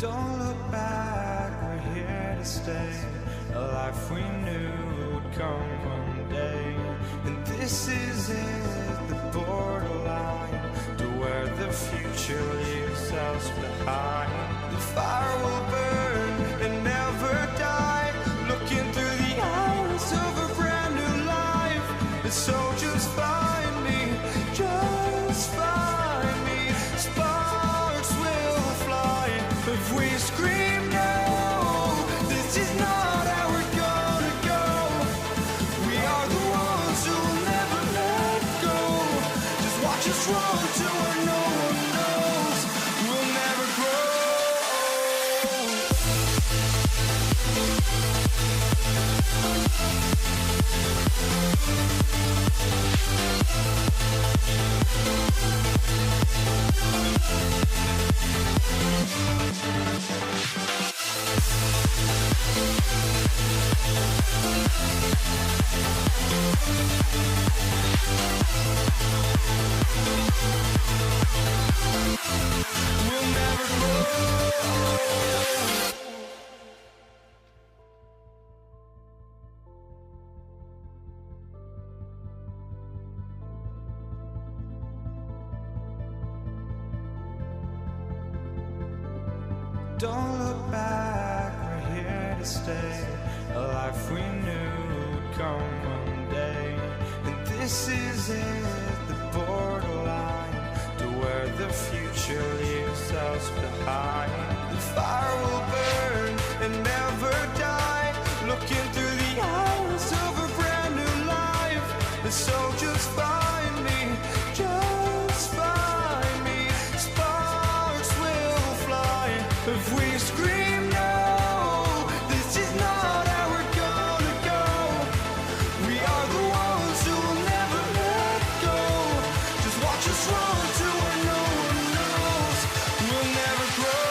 Don't look back, we're here to stay. A life we knew would come one day. And this is it, the borderline to where the future leaves us behind. The fire will burn and never die, looking through the eyes of a brand new life. And so just find me, just find me. Sparks will fly if we scream no. This is not how we're gonna go. We are the ones who will never let go. Just watch us run to where no one knows. We'll never grow. We'll never grow. Don't look back, we're here to stay. A life we knew would come one day. And this is it, the borderline to where the future leaves us behind. The fire will burn and never die, looking through the eyes of a brand new life. And so just find me, just find me. Sparks will fly if we scream no. This is not how we're gonna go. We are the ones who will never let go. Just watch us run to where no one knows. We'll never grow.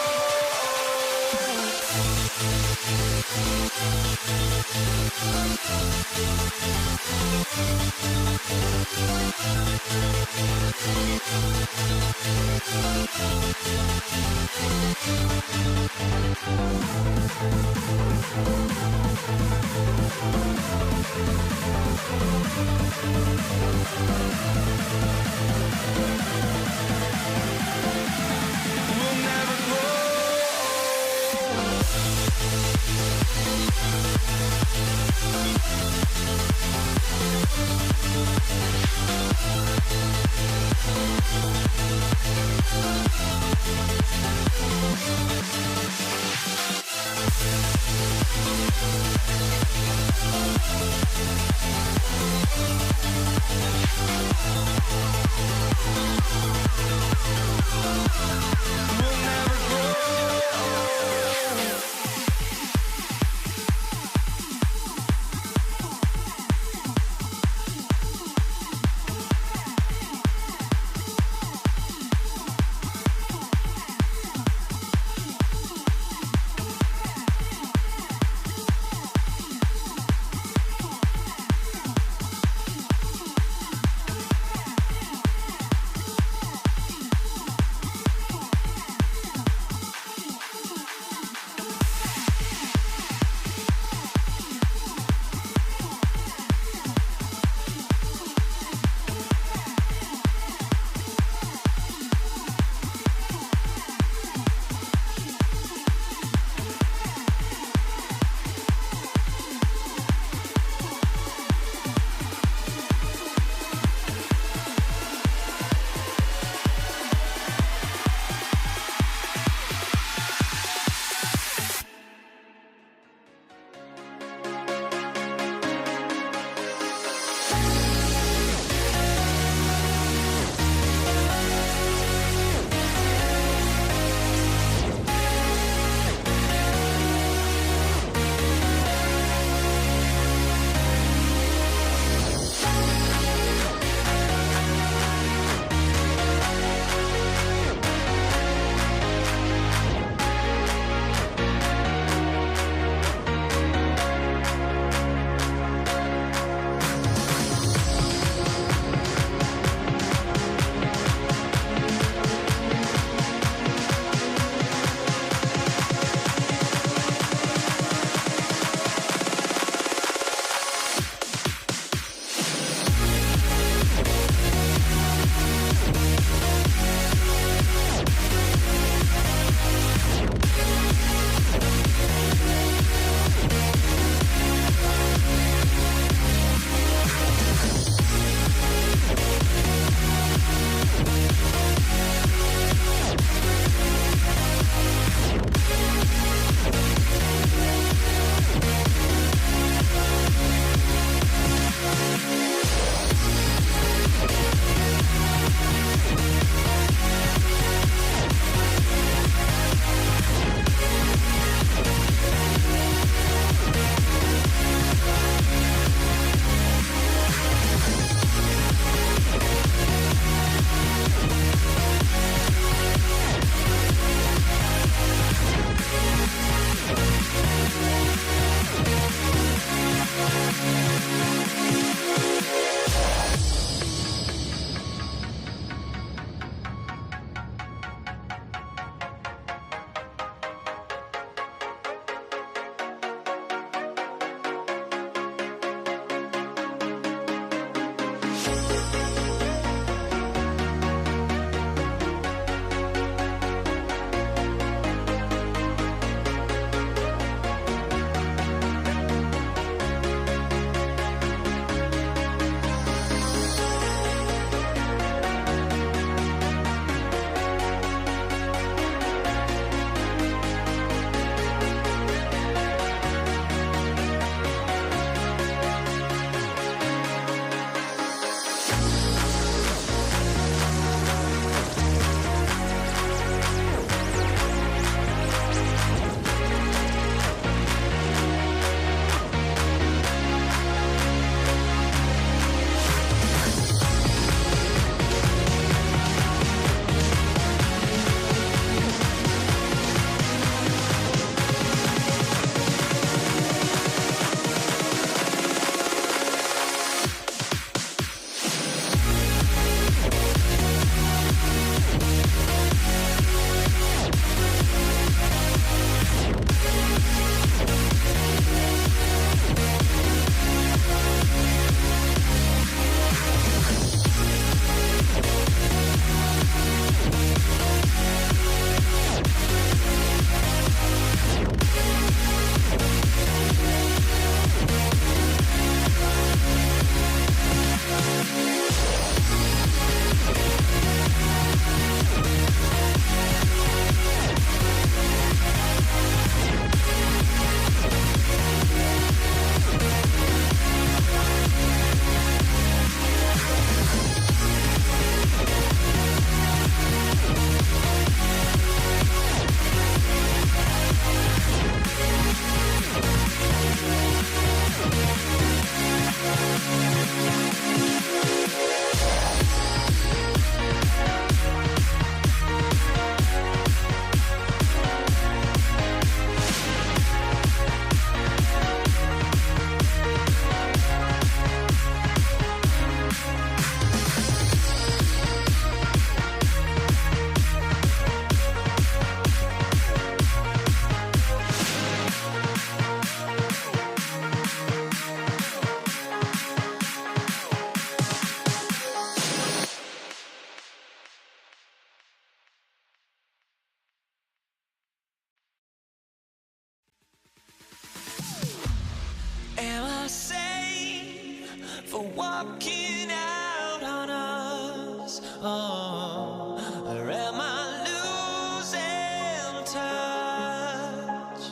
for walking out on us? Oh, or am I losing touch?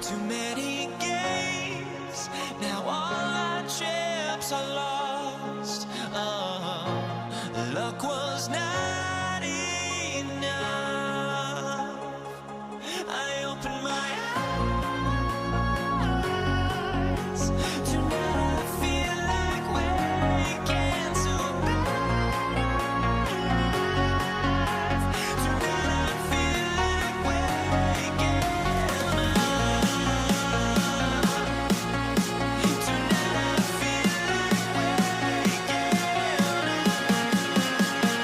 Too many games, now all our chips are lost. Oh, luck was not enough. I opened my eyes. Tonight I feel like waking to life. Tonight I feel like waking up. Tonight I feel like waking up.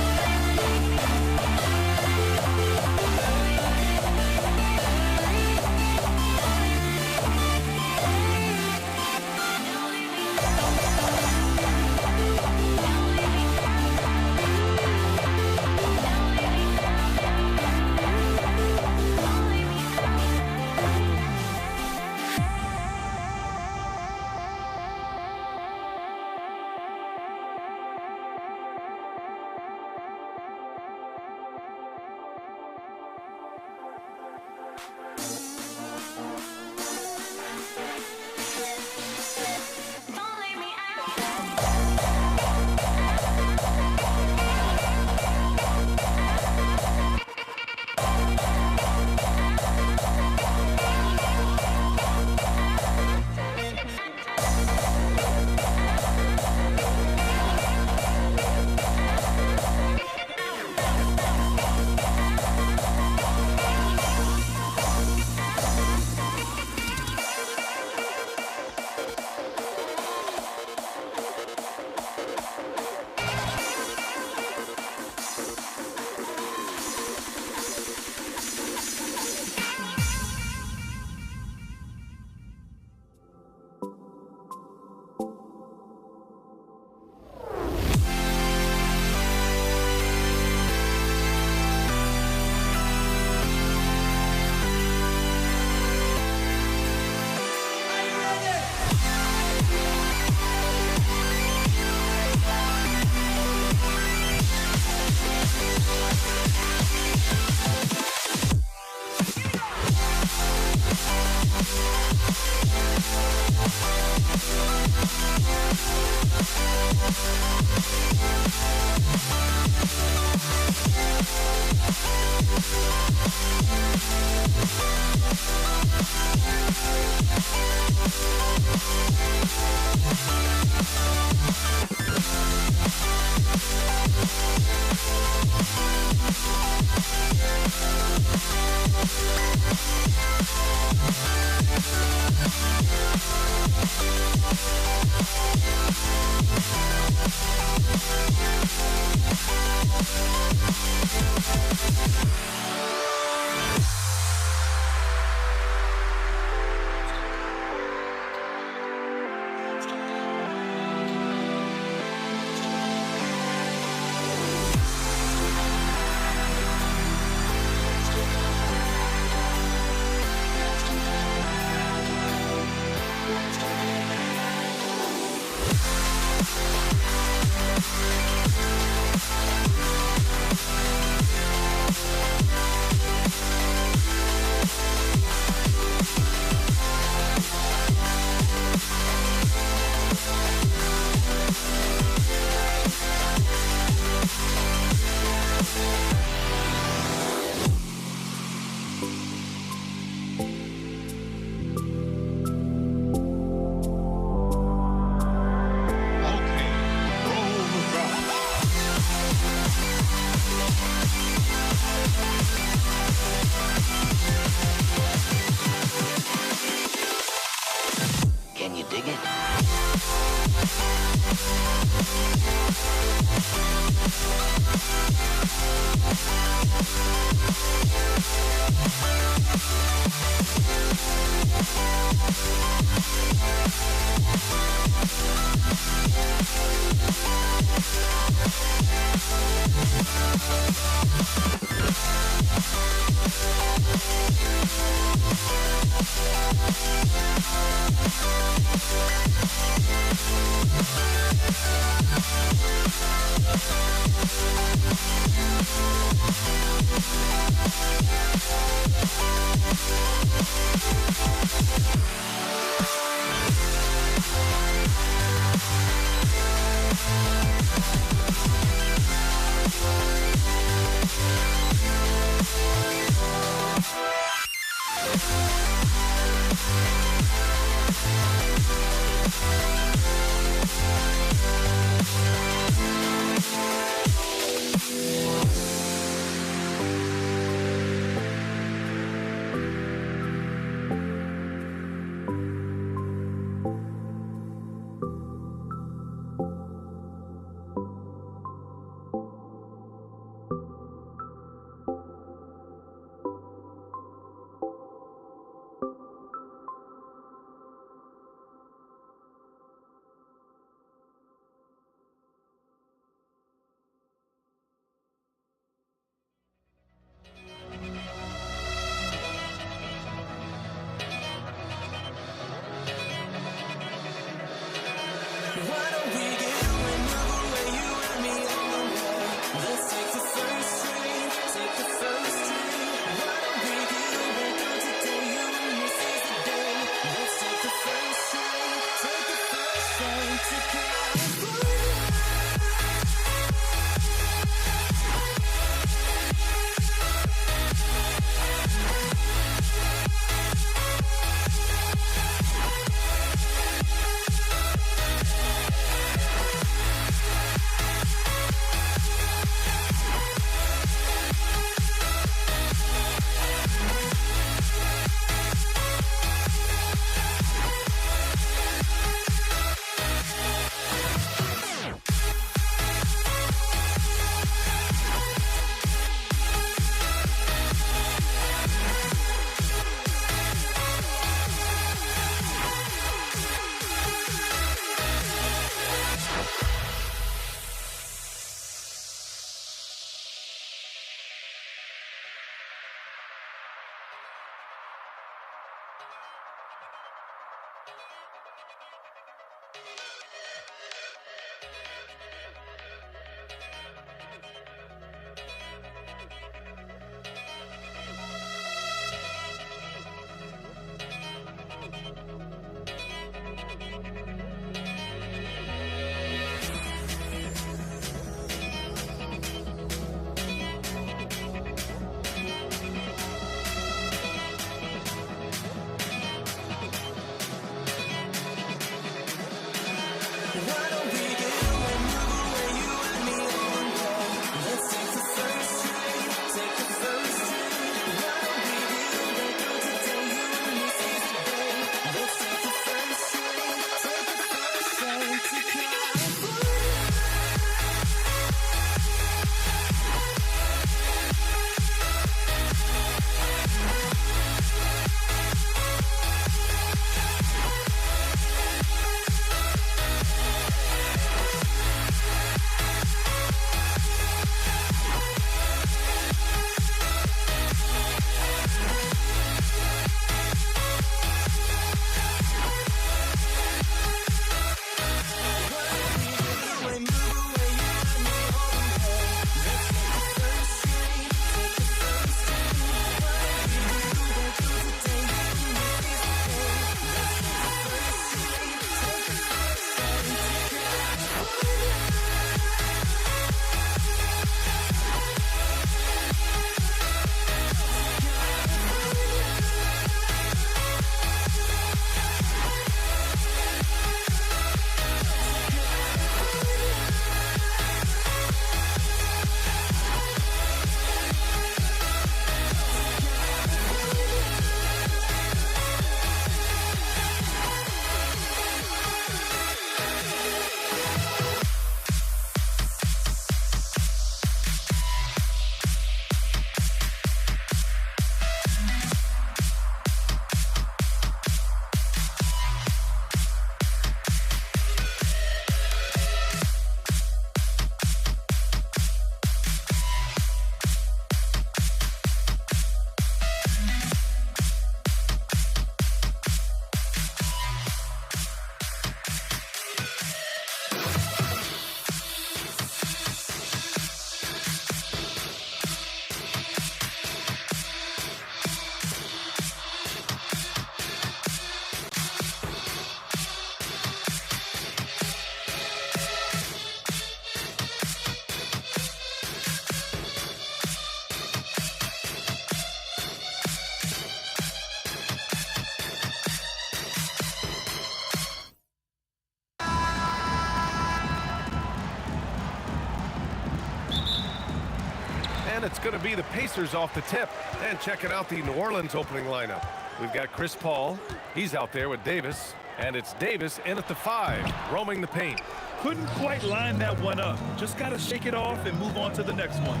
And it's going to be the Pacers off the tip. And checking out the New Orleans opening lineup. We've got Chris Paul. He's out there with Davis. And it's Davis in at the 5, roaming the paint. Couldn't quite line that one up. Just got to shake it off and move on to the next one.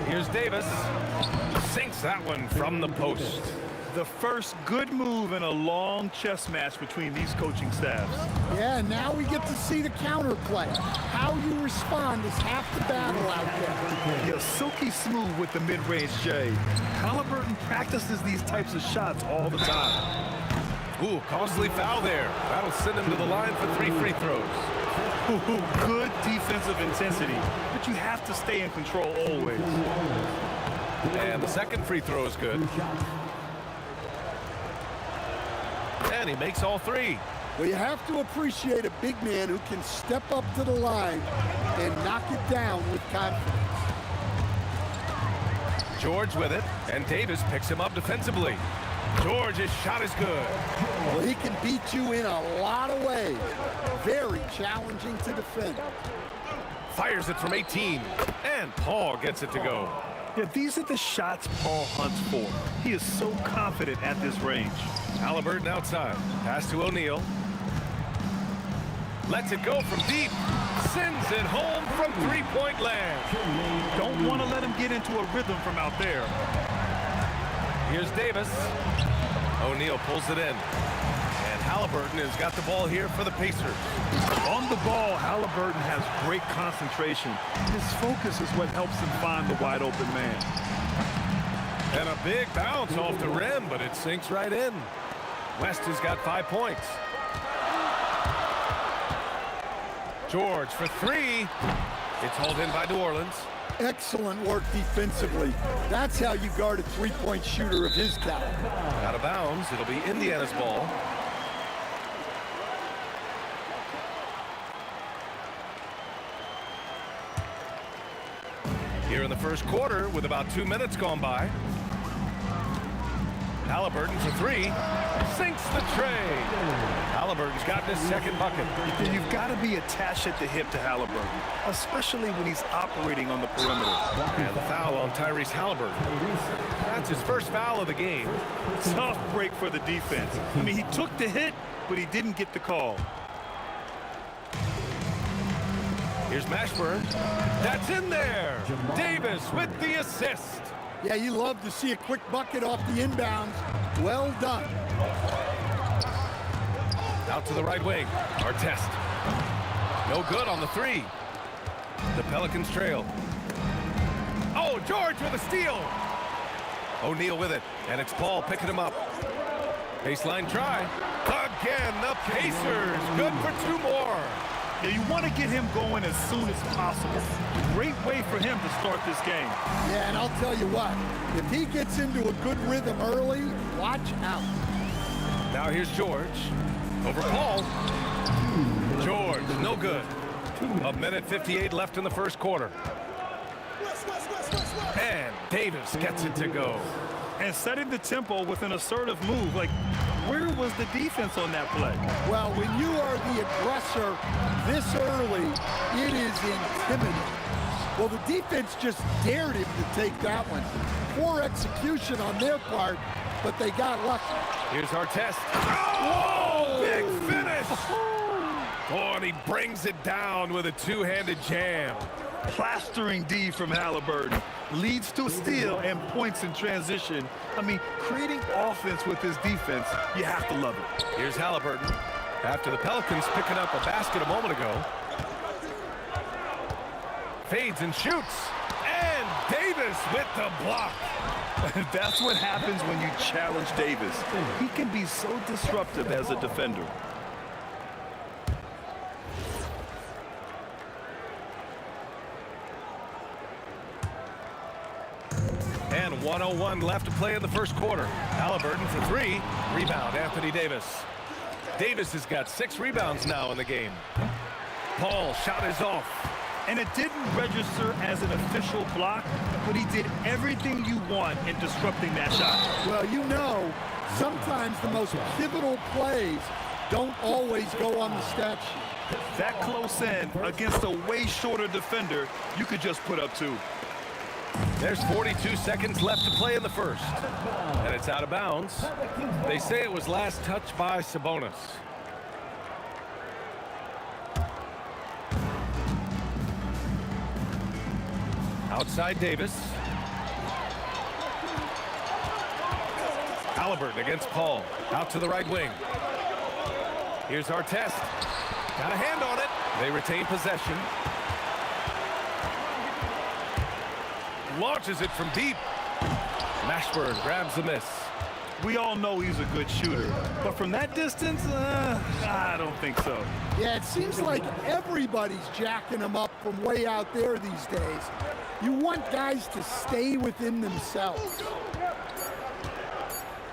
Here's Davis. Sinks that one from the post. The first good move in a long chess match between these coaching staffs. Yeah, now we get to see the counterplay. How you respond is half the battle out there. Yeah, silky smooth with the mid-range J. Halliburton practices these types of shots all the time. Ooh, costly foul there. That'll send him to the line for 3 free throws. Ooh, good defensive intensity, but you have to stay in control always. And the second free throw is good. And he makes all 3. Well, you have to appreciate a big man who can step up to the line and knock it down with confidence. George with it, and Davis picks him up defensively. George's shot is good. Well, he can beat you in a lot of ways. Very challenging to defend. Fires it from 18, and Paul gets it to go. Yeah, these are the shots Paul hunts for. He is so confident at this range. Halliburton outside. Pass to O'Neal. Lets it go from deep. Sends it home from three-point land. Don't want to let him get into a rhythm from out there. Here's Davis. O'Neal pulls it in. And Halliburton has got the ball here for the Pacers. On the ball, Halliburton has great concentration. His focus is what helps him find the wide open man. And a big bounce off the rim, but it sinks right in. West has got 5 points. George for 3. It's hauled in by New Orleans. Excellent work defensively. That's how you guard a three-point shooter of his caliber. Out of bounds. It'll be Indiana's ball. Here in the first quarter with about 2 minutes gone by. Halliburton for 3. Sinks the tray. Halliburton's gotten his second bucket. You've got to be attached at the hip to Halliburton, especially when he's operating on the perimeter. And the foul on Tyrese Halliburton. That's his first foul of the game. Tough break for the defense. I mean, he took the hit, but he didn't get the call. Here's Mashburn. That's in there. Davis with the assist. Yeah, you love to see a quick bucket off the inbounds. Well done. Out to the right wing. Artest. No good on the 3. The Pelicans trail. Oh, George with a steal. O'Neal with it. And it's Paul picking him up. Baseline try. Again, the Pacers. Good for 2 more. Yeah, you want to get him going as soon as possible. Great way for him to start this game. Yeah, and I'll tell you what, if he gets into a good rhythm early, watch out. Now here's George. Over Paul. George, no good. 1:58 left in the first quarter. And Davis gets it to go. And setting the tempo with an assertive move. Like, where was the defense on that play? Well, when you are the aggressor this early, it is intimidating. Well, the defense just dared him to take that one. Poor execution on their part, but they got lucky. Here's Artest. Oh, big finish! Oh, and he brings it down with a two-handed jam. Plastering D from Halliburton. Leads to a steal and points in transition. I mean, creating offense with his defense, you have to love it. Here's Halliburton. After the Pelicans picking up a basket a moment ago. Fades and shoots. And Davis with the block. That's what happens when you challenge Davis. He can be so disruptive as a defender. And 1:01 left to play in the first quarter. Halliburton for 3. Rebound, Anthony Davis. Davis has got 6 rebounds now in the game. Paul shot is off. And it didn't register as an official block, but he did everything you want in disrupting that shot. Well, you know, sometimes the most pivotal plays don't always go on the stat sheet. That close in against a way shorter defender, you could just put up 2. There's 42 seconds left to play in the first. And it's out of bounds. They say it was last touched by Sabonis. Outside Davis. Halliburton against Paul. Out to the right wing. Here's Artest. Got a hand on it. They retain possession. Launches it from deep. Mashburn grabs the miss. We all know he's a good shooter, but from that distance, I don't think so. Yeah, it seems like everybody's jacking him up from way out there these days. You want guys to stay within themselves.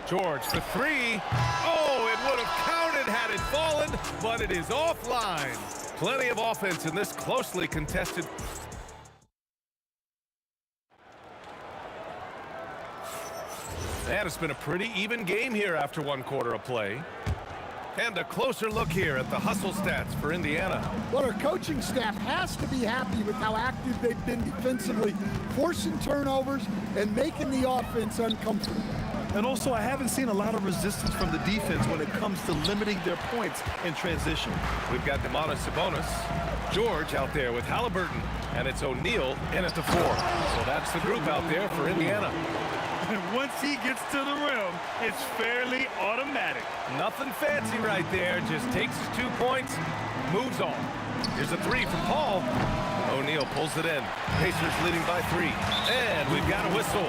George for 3. Oh, it would have counted had it fallen, but it is offline. Plenty of offense in this closely contested. And it's been a pretty even game here after 1 quarter of play. And a closer look here at the hustle stats for Indiana. Well, our coaching staff has to be happy with how active they've been defensively, forcing turnovers and making the offense uncomfortable. And also, I haven't seen a lot of resistance from the defense when it comes to limiting their points in transition. We've got Domantas Sabonis. George out there with Halliburton. And it's O'Neal in at the 4. So that's the group out there for Indiana. And once he gets to the rim, it's fairly automatic. Nothing fancy right there. Just takes his 2 points, moves on. Here's a 3 from Paul. O'Neal pulls it in. Pacers leading by 3. And we've got a whistle.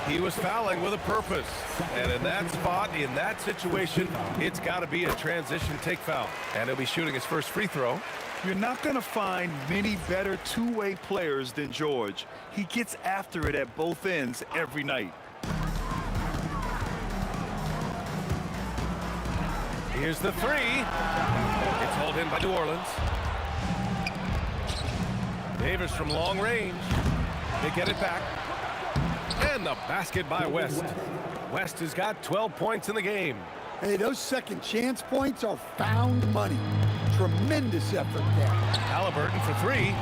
He was fouling with a purpose. And in that spot, in that situation, it's got to be a transition take foul. And he'll be shooting his first free throw. You're not going to find many better two-way players than George. He gets after it at both ends every night. Here's the 3. It's hauled in by New Orleans. Davis from long range. They get it back. And the basket by West. West has got 12 points in the game. Hey, those second chance points are found money. Tremendous effort there. Halliburton for 3.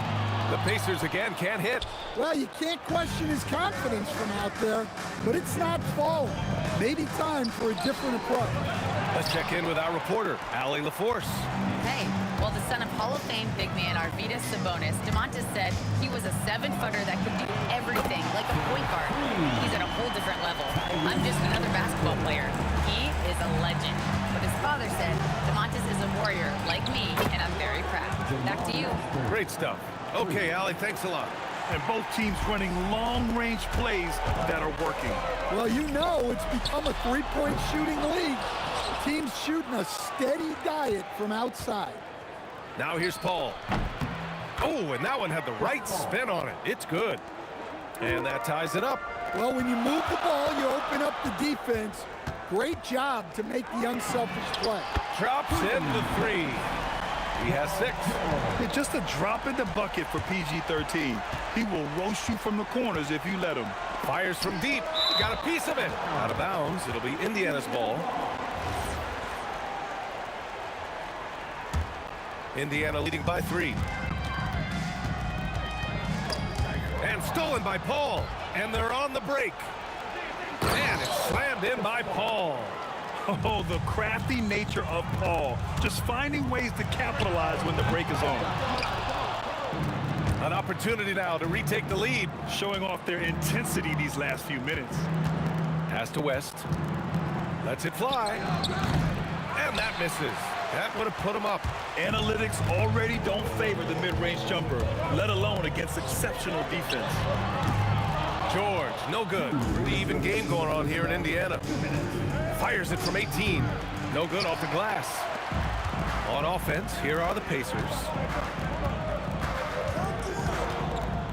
The Pacers again can't hit. Well, you can't question his confidence from out there, but it's not falling. Maybe time for a different approach. Let's check in with our reporter, Allie LaForce. Hey, well, the son of Hall of Fame big man Arvydas Sabonis, Domantas said he was a 7-footer that could do everything, like a point guard. He's at a whole different level. I'm just another basketball player. He is a legend. But his father said, Domantas is a warrior like me, and I'm very proud. Back to you. Great stuff. Okay, Allie, thanks a lot. And both teams running long-range plays that are working. Well, you know it's become a three-point shooting league. Teams shooting a steady diet from outside. Now here's Paul. Oh, and that one had the right spin on it. It's good. And that ties it up. Well, when you move the ball, you open up the defense. Great job to make the unselfish play. Drops in the 3. He has 6. It's just a drop in the bucket for PG-13. He will roast you from the corners if you let him. Fires from deep. Got a piece of it. Out of bounds. It'll be Indiana's ball. Indiana leading by 3. And stolen by Paul. And they're on the break. And it's slammed in by Paul. Oh, the crafty nature of Paul. Just finding ways to capitalize when the break is on. An opportunity now to retake the lead. Showing off their intensity these last few minutes. Pass to West. Lets it fly. And that misses. That would have put him up. Analytics already don't favor the mid-range jumper, let alone against exceptional defense. George, no good. Pretty even game going on here in Indiana. Fires it from 18. No good off the glass. On offense, here are the Pacers.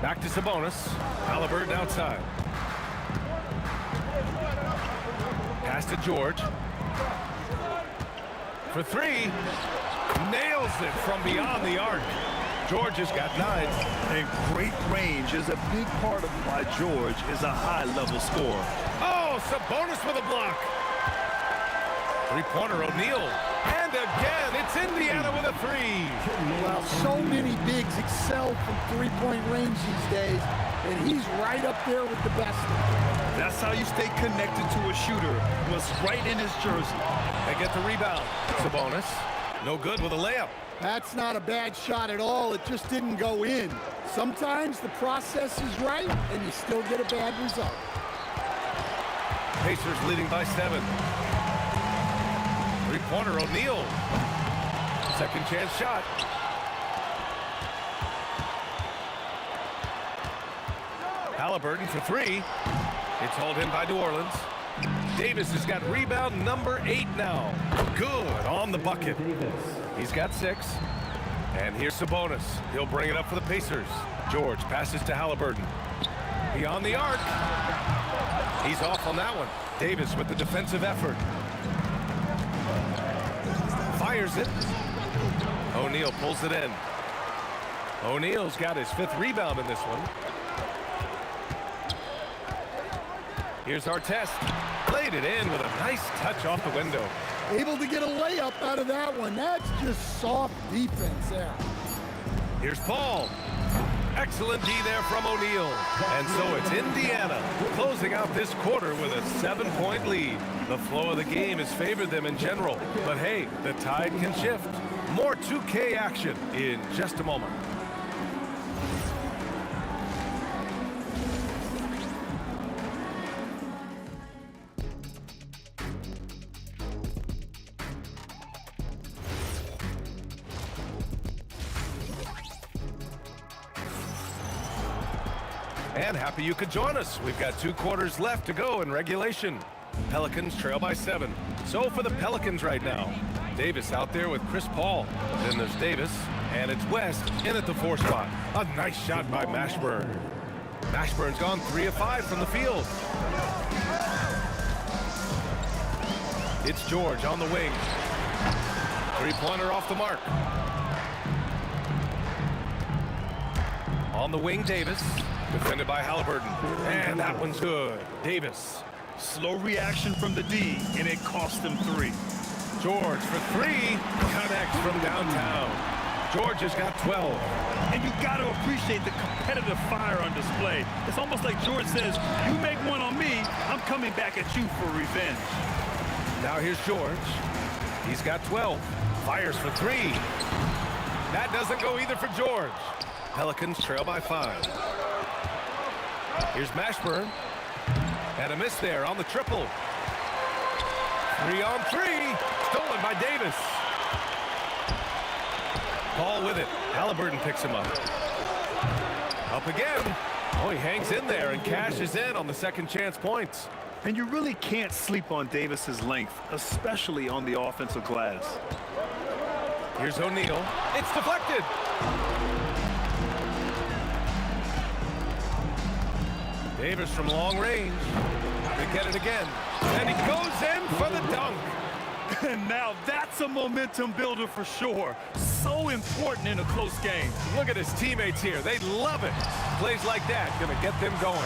Back to Sabonis. Halliburton outside. Pass to George. For 3. Nails it from beyond the arc. George has got 9. And great range is a big part of why George is a high-level scorer. Oh, Sabonis with a block. Three-pointer O'Neal. And again, it's Indiana with a three. Well, so many bigs excel from three-point range these days, and he's right up there with the best of them. That's how you stay connected to a shooter. Was right in his jersey. They get the rebound. Sabonis, no good with a layup. That's not a bad shot at all. It just didn't go in. Sometimes the process is right, and you still get a bad result. Pacers leading by 7. Three-pointer, O'Neal. Second chance shot. Halliburton for three. It's hauled in by New Orleans. Davis has got rebound number 8 now. Good on the bucket. He's got 6. And here's Sabonis. He'll bring it up for the Pacers. George passes to Halliburton. Beyond the arc. He's off on that one. Davis with the defensive effort. Fires it. O'Neal pulls it in. O'Neal's got his 5th rebound in this one. Here's Artest. Played it in with a nice touch off the window. Able to get a layup out of that one. That's just soft defense there. Here's Paul. Excellent D there from O'Neal. And so it's Indiana closing out this quarter with a 7-point lead. The flow of the game has favored them in general. But hey, the tide can shift. More 2K action in just a moment. And happy you could join us. We've got 2 quarters left to go in regulation. Pelicans trail by 7. So for the Pelicans right now, Davis out there with Chris Paul. Then there's Davis, and it's West in at the 4 spot. A nice shot by Mashburn. Mashburn's gone 3 of 5 from the field. It's George on the wing. Three-pointer off the mark. On the wing, Davis. Defended by Halliburton. And that one's good. Davis. Slow reaction from the D, and it cost him 3. George for 3. Connects from downtown. George has got 12. And you got to appreciate the competitive fire on display. It's almost like George says, you make one on me, I'm coming back at you for revenge. Now here's George. He's got 12. Fires for 3. That doesn't go either for George. Pelicans trail by 5. Here's Mashburn. And a miss there on the triple. 3 on 3. Stolen by Davis. Paul with it. Halliburton picks him up. Up again. Oh, he hangs in there and cashes in on the second chance points. And you really can't sleep on Davis's length, especially on the offensive glass. Here's O'Neal. It's deflected. Davis from long range. They get it again. And he goes in for the dunk. And now that's a momentum builder for sure. So important in a close game. Look at his teammates here. They love it. Plays like that gonna get them going.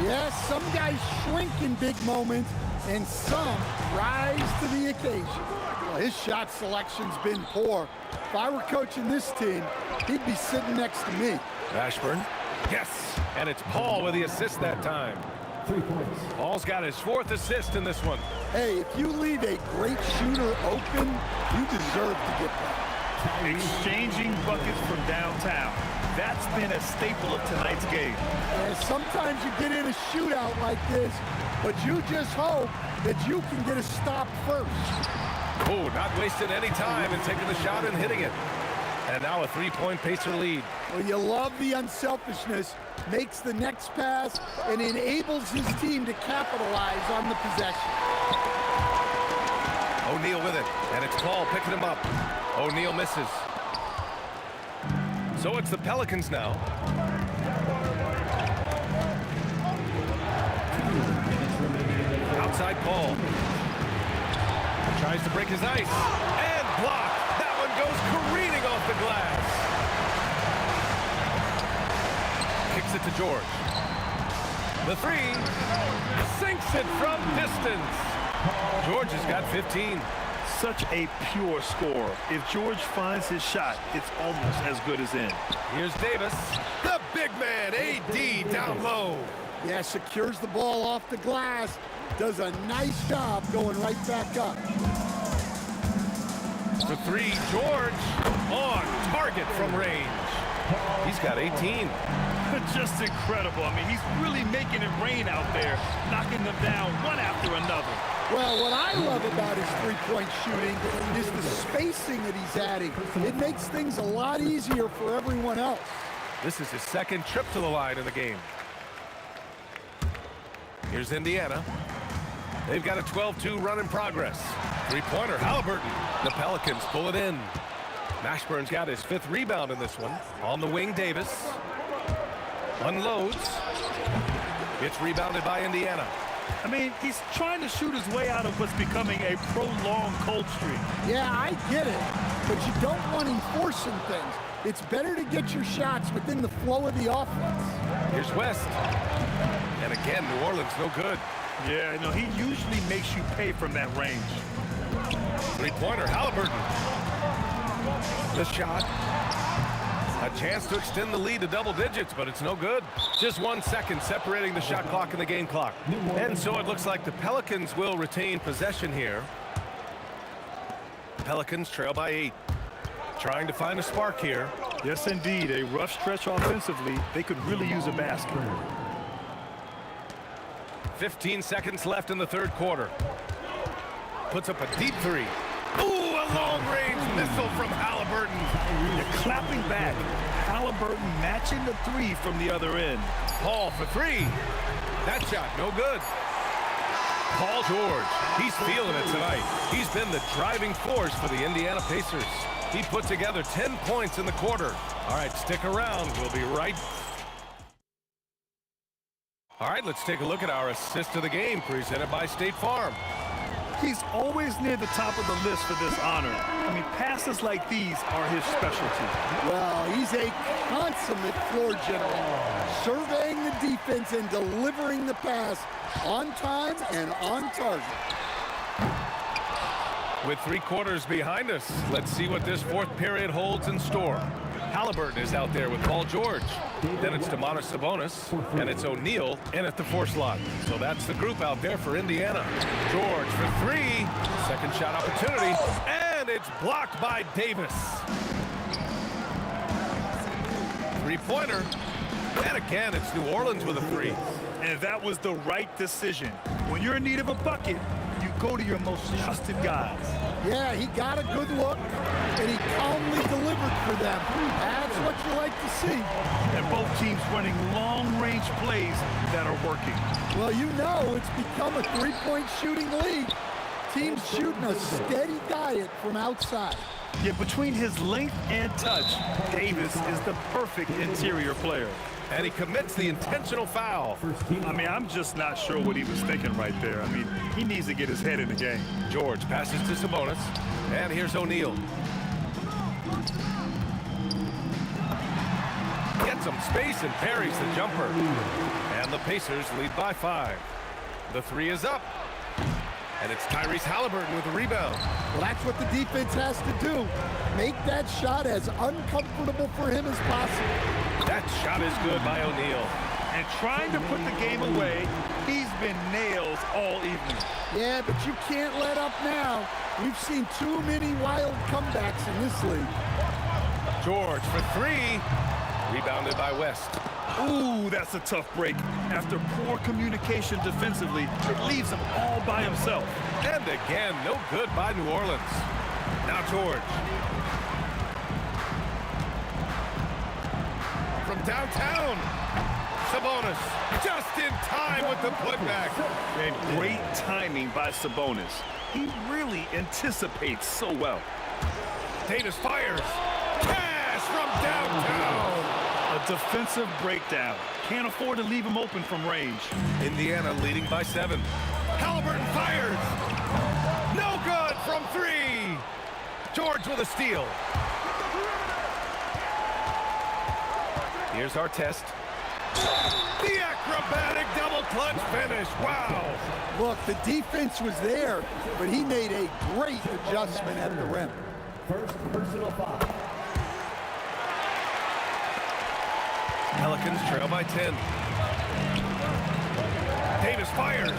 Yes, some guys shrink in big moments, and some rise to the occasion. Well, his shot selection's been poor. If I were coaching this team, he'd be sitting next to me. Ashburn. Yes. And it's Paul with the assist that time. 3 points. Paul's got his 4th assist in this one. Hey, if you leave a great shooter open, you deserve to get that. Exchanging buckets from downtown. That's been a staple of tonight's game. And sometimes you get in a shootout like this, but you just hope that you can get a stop first. Oh, not wasting any time and taking the shot and hitting it. And now a 3-point Pacer lead. Well, you love the unselfishness, makes the next pass, and enables his team to capitalize on the possession. O'Neal with it, and it's Paul picking him up. O'Neal misses. So it's the Pelicans now. Outside Paul. Tries to break his ice. And blocked. That one goes careening off the glass. Kicks it to George. The 3. Sinks it from distance. George has got 15. such a pure scorer. If George finds his shot, it's almost as good as in. Here's Davis. The big man, AD, down low. Yeah, secures the ball off the glass. Does a nice job going right back up. For three, George on target from range. He's got 18. Just incredible. I mean, he's really making it rain out there, knocking them down one after another. Well, what I love about his three-point shooting is the spacing that he's adding. It makes things a lot easier for everyone else. This is his second trip to the line in the game. Here's Indiana. They've got a 12-2 run in progress. Three-pointer, Halliburton. The Pelicans pull it in. Mashburn's got his 5th rebound in this one. On the wing, Davis unloads. It's rebounded by Indiana. I mean, he's trying to shoot his way out of what's becoming a prolonged cold streak. Yeah, I get it, but you don't want him forcing things. It's better to get your shots within the flow of the offense. Here's West. And again, New Orleans no good. Yeah, you know, he usually makes you pay from that range. Three-pointer, Halliburton. The shot. A chance to extend the lead to double digits, but it's no good. Just 1 second separating the shot clock and the game clock. And so it looks like the Pelicans will retain possession here. Pelicans trail by 8. Trying to find a spark here. Yes, indeed. A rough stretch offensively. They could really use a basket. 15 seconds left in the third quarter. Puts up a deep three. Ooh, a long-range missile from Halliburton. You're clapping back. Halliburton matching the three from the other end. Paul for three. That shot, no good. Paul George, he's feeling it tonight. He's been the driving force for the Indiana Pacers. He put together 10 points in the quarter. All right, stick around. We'll be right. All right, let's take a look at our assist of the game presented by State Farm. He's always near the top of the list for this honor. I mean, passes like these are his specialty. Well, he's a consummate floor general, surveying the defense and delivering the pass on time and on target. With 3 quarters behind us, let's see what this fourth period holds in store. Halliburton is out there with Paul George. Then it's Domantas Sabonis, and it's O'Neal in at the 4 slot. So that's the group out there for Indiana. George for 3. Second shot opportunity, and it's blocked by Davis. Three-pointer, and again, it's New Orleans with a 3. And that was the right decision. When you're in need of a bucket, you go to your most trusted guys. Yeah, he got a good look, and he calmly delivered for them. That's what you like to see. And both teams running long-range plays that are working. Well, you know it's become a three-point shooting league. Teams shooting a steady diet from outside. Yet between his length and touch, Davis is the perfect interior player. And he commits the intentional foul. I mean, I'm just not sure what he was thinking right there. I mean, he needs to get his head in the game. George passes to Sabonis, and here's O'Neal. Gets some space and parries the jumper. And the Pacers lead by 5. The 3 is up. And it's Tyrese Halliburton with the rebound. Well, that's what the defense has to do. Make that shot as uncomfortable for him as possible. That shot is good by O'Neal. And trying to put the game away, he's been nails all evening. Yeah, but you can't let up now. We've seen too many wild comebacks in this league. George for 3. Rebounded by West. Ooh, that's a tough break. After poor communication defensively, it leaves him all by himself. And again, no good by New Orleans. Now George. From downtown, Sabonis just in time with the putback. And great timing by Sabonis. He really anticipates so well. Davis fires. Cash from downtown. A defensive breakdown. Can't afford to leave him open from range. Indiana leading by 7. Halliburton fires. No good from 3. George with a steal. Here's our test. The acrobatic double clutch finish. Wow. Look, the defense was there, but he made a great adjustment at the rim. First personal foul. Pelicans trail by 10. Davis fires.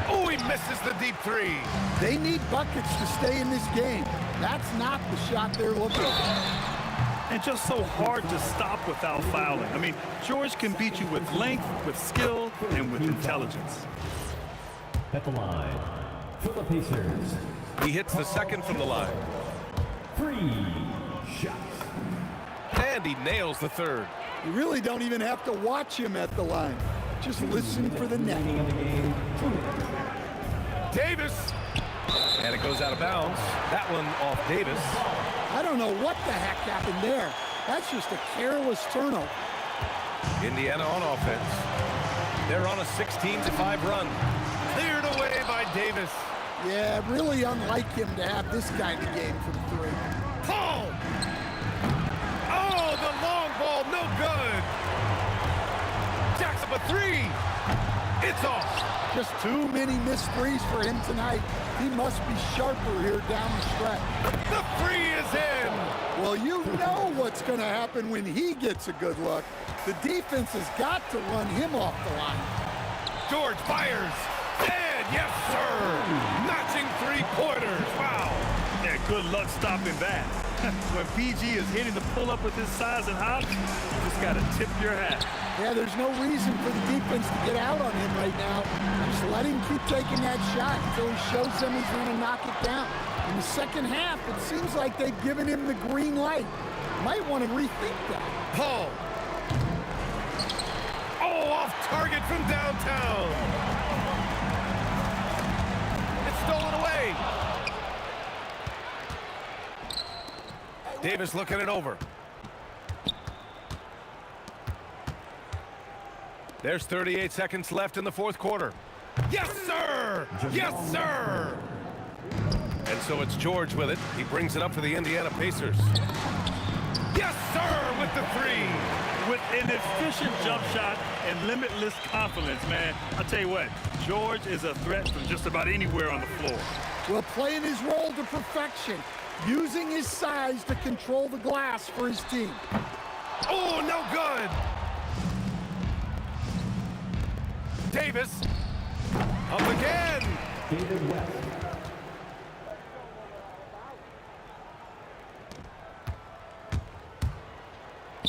Oh, he misses the deep three. They need buckets to stay in this game. That's not the shot they're looking for. And just so hard to stop without fouling. I mean, George can beat you with length, with skill, and with intelligence. At the line, for the Pacers. He hits the second from the line. 3 shots. And he nails the third. You really don't even have to watch him at the line. Just listen for the net. Davis. And it goes out of bounds. That one off Davis. I don't know what the heck happened there. That's just a careless turnover. Indiana on offense. They're on a 16-5 run. Cleared away by Davis. Yeah, really unlike him to have this kind of game from three. Paul! Oh, the long ball, no good. Jacks up a three. It's off. Just too many missed threes for him tonight. He must be sharper here down the stretch. The three is in. Well, you know what's going to happen when he gets a good look. The defense has got to run him off the line. George fires. And yes, sir. Matching three-pointers. Wow. Yeah, good luck stopping that. When PG is hitting the pull-up with his size and hop, you just got to tip your hat. Yeah, there's no reason for the defense to get out on him right now. Just let him keep taking that shot until he shows them he's going to knock it down. In the second half, it seems like they've given him the green light. Might want to rethink that. Paul. Oh, off target from downtown. It's stolen away. Davis looking it over. There's 38 seconds left in the fourth quarter. Yes, sir! Yes, sir! And so it's George with it. He brings it up for the Indiana Pacers. Yes, sir, with the three. With an efficient jump shot and limitless confidence, man. I'll tell you what, George is a threat from just about anywhere on the floor. Well, playing his role to perfection, using his size to control the glass for his team. Oh, no good! Davis, up again! David West.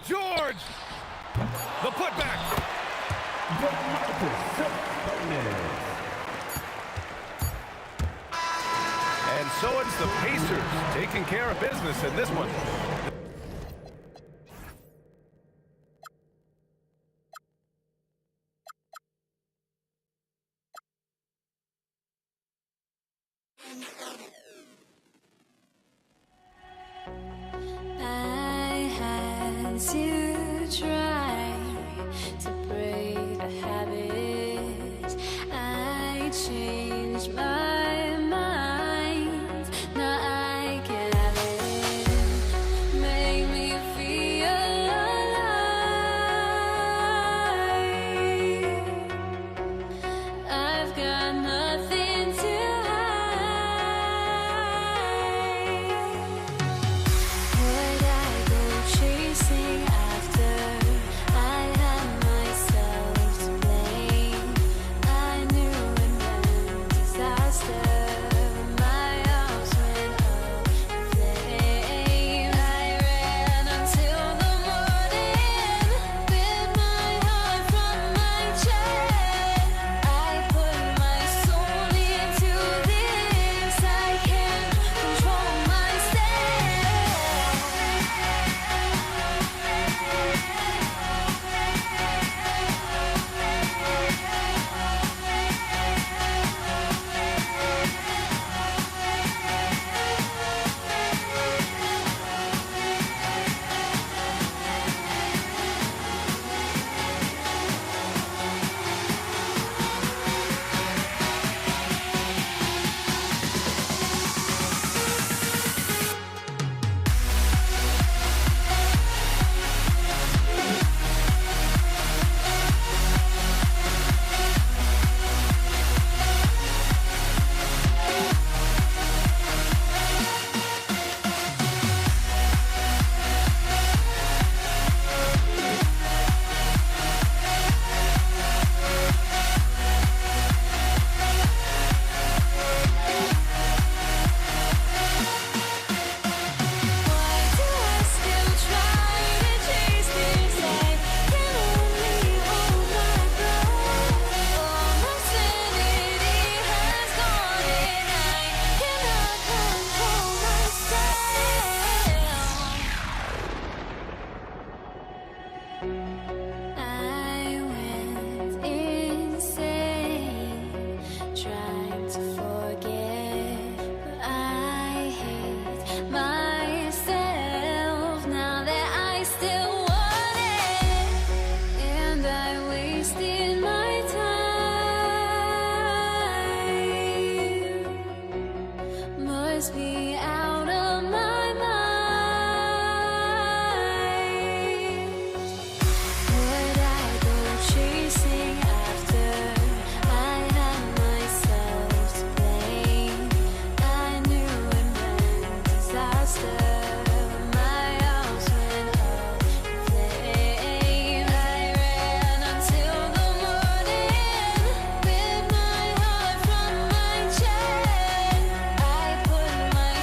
George! The putback! And so it's the Pacers taking care of business in this one. I had to try to break a habit. I changed my mind. Now I can have it. Make me feel alive. I've got nothing to hide. must be out of my mind. Would I go chasing after? I had myself to blame. I knew it meant disaster. My house went up in flames. I ran until the morning with my heart from my chest. I put my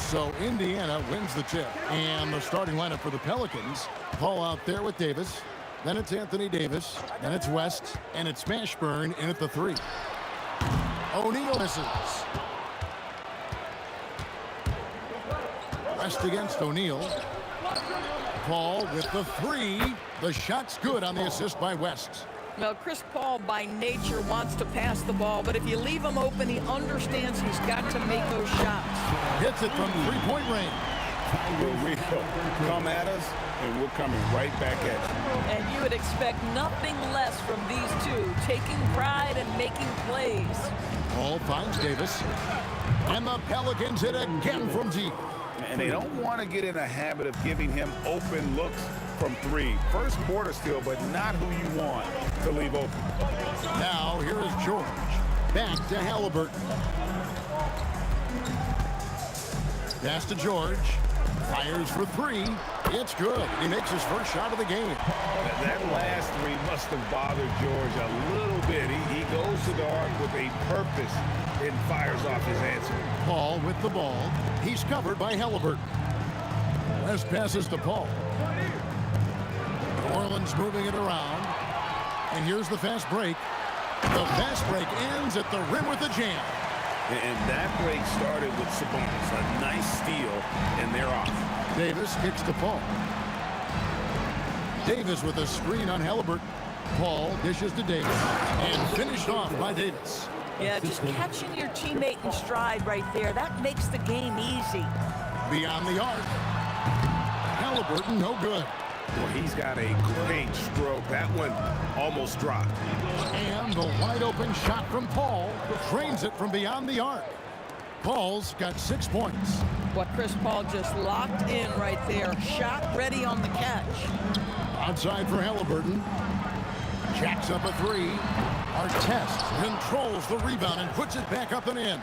So Indiana wins the tip. And the starting lineup for the Pelicans. Paul out there with Davis. Then it's Anthony Davis. Then it's West. And it's Mashburn in at the 3. O'Neal misses. West against O'Neal. Paul with the 3. The shot's good on the assist by West. Well, Chris Paul by nature wants to pass the ball, but if you leave him open, he understands he's got to make those shots. Hits it from three-point range. We come at us, and we're coming right back at you. And you would expect nothing less from these two, taking pride and making plays. Paul finds Davis. And the Pelicans hit again from deep. And they don't want to get in a habit of giving him open looks from 3. First quarter still, but not who you want to leave open. Now here is George. Back to Halliburton. Pass to George. Fires for 3. It's good. He makes his first shot of the game. That last 3 must have bothered George a little bit. He goes to the arc with a purpose and fires off his answer. Paul with the ball. He's covered by Halliburton. West passes to Paul. New Orleans moving it around. And here's the fast break. The fast break ends at the rim with a jam. And that break started with Sabonis. A nice steal, and they're off. Davis kicks to Paul. Davis with a screen on Halliburton. Paul dishes to Davis. And finished off by Davis. Yeah, just catching your teammate in stride right there. That makes the game easy. Beyond the arc. Halliburton, no good. Well, he's got a great stroke. That one almost dropped. And the wide open shot from Paul drains it from beyond the arc. Paul's got 6 points. What Chris Paul just locked in right there. Shot ready on the catch. Outside for Halliburton. Jacks up a 3. Artest controls the rebound and puts it back up and in.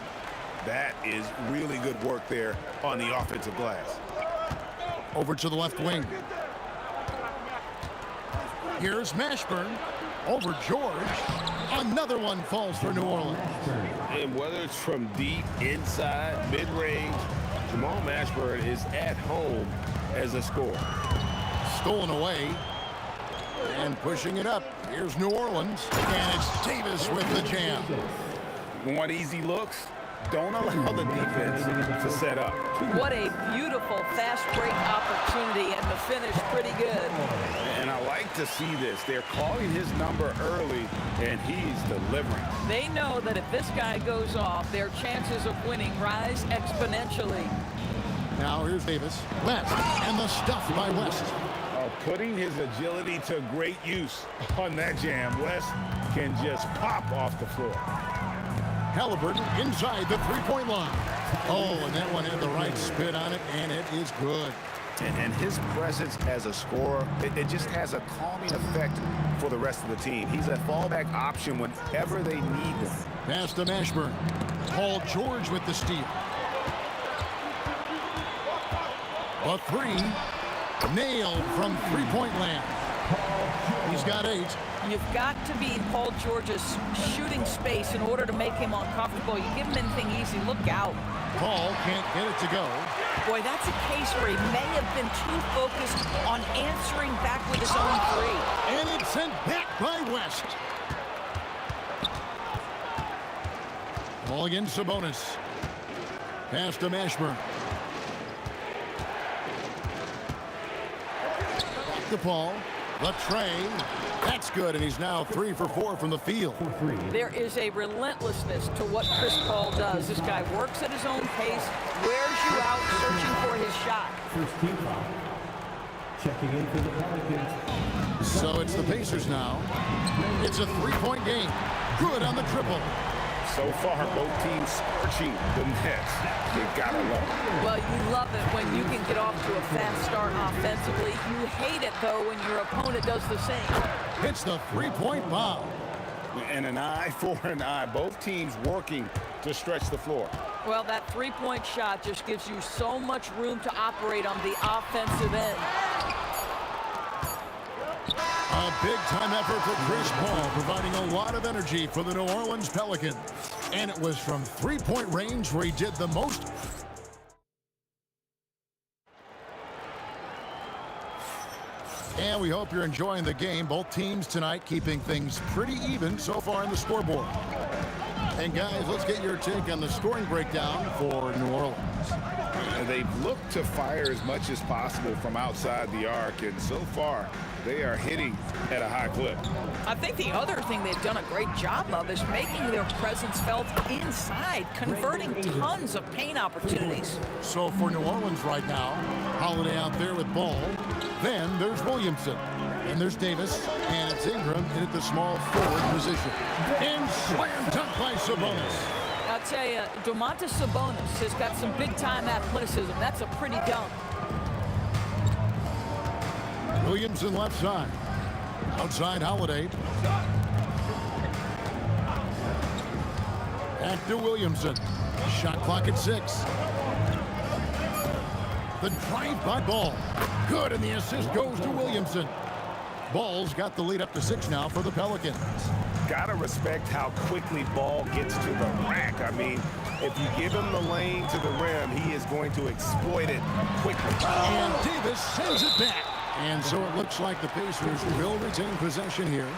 That is really good work there on the offensive glass. Over to the left wing. Here's Mashburn over George. Another one falls for New Orleans. And whether it's from deep, inside, mid-range, Jamal Mashburn is at home as a scorer. Stolen away. And pushing it up. Here's New Orleans. And it's Davis with the jam. Want easy looks? Don't allow the defense to set up. What a beautiful fast break opportunity, and the finish pretty good. And I like to see this. They're calling his number early, and he's delivering. They know that if this guy goes off, their chances of winning rise exponentially. Now here's Davis. West. And the stuff by West. Putting his agility to great use on that jam. West can just pop off the floor. Halliburton inside the three-point line. Oh, and that one had the right spin on it, and it is good. And his presence as a scorer, it just has a calming effect for the rest of the team. He's a fallback option whenever they need him. Pass to Mashburn. Paul George with the steal. A 3. Nailed from three-point land. He's got 8. You've got to be Paul George's shooting space in order to make him uncomfortable. You give him anything easy, look out. Paul can't get it to go. Boy, that's a case where he may have been too focused on answering back with his own 3. And it's sent back by West. Ball against Sabonis. Pass to Mashburn. Back to Paul. The tray. That's good, and he's now 3 for 4 from the field. There is a relentlessness to what Chris Paul does. This guy works at his own pace, wears you out, searching for his shot. First team foul. Checking in for the Pelicans. So it's the Pacers now. It's a 3-point game. Good on the triple. So far, both teams scorching the Nets. You gotta love it. Well, you love it when you can get off to a fast start offensively. You hate it, though, when your opponent does the same. It's the 3-point bomb. And an eye for an eye. Both teams working to stretch the floor. Well, that 3-point shot just gives you so much room to operate on the offensive end. A big-time effort for Chris Paul, providing a lot of energy for the New Orleans Pelicans. And it was from 3-point range where he did the most And we hope you're enjoying the game. Both teams tonight keeping things pretty even so far in the scoreboard. And guys, let's get your take on the scoring breakdown for New Orleans. They've looked to fire as much as possible from outside the arc, and so far they are hitting at a high clip. I think the other thing they've done a great job of is making their presence felt inside, converting tons of paint opportunities. So for New Orleans right now, Holiday out there with ball. Then there's Williamson. And there's Davis. And it's Ingram in at the small forward position. And slam dunk by Sabonis. I'll tell you, Domantas Sabonis has got some big-time athleticism. That's a pretty dunk. Williamson left side. Outside Holiday. Back to Williamson. Shot clock at 6. The drive by Ball. Good, and the assist goes to Williamson. Ball's got the lead up to 6 now for the Pelicans. Gotta respect how quickly Ball gets to the rack. I mean, if you give him the lane to the rim, he is going to exploit it quickly. And Davis sends it back. And so it looks like the Pacers will retain possession here.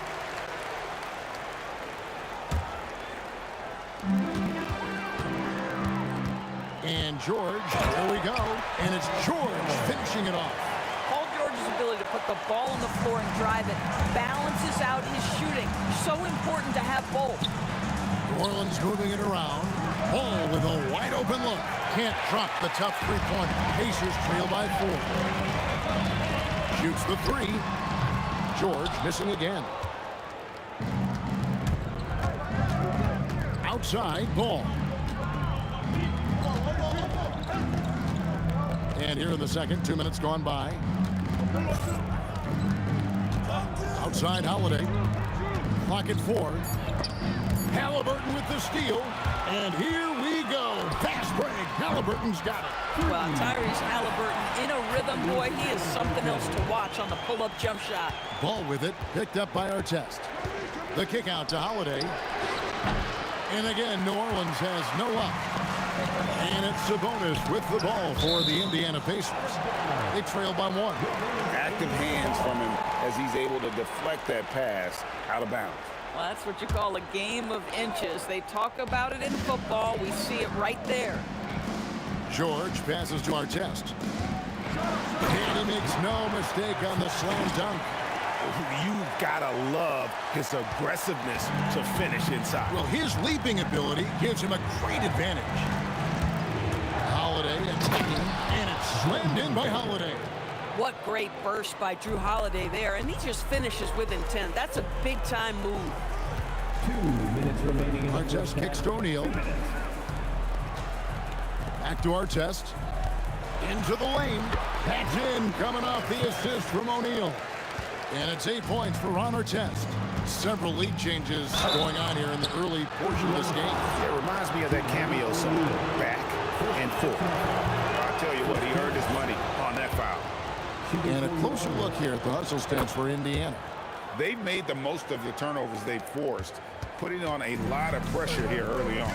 And George, there we go. And it's George finishing it off. Paul George's ability to put the ball on the floor and drive it balances out his shooting. So important to have both. New Orleans moving it around. Ball with a wide open look. Can't drop the tough three-pointer. Pacers trail by 4. Shoots the 3. George missing again. Outside, Ball. And here in the second, 2 minutes gone by. Outside Holiday. Clock at 4. Halliburton with the steal. And here we go. Fast break. Halliburton's got it. Well, Tyrese Halliburton in a rhythm, boy. He is something else to watch on the pull-up jump shot. Ball with it. Picked up by Artest. The kick out to Holiday. And again, New Orleans has no up. And it's Sabonis with the ball for the Indiana Pacers. They trail by 1. Active hands from him as he's able to deflect that pass out of bounds. Well, that's what you call a game of inches. They talk about it in football. We see it right there. George passes to Artest. And he makes no mistake on the slam dunk. You've got to love his aggressiveness to finish inside. Well, his leaping ability gives him a great advantage. Holiday and it's slammed in by Holiday. What great burst by Drew Holiday there, and he just finishes with intent. That's a big-time move. 2 minutes remaining in the Artest first kicks half. to O'Neal. Back to Artest. Into the lane. That's in, coming off the assist from O'Neal. And it's 8 points for Ron Artest. Several lead changes going on here in the early portion of this game. It reminds me of that cameo song, Back and Forth. I'll tell you what, he earned his money on that foul. And a closer look here at the hustle stance for Indiana. They've made the most of the turnovers they've forced, putting on a lot of pressure here early on.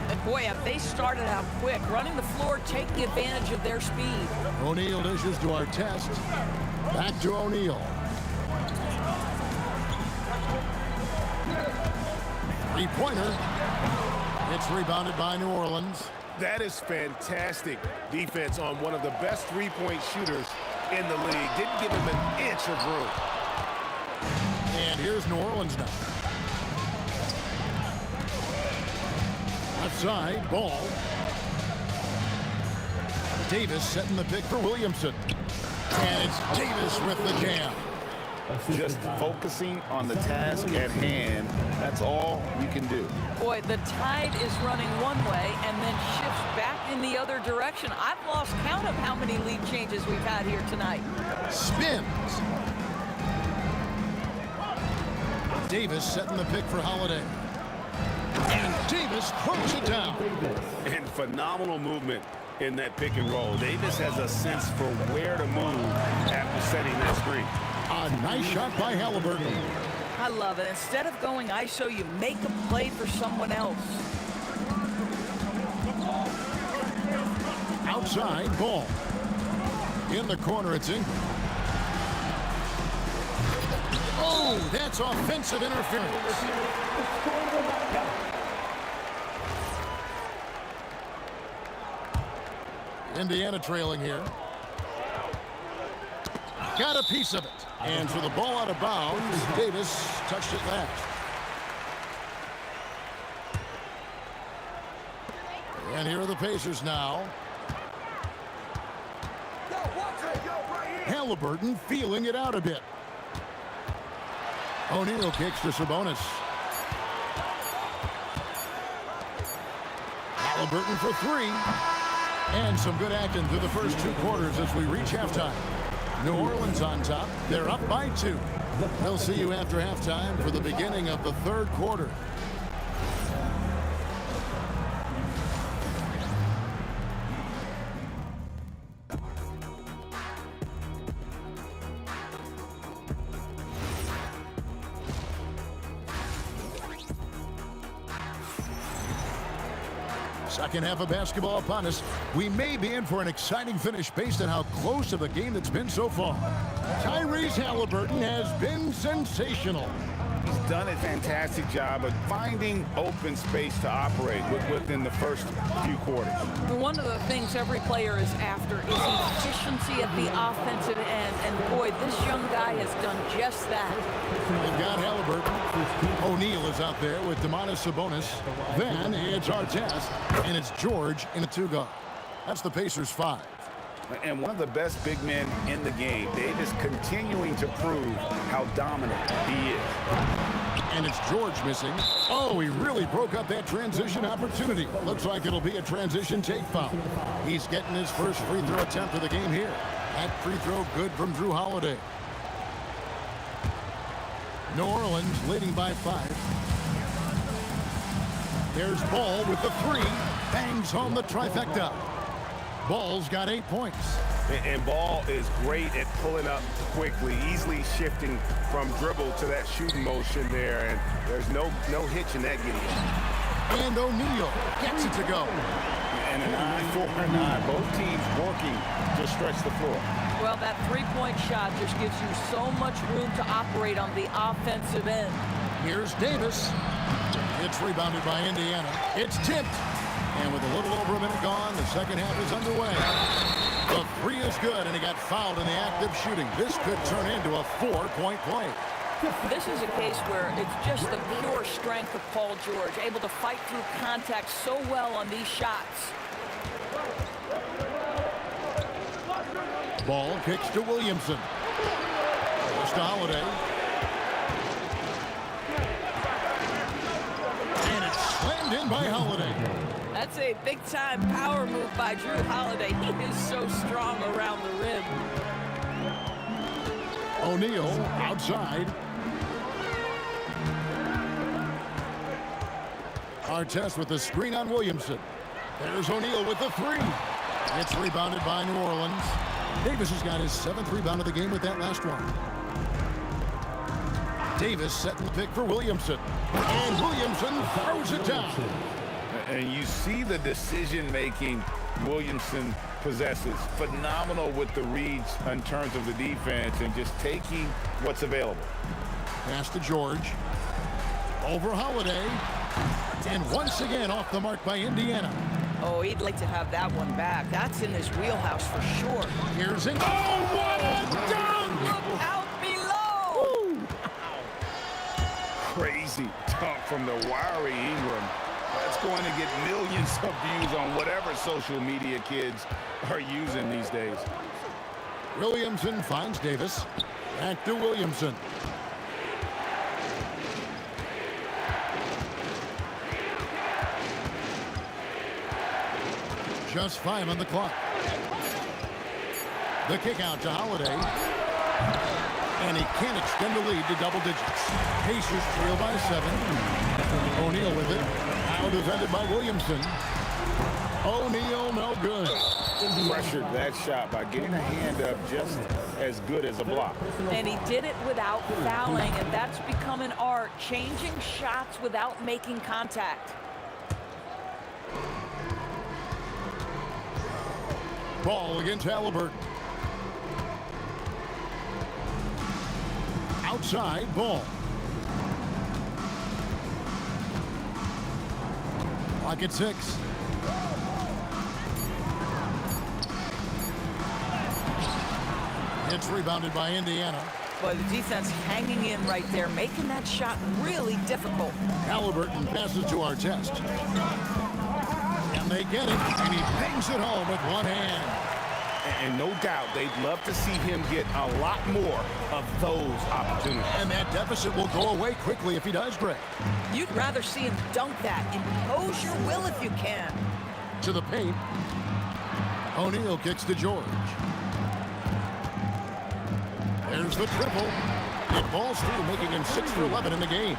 And boy, have they started out quick, running the floor, taking advantage of their speed. O'Neal dishes to Artest. Back to O'Neal. Three-pointer. It's rebounded by New Orleans. That is fantastic defense on one of the best three-point shooters in the league. Didn't give him an inch of room. And here's New Orleans now. Left side, Ball. Davis setting the pick for Williamson. And it's Davis with the jam. Just focusing on the task at hand. That's all you can do. Boy, the tide is running one way and then shifts back in the other direction. I've lost count of how many lead changes we've had here tonight. Spins. Davis setting the pick for Holiday. And Davis throws it down. And phenomenal movement in that pick and roll. Davis has a sense for where to move after setting that screen. A nice shot by Halliburton. I love it. Instead of going ISO, you make a play for someone else. Outside, Ball. In the corner, it's Ingram. Oh, that's offensive interference. Indiana trailing here. Got a piece of it. And for the ball out of bounds, Davis touched it last. And here are the Pacers now. Halliburton feeling it out a bit. O'Neal kicks to Sabonis. Halliburton for three. And some good acting through the first 2 quarters as we reach halftime. New Orleans on top. They're up by 2. They'll see you after halftime for the beginning of the 3rd quarter. Second half of basketball upon us. We may be in for an exciting finish based on how close of a game that's been so far. Tyrese Halliburton has been sensational. He's done a fantastic job of finding open space to operate within the first few quarters. One of the things every player is after is efficiency at the offensive end. And boy, this young guy has done just that. They've got Halliburton. O'Neal is out there with Domantas Sabonis. Then it's Artest, and it's George in a 2-guard. That's the Pacers 5. And one of the best big men in the game. Davis continuing to prove how dominant he is. And it's George missing. Oh, he really broke up that transition opportunity. Looks like it'll be a transition take foul. He's getting his first free throw attempt of the game here. That free throw good from Drew Holiday. New Orleans leading by 5. There's Ball with the 3. Bangs home the trifecta. Ball's got 8 points. And Ball is great at pulling up quickly, easily shifting from dribble to that shooting motion there, and there's no hitch in that getting. And O'Neal gets it to go. And a 9-4-9, both teams working to stretch the floor. Well, that three-point shot just gives you so much room to operate on the offensive end. Here's Davis. It's rebounded by Indiana. It's tipped. And with a little over a minute gone, the second half is underway. The 3 is good, and he got fouled in the act of shooting. This could turn into a 4-point play. This is a case where it's just the pure strength of Paul George, able to fight through contact so well on these shots. Ball kicks to Williamson. Goes to Holiday. And it's slammed in by Holiday. That's a big-time power move by Drew Holiday. He is so strong around the rim. O'Neal outside. Artest with the screen on Williamson. There's O'Neal with the 3. It's rebounded by New Orleans. Davis has got his 7th rebound of the game with that last one. Davis setting the pick for Williamson. And Williamson throws it down. And you see the decision-making Williamson possesses. Phenomenal with the reads in terms of the defense and just taking what's available. Pass to George. Over Holiday. And once again off the mark by Indiana. Oh, he'd like to have that one back. That's in his wheelhouse for sure. Here's it. Oh, what a dunk! Look out below! Woo! Crazy dunk from the wiry Ingram. That's going to get millions of views on whatever social media kids are using these days. Williamson finds Davis. Back to Williamson. Just 5 on the clock. The kick out to Holiday. And he can't extend the lead to double digits. Pacers trail by 7. O'Neal with it. Now defended by Williamson. O'Neal no good. Pressured that shot by getting a hand up just as good as a block. And he did it without fouling, and that's become an art, changing shots without making contact. Ball against Halliburton. Outside ball. Clock at 6. It's rebounded by Indiana. Boy, the defense hanging in right there, making that shot really difficult. Halliburton passes to Artest. And they get it, and he bangs it home with one hand. And no doubt, they'd love to see him get a lot more of those opportunities. And that deficit will go away quickly if he does, Greg. You'd rather see him dunk that. Impose your will if you can. To the paint. O'Neal kicks to George. There's the triple. It falls through, making him 6 for 11 in the game.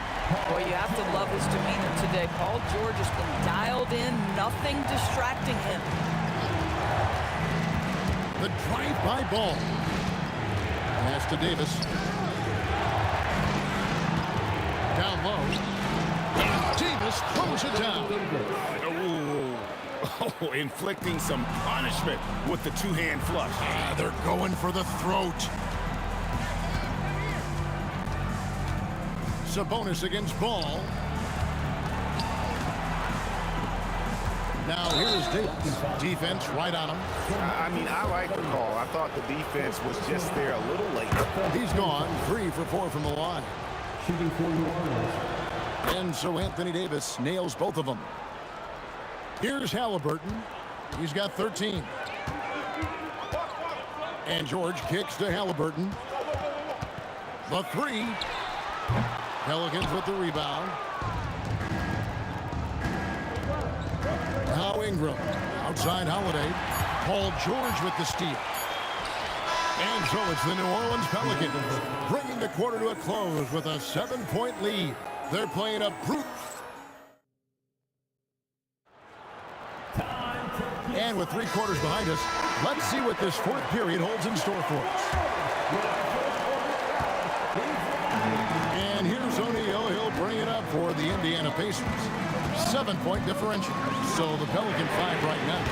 Boy, you have to love his demeanor today. Paul George has been dialed in, nothing distracting him. The drive-by ball. Pass to Davis. Down low. And Davis throws it down. Oh, inflicting some punishment with the two-hand flush. They're going for the throat. Sabonis against Ball. Now here's Davis. Defense right on him. I mean, I like the call. I thought the defense was just there a little late. He's gone 3 for 4 from the line. Shooting for New Orleans. And so Anthony Davis nails both of them. Here's Halliburton. He's got 13. And George kicks to Halliburton. The 3. Pelicans with the rebound. Now Ingram. Outside Holiday. Paul George with the steal. And so it's the New Orleans Pelicans bringing the quarter to a close with a 7-point lead. They're playing a brute. And with 3 quarters behind us, let's see what this 4th period holds in store for us. And here's O'Neal. He'll bring it up for the Indiana Pacers. 7-point differential. So the Pelican 5 right now.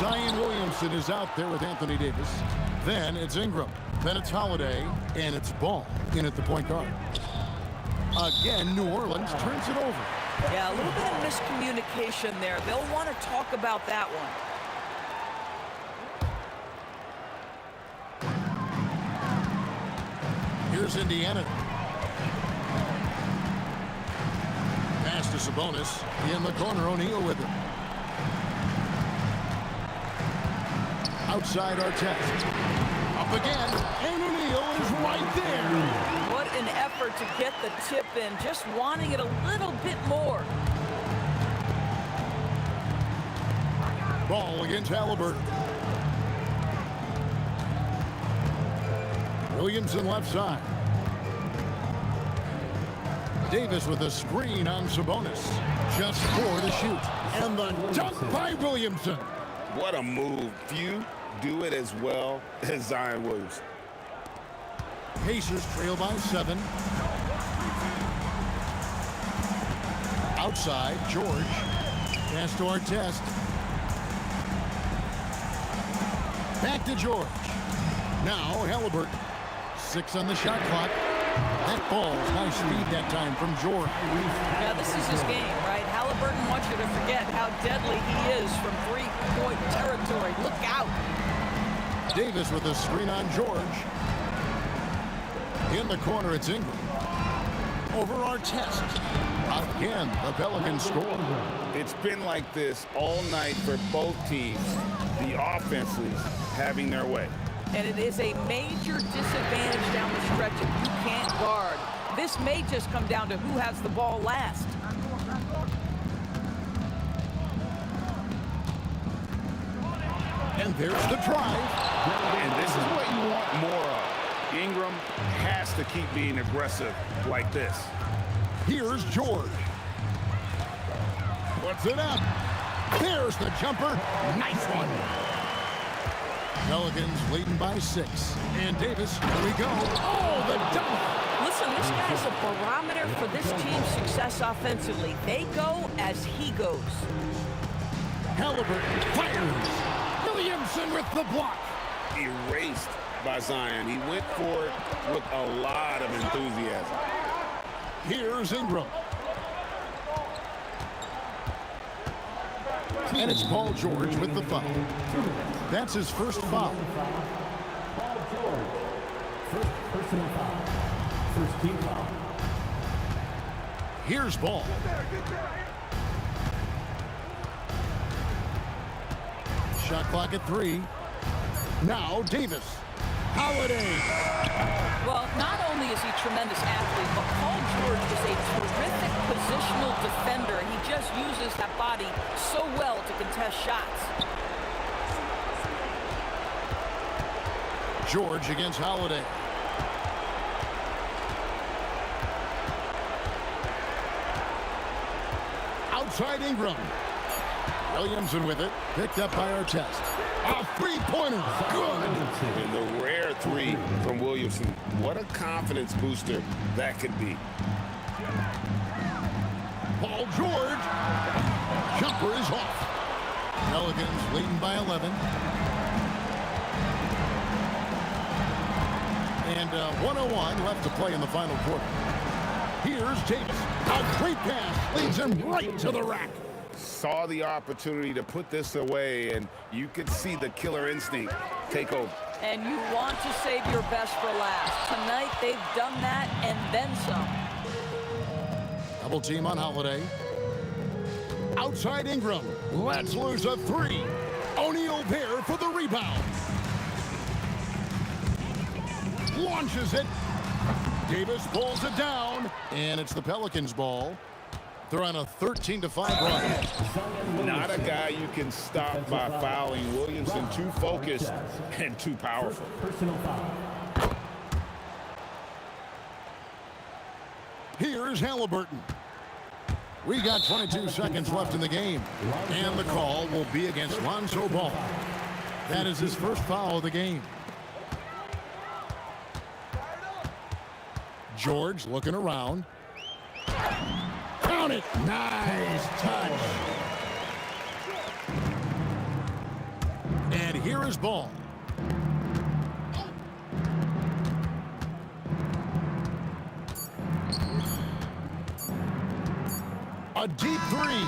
Zion Williamson is out there with Anthony Davis. Then it's Ingram. Then it's Holiday. And it's Ball in at the point guard. Again, New Orleans turns it over. Yeah, a little bit of miscommunication there. They'll want to talk about that one. Here's Indiana. Pass to Sabonis. In the corner, O'Neal with it. Outside Artest. Up again. And O'Neal is right there. What an effort to get the tip in, just wanting it a little bit more. Ball against Halliburton. Williamson left side. Davis with a screen on Sabonis. Just 4 to shoot. And the dunk by Williamson. What a move. Few do it as well as Zion Williamson. Pacers trail by 7. Outside, George. Pass to Artest. Back to George. Now Halliburton. 6 on the shot clock. That ball's nice speed that time from George. Yeah, this is his game, right? Halliburton wants you to forget how deadly he is from 3-point territory. Look out. Davis with a screen on George. In the corner, it's Ingram. Over Artest. Again, the Pelicans score. It's been like this all night for both teams. The offenses having their way. And it is a major disadvantage down the stretch if you can't guard. This may just come down to who has the ball last. And there's the drive. And this is what you want more of. Ingram has to keep being aggressive like this. Here's George. Puts it up. There's the jumper. Nice one. Pelicans leading by 6. And Davis, here we go. Oh, the dunk. Listen, this guy's a barometer for this team's success offensively. They go as he goes. Halliburton fires. Williamson with the block. Erased by Zion. He went for it with a lot of enthusiasm. Here's Ingram. And it's Paul George with the foul. That's his first foul. Paul George. First personal foul. First team foul. Here's Ball. Shot clock at 3. Now Davis. Holiday. Well, not only is he a tremendous athlete, but Paul George is a terrific positional defender. He just uses that body so well to contest shots. George against Holiday. Outside Ingram. Williamson with it. Picked up by Artest. A three-pointer. Good. And the rare 3 from Williamson. What a confidence booster that could be. Paul George. Jumper is off. Pelicans leading by 11. And 1:01 left to play in the final quarter. Here's Davis. A great pass leads him right to the rack. Saw the opportunity to put this away, and you could see the killer instinct take over. And you want to save your best for last. Tonight, they've done that and then some. Double team on Holiday. Outside Ingram. Let's lose a 3. O'Neal there for the rebound. Launches it. Davis pulls it down. And it's the Pelicans' ball. They're on a 13-5 run. Not a guy you can stop by fouling. Williamson too focused and too powerful. Personal foul. Here's Halliburton. We got 22 seconds left in the game. And the call will be against Lonzo Ball. That is his first foul of the game. George looking around. Count it. Nice touch. And here is Ball. A deep 3.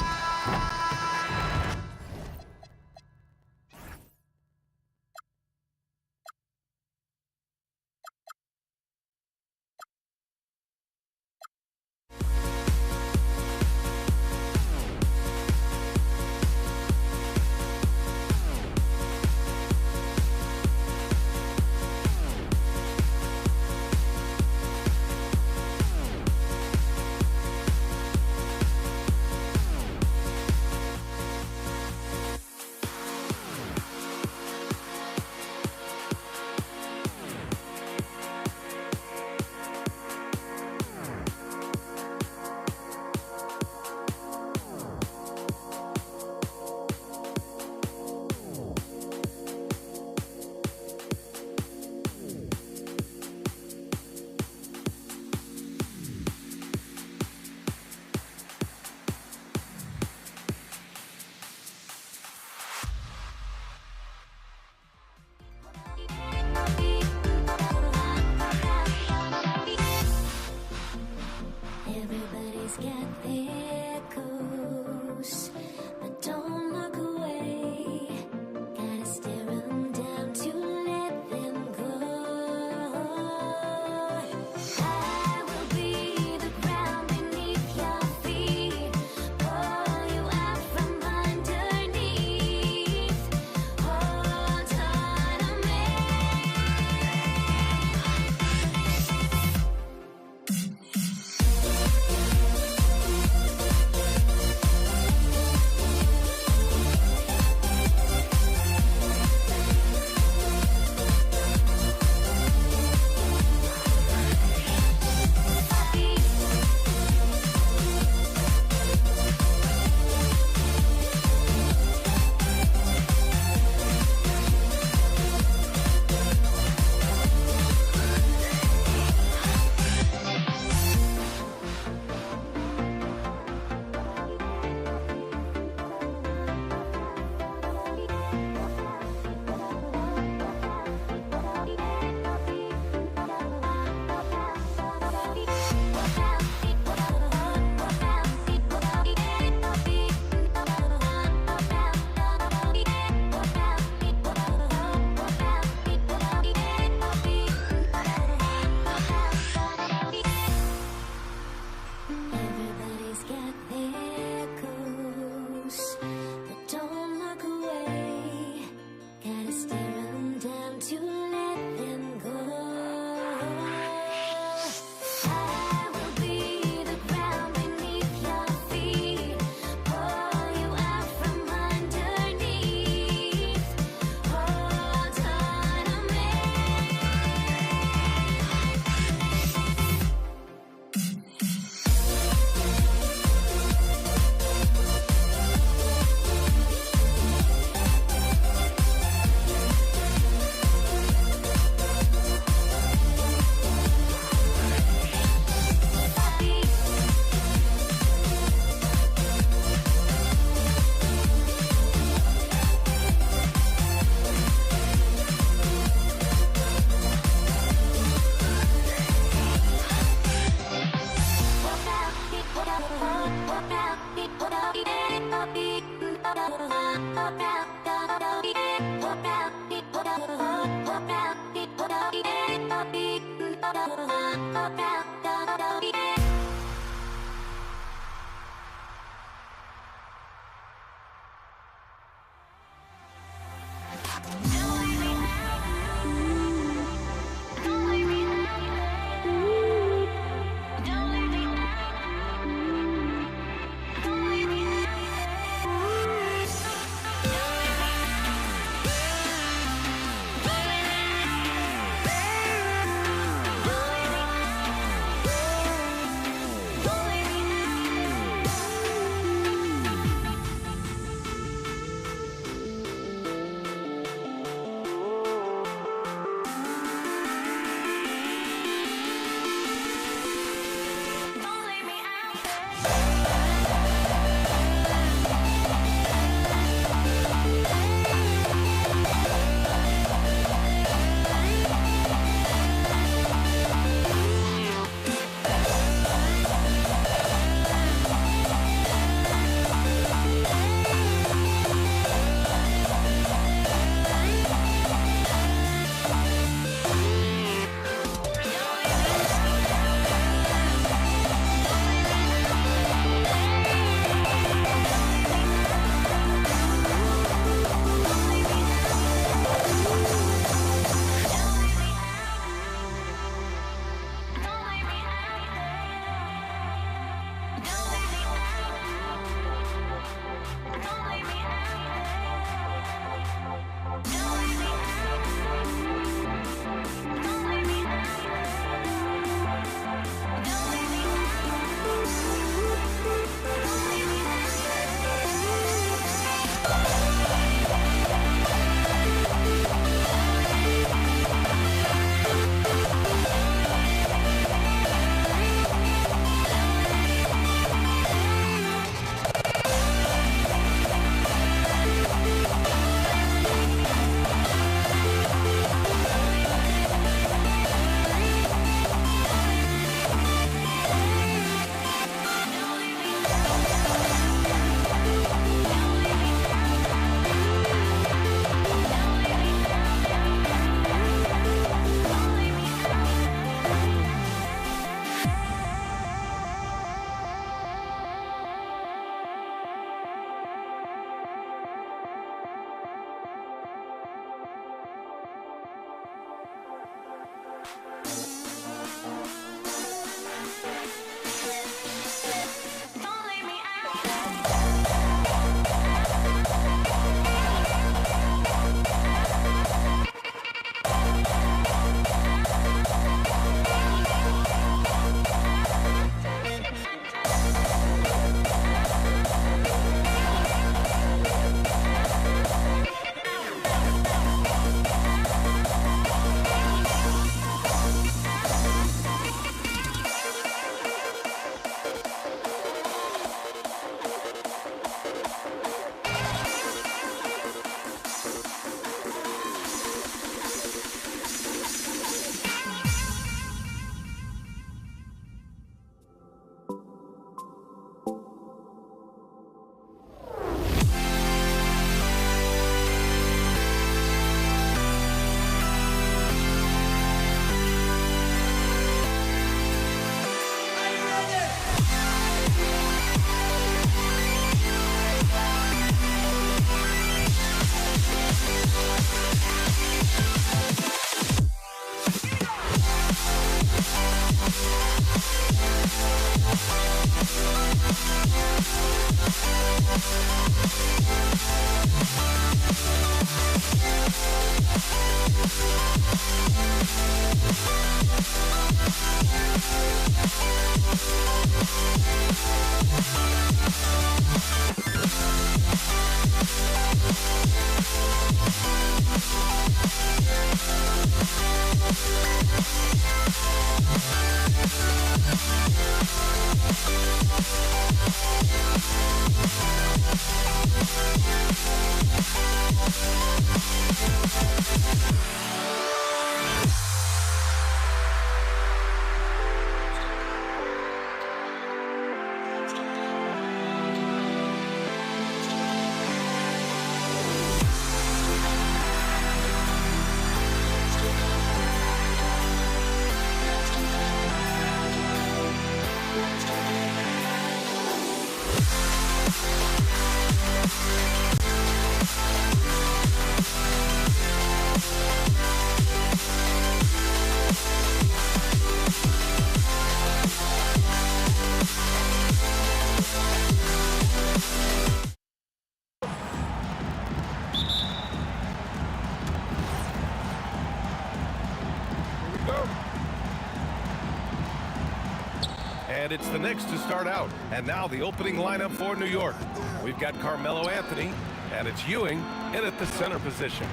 And it's the Knicks to start out. And now the opening lineup for New York. We've got Carmelo Anthony, and it's Ewing in at the center position.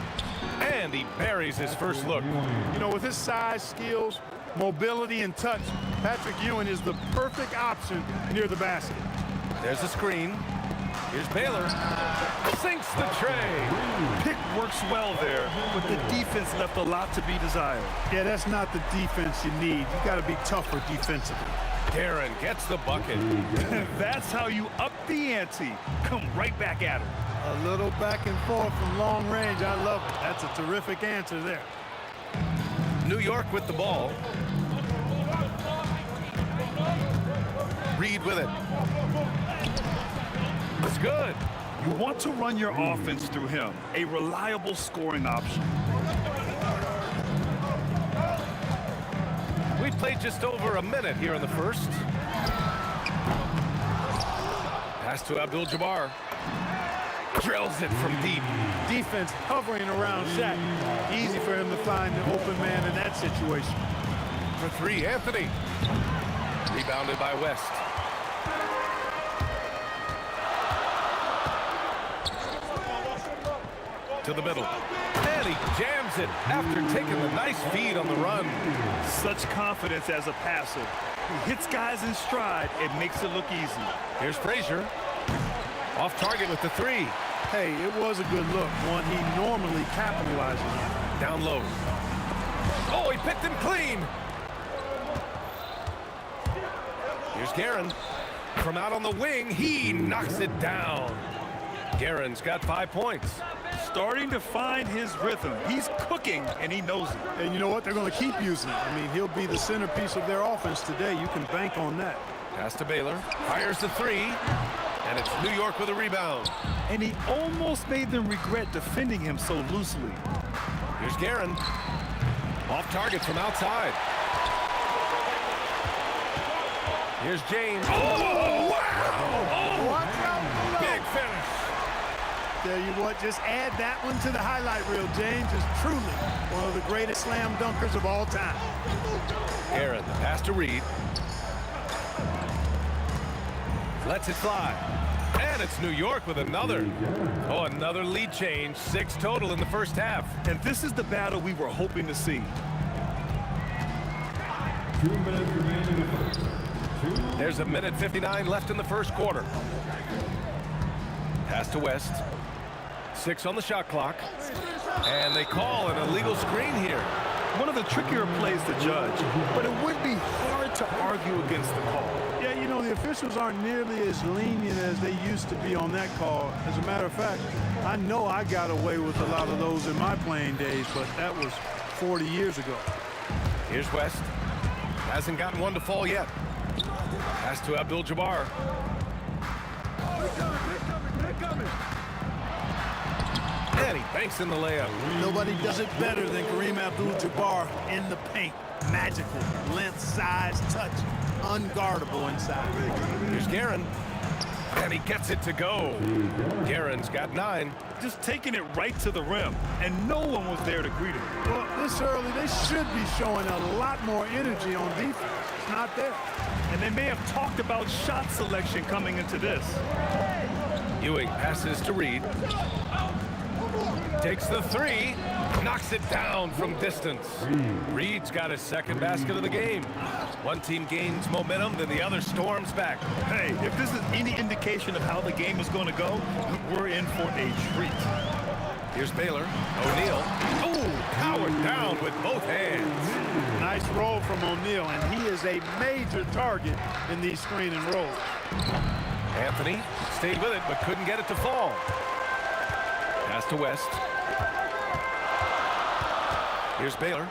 And he buries his first look. You know, with his size, skills, mobility, and touch, Patrick Ewing is the perfect option near the basket. There's a screen. Here's Baylor. Sinks the tray. Pick works well there, but the defense left a lot to be desired. Yeah, that's not the defense you need. You got to be tougher defensively. Darren gets the bucket. That's how you up the ante. Come right back at him. A little back and forth from long range. I love it. That's a terrific answer there. New York with the ball. Reed with it. It's good. You want to run your offense through him, a reliable scoring option. We played just over a minute here in the first. Pass to Abdul-Jabbar. Drills it from deep. Defense hovering around Shaq. Easy for him to find the open man in that situation. For three, Anthony. Rebounded by West. To the middle. And he jams it after taking a nice feed on the run. Such confidence as a passer. He hits guys in stride. It makes it look easy. Here's Frazier. Off target with the three. Hey, it was a good look. One he normally capitalizes on. Down low. Oh, he picked him clean. Here's Guerin. From out on the wing, he knocks it down. Guerin's got 5 points. Starting to find his rhythm. He's cooking, and he knows it. And you know what? They're going to keep using it. I mean, he'll be the centerpiece of their offense today. You can bank on that. Pass to Baylor. Fires the three. And it's New York with a rebound. And he almost made them regret defending him so loosely. Here's Guerin. Off target from outside. Here's James. Oh, wow! Oh, big finish. Tell you what, just add that one to the highlight reel. James is truly one of the greatest slam dunkers of all time. Guerin, the pass to Reed. Lets it fly. And it's New York with another. Oh, another lead change. 6 total in the first half. And this is the battle we were hoping to see. 2 minutes remaining in the first. There's a minute 59 left in the first quarter. Pass to West. 6 on the shot clock. And they call an illegal screen here. One of the trickier plays to judge, but it would be hard to argue against the call. Yeah, you know, the officials aren't nearly as lenient as they used to be on that call. As a matter of fact, I know I got away with a lot of those in my playing days, but that was 40 years ago. Here's West. Hasn't gotten one to fall yet. Pass to Abdul-Jabbar. And he banks in the layup. Nobody does it better than Kareem Abdul-Jabbar in the paint. Magical. Length, size, touch. Unguardable inside. Here's Guerin. And he gets it to go. Guerin's got 9. Just taking it right to the rim, and no one was there to greet him. Well, this early, they should be showing a lot more energy on defense. It's not there. And they may have talked about shot selection coming into this. Ewing passes to Reed. Takes the 3. Knocks it down from distance. Reed's got his second basket of the game. One team gains momentum, then the other storms back. Hey, if this is any indication of how the game is going to go, we're in for a treat. Here's Baylor. O'Neal. Oh, powered down with both hands. Nice roll from O'Neal, and he is a major target in these screen and rolls. Anthony stayed with it, but couldn't get it to fall. Pass to West. Here's Baylor.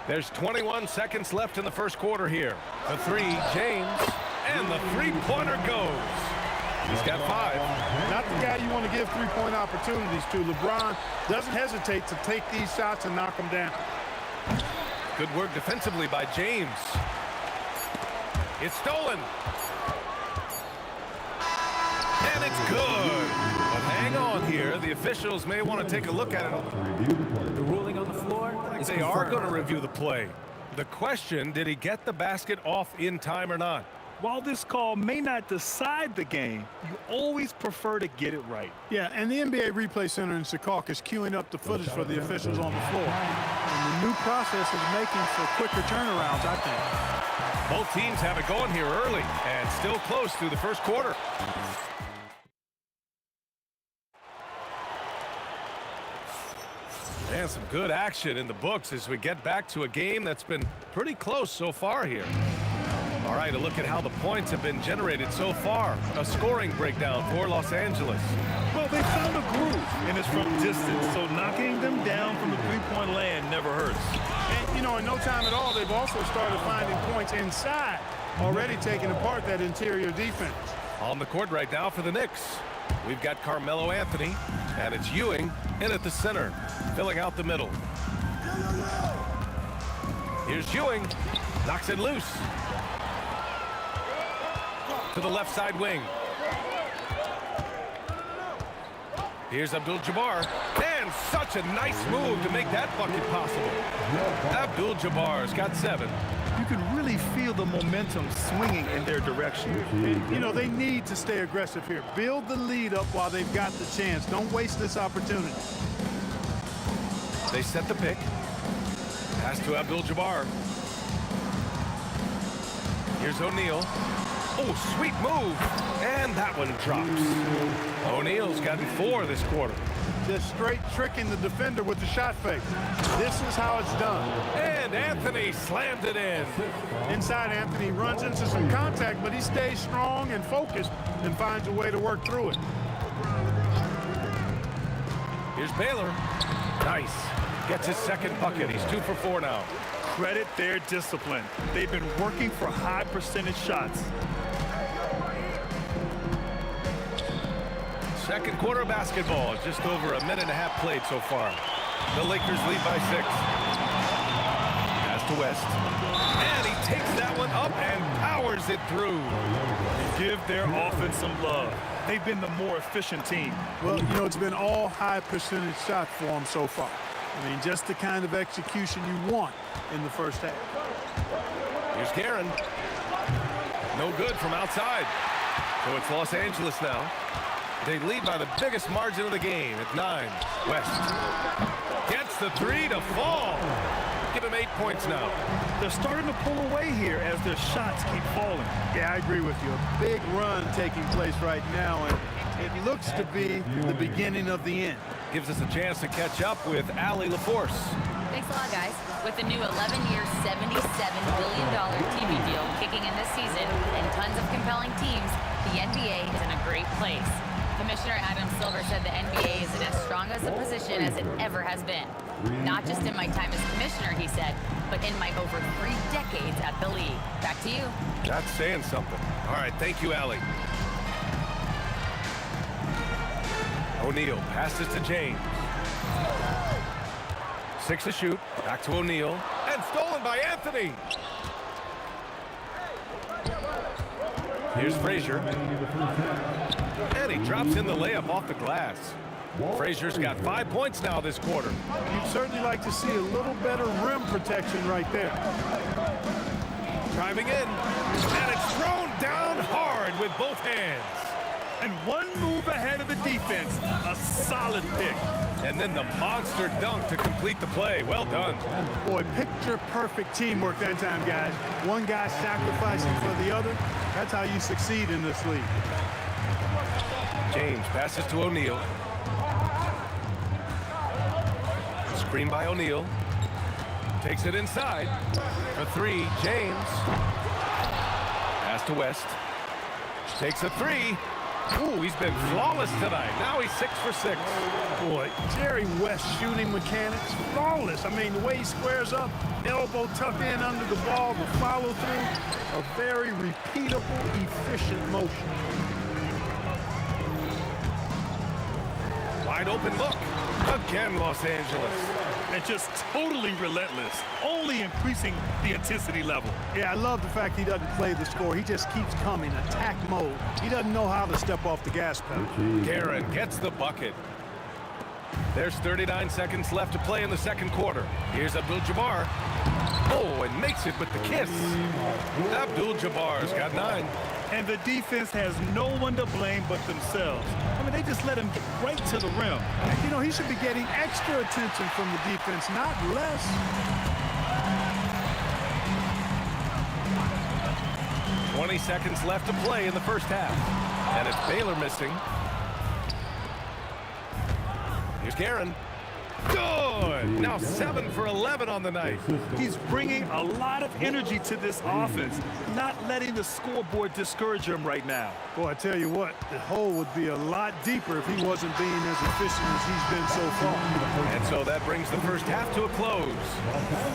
There's 21 seconds left in the first quarter here. The 3, James, and the three-pointer goes. He's got 5. Not the guy you want to give three-point opportunities to. LeBron doesn't hesitate to take these shots and knock them down. Good work defensively by James. It's stolen. And it's good. But hang on here. The officials may want to take a look at it. The ruling on the floor, They are going to review the play. The question, did he get the basket off in time or not? While this call may not decide the game, you always prefer to get it right. Yeah, and the NBA Replay Center in Secaucus is queuing up the footage for the officials on the floor. And the new process is making for quicker turnarounds, I think. Both teams have it going here early and still close through the first quarter. And some good action in the books as we get back to a game that's been pretty close so far here. All right, a look at how the points have been generated so far. A scoring breakdown for Los Angeles. Well, they found a groove, and it's from distance, so knocking them down from the three-point land never hurts. And, you know, in no time at all, they've also started finding points inside, already taking apart that interior defense. On the court right now for the Knicks, we've got Carmelo Anthony, and it's Ewing in at the center, filling out the middle. Here's Ewing, knocks it loose. To the left side wing. Here's Abdul-Jabbar. And such a nice move to make that bucket possible. Abdul-Jabbar's got 7. You can really feel the momentum swinging in their direction. And, you know, they need to stay aggressive here. Build the lead up while they've got the chance. Don't waste this opportunity. They set the pick. Pass to Abdul-Jabbar. Here's O'Neal. Oh, sweet move. And that one drops. O'Neal's gotten 4 this quarter. Just straight tricking the defender with the shot fake. This is how it's done. And Anthony slammed it in. Inside, Anthony runs into some contact, but he stays strong and focused and finds a way to work through it. Here's Baylor. Nice. Gets his second bucket. He's 2 for 4 now. Credit their discipline. They've been working for high percentage shots. Second quarter basketball, just over a minute and a half played so far. The Lakers lead by 6. Pass to West. And he takes that one up and powers it through. Give their offense some love. They've been the more efficient team. Well, you know, it's been all high percentage shots for them so far. I mean, just the kind of execution you want in the first half. Here's Guerin. No good from outside. So it's Los Angeles now. They lead by the biggest margin of the game at 9. West gets the 3 to fall. Give him 8 points now. They're starting to pull away here as their shots keep falling. Yeah, I agree with you. A big run taking place right now, and it looks to be the beginning of the end. Gives us a chance to catch up with Allie LaForce. Thanks a lot, guys. With the new 11-year, $77 billion TV deal kicking in this season and tons of compelling teams, the NBA is in a great place. Commissioner Adam Silver said the NBA is in as strong as a position as it ever has been. Not just in my time as commissioner, he said, but in my over 3 decades at the league. Back to you. That's saying something. All right, thank you, Allie. O'Neal passes to James. 6 to shoot. Back to O'Neal. And stolen by Anthony. Here's Frazier. And he drops in the layup off the glass. Frazier's got 5 points now this quarter. You'd certainly like to see a little better rim protection right there. Driving in. And it's thrown down hard with both hands. And one move ahead of the defense. A solid pick. And then the monster dunk to complete the play. Well done. Boy, picture-perfect teamwork that time, guys. One guy sacrificing for the other. That's how you succeed in this league. James passes to O'Neal. Screen by O'Neal. Takes it inside. For 3, James. Pass to West. Takes a 3. Ooh, he's been flawless tonight. Now he's 6 for 6. Boy, Jerry West shooting mechanics, flawless. I mean, the way he squares up, elbow tucked in under the ball, the follow through, a very repeatable, efficient motion. Wide open look. Again, Los Angeles. And just totally relentless, only increasing the intensity level. Yeah, I love the fact he doesn't play the score. He just keeps coming, attack mode. He doesn't know how to step off the gas pedal. Guerin gets the bucket. There's 39 seconds left to play in the second quarter. Here's Abdul-Jabbar. Oh, and makes it with the kiss. Abdul-Jabbar's got 9. And the defense has no one to blame but themselves. I mean, they just let him get right to the rim. You know, he should be getting extra attention from the defense, not less. "20 seconds left to play in the first half. And it's Baylor missing. Here's Guerin. Good! Now 7 for 11 on the night. He's bringing a lot of energy to this offense, not letting the scoreboard discourage him right now. Boy, I tell you what, the hole would be a lot deeper if he wasn't being as efficient as he's been so far. And so that brings the first half to a close.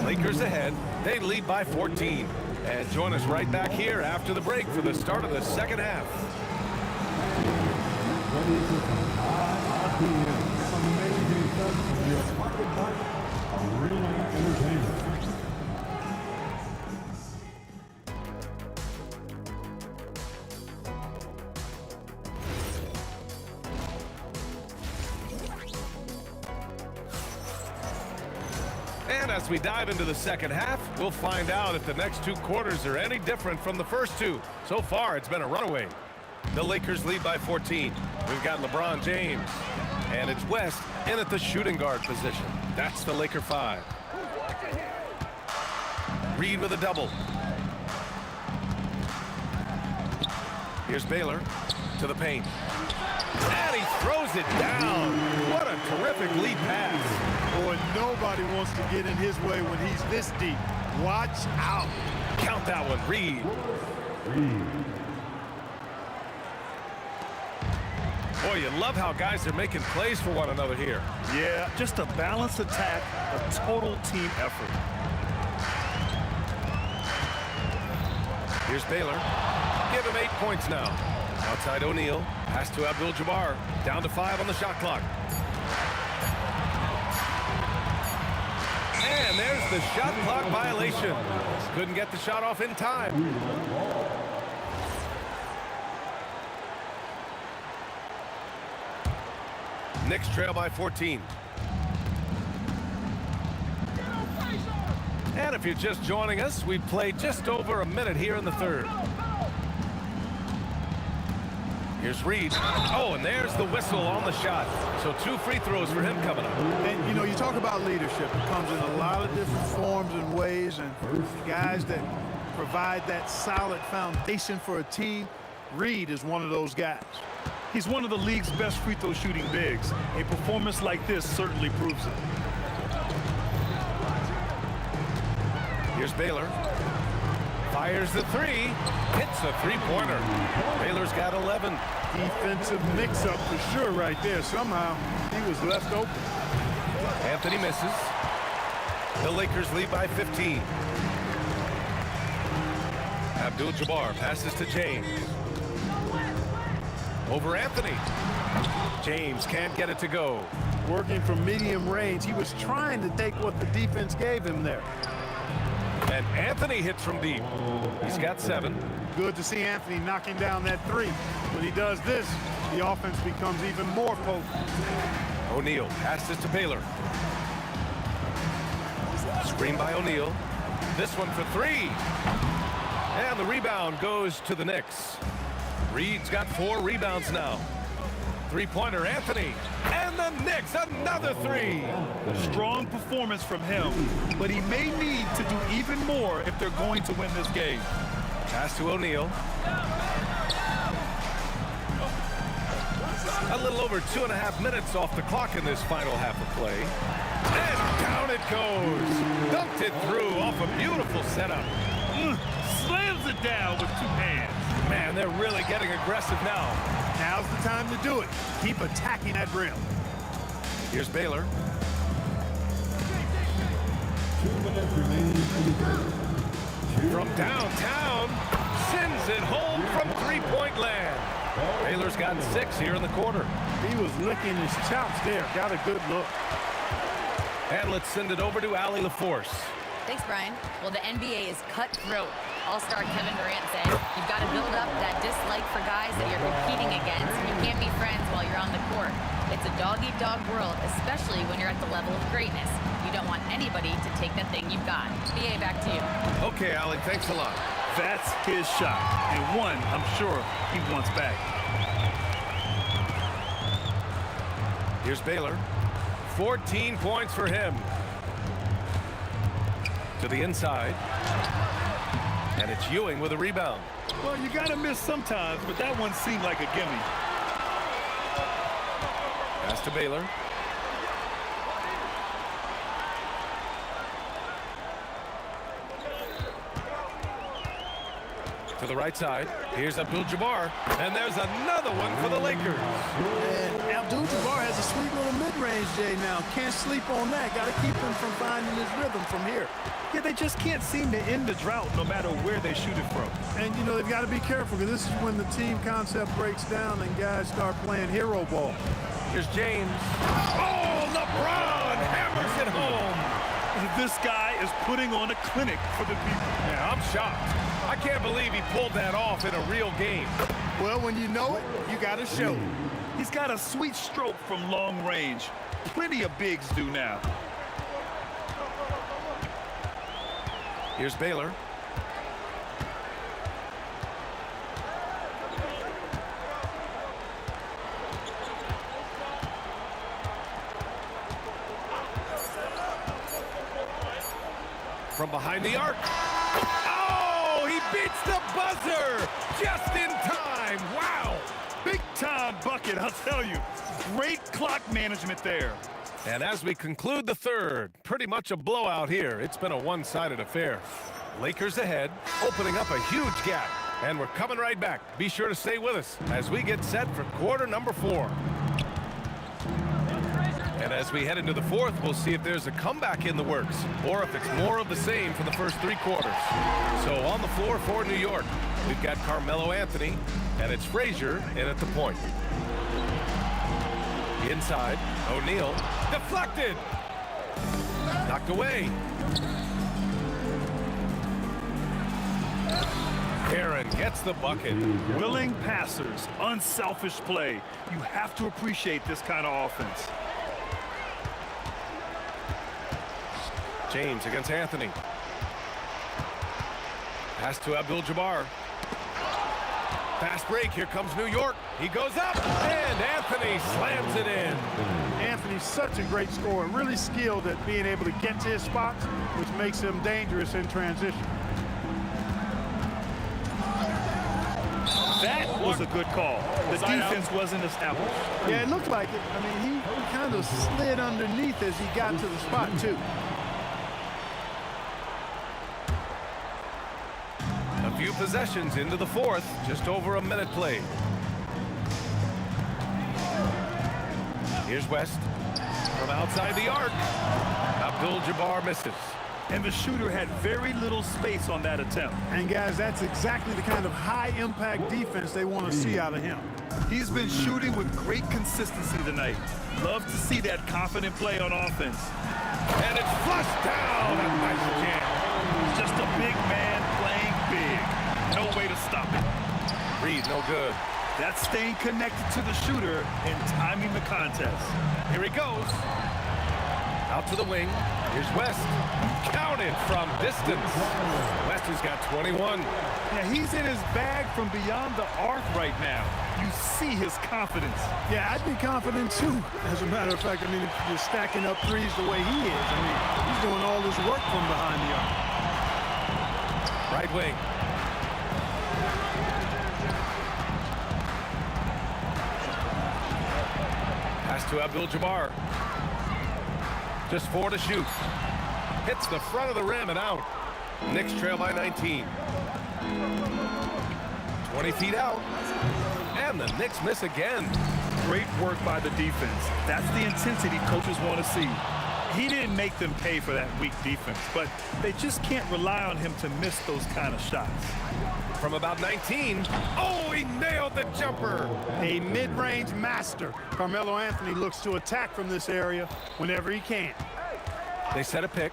Lakers ahead. They lead by 14. And join us right back here after the break for the start of the second half. And as we dive into the second half, we'll find out if the next 2 quarters are any different from the first 2. So far, it's been a runaway. The Lakers lead by 14. We've got LeBron James. And it's West in at the shooting guard position. That's the Laker 5. Reed with a double. Here's Baylor to the paint. And he throws it down. What a terrific lead pass. Boy, nobody wants to get in his way when he's this deep. Watch out. Count that one, Reed. Boy, you love how guys are making plays for one another here. Yeah, just a balanced attack, a total team effort. Here's Baylor. Give him 8 points now. Outside O'Neal. Pass to Abdul-Jabbar. Down to 5 on the shot clock. And there's the shot clock violation. Couldn't get the shot off in time. Knicks trail by 14. And if you're just joining us, we've played just over a minute here in the third. Here's Reed. Oh, and there's the whistle on the shot. So 2 free throws for him coming up. And, you know, you talk about leadership. It comes in a lot of different forms and ways. And guys that provide that solid foundation for a team, Reed is one of those guys. He's one of the league's best free throw shooting bigs. A performance like this certainly proves it. Here's Baylor. Fires the 3. Hits a 3-pointer. Baylor's got 11. Defensive mix-up for sure right there. Somehow he was left open. Anthony misses. The Lakers lead by 15. Abdul-Jabbar passes to James. Over Anthony. James can't get it to go. Working from medium range. He was trying to take what the defense gave him there. And Anthony hits from deep. He's got 7. Good to see Anthony knocking down that 3. When he does this, the offense becomes even more potent. O'Neal passes to Baylor. Screen by O'Neal. This one for 3. And the rebound goes to the Knicks. Reed's got 4 rebounds now. 3-pointer Anthony. And the Knicks, another 3. Strong performance from him, but he may need to do even more if they're going to win this game. Pass to O'Neal. A little over 2.5 minutes off the clock in this final half of play. And down it goes. Dunked it through off a beautiful setup. Slams it down with 2 hands. Man, they're really getting aggressive now. Now's the time to do it. Keep attacking that rim. Here's Baylor. 2 minutes remaining in the third. From downtown, sends it home from 3-point land. Baylor's got 6 here in the quarter. He was licking his chops there. Got a good look. And let's send it over to Allie LaForce. Thanks, Brian. Well, the NBA is cutthroat. All-star Kevin Durant said, you've got to build up that dislike for guys that you're competing against. You can't be friends while you're on the court. It's a dog-eat-dog world, especially when you're at the level of greatness. You don't want anybody to take that thing you've got. BA, back to you. Okay, Alec, thanks a lot. That's his shot, and one I'm sure he wants back. Here's Baylor. 14 points for him. To the inside. And it's Ewing with a rebound. Well, you got to miss sometimes, but that one seemed like a gimme. Pass to Baylor. To the right side. Here's Abdul-Jabbar. And there's another one for the Lakers. And Abdul-Jabbar has a sweet little mid-range, Jay, now. Can't sleep on that. Got to keep him from finding his rhythm from here. Yeah, they just can't seem to end the drought no matter where they shoot it from. And, you know, they've got to be careful because this is when the team concept breaks down and guys start playing hero ball. Here's James. Oh, LeBron hammers it home. This guy is putting on a clinic for the people. Yeah, I'm shocked. I can't believe he pulled that off in a real game. Well, when you know it, you got to show. He's got a sweet stroke from long range. Plenty of bigs do now. Here's Baylor. From behind the arc. Oh, he beats the buzzer just in time. Wow. Big time bucket, I'll tell you. Great clock management there. And as we conclude the third, pretty much a blowout here. It's been a one-sided affair. Lakers ahead, opening up a huge gap. And we're coming right back. Be sure to stay with us as we get set for quarter number 4. And as we head into the fourth, we'll see if there's a comeback in the works or if it's more of the same for the first 3 quarters. So on the floor for New York, we've got Carmelo Anthony, and it's Frazier in at the point. Inside, O'Neal, deflected, knocked away. Aaron gets the bucket. Willing passers, unselfish play. You have to appreciate this kind of offense. James against Anthony. Pass to Abdul-Jabbar. Fast break, here comes New York. He goes up, and Anthony slams it in. Anthony's such a great scorer, really skilled at being able to get to his spots, which makes him dangerous in transition. That was a good call. The defense wasn't established. Yeah, it looked like it. I mean, he kind of slid underneath as he got to the spot, too. A few possessions into the fourth, just over a minute played. Here's West from outside the arc. Abdul-Jabbar misses. And the shooter had very little space on that attempt. And guys, that's exactly the kind of high-impact defense they want to see out of him. He's been shooting with great consistency tonight. Love to see that confident play on offense. And it's flushed down. A nice jam. Just a big man playing big. No way to stop it. Reed, no good. That's staying connected to the shooter and timing the contest. Here he goes. Out to the wing. Here's West. Counted from distance. West has got 21. Yeah, he's in his bag from beyond the arc right now. You see his confidence. Yeah, I'd be confident too. As a matter of fact, I mean, if you're stacking up threes the way he is, I mean, he's doing all this work from behind the arc. Right wing. Pass to Abdul-Jabbar. Just 4 to shoot. Hits the front of the rim and out. Knicks trail by 19. 20 feet out. And the Knicks miss again. Great work by the defense. That's the intensity coaches want to see. He didn't make them pay for that weak defense, but they just can't rely on him to miss those kind of shots. From about 19. Oh, he nailed the jumper. A mid-range master. Carmelo Anthony looks to attack from this area whenever he can. They set a pick.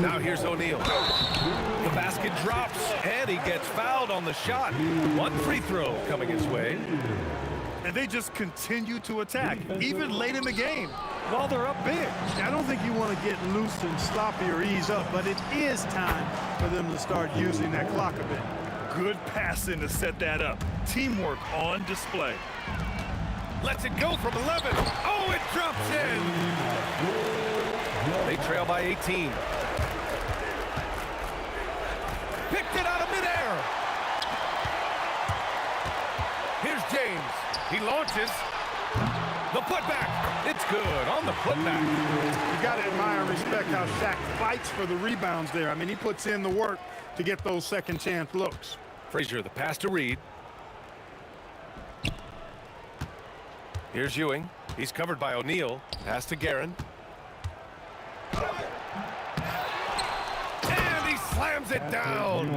Now here's O'Neal. The basket drops, and he gets fouled on the shot. One free throw coming his way. And they just continue to attack, even late in the game, while they're up big. I don't think you want to get loose and sloppy or ease up, but it is time for them to start using that clock a bit. Good passing to set that up. Teamwork on display. Lets it go from 11. Oh, it drops in. They trail by 18. Picked it out of midair. Here's James. He launches. The putback. It's good on the putback. You got to admire and respect how Shaq fights for the rebounds there. I mean, he puts in the work to get those second chance looks. Frazier, the pass to Reed. Here's Ewing. He's covered by O'Neal. Pass to Guerin. And he slams it down.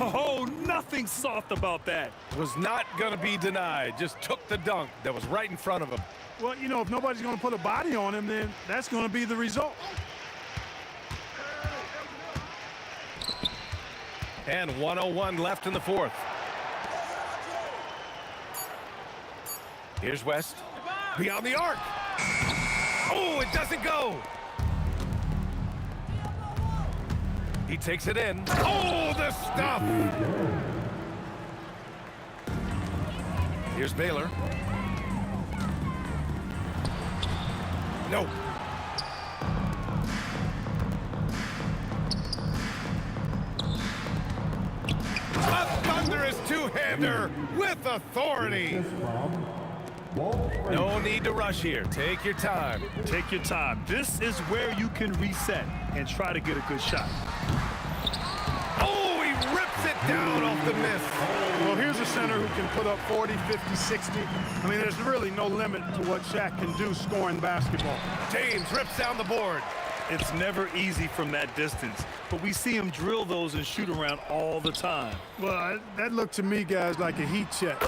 Oh, nothing soft about that. Was not going to be denied. Just took the dunk that was right in front of him. Well, you know, if nobody's going to put a body on him, then that's going to be the result. And 1:01 left in the fourth. Here's West. Beyond the arc. Oh, it doesn't go. He takes it in. Oh, the stuff. Here's Baylor. No. A thunderous two-hander with authority. No need to rush here. Take your time. Take your time. This is where you can reset and try to get a good shot. Oh, he rips it down off the miss. Well, here's a center who can put up 40, 50, 60. I mean, there's really no limit to what Shaq can do scoring basketball. James rips down the board. It's never easy from that distance, but we see him drill those and shoot around all the time. Well, that looked to me, guys, like a heat check.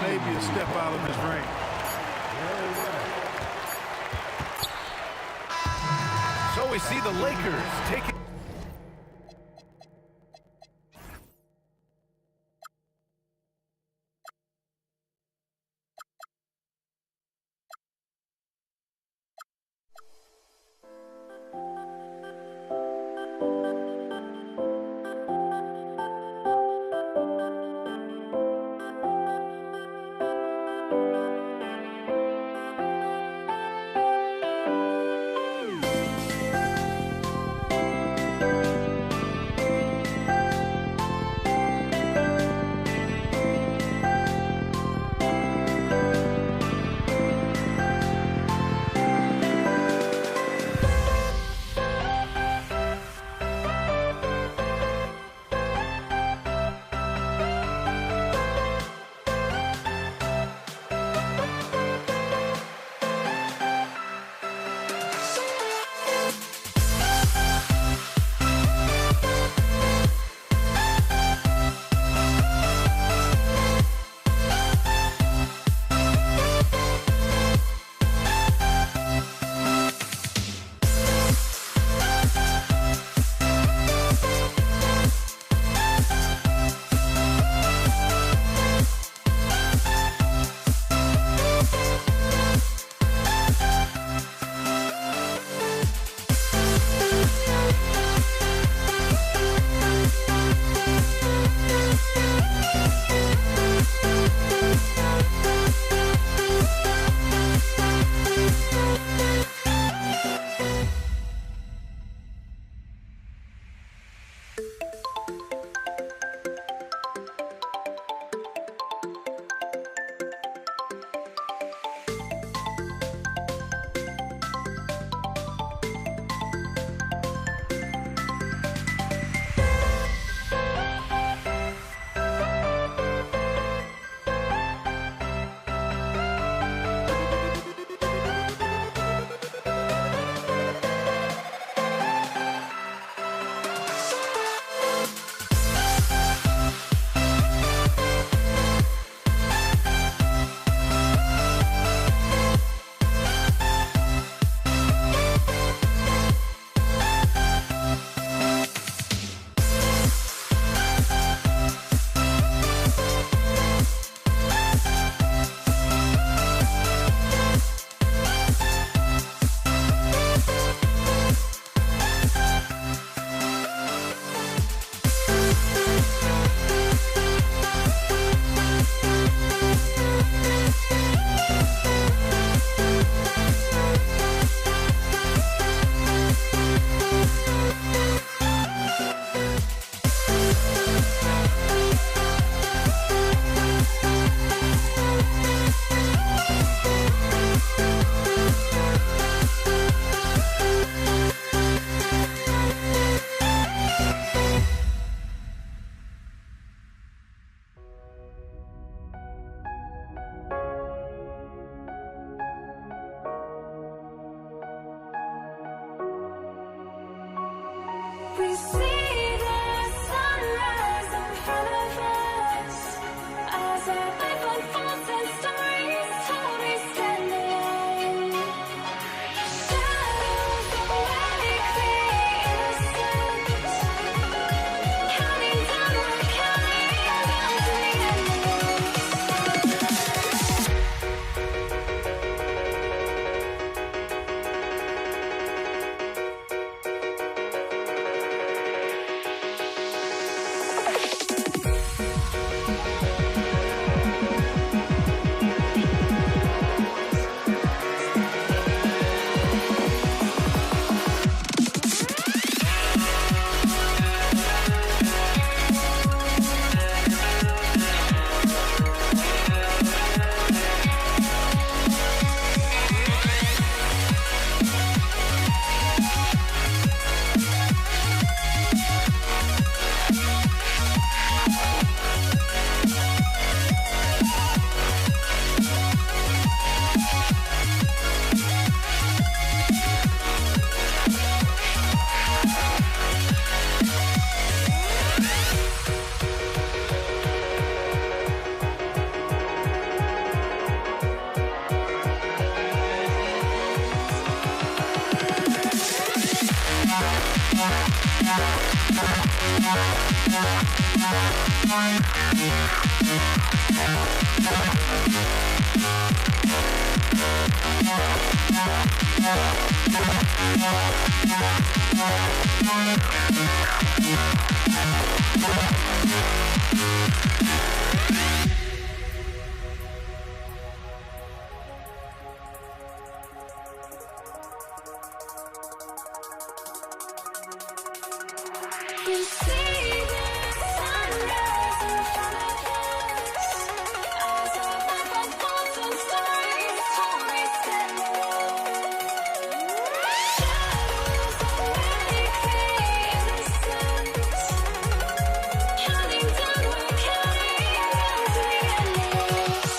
Maybe a step out of his range. So we see the Lakers taking. You see the sunrise in front of us. Eyes are like golden stars, holy shadows already create the suns. Counting down, we're counting down to the endless.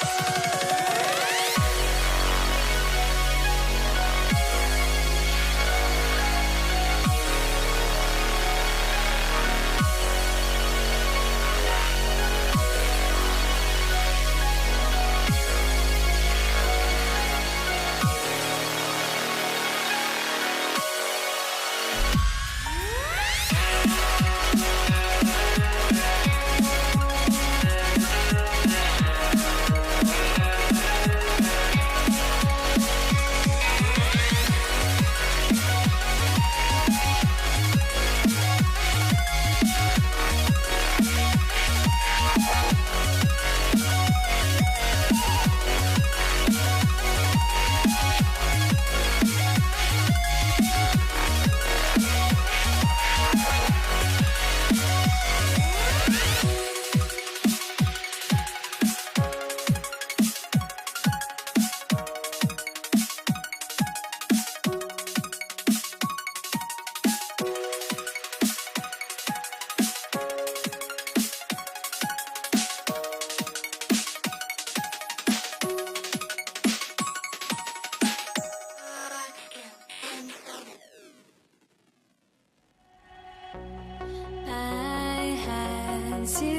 I had to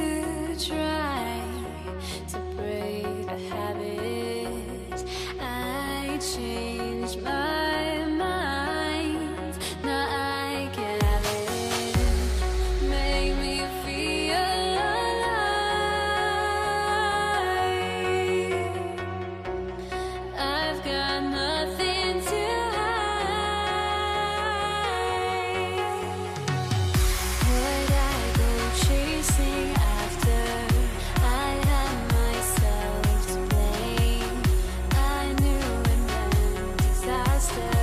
try to break the habit. I changed my mind. Now I can have it. Make me feel alive. I've got nothing to would I go chasing after? I had myself to blame. I knew it meant disaster.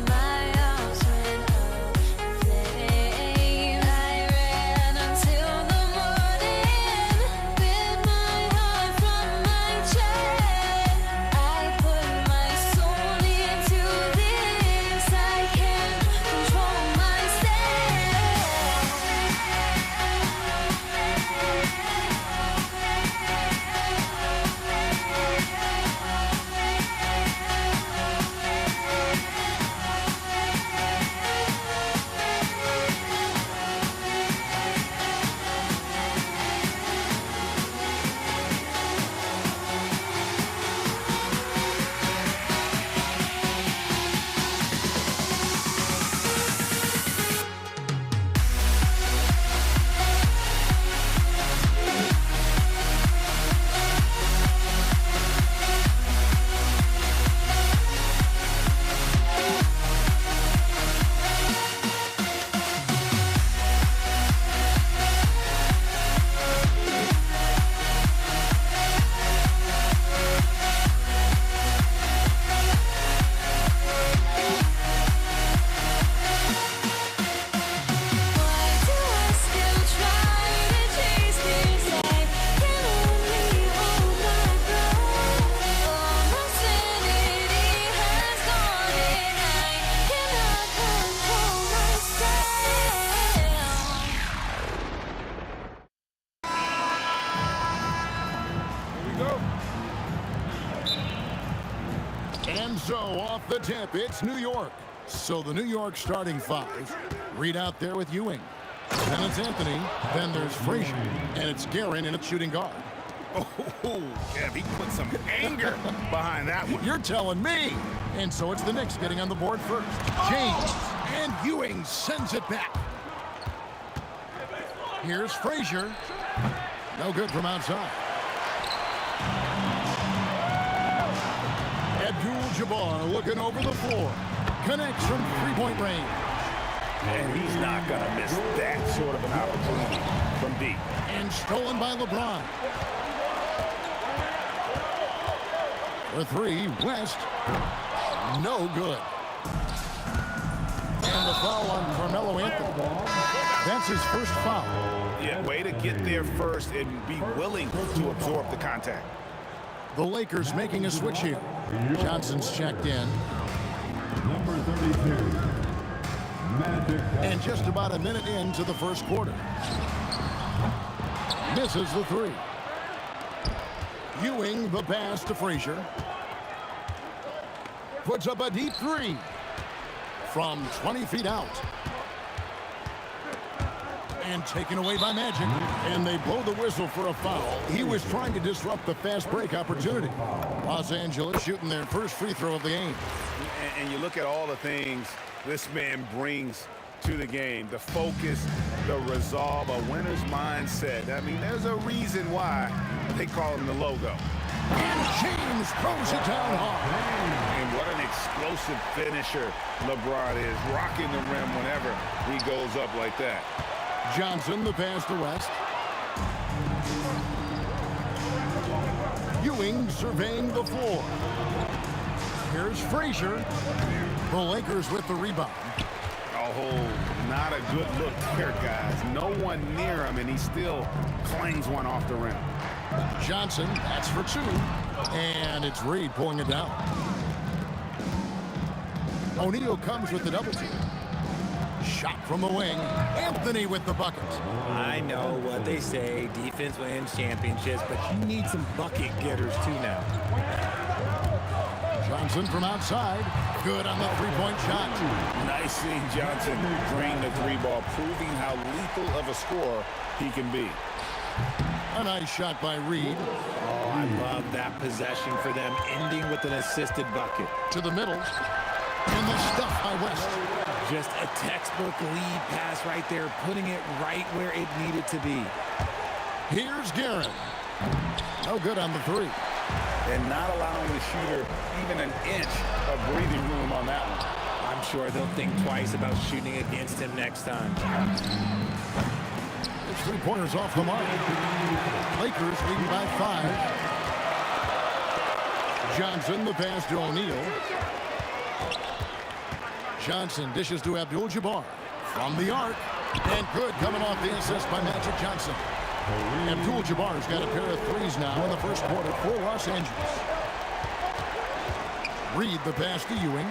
My arms went up in flames. I ran until the morning, bit my heart from my chest. I put my soul into this. I can't control myself. Why do I still try to chase this? I can only hold my breath. All my sanity has gone, and I cannot control myself. And so off the tip, it's New York. So the New York starting five. Read out there with Ewing. Then it's Anthony. Then there's Frazier. And it's Guerin in a shooting guard. Oh, Kev, he put some anger behind that one. You're telling me. And so it's the Knicks getting on the board first. James. And Ewing sends it back. Here's Frazier. No good from outside. Abdul-Jabbar looking over the floor. Connects from three-point range. And he's not going to miss that sort of an opportunity from deep. And stolen by LeBron. For three, West. No good. And the foul on Carmelo Anthony. That's his first foul. Yeah, way to get there first and be willing to absorb the contact. The Lakers making a switch here. Johnson's checked in. Number 32. Magic. And just about a minute into the first quarter. Misses the three. Ewing the pass to Frazier. Puts up a deep three from 20 feet out. And taken away by Magic. And they blow the whistle for a foul. He was trying to disrupt the fast break opportunity. Los Angeles shooting their first free throw of the game. And you look at all the things this man brings to the game. The focus, the resolve, a winner's mindset. I mean, there's a reason why they call him the logo. And James throws it down hard. And what an explosive finisher LeBron is. Rocking the rim whenever he goes up like that. Johnson, the pass to West. Ewing surveying the floor. Here's Frazier. The Lakers with the rebound. Oh, not a good look there, guys. No one near him, and he still clangs one off the rim. Johnson, that's for two. And it's Reed pulling it down. O'Neal comes with the double team. Shot from the wing. Anthony with the bucket. I know what they say, defense wins championships, but you need some bucket getters too now. Johnson from outside. Good on the three-point shot. Nice seeing Johnson drain the three ball, proving how lethal of a scorer he can be. A nice shot by Reed. Oh, I love that possession for them, ending with an assisted bucket. To the middle. And the stuff by West. Just a textbook lead pass right there, putting it right where it needed to be. Here's Garrett. No good on the three. And not allowing the shooter even an inch of breathing room on that one. I'm sure they'll think twice about shooting against him next time. It's three-pointers off the mark. Lakers leading by 5. Johnson, the pass to O'Neal. Johnson dishes to Abdul-Jabbar from the arc. And good coming off the assist by Magic Johnson. Abdul-Jabbar's got a pair of threes now in the first quarter for Los Angeles. Reed the pass to Ewing.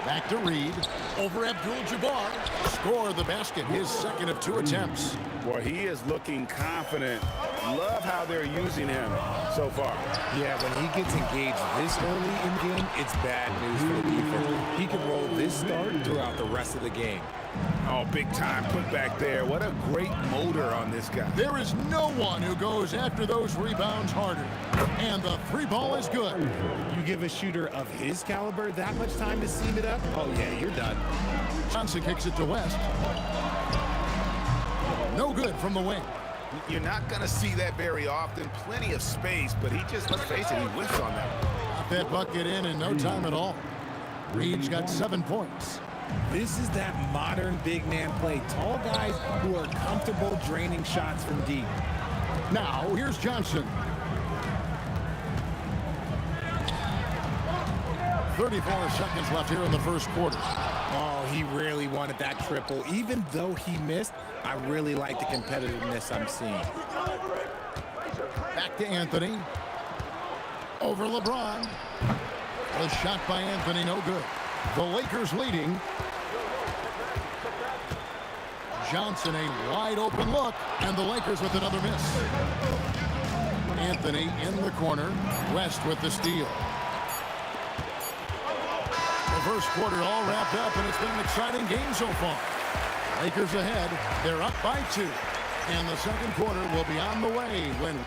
Back to Reed. Over Abdul-Jabbar. Score the basket, his second of 2 attempts. Boy, he is looking confident. Love how they're using him so far. Yeah, when he gets engaged this early in the game, it's bad news for the defense. He can roll this start throughout the rest of the game. Oh, big time put back there. What a great motor on this guy. There is no one who goes after those rebounds harder. And the three ball is good. You give a shooter of his caliber that much time to seam it up? Oh, yeah, you're done. Johnson kicks it to West. No good from the wing. You're not going to see that very often. Plenty of space, but he just, let's face it, he whiffs on that. Got that bucket in no time at all. Reed's got 7 points. This is that modern big man play. Tall guys who are comfortable draining shots from deep. Now, here's Johnson. 34 seconds left here in the first quarter. Oh, he really wanted that triple. Even though he missed, I really like the competitiveness I'm seeing. Back to Anthony. Over LeBron. A shot by Anthony, no good. The Lakers leading. Johnson, a wide open look, and the Lakers with another miss. Anthony in the corner. West with the steal. The first quarter all wrapped up, and it's been an exciting game so far. Lakers ahead. They're up by 2. And the second quarter will be on the way when...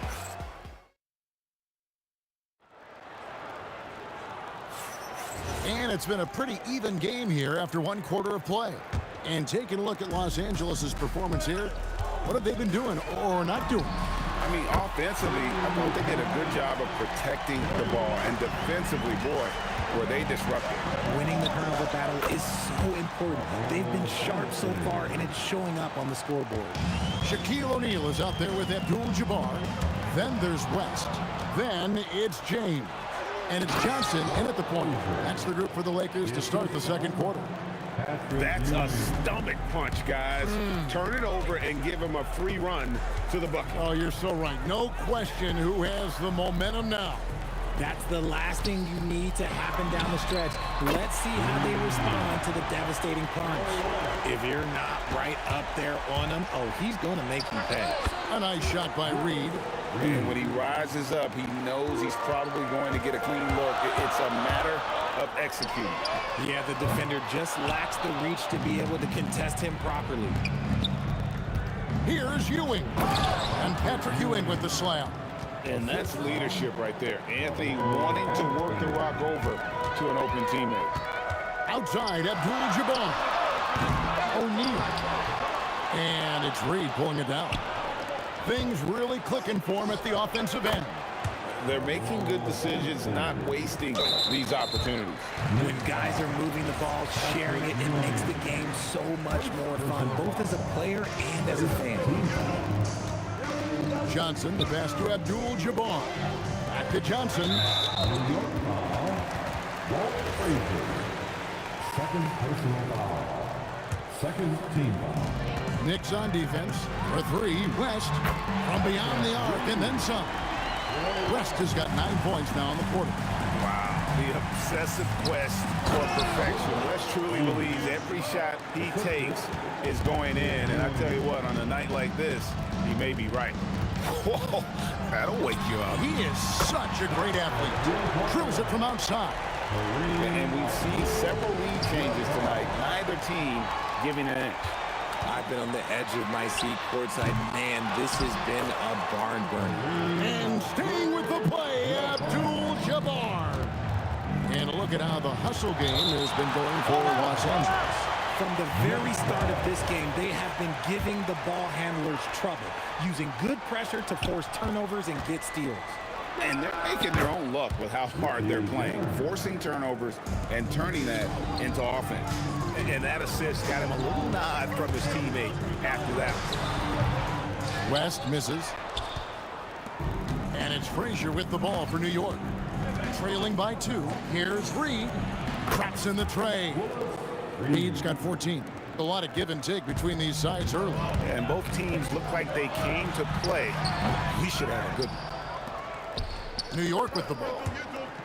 And it's been a pretty even game here after 1 quarter of play. And taking a look at Los Angeles' performance here, what have they been doing or not doing? I mean, offensively, I thought they did a good job of protecting the ball. And defensively, boy, were they disruptive. Winning the turnover battle is so important. They've been sharp so far, and it's showing up on the scoreboard. Shaquille O'Neal is out there with Abdul-Jabbar. Then there's West. Then it's James. And it's Johnson in at the point. That's the group for the Lakers to start the second quarter. That's a stomach punch, guys. Turn it over and give him a free run to the bucket. Oh, you're so right. No question who has the momentum now. That's the last thing you need to happen down the stretch. Let's see how they respond to the devastating punch. If you're not right up there on him, oh, he's going to make you pay. A nice shot by Reed. And when he rises up, he knows he's probably going to get a clean look. It's a matter of executing. Yeah, the defender just lacks the reach to be able to contest him properly. Here's Ewing. And Patrick Ewing with the slam. And that's leadership right there. Anthony wanting to work the rock over to an open teammate. Outside, Abdul-Jabbar. O'Neal. And it's Reed pulling it down. Things really clicking for him at the offensive end. They're making good decisions, not wasting these opportunities. When guys are moving the ball, sharing it, it makes the game so much more fun, both as a player and as a fan. Johnson, the pass to Abdul-Jabbar. Back to Johnson. Second personal foul. Second team foul. Knicks on defense. For three, West from beyond the arc and then some. West has got 9 points now in the quarter. Wow, the obsessive quest for perfection. West truly believes every shot he takes is going in. And I tell you what, on a night like this, he may be right. Whoa, that'll wake you up. He is such a great athlete. Drills it from outside. And we've seen several lead changes tonight. Neither team giving an inch. I've been on the edge of my seat courtside. Man, this has been a barn burner. And staying with the play, Abdul-Jabbar. And look at how the hustle game has been going for Los Angeles. From the very start of this game, they have been giving the ball handlers trouble, using good pressure to force turnovers and get steals. And they're making their own luck with how hard they're playing, forcing turnovers and turning that into offense. And that assist got him a little nod from his teammate after that. West misses. And it's Frazier with the ball for New York. Trailing by 2. Here's Reed. Traps in the tray. Reed's got 14. A lot of give and take between these sides early. And both teams look like they came to play. We should have a good one. New York with the ball.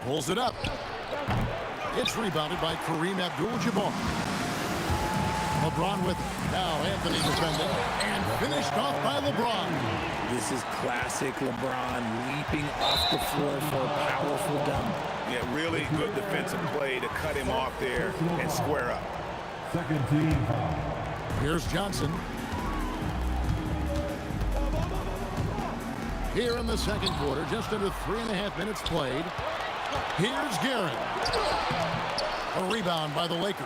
Pulls it up. It's rebounded by Kareem Abdul-Jabbar. LeBron with it. Now Anthony defending. And finished off by LeBron. This is classic LeBron leaping off the floor for a powerful dunk. Yeah, really good defensive play to cut him off there and square up. Second team foul. Here's Johnson. Here in the second quarter, just under 3.5 minutes played. Here's Garrett. A rebound by the Lakers.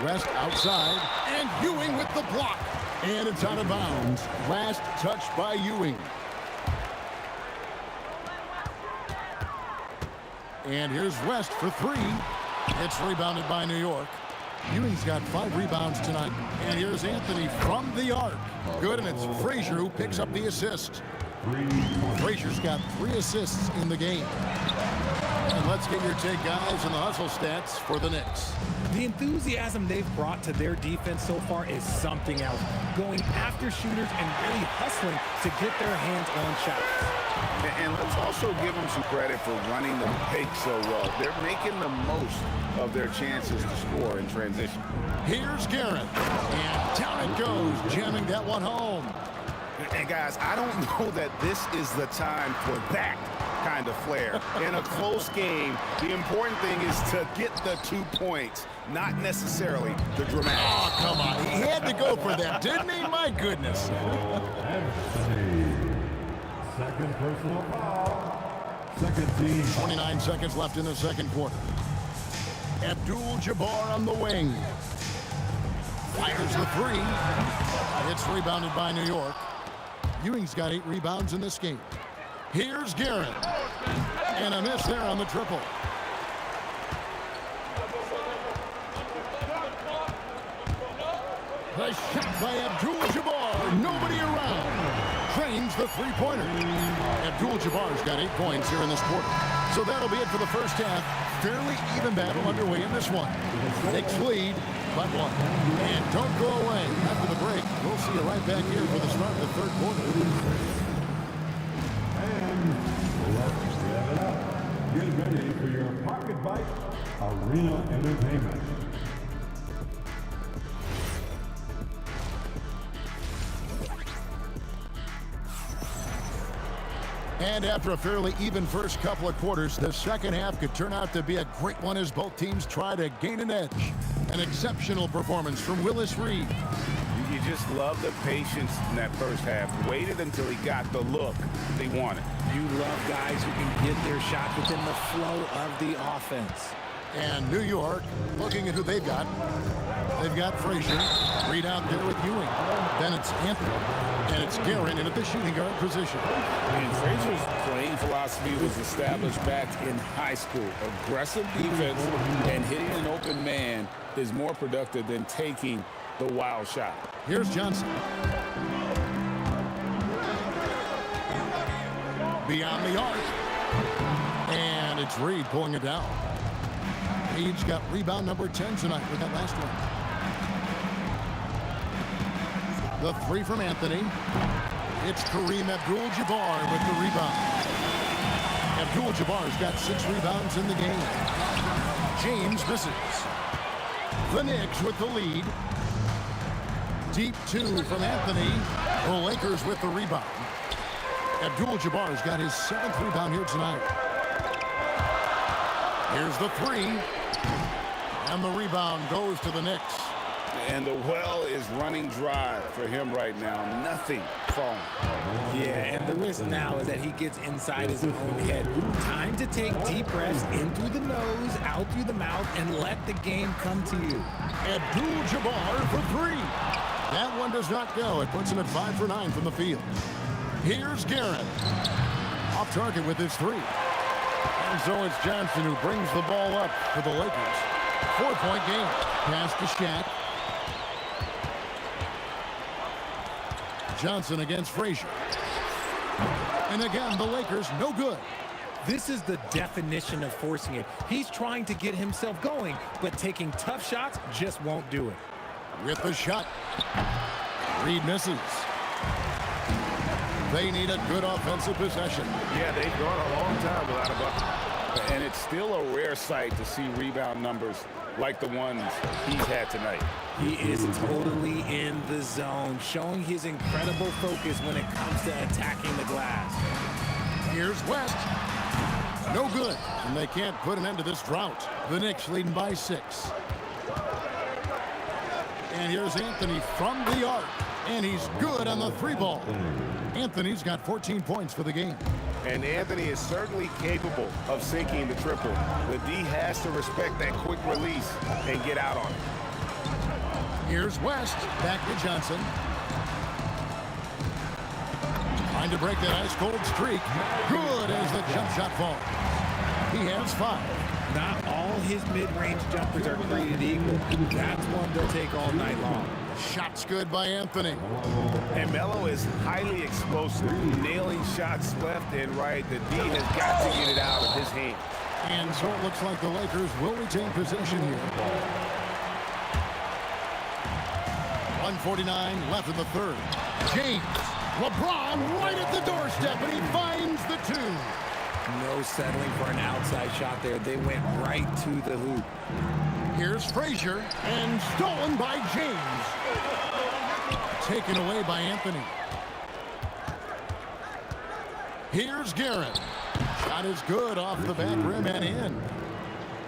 West outside, and Ewing with the block. And it's out of bounds. Last touch by Ewing. And here's West for 3. It's rebounded by New York. Ewing's got 5 rebounds tonight. And here's Anthony from the arc. Good, and it's Frazier who picks up the assist. Frazier's got 3 assists in the game. And let's get your take, guys, on the hustle stats for the Knicks. The enthusiasm they've brought to their defense so far is something else. Going after shooters and really hustling to get their hands on shots. And let's also give them some credit for running the pace so well. They're making the most of their chances to score in transition. Here's Garrett. And down it goes, jamming that one home. And guys, I don't know that this is the time for that kind of flair. In a close game, the important thing is to get the 2 points, not necessarily the dramatic. Oh, come on. He had to go for that, didn't he? My goodness. Second personal foul. Second team. 29 seconds left in the second quarter. Abdul-Jabbar on the wing. Fires the three. It's rebounded by New York. Ewing's got 8 rebounds in this game. Here's Garrett. And a miss there on the triple. The shot by Abdul-Jabbar. Nobody around. Trains the three-pointer. Abdul-Jabbar's got 8 points here in this quarter. So that'll be it for the first half. Fairly even battle underway in this one. Knicks lead, but 1. And don't go away. After the break, we'll see you right back here for the start of the third quarter. Let's get it up. Get ready for your Pocket Bite Arena Entertainment. And after a fairly even first couple of quarters, the second half could turn out to be a great one as both teams try to gain an edge. An exceptional performance from Willis Reed. You just love the patience in that first half. Waited until he got the look they wanted. You love guys who can get their shot within the flow of the offense. And New York, looking at who they've got. They've got Frazier, Reed out there with Ewing. Then it's Anthony, and it's Garrett in at the shooting guard position. And Frazier's playing philosophy was established back in high school. Aggressive defense and hitting an open man is more productive than taking the wild shot. Here's Johnson. Beyond the arc. And it's Reed pulling it down. Reed's got rebound number 10 tonight with that last one. The three from Anthony. It's Kareem Abdul-Jabbar with the rebound. Abdul-Jabbar's got 6 rebounds in the game. James misses. The Knicks with the lead. Deep 2 from Anthony. The Lakers with the rebound. Abdul-Jabbar's got his 7th rebound here tonight. Here's the 3. And the rebound goes to the Knicks. And the well is running dry for him right now. Nothing falling. Yeah, and the risk now is that he gets inside his own head. Time to take deep breaths in through the nose, out through the mouth, and let the game come to you. Abdul-Jabbar for 3. That one does not go. It puts him at 5 for 9 from the field. Here's Garrett. Off target with his 3. And so it's Johnson who brings the ball up for the Lakers. 4-point game. Pass to Shaq. Johnson against Frazier. And again, the Lakers no good. This is the definition of forcing it. He's trying to get himself going, but taking tough shots just won't do it. With the shot. Reed misses. They need a good offensive possession. Yeah, they've gone a long time without a bucket. And it's still a rare sight to see rebound numbers like the ones he's had tonight. He is totally in the zone, showing his incredible focus when it comes to attacking the glass. Here's West. No good. And they can't put an end to this drought. The Knicks leading by 6. And here's Anthony from the arc. And he's good on the 3-ball. Anthony's got 14 points for the game. And Anthony is certainly capable of sinking the triple. The D has to respect that quick release and get out on it. Here's West. Back to Johnson. Trying to break that ice-cold streak. Good as the jump shot falls. He has 5. Not all his mid-range jumpers are created equal. That's one they'll take all night long. Shots good by Anthony. And Melo is highly explosive, nailing shots left and right. The D has got to get it out of his hand. And so it looks like the Lakers will retain possession here. 1:49 left in the third. James, LeBron right at the doorstep, and he finds the 2. No settling for an outside shot there. They went right to the hoop. Here's Frazier, and stolen by James. Taken away by Anthony. Here's Garrett. Shot is good off the back rim and in.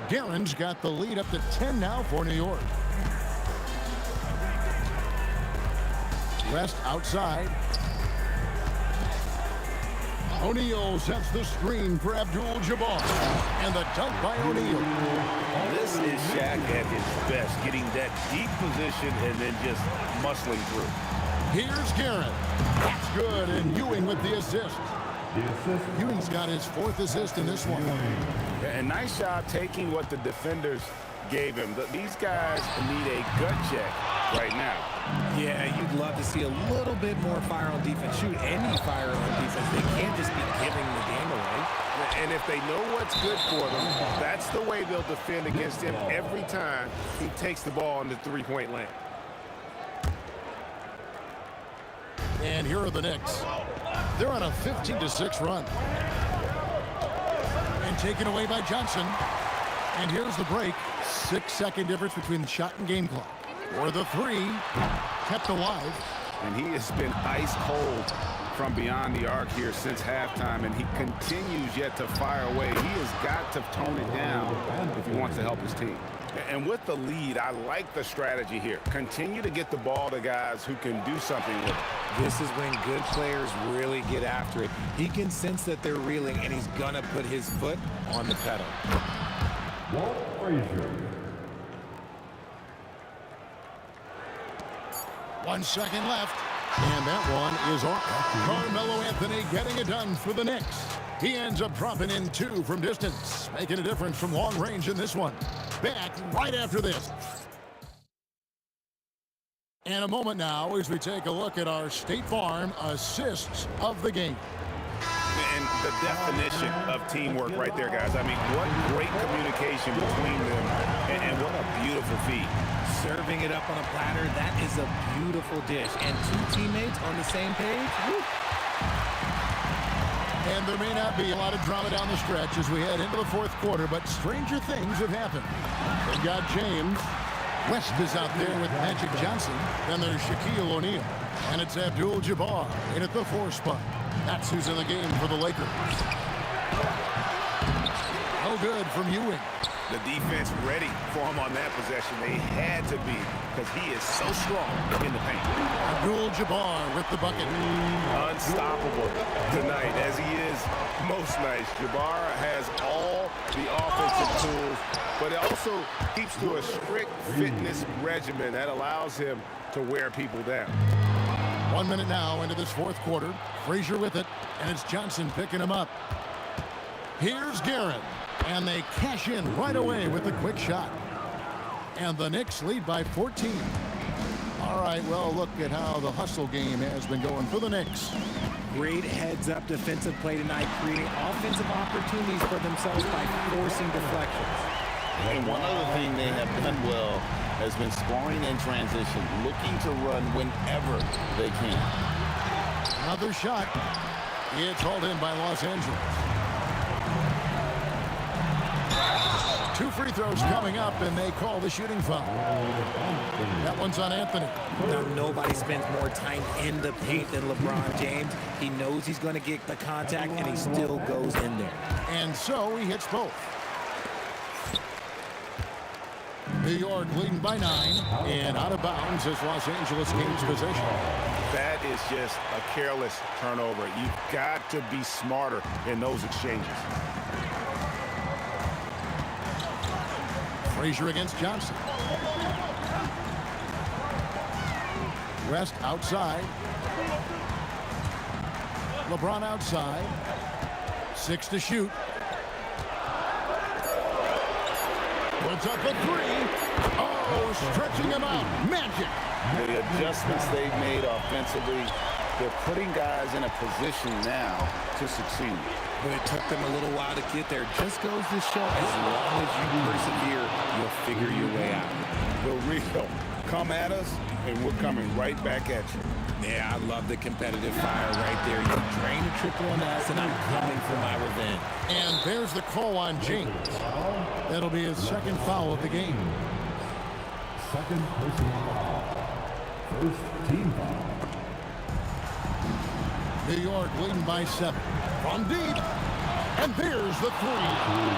Garrett's got the lead up to 10 now for New York. West outside. O'Neal sets the screen for Abdul-Jabbar. And the dunk by O'Neal. This is Shaq at his best, getting that deep position and then just muscling through. Here's Garrett. That's good, and Ewing with the assist. Ewing's got his 4th assist in this one. And nice job taking what the defenders gave him. These guys need a gut check right now. Yeah, you'd love to see a little bit more fire on defense. Shoot, any fire on defense. They can't just be giving the game away. And if they know what's good for them, that's the way they'll defend against him every time he takes the ball in the three-point lane. And here are the Knicks. They're on a 15-6 run. And taken away by Johnson. And here's the break. 6-second difference between the shot and game clock. Or the 3, kept alive. And he has been ice cold from beyond the arc here since halftime, and he continues yet to fire away. He has got to tone it down if he wants to help his team. And with the lead, I like the strategy here. Continue to get the ball to guys who can do something with it. This is when good players really get after it. He can sense that they're reeling, and he's going to put his foot on the pedal. Walt Frazier. 1 second left. And that one is off. Carmelo Anthony getting it done for the Knicks. He ends up dropping in 2 from distance, making a difference from long range in this one. Back right after this. And a moment now as we take a look at our State Farm assists of the game. And the definition of teamwork right there, guys. I mean, what great communication between them, and what a beautiful feat. Serving it up on a platter, that is a beautiful dish. And 2 teammates on the same page. Woo. And there may not be a lot of drama down the stretch as we head into the 4th quarter, but stranger things have happened. They've got James. West is out there with Magic Johnson. Then there's Shaquille O'Neal. And it's Abdul-Jabbar in at the 4 spot. That's who's in the game for the Lakers. No good from Ewing. The defense ready for him on that possession. They had to be, because he is so strong in the paint. Abdul-Jabbar with the bucket. Unstoppable tonight, as he is most nights. Jabbar has all the offensive tools, but it also keeps to a strict fitness regimen that allows him to wear people down. 1 minute now into this 4th quarter. Frazier with it, and it's Johnson picking him up. Here's Garrett, and they cash in right away with a quick shot. And the Knicks lead by 14. All right, well, look at how the hustle game has been going for the Knicks. Great heads-up defensive play tonight, creating offensive opportunities for themselves by forcing deflections. And one other thing they have done well has been scoring in transition, looking to run whenever they can. Another shot. It's hauled in by Los Angeles. 2 free throws coming up, and they call the shooting foul. That one's on Anthony. Now, nobody spends more time in the paint than LeBron James. He knows he's going to get the contact, and he still goes in there. And so he hits both. New York leading by 9, and out of bounds as Los Angeles gains possession. That is just a careless turnover. You've got to be smarter in those exchanges. Frazier against Johnson. West outside. LeBron outside. 6 to shoot. Puts up a 3. Oh, stretching him out. Magic. The adjustments they've made offensively, they're putting guys in a position now to succeed. But it took them a little while to get there. Just goes to show, as long as you persevere, you'll figure your way out. The real come at us, and we're coming right back at you. Yeah, I love the competitive fire right there. You drain a triple on us, and I'm coming for my revenge. And there's the call on James. That'll be his 2nd foul of the game. 2nd personal foul. 1st team foul. New York leading by 7. From deep. And there's the 3.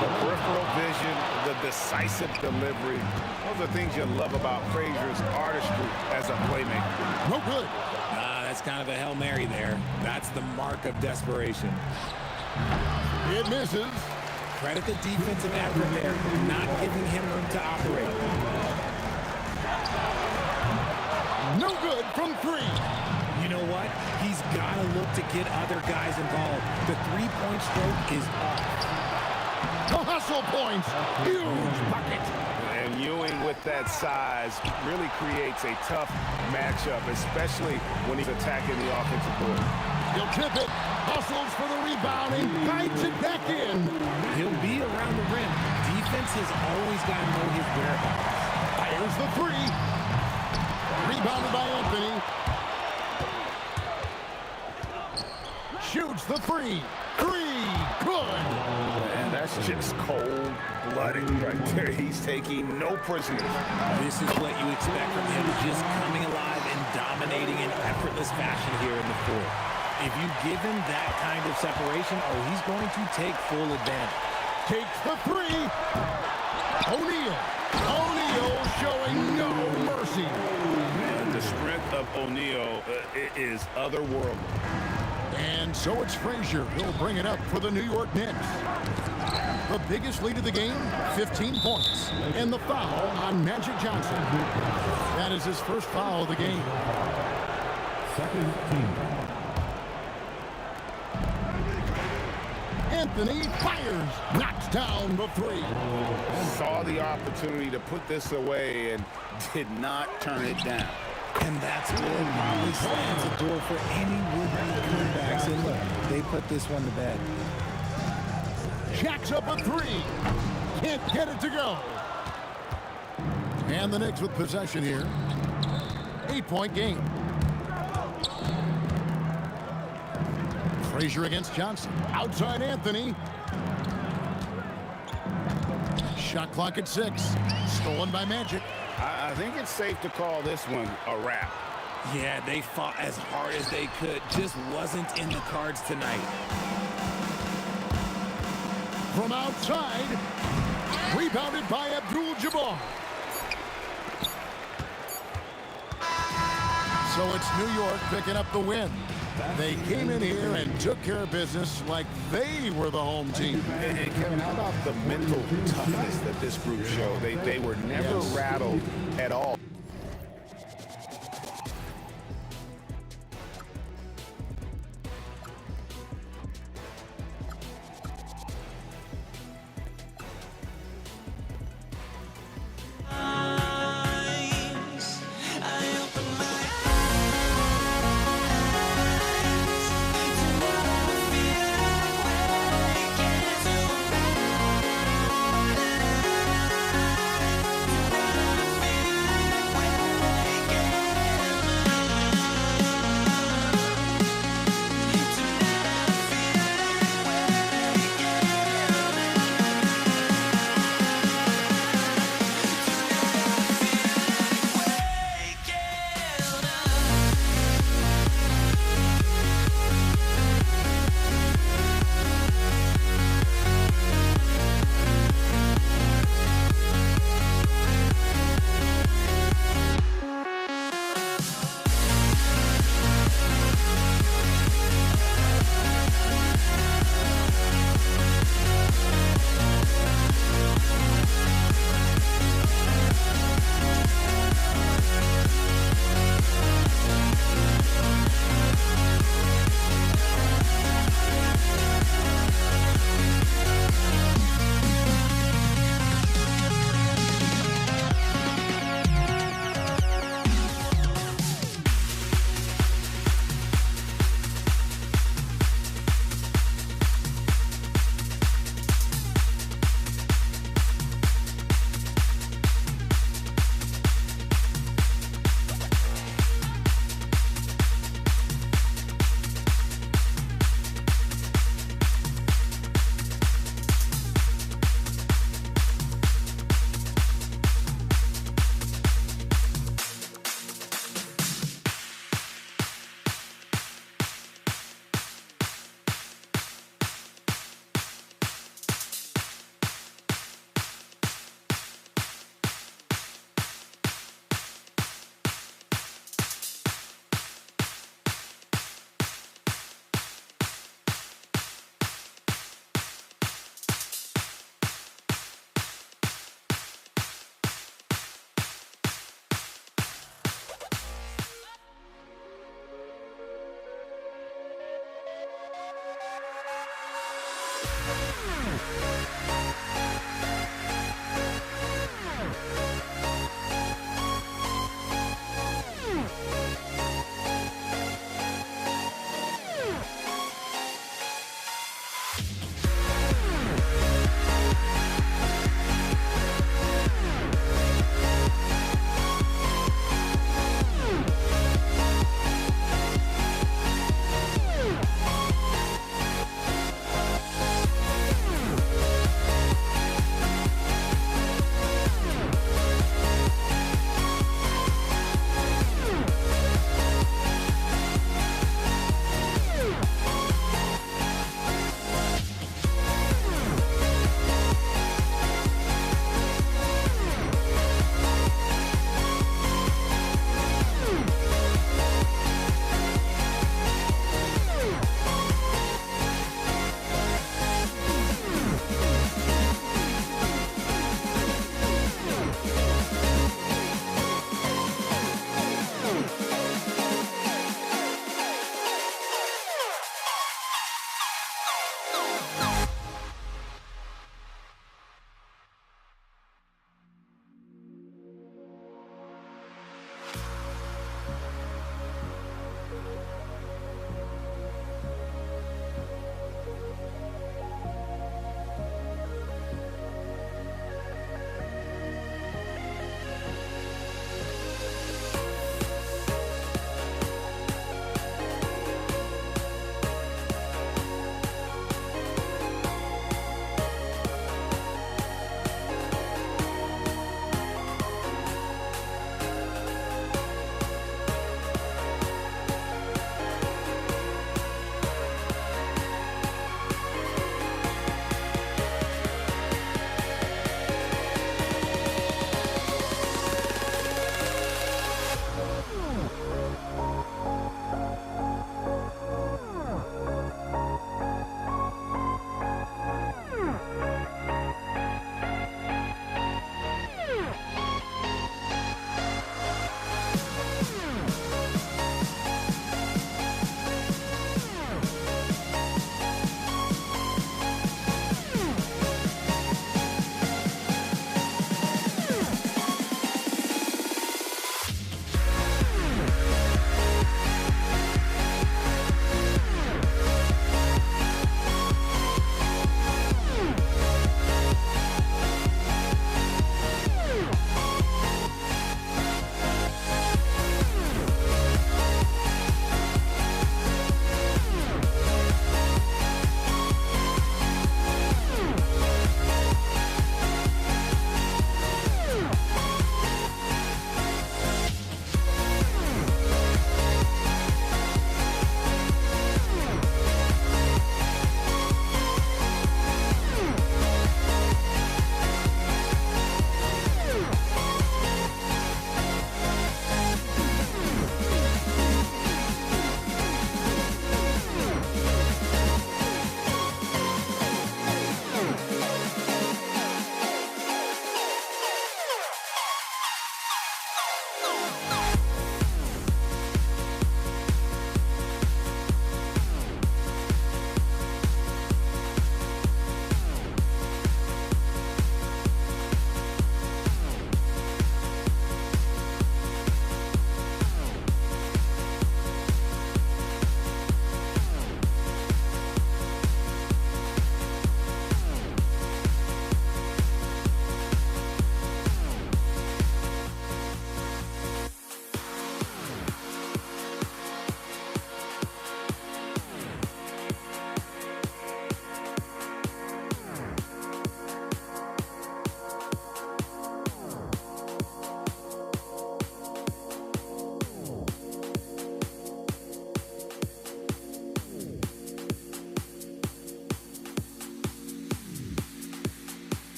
The peripheral vision, the decisive delivery. Those are things you love about Frazier's artistry as a playmaker. No good. That's That's kind of a Hail Mary there. That's the mark of desperation. It misses. Credit the defensive effort there, not giving him room to operate. No good from 3. You know what? He's got to look to get other guys involved. The three-point stroke is up. The hustle points. Huge bucket. And Ewing with that size really creates a tough matchup, especially when he's attacking the offensive board. He'll tip it. Hustles for the rebound and guides it back in. He'll be around the rim. Defense has always got to know his whereabouts. Fires the 3. Rebounded by Anthony. Shoots the 3. 3. Good. And that's just cold-blooded right there. He's taking no prisoners. This is what you expect from him, just coming alive and dominating in effortless fashion here in the fourth. If you give him that kind of separation, he's going to take full advantage. Takes the 3. O'Neal. O'Neal showing no mercy. And the strength of O'Neal is otherworldly. And so it's Frazier. He'll bring it up for the New York Knicks. The biggest lead of the game, 15 points. And the foul on Magic Johnson. That is his first foul of the game. Second team. Anthony fires, knocks down the 3. Saw the opportunity to put this away and did not turn it down. And that's where probably slams the door for any would-be comebacks. And look, they put this one to bed. Jacks up a 3. Can't get it to go. And the Knicks with possession here. 8-point game. Frazier against Johnson. Outside Anthony. Shot clock at 6. Stolen by Magic. I think it's safe to call this one a wrap. Yeah, they fought as hard as they could. Just wasn't in the cards tonight. From outside. Rebounded by Abdul-Jabbar. So it's New York picking up the win. They came in here and took care of business like they were the home team. And Kevin, how about the mental toughness that this group showed? They were never rattled at all.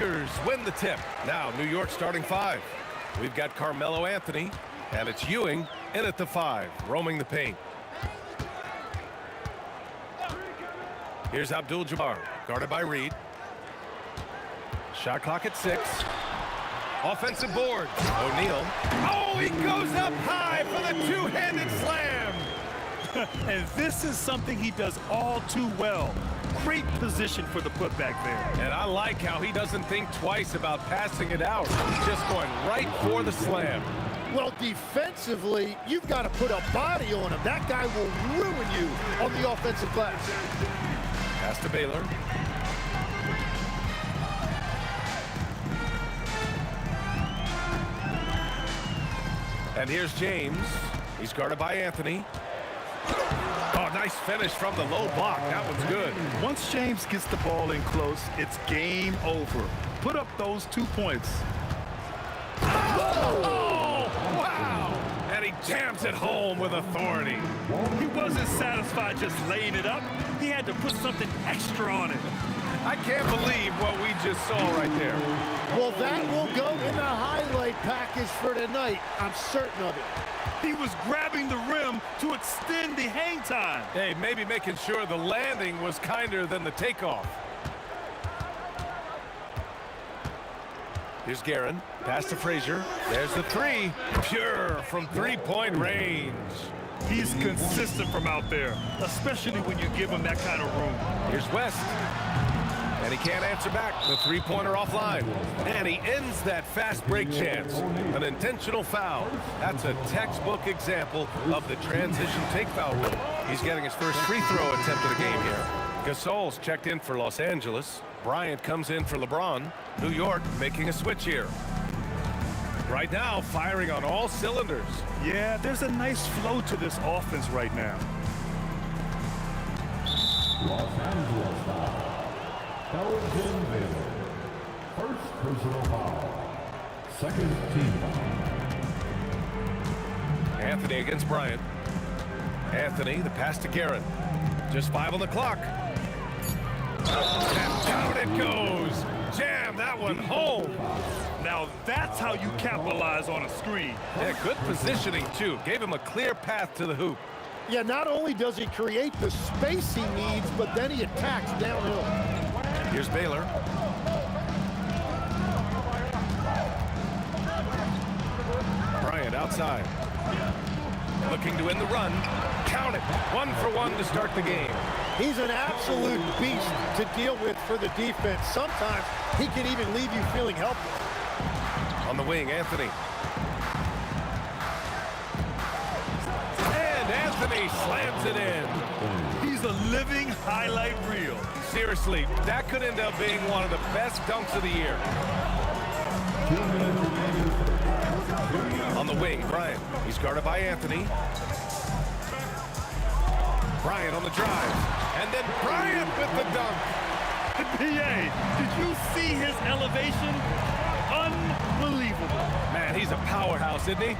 Lakers win the tip. Now New York starting 5. We've got Carmelo Anthony, and it's Ewing in at the 5, roaming the paint. Here's Abdul-Jabbar, guarded by Reed. Shot clock at 6. Offensive board. O'Neal. Oh, he goes up high for the two-handed slam. And this is something he does all too well. Great position for the putback there. And I like how he doesn't think twice about passing it out. He's just going right for the slam. Well, defensively, you've got to put a body on him. That guy will ruin you on the offensive glass. Pass to Baylor. And here's James. He's guarded by Anthony. Oh, nice finish from the low block. That one's good. Once James gets the ball in close, it's game over. Put up those 2 points. Oh, wow! And he jams it home with authority. He wasn't satisfied just laying it up. He had to put something extra on it. I can't believe what we just saw right there. Well, that will go in the highlight package for tonight. I'm certain of it. He was grabbing the rim to extend the hang time. Hey, maybe making sure the landing was kinder than the takeoff. Here's Guerin. Pass to Frazier. There's the 3. Pure from three-point range. He's consistent from out there, especially when you give him that kind of room. Here's West. And he can't answer back. The three-pointer offline. And he ends that fast break chance. An intentional foul. That's a textbook example of the transition take foul rule. He's getting his first free throw attempt of the game here. Gasol's checked in for Los Angeles. Bryant comes in for LeBron. New York making a switch here. Right now, firing on all cylinders. Yeah, there's a nice flow to this offense right now. Los Angeles foul. Elgin Baylor. First personal foul. Second team foul. Anthony against Bryant. Anthony, the pass to Guerin. Just 5 on the clock. And down it goes. Jam that one home. Now that's how you capitalize on a screen. Yeah, good positioning, too. Gave him a clear path to the hoop. Yeah, not only does he create the space he needs, but then he attacks downhill. Here's Baylor. Bryant outside. Looking to win the run. Count it. 1 for 1 to start the game. He's an absolute beast to deal with for the defense. Sometimes he can even leave you feeling helpless. On the wing, Anthony. And Anthony slams it in. He's a living highlight reel. Seriously, that could end up being one of the best dunks of the year. On the wing, Bryant. He's guarded by Anthony. Bryant on the drive. And then Bryant with the dunk. PA, did you see his elevation? Unbelievable. Man, he's a powerhouse, isn't he?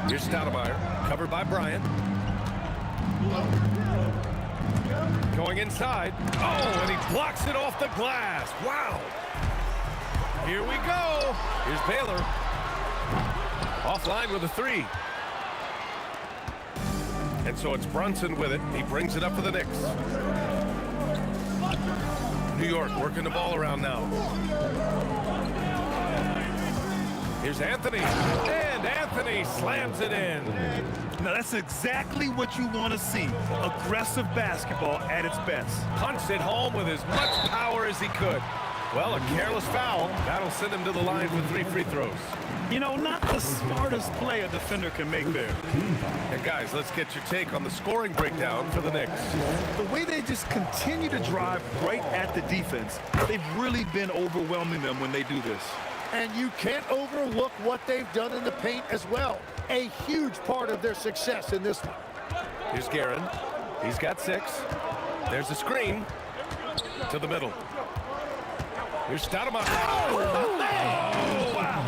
Here's Stoudemire, covered by Bryant. Going inside. Oh, and he blocks it off the glass. Wow. Here we go. Here's Baylor. Offline with a 3. And so it's Brunson with it. He brings it up for the Knicks. New York working the ball around now. Here's Anthony. And Anthony slams it in. Now that's exactly what you want to see. Aggressive basketball at its best. Punched it home with as much power as he could. Well, a careless foul. That'll send him to the line for 3 free throws. You know, not the smartest play a defender can make there. And guys, let's get your take on the scoring breakdown for the Knicks. The way they just continue to drive right at the defense, they've really been overwhelming them when they do this. And you can't overlook what they've done in the paint as well. A huge part of their success in this one. Here's Guerin. He's got 6. There's a screen to the middle. Here's Stoudemire. Oh, wow.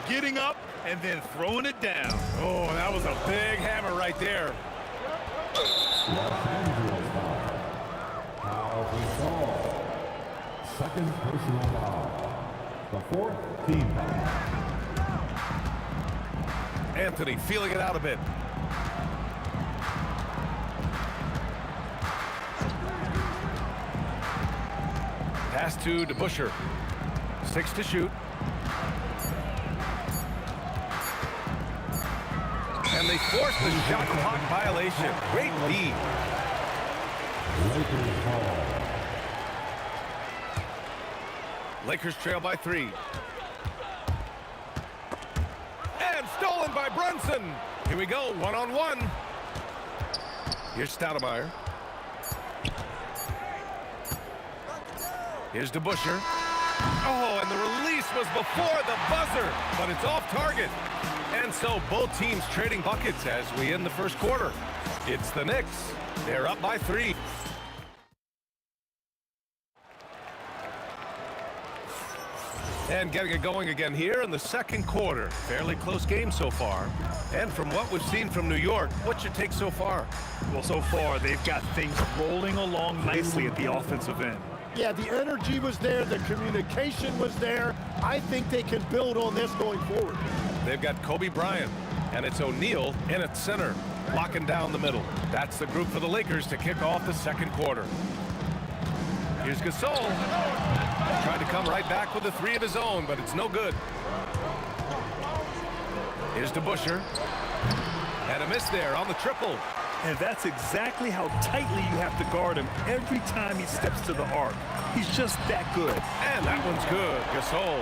Getting up and then throwing it down. Oh, that was a big hammer right there. second personal foul. The fourth team foul. Anthony feeling it out a bit. Pass to DeBuscher. 6 to shoot. And they force the shot clock violation. Great lead. Lakers ball. Lakers trail by 3. And stolen by Brunson. Here we go, one-on-one. Here's Stoudemire. Here's DeBuscher. Oh, and the release was before the buzzer, but it's off target. And so both teams trading buckets as we end the first quarter. It's the Knicks. They're up by 3. And getting it going again here in the second quarter. Fairly close game so far. And from what we've seen from New York, what's your take so far? Well, so far, they've got things rolling along nicely at the offensive end. Yeah, the energy was there, the communication was there. I think they can build on this going forward. They've got Kobe Bryant, and it's O'Neal in at center, locking down the middle. That's the group for the Lakers to kick off the second quarter. Here's Gasol. Tried to come right back with a 3 of his own, but it's no good. Here's DeBuscher. And a miss there on the triple. And that's exactly how tightly you have to guard him every time he steps to the arc. He's just that good. And that one's good. Gasol.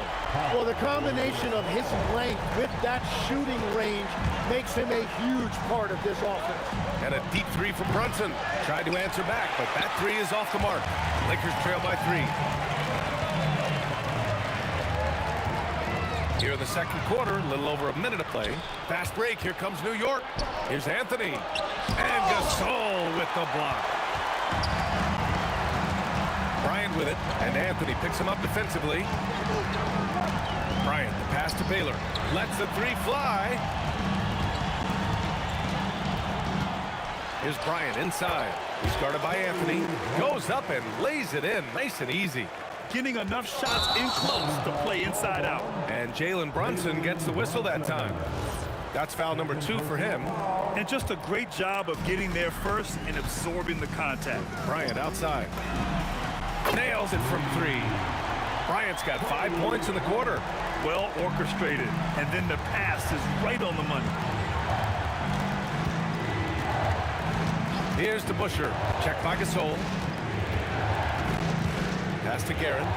Well, the combination of his length with that shooting range makes him a huge part of this offense. And a deep 3 from Brunson. Tried to answer back, but that 3 is off the mark. Lakers trail by 3. Here in the second quarter, a little over a minute to play. Fast break, here comes New York. Here's Anthony. And Gasol with the block. Bryant with it, and Anthony picks him up defensively. Bryant, the pass to Baylor. Lets the 3 fly. Here's Bryant inside. He's guarded by Anthony. Goes up and lays it in. Nice and easy. Getting enough shots in close to play inside out. And Jalen Brunson gets the whistle that time. That's foul number 2 for him. And just a great job of getting there first and absorbing the contact. Bryant outside. Nails it from 3. Bryant's got 5 points in the quarter. Well orchestrated. And then the pass is right on the money. Here's DeBuscher. Check by Gasol. Pass to Guerin.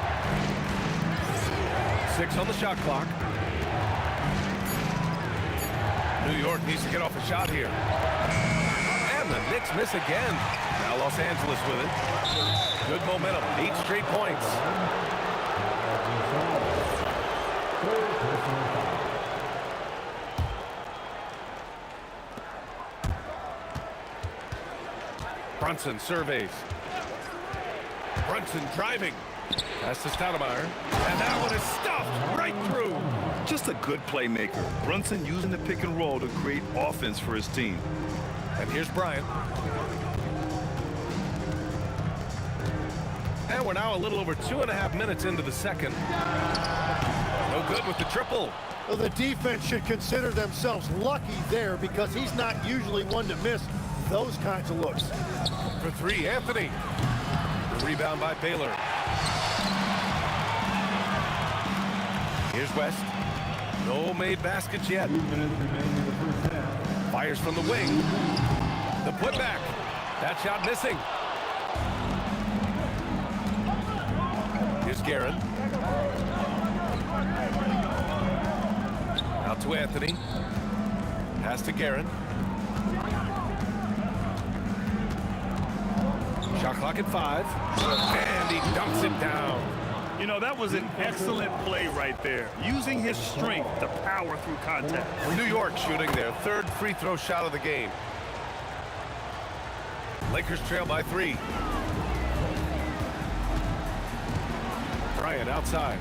6 on the shot clock. New York needs to get off a shot here. And the Knicks miss again. Now Los Angeles with it. Good momentum. 8 straight points. Brunson surveys. Brunson driving. That's to Stoudemire. And that one is stuffed right through. Just a good playmaker. Brunson using the pick and roll to create offense for his team. And here's Bryant. And we're now a little over 2.5 minutes into the second. No good with the triple. Well, the defense should consider themselves lucky there because he's not usually one to miss those kinds of looks. For 3, Anthony. The rebound by Baylor. Here's West. No made baskets yet. 2 minutes remaining in the first half. Fires from the wing. The putback. That shot missing. Here's Guerin. Out to Anthony. Pass to Guerin. Shot clock at 5. And he dunks it down. You know, that was an excellent play right there. Using his strength to power through contact. New York shooting their 3rd free throw shot of the game. Lakers trail by 3. Bryant outside.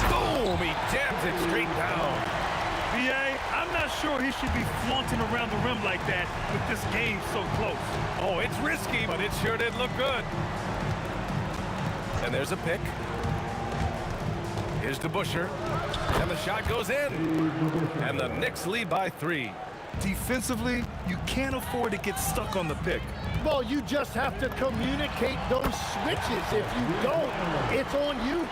Boom! He jams it straight down. B.A., I'm not sure he should be flaunting around the rim like that with this game so close. Oh, it's risky, but it sure did look good. And there's a pick. Here's DeBuscher, and the shot goes in. And the Knicks lead by 3. Defensively, you can't afford to get stuck on the pick. Well, you just have to communicate those switches. If you don't, it's on you.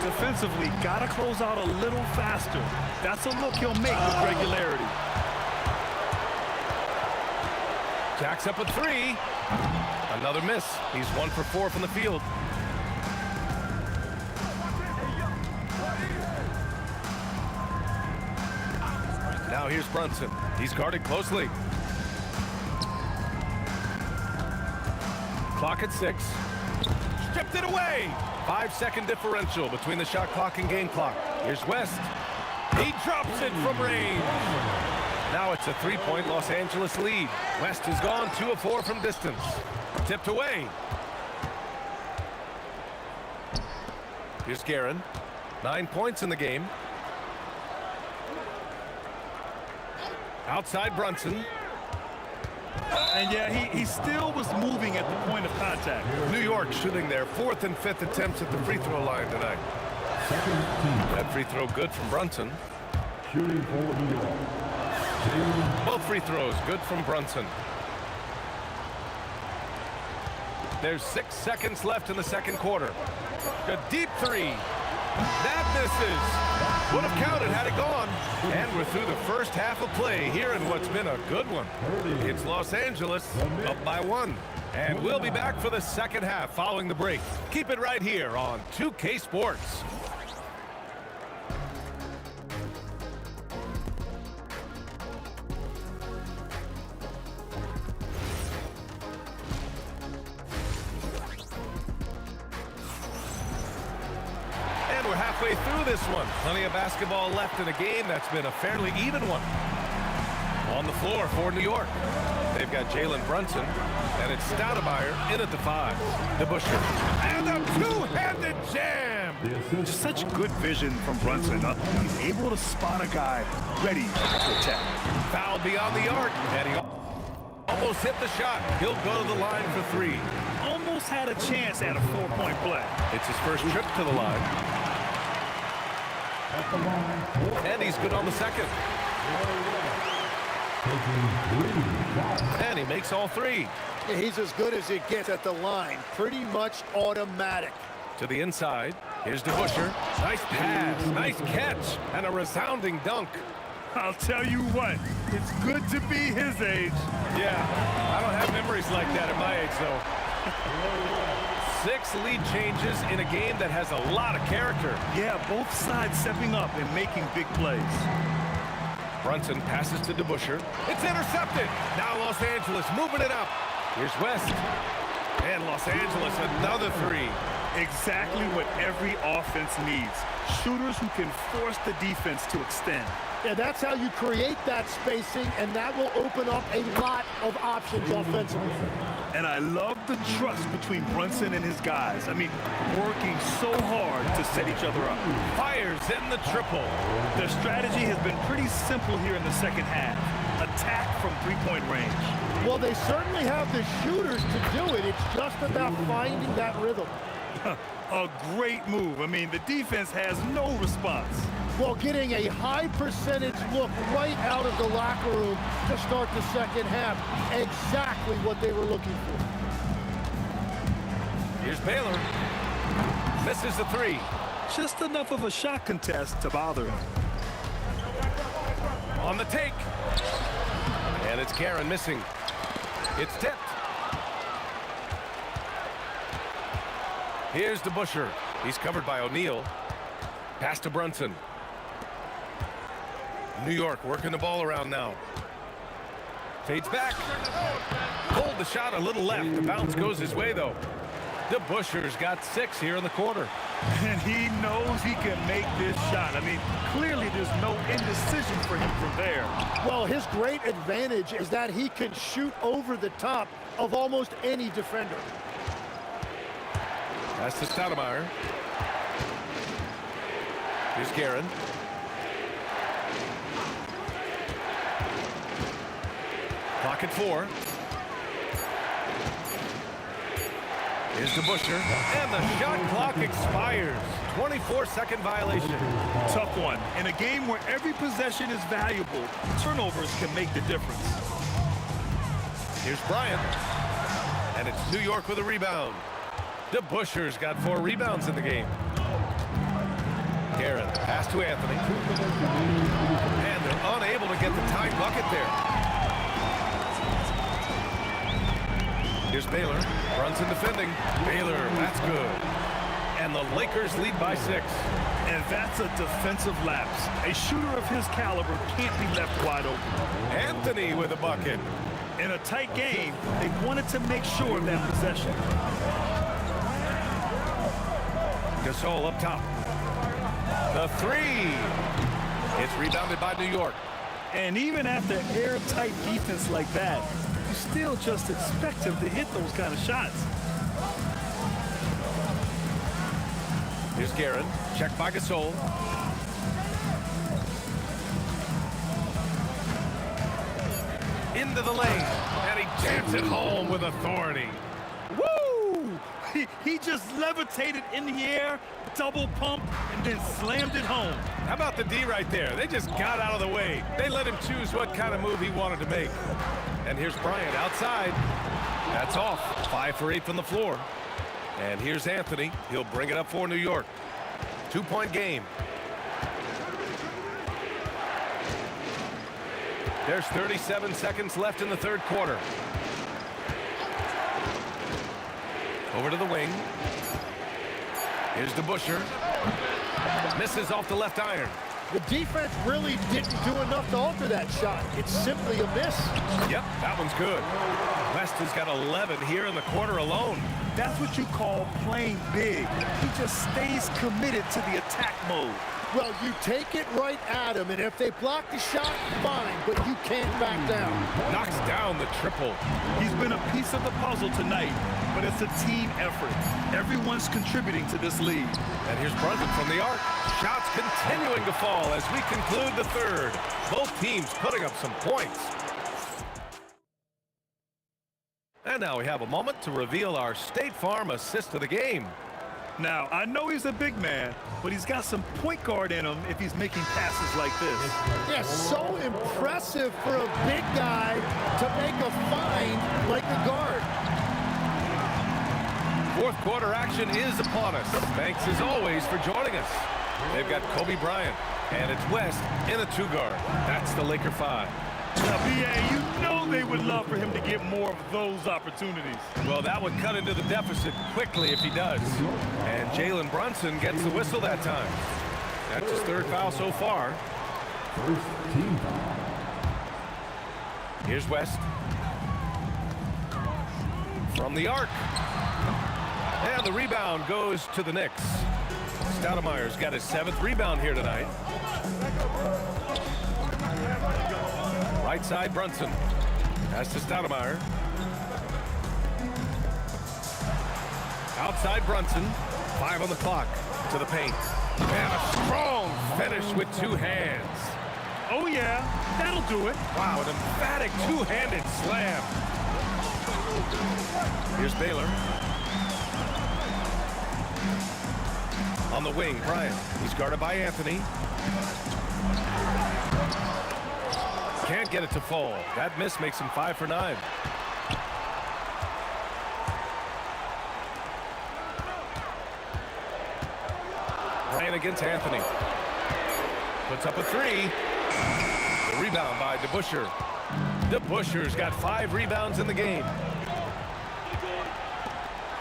Defensively, gotta close out a little faster. That's a look he'll make with regularity. Jacks up a 3. Another miss. He's 1 for 4 from the field. Now here's Brunson. He's guarded closely. Clock at 6. Stripped it away. 5-second differential between the shot clock and game clock. Here's West. He drops it from range. Now it's a 3-point Los Angeles lead. West has gone 2 of 4 from distance. Tipped away. Here's Guerin. 9 points in the game. Outside Brunson. And yeah, he still was moving at the point of contact. New York shooting their 4th and 5th attempts at the free throw line tonight. That free throw good from Brunson. Shooting for New York. Both free throws good from Brunson. There's 6 seconds left in the second quarter. A deep 3. That misses. Would have counted had it gone. And we're through the first half of play here in what's been a good one. It's Los Angeles up by 1. And we'll be back for the second half following the break. Keep it right here on 2K Sports. We're halfway through this one. Plenty of basketball left in a game that's been a fairly even one. On the floor for New York, they've got Jalen Brunson, and it's Stoudemire in at the 5. DeBuscher, and a two-handed jam! Just such good vision from Brunson. He's able to spot a guy ready to attack. Foul beyond the arc, and he almost hit the shot. He'll go to the line for 3. Almost had a chance at a 4-point play. It's his first trip to the line. And he's good on the second. And he makes all 3. Yeah, he's as good as it gets at the line. Pretty much automatic. To the inside. Here's DeBuscher. Nice pass, nice catch, and a resounding dunk. I'll tell you what, it's good to be his age. Yeah, I don't have memories like that at my age, though. 6 lead changes in a game that has a lot of character. Yeah, both sides stepping up and making big plays. Brunson passes to DeBuscher. It's intercepted. Now Los Angeles moving it up. Here's West. And Los Angeles another 3. Exactly what every offense needs. Shooters who can force the defense to extend. Yeah, that's how you create that spacing, and that will open up a lot of options offensively. And I love the trust between Brunson and his guys. I mean, working so hard to set each other up. Fires in the triple. Their strategy has been pretty simple here in the second half. Attack from 3-point range. Well, they certainly have the shooters to do it. It's just about finding that rhythm. A great move. I mean, the defense has no response. Well, getting a high percentage look right out of the locker room to start the second half. Exactly what they were looking for. Here's Baylor. Misses the 3. Just enough of a shot contest to bother him. On the take. And it's Guerin missing. It's tipped. Here's DeBuscher. He's covered by O'Neal. Pass to Brunson. New York working the ball around now. Fades back. Pulled the shot a little left. The bounce goes his way, though. DeBuscher's got 6 here in the quarter. And he knows he can make this shot. I mean, clearly there's no indecision for him from there. Well, his great advantage is that he can shoot over the top of almost any defender. That's to Stoudemire. Here's Guerin. Clock at 4. Here's DeBuscher. And the shot clock expires. 24-second violation. Tough one. In a game where every possession is valuable, turnovers can make the difference. Here's Bryant. And it's New York with a rebound. DeBuscher's got 4 rebounds in the game. Garrett, pass to Anthony. And they're unable to get the tying bucket there. Here's Baylor. Brunson defending. Baylor, that's good. And the Lakers lead by 6. And that's a defensive lapse. A shooter of his caliber can't be left wide open. Anthony with a bucket. In a tight game, they wanted to make sure of that possession. Gasol up top. The 3. It's rebounded by New York. And even after airtight defense like that, you still just expect him to hit those kind of shots. Here's Garrett. Checked by Gasol. Into the lane. And he jams it home with authority. Woo! He just levitated in the air, double pump, and then slammed it home. How about the D right there? They just got out of the way. They let him choose what kind of move he wanted to make. And here's Bryant outside. That's off. 5 for 8 from the floor. And here's Anthony. He'll bring it up for New York. 2-point game. There's 37 seconds left in the third quarter. Over to the wing. Here's DeBuscher. Misses off the left iron. The defense really didn't do enough to alter that shot. It's simply a miss. Yep, that one's good. West has got 11 here in the quarter alone. That's what you call playing big. He just stays committed to the attack mode. Well, you take it right at him, and if they block the shot, fine, but you can't back down. Knocks down the triple. He's been a piece of the puzzle tonight, but it's a team effort. Everyone's contributing to this lead. And here's Brunson from the arc. Shots continuing to fall as we conclude the third. Both teams putting up some points. And now we have a moment to reveal our State Farm assist of the game. Now, I know he's a big man, but he's got some point guard in him if he's making passes like this. Yeah, so impressive for a big guy to make a find like the guard. Fourth quarter action is upon us. Thanks as always for joining us. They've got Kobe Bryant, and it's West in a 2-guard. That's the Laker 5. Now, B.A., you know they would love for him to get more of those opportunities. Well, that would cut into the deficit quickly if he does. And Jalen Brunson gets the whistle that time. That's his 3rd foul so far. First team foul. Here's West. From the arc. And the rebound goes to the Knicks. Stoudemire's got his 7th rebound here tonight. Right side, Brunson. Pass to Stoudemire. Outside, Brunson. 5 on the clock. To the paint. And a strong finish with 2 hands. Oh, yeah. That'll do it. Wow, an emphatic 2-handed slam. Here's Baylor. On the wing, Bryant. He's guarded by Anthony. Can't get it to fall. That miss makes him 5 for 9. Bryant against Anthony. Puts up a 3. The rebound by DeBuscher. DeBuscher's got 5 rebounds in the game.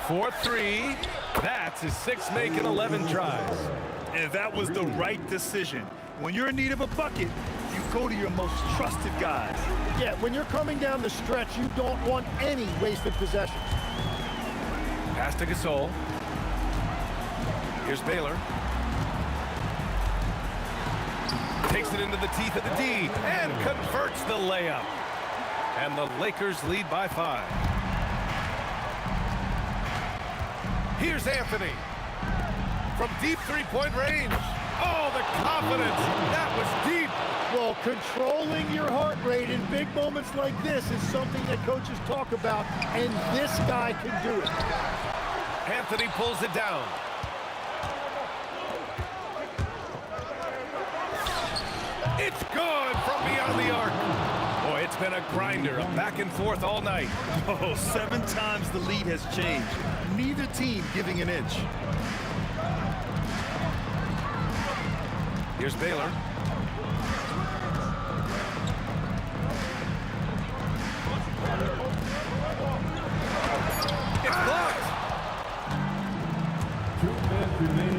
4-3. That's his 6th make in 11 tries. And that was the right decision. When you're in need of a bucket, you go to your most trusted guys. Yeah, when you're coming down the stretch, you don't want any wasted possessions. Pass to Gasol. Here's Baylor. Takes it into the teeth of the D and converts the layup. And the Lakers lead by 5. Here's Anthony. From deep 3-point range. Oh, the confidence. That was deep. Well, controlling your heart rate in big moments like this is something that coaches talk about, and this guy can do it. Anthony pulls it down. It's good from beyond the arc. Boy, it's been a grinder, a back and forth all night. Oh, 7 times the lead has changed. Neither team giving an inch. Here's Baylor. It's blocked.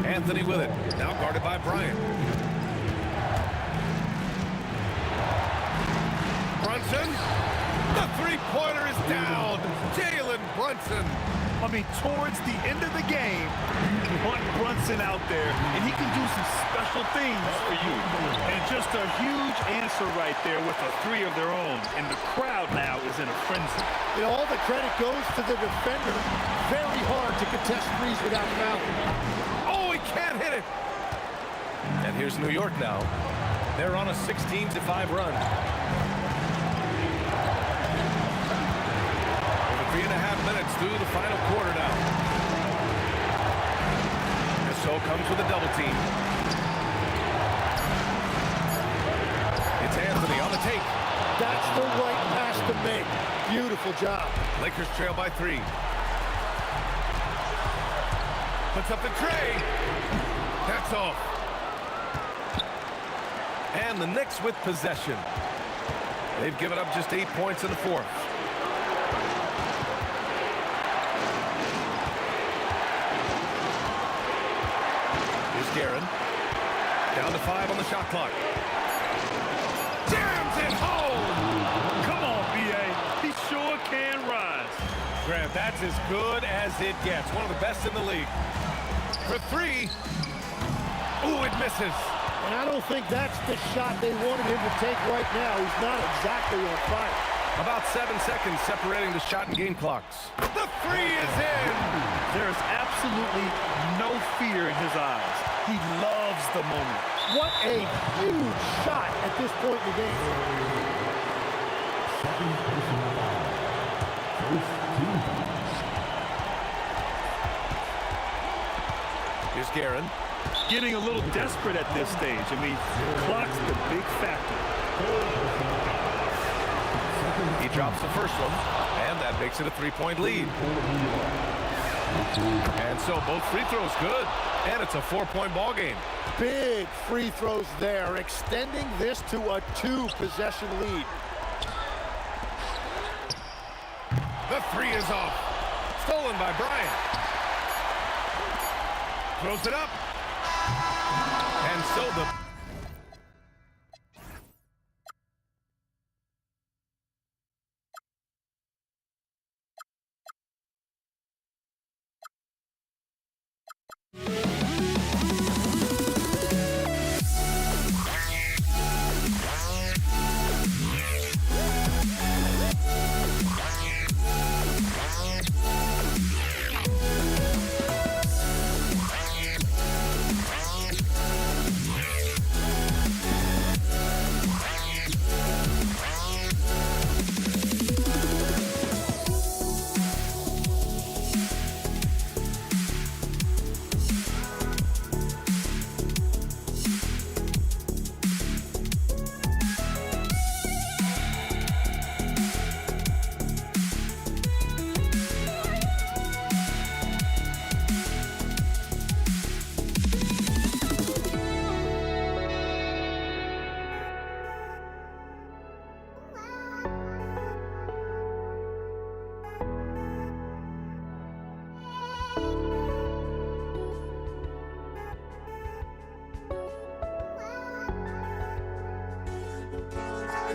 Anthony with it. Now guarded by Bryant. Brunson. The three-pointer is down. Jalen Brunson. I mean, towards the end of the game, you want Brunson out there, and he can do some special things for you. And just a huge answer right there with a 3 of their own. And the crowd now is in a frenzy. You know, all the credit goes to the defender. Very hard to contest threes without fouling. Oh, he can't hit it. And here's New York now. They're on a 16-5 run. 3.5 minutes through the final quarter now. Gasol comes with a double team. It's Anthony on the take. That's the right pass to make. Beautiful job. Lakers trail by 3. Puts up the tray. That's off. And the Knicks with possession. They've given up just 8 points in the fourth. Aaron. Down to 5 on the shot clock. Jams it home! Come on, B.A. He sure can rise. Grant, that's as good as it gets. One of the best in the league. For 3. Ooh, it misses. And I don't think that's the shot they wanted him to take right now. He's not exactly on fire. About 7 seconds separating the shot and game clocks. The 3 is in! There's absolutely no fear in his eyes. He loves the moment. What a huge shot at this point in the game. Here's Guerin. Getting a little desperate at this stage. I mean, clock's the big factor. He drops the first one, and that makes it a 3-point lead. And so both free throws good, and it's a 4-point ball game. Big free throws there, extending this to a 2-possession lead. The 3 is off. Stolen by Bryant. Throws it up. And so the...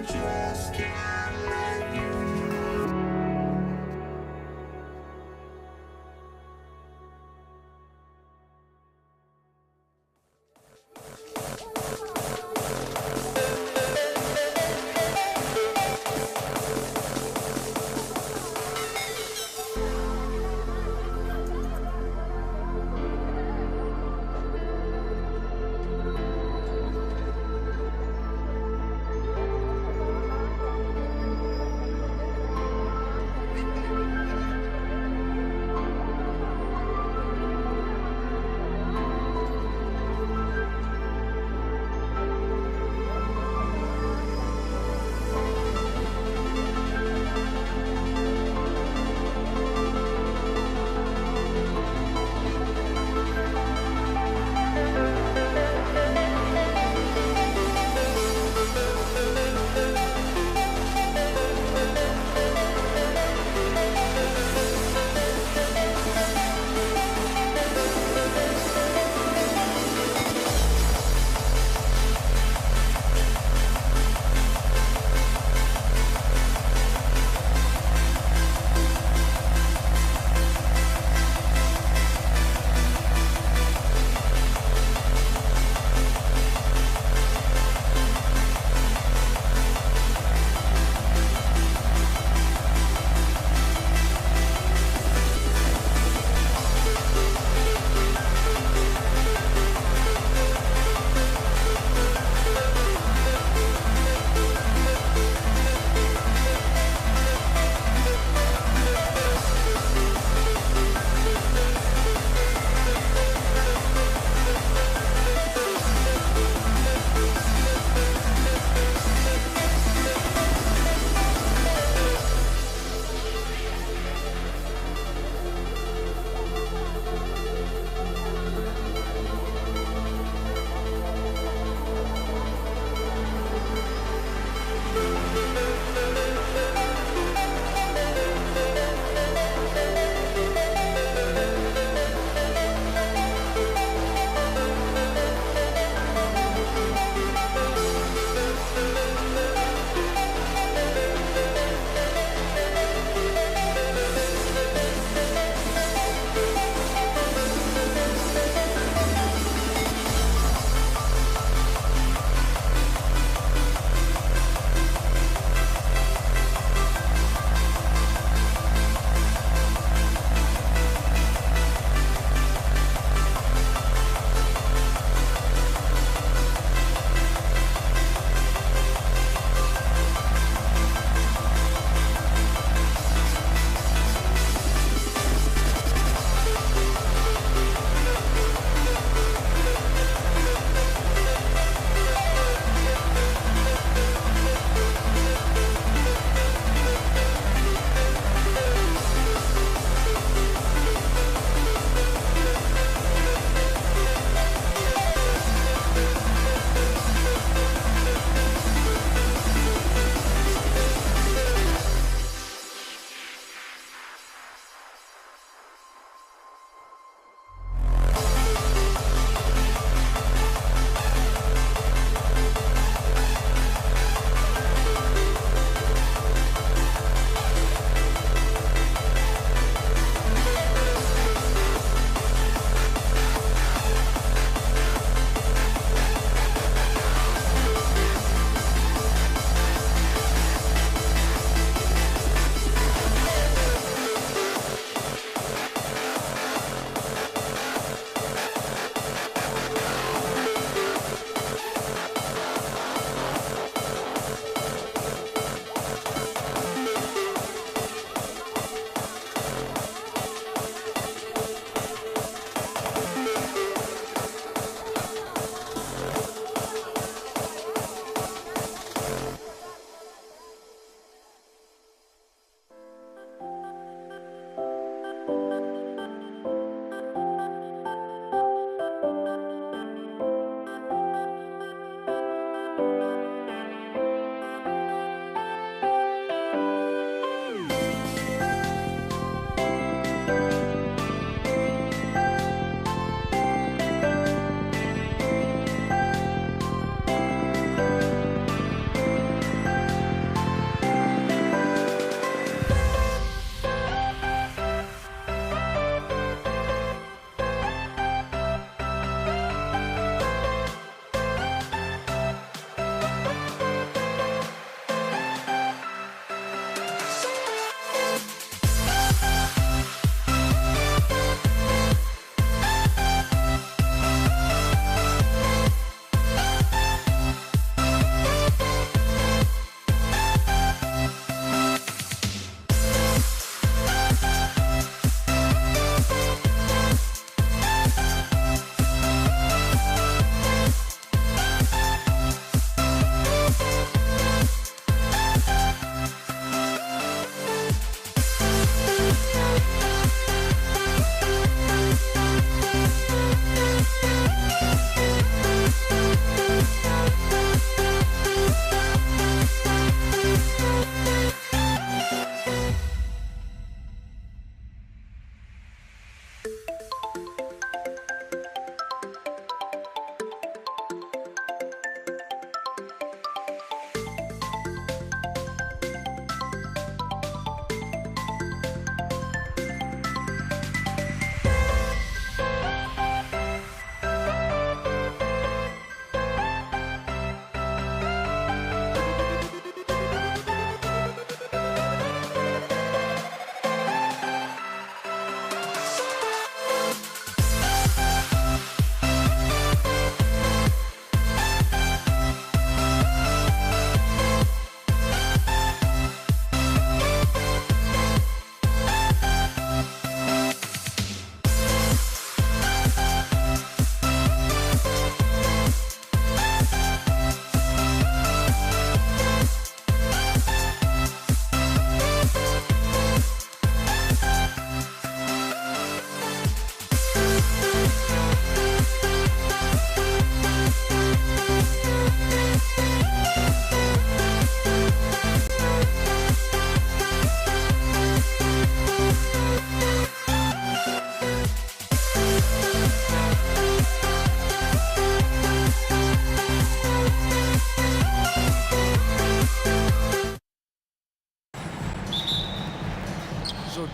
just can't let you.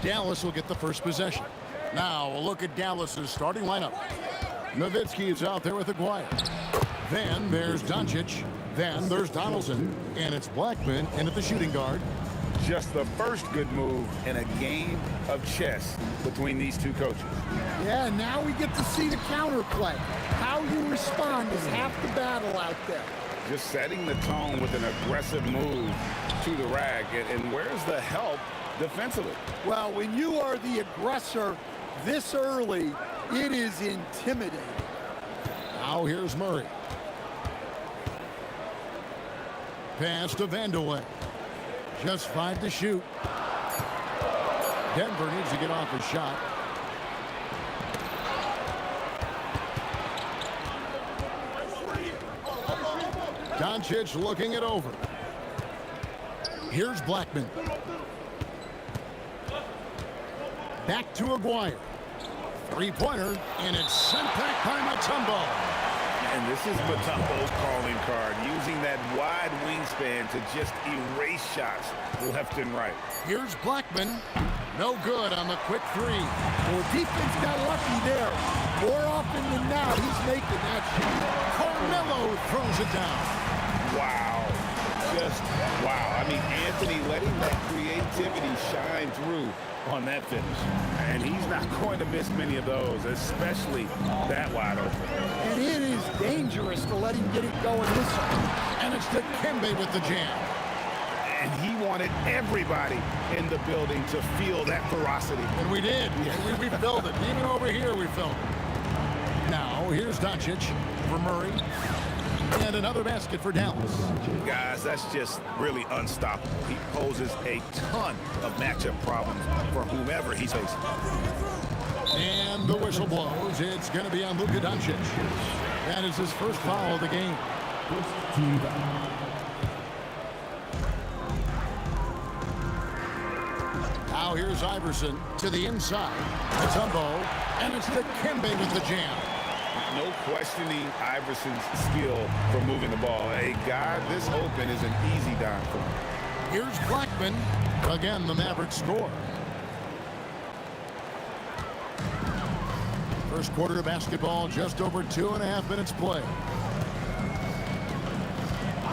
Dallas will get the first possession. Now a look at Dallas's starting lineup. Nowitzki is out there with Aguirre. Then there's Doncic. Then there's Donaldson. And it's Blackman in at the shooting guard. Just the first good move in a game of chess between these two coaches. Yeah, now we get to see the counterplay. How you respond is half the battle out there. Just setting the tone with an aggressive move to the rack. And where's the help defensively? Well, when you are the aggressor this early, it is intimidating. Now here's Murray. Pass to Vandeweghe. Just 5 to shoot. Denver needs to get off his shot. Doncic looking it over. Here's Blackman. Back to Aguirre. Three-pointer, and it's sent back by Mutombo. And this is Mutombo's calling card, using that wide wingspan to just erase shots left and right. Here's Blackman. No good on the quick three. Well, defense got lucky there. More often than not, he's making that shot. Carmelo throws it down. Wow. Just wow. I mean, Anthony letting that creativity shine through on that finish. And he's not going to miss many of those, especially that wide open. And it is dangerous to let him get it going this way. And it's to Kembe with the jam. And he wanted everybody in the building to feel that ferocity. And we did. Yeah, we felt it. Even over here, we felt it. Now, here's Doncic for Murray. And another basket for Dallas. Guys, that's just really unstoppable. He poses a ton of matchup problems for whomever he's facing. And the whistle blows. It's going to be on Luka Doncic. That is his first foul of the game. Now here's Iverson to the inside. Mutombo, and it's to Kembe with the jam. No questioning Iverson's skill for moving the ball. A guy this open is an easy dime for him. Here's Blackman. Again, the Mavericks score. First quarter of basketball, just over 2.5 minutes play.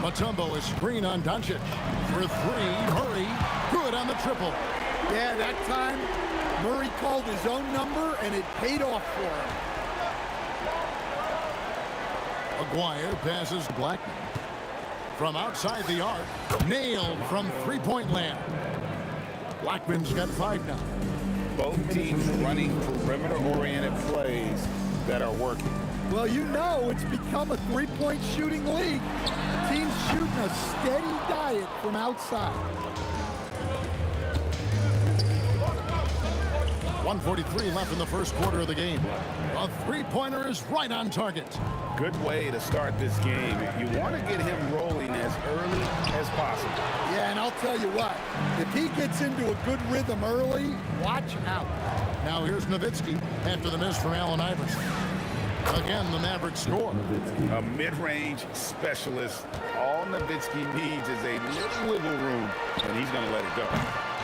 Mutombo is screen on Doncic. For three, Murray, good on the triple. Yeah, that time, Murray called his own number, and it paid off for him. Aguirre passes Blackman. From outside the arc, nailed from three-point land. Blackman's got 5 now. Both teams running perimeter-oriented plays that are working. Well, you know it's become a three-point shooting league. Teams shooting a steady diet from outside. 1:43 left in the first quarter of the game. A three-pointer is right on target. Good way to start this game. You want to get him rolling as early as possible. Yeah, and I'll tell you what, if he gets into a good rhythm early, watch out. Now here's Nowitzki after the miss from Allen Iverson. Again, the Mavericks score. A mid-range specialist. All Nowitzki needs is a little wiggle room, and he's going to let it go.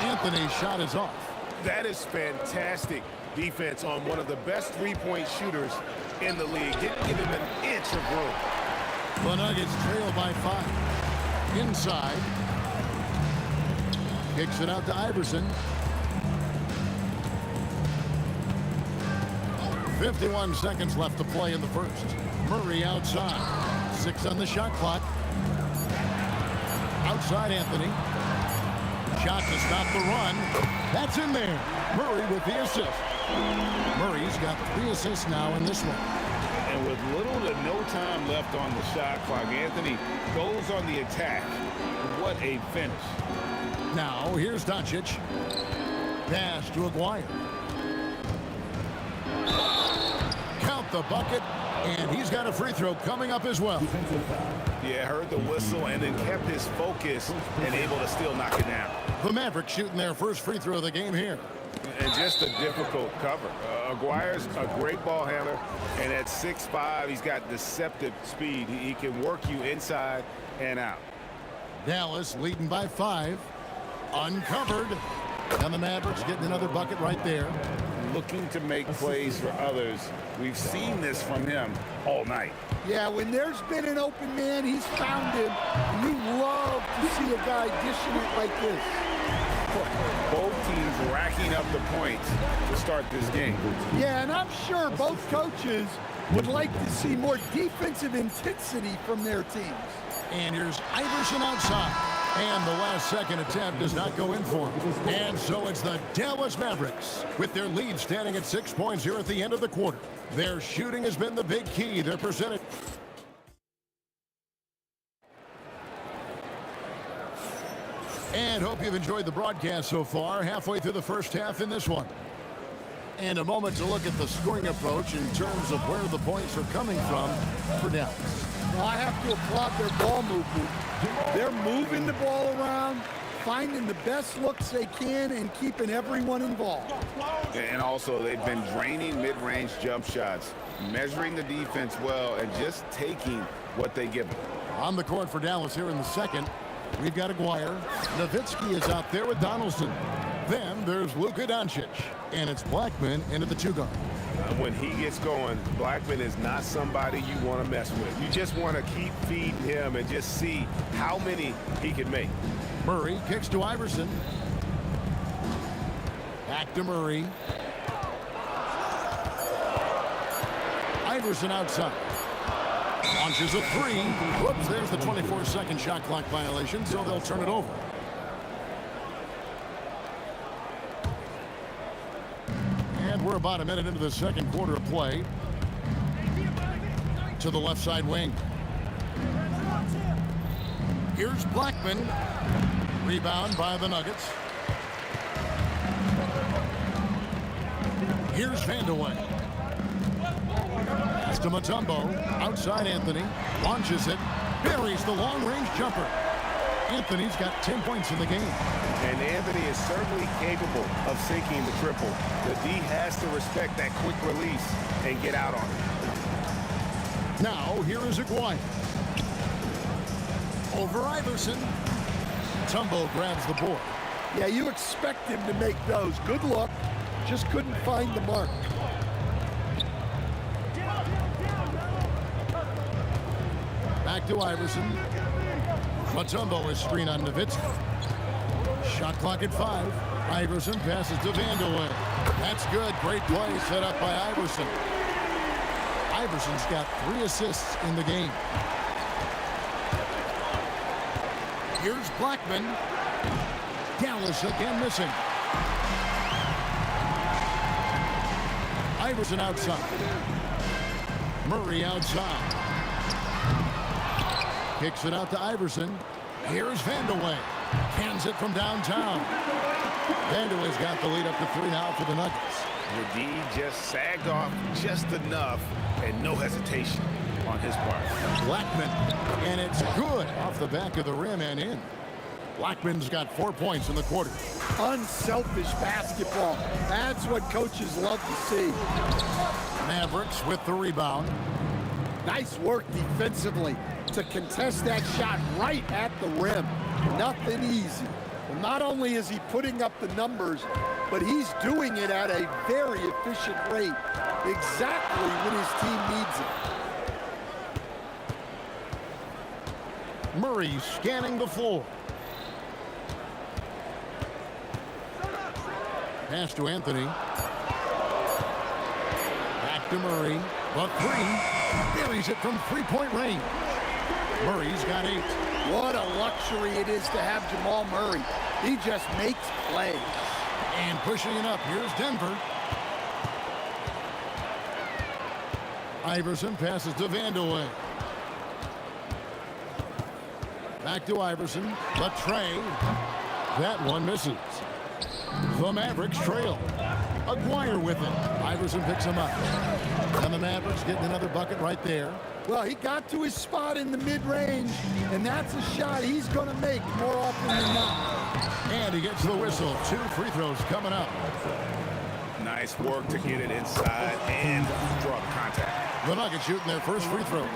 Anthony's shot is off. That is fantastic defense on one of the best three-point shooters in the league. Didn't give him an inch of room. The Nuggets trail by 5. Inside. Kicks it out to Iverson. 51 seconds left to play in the first. Murray outside. 6 on the shot clock. Outside Anthony. Shot to stop the run. That's in there. Murray with the assist. Murray's got 3 assists now in this one. And with little to no time left on the shot clock, Anthony goes on the attack. What a finish. Now, here's Doncic. Pass to Aguirre. Count the bucket, and he's got a free throw coming up as well. Yeah, heard the whistle and then kept his focus and able to still knock it down. The Mavericks shooting their first free throw of the game here. And just a difficult cover. Aguirre's a great ball handler, and at 6'5", he's got deceptive speed. He can work you inside and out. Dallas leading by 5. Uncovered. And the Mavericks getting another bucket right there. Looking to make plays for others. We've seen this from him all night. Yeah, when there's been an open man, he's found him. And you love to see a guy dishing it like this. Both teams racking up the points to start this game. Yeah, and I'm sure both coaches would like to see more defensive intensity from their teams. And here's Iverson outside. And the last second attempt does not go in for him. And so it's the Dallas Mavericks with their lead standing at 6 points here at the end of the quarter. Their shooting has been the big key. Their percentage. And hope you've enjoyed the broadcast so far. Halfway through the first half in this one. And a moment to look at the scoring approach in terms of where the points are coming from for Dallas. Well, I have to applaud their ball movement. They're moving the ball around, finding the best looks they can, and keeping everyone involved. And also, they've been draining mid-range jump shots, measuring the defense well, and just taking what they give them. On the court for Dallas here in the second, we've got Aguirre. Nowitzki is out there with Donaldson. Then there's Luka Doncic, and it's Blackman into the two-guard. When he gets going, Blackman is not somebody you want to mess with. You just want to keep feeding him and just see how many he can make. Murray kicks to Iverson. Back to Murray. Iverson outside. Launches a three. Whoops, there's the 24-second shot clock violation, so they'll turn it over. And we're about a minute into the second quarter of play. To the left side wing. Here's Blackman. Rebound by the Nuggets. Here's Vandeweghe. Pass to Mutombo. Outside Anthony. Launches it. Buries the long-range jumper. Anthony's got 10 points in the game. And Anthony is certainly capable of sinking the triple. The D has to respect that quick release and get out on it. Now, here is Aguirre. Over Iverson. Mutombo grabs the board. Yeah, you expect him to make those. Good luck. Just couldn't find the mark. Back to Iverson. Mutombo is screen on Nowitzki. Shot clock at 5. Iverson passes to Vandeweghe. That's good. Great play set up by Iverson. Iverson's got 3 assists in the game. Here's Blackman. Dallas again missing. Iverson outside. Murray outside. Kicks it out to Iverson. Here's Vandeweghe. Cans it from downtown. Vandeweghe's got the lead up to 3 now for the Nuggets. The D just sagged off just enough and no hesitation on his part. Blackman, and it's good off the back of the rim and in. Blackman's got 4 points in the quarter. Unselfish basketball. That's what coaches love to see. Mavericks with the rebound. Nice work defensively to contest that shot right at the rim. Nothing easy. Well, not only is he putting up the numbers, but he's doing it at a very efficient rate. Exactly when his team needs it. Murray scanning the floor. Pass to Anthony. Back to Murray. The 3. Buries it from 3-point range. Murray's got 8. What a luxury it is to have Jamal Murray. He just makes plays. And pushing it up, here's Denver. Iverson passes to Vandeweghe. Back to Iverson. The tray. That one misses. The Mavericks trail. Aguirre with it. Iverson picks him up. And the Mavericks getting another bucket right there. Well, he got to his spot in the mid-range, and that's a shot he's going to make more often than not. And he gets the whistle. 2 free throws coming up. Nice work to get it inside and draw the contact. The Nuggets shooting their first free throws.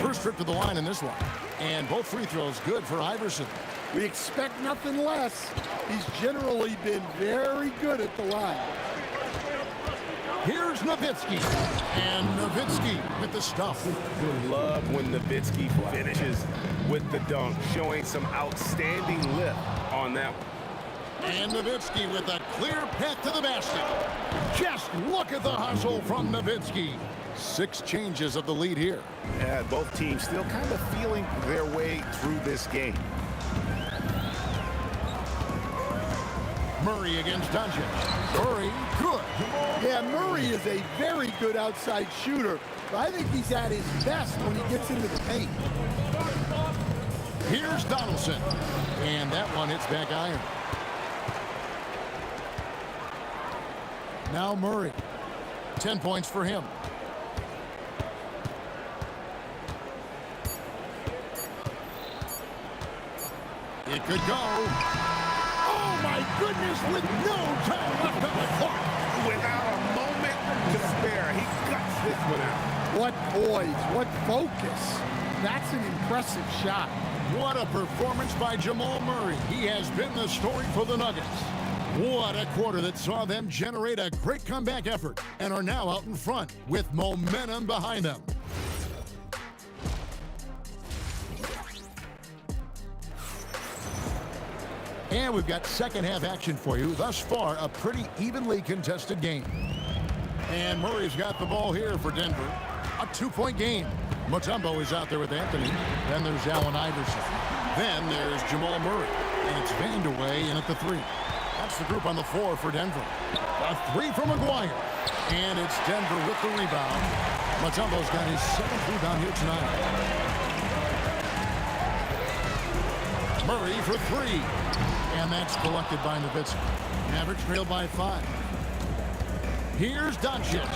First trip to the line in this one. And both free throws good for Iverson. We expect nothing less. He's generally been very good at the line. Here's Nowitzki. And Nowitzki with the stuff. Love when Nowitzki finishes with the dunk, showing some outstanding lift on that one. And Nowitzki with a clear path to the basket. Just look at the hustle from Nowitzki. 6 changes of the lead here. Yeah, both teams still kind of feeling their way through this game. Murray against Doncic. Murray, good. Yeah, Murray is a very good outside shooter, but I think he's at his best when he gets into the paint. Here's Donaldson. And that one hits back iron. Now Murray. 10 points for him. It could go. Oh, my goodness, with no time left on the clock. Without a moment to spare, he guts this one out. What poise, what focus. That's an impressive shot. What a performance by Jamal Murray. He has been the story for the Nuggets. What a quarter that saw them generate a great comeback effort and are now out in front with momentum behind them. And we've got second half action for you. Thus far, a pretty evenly contested game. And Murray's got the ball here for Denver. A 2-point game. Mutombo is out there with Anthony. Then there's Allen Iverson. Then there's Jamal Murray. And it's Vandeweghe in at the 3. That's the group on the floor for Denver. A 3 from McGuire. And it's Denver with the rebound. Mutombo's got his 7th rebound here tonight. Murray for 3. And that's collected by Nowitzki. Mavericks trail by 5. Here's Doncic.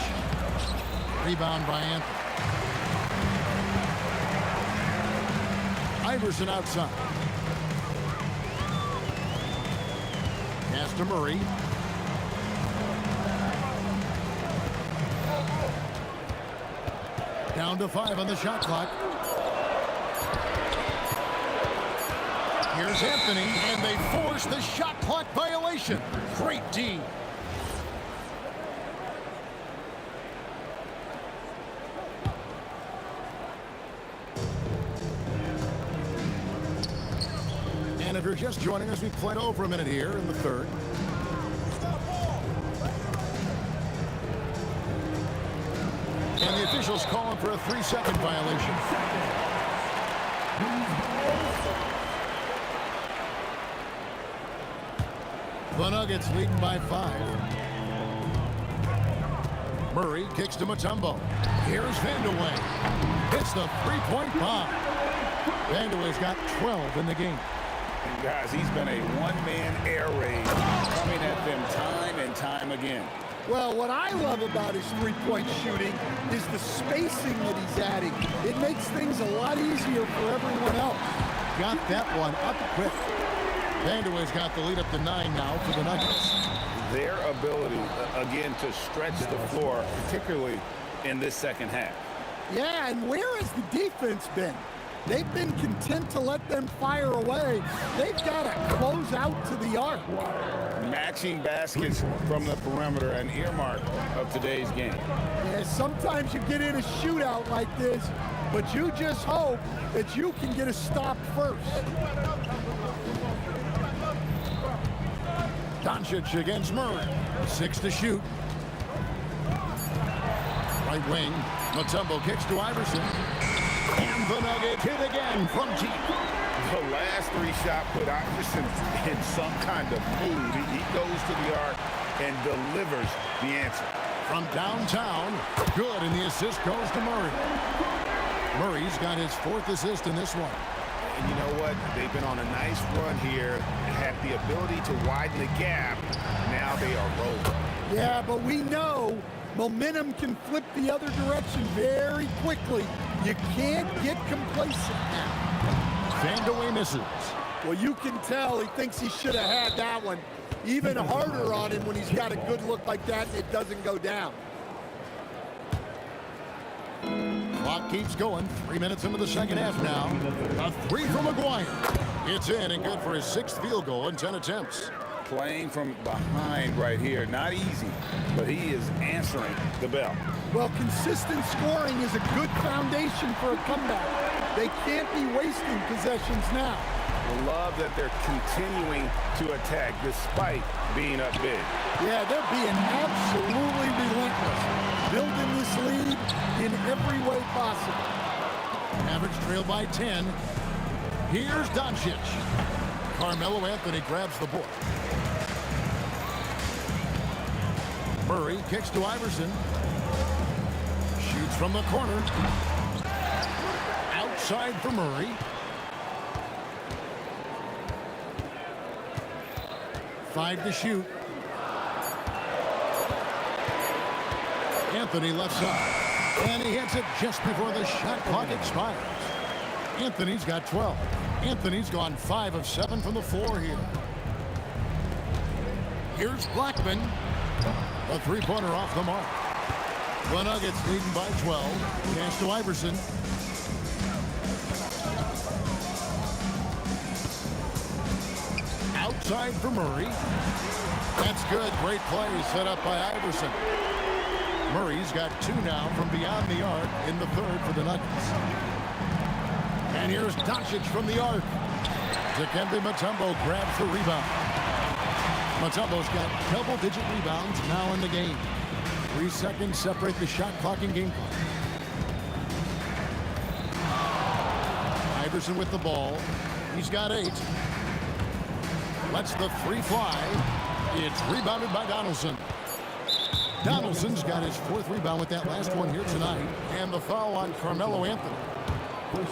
Rebound by Anthony. Iverson outside. Pass to Murray. Down to 5 on the shot clock. Here's Anthony, and they force the shot clock violation. Great D. And if you're just joining us, we've played over a minute here in the third. And the officials calling for a 3-second violation. The Nuggets leading by 5. Murray kicks to Mutombo. Here's Vandeweghe. Hits the 3-point bomb. Vandeweghe's got 12 in the game. And guys, he's been a one-man air raid, coming at them time and time again. Well, what I love about his three-point shooting is the spacing that he's adding. It makes things a lot easier for everyone else. Got that one up quick. Vandeweghe's got the lead up to 9 now for the Nuggets. Their ability, again, to stretch the floor, particularly in this second half. Yeah, and where has the defense been? They've been content to let them fire away. They've got to close out to the arc. Matching baskets from the perimeter, an earmark of today's game. Yeah, sometimes you get in a shootout like this, but you just hope that you can get a stop first. Doncic against Murray. 6 to shoot. Right wing. Mutombo kicks to Iverson. And the Nuggets hit again from deep. The last 3 shots put Iverson in some kind of mood. He goes to the arc and delivers the answer. From downtown, good, and the assist goes to Murray. Murray's got his 4th assist in this one. And you know what? They've been on a nice run here, have the ability to widen the gap. Now they are rolling. Yeah, but we know momentum can flip the other direction very quickly. You can't get complacent now. Vandeweghe misses. Well, you can tell he thinks he should have had that one. Even harder on him when he's got a good look like that and it doesn't go down. Clock keeps going. 3 minutes into the second half now. A three from Maguire. It's in and good for his 6th field goal in 10 attempts. Playing from behind right here, not easy, but he is answering the bell. Well, consistent scoring is a good foundation for a comeback. They can't be wasting possessions now. I love that they're continuing to attack despite being up big. Yeah, they're being absolutely relentless, building this lead in every way possible. Mavericks trail by 10. Here's Doncic. Carmelo Anthony grabs the board. Murray kicks to Iverson. Shoots from the corner. Outside for Murray. Five to shoot. Anthony left side. And he hits it just before the shot clock expires. Anthony's got 12. Anthony's gone 5 of 7 from the floor here. Here's Blackman. A three-pointer off the mark. The Nuggets leading by 12. Pass to Iverson. Outside for Murray. That's good. Great play set up by Iverson. Murray's got 2 now from beyond the arc in the third for the Nuggets. And here's Doncic from the arc. Dikembe Mutombo grabs the rebound. Mutombo's got double-digit rebounds now in the game. 3 seconds separate the shot clock and game clock. Iverson with the ball. He's got 8. Lets the 3 fly. It's rebounded by Donaldson. Donaldson's got his 4th rebound with that last one here tonight. And the foul on Carmelo Anthony.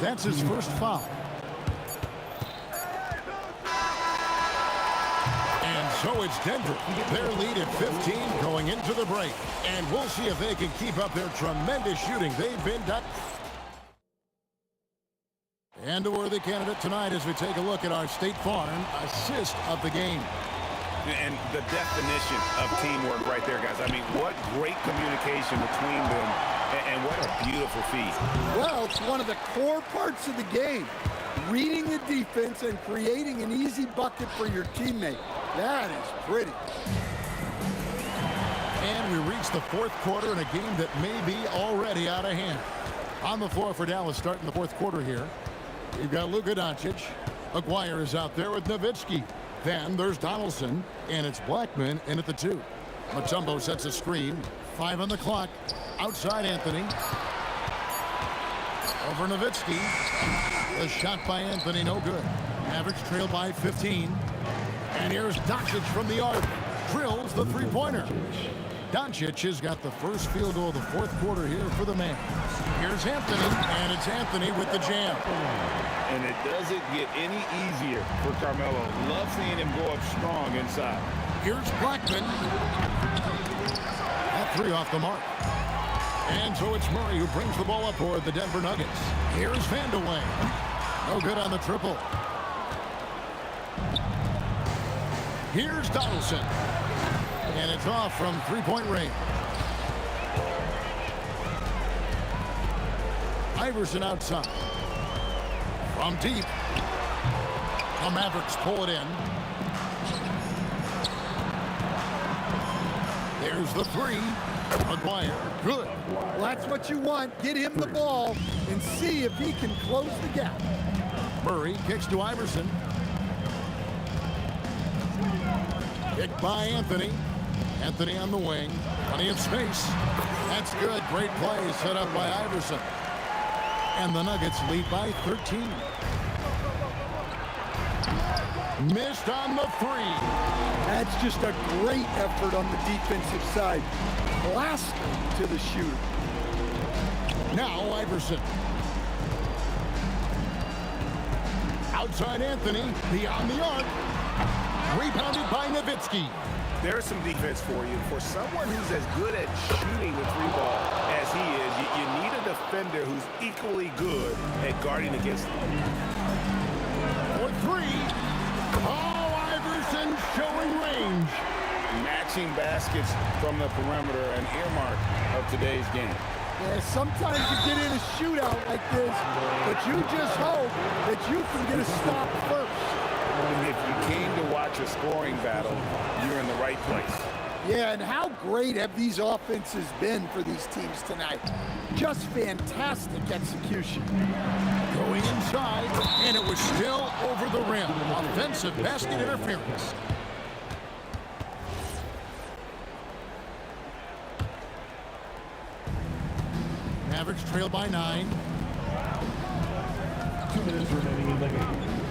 That's his first foul. And so it's Denver. Their lead at 15 going into the break. And we'll see if they can keep up their tremendous shooting. They've been done. And a worthy candidate tonight as we take a look at our State Farm assist of the game. And the definition of teamwork right there, guys. I mean, what great communication between them, and what a beautiful feat. Well, it's one of the core parts of the game. Reading the defense and creating an easy bucket for your teammate. That is pretty. And we reach the 4th quarter in a game that may be already out of hand. On the floor for Dallas starting the 4th quarter here. You've got Luka Doncic. Maguire is out there with Nowitzki. Then there's Donaldson, and it's Blackman in at the 2. Mutombo sets a screen. 5 on the clock. Outside Anthony. Over Nowitzki. The shot by Anthony, no good. Mavericks trail by 15. And here's Doncic from the arc. Drills the three-pointer. Doncic has got the first field goal of the 4th quarter here for the man. Here's Anthony, and it's Anthony with the jam. And it doesn't get any easier for Carmelo. Love seeing him go up strong inside. Here's Blackman. That 3 off the mark. And so it's Murray who brings the ball up for the Denver Nuggets. Here's Vandeweghe. No good on the triple. Here's Donaldson. And it's off from 3-point range. Iverson outside. From deep. The Mavericks pull it in. There's the 3. Maguire, good. Well, that's what you want. Get him the ball and see if he can close the gap. Murray kicks to Iverson. Kick by Anthony. Anthony on the wing. Plenty of space. That's good. Great play set up by Iverson. And the Nuggets lead by 13. Missed on the 3. That's just a great effort on the defensive side. Blast to the shooter. Now Iverson. Outside Anthony. Beyond the arc. Rebounded by Nowitzki. There's some defense for you. For someone who's as good at shooting the 3-ball as he is, you need a defender who's equally good at guarding against him. For 3. Oh, Iverson showing range. Matching baskets from the perimeter, an earmark of today's game. Yeah, sometimes you get in a shootout like this, but you just hope that you can get a stop first. If you came to watch a scoring battle, you're in the right place. Yeah, and how great have these offenses been for these teams tonight? Just fantastic execution. Going inside, and it was still over the rim. Offensive basket interference. Mavericks trail by 9. 2 minutes remaining in the game.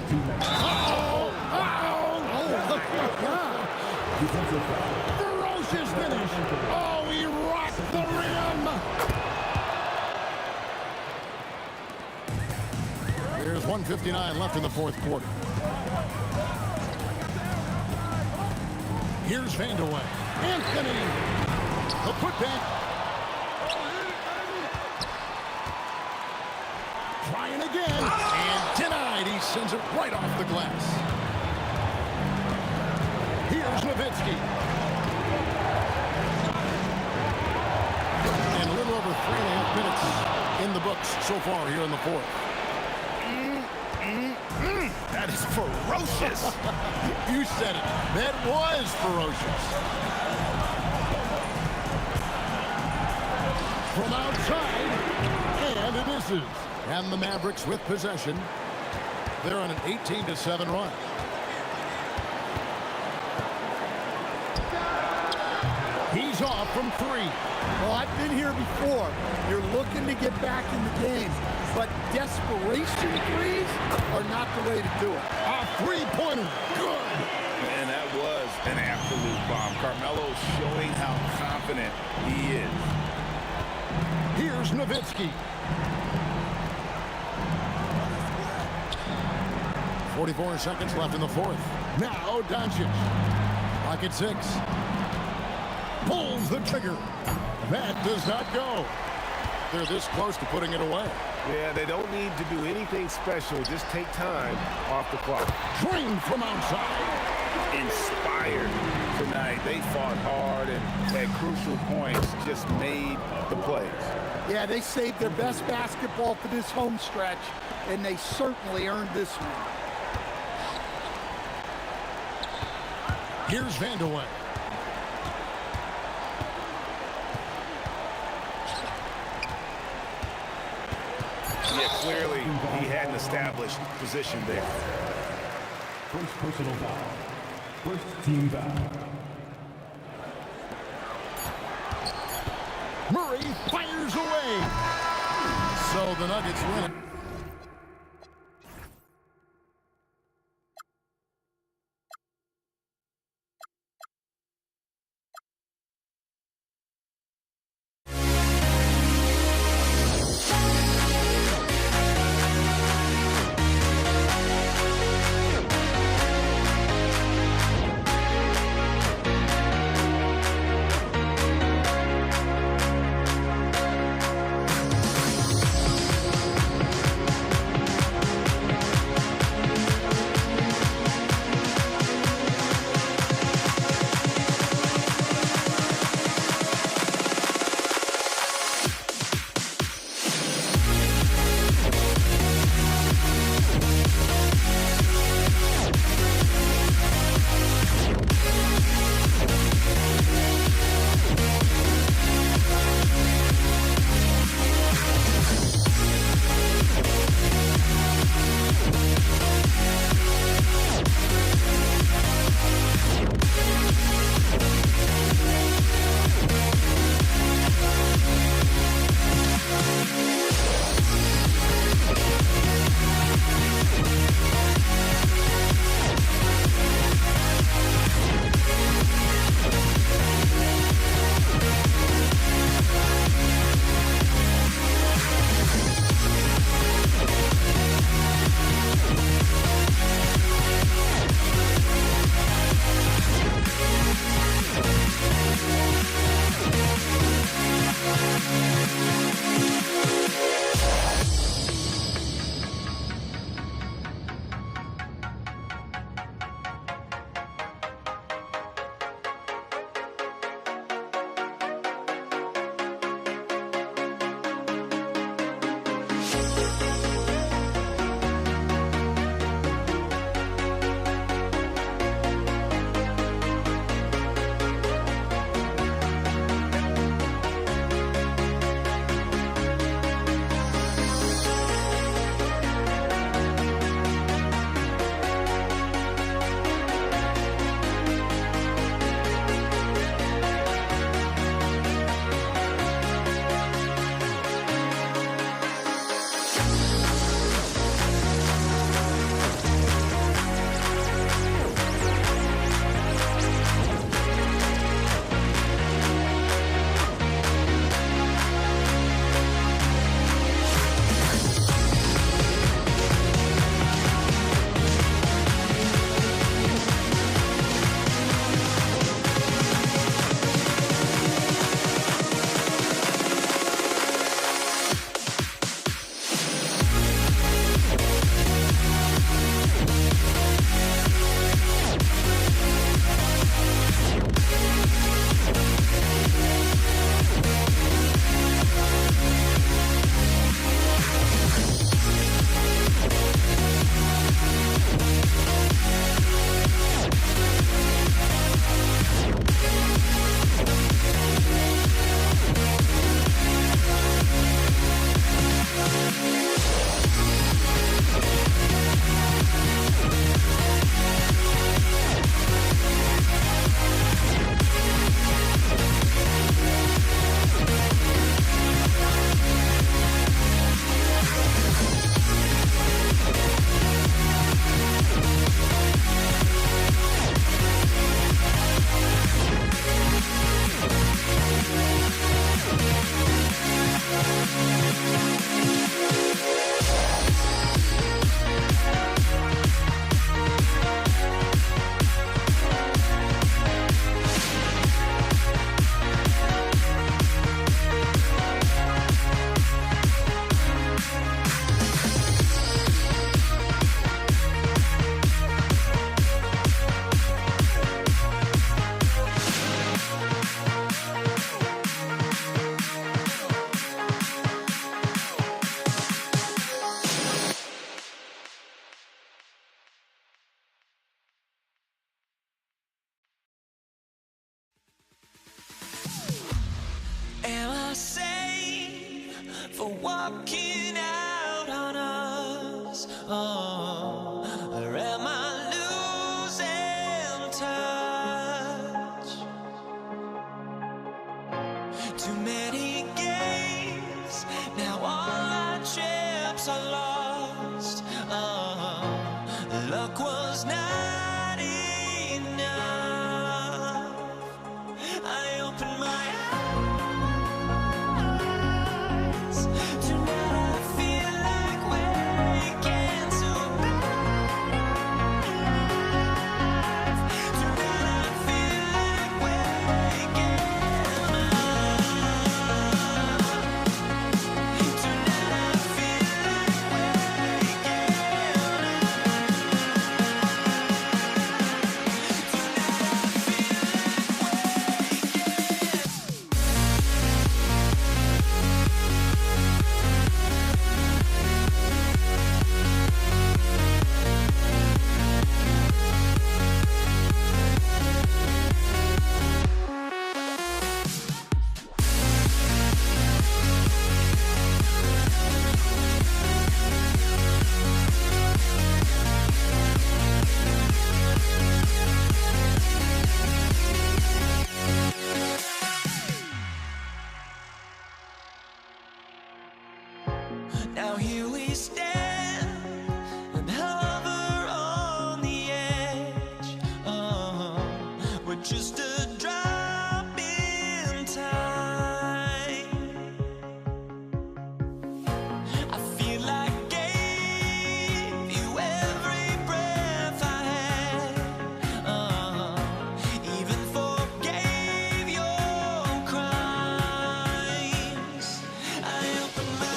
2 minutes. Oh, my God. Defensive foul. Ferocious finish. Oh, he rocked the rim. There's 1:59 left in the fourth quarter. Here's Vandeweghe. Anthony. The putback. Trying again. And denied. He sends it right off the glass. Here's Nowitzki. And a little over 3.5 minutes in the books so far here in the fourth. That is ferocious. You said it. That was ferocious. From outside, and it misses. And the Mavericks with possession. They're on an 18-7 run. He's off from 3. Well, I've been here before. You're looking to get back in the game, but desperation threes are not the way to do it. A three-pointer. Good. And that was an absolute bomb. Carmelo showing how confident he is. Here's Nowitzki. 44 seconds left in the fourth. Now Doncic. Clock at 6. Pulls the trigger. That does not go. They're this close to putting it away. Yeah, they don't need to do anything special. Just take time off the clock. Drained from outside. Inspired tonight. They fought hard and at crucial points just made the plays. Yeah, they saved their best basketball for this home stretch, and they certainly earned this one. Here's Vandeweghe. Yeah, clearly he had an established position there. First personal foul. First team foul. Murray fires away. So the Nuggets win it. walking out on us. Oh, or am I losing touch? Too many games, now all our chips are lost. Oh, luck was not enough. I opened my eyes. Tonight I feel like waking to a better life. Tonight I feel like waking up. Tonight I feel like waking Now here we stand and hover on the edge. Oh, we're just a drop in time. I feel like I gave you every breath I had. Even forgave your crimes. I opened my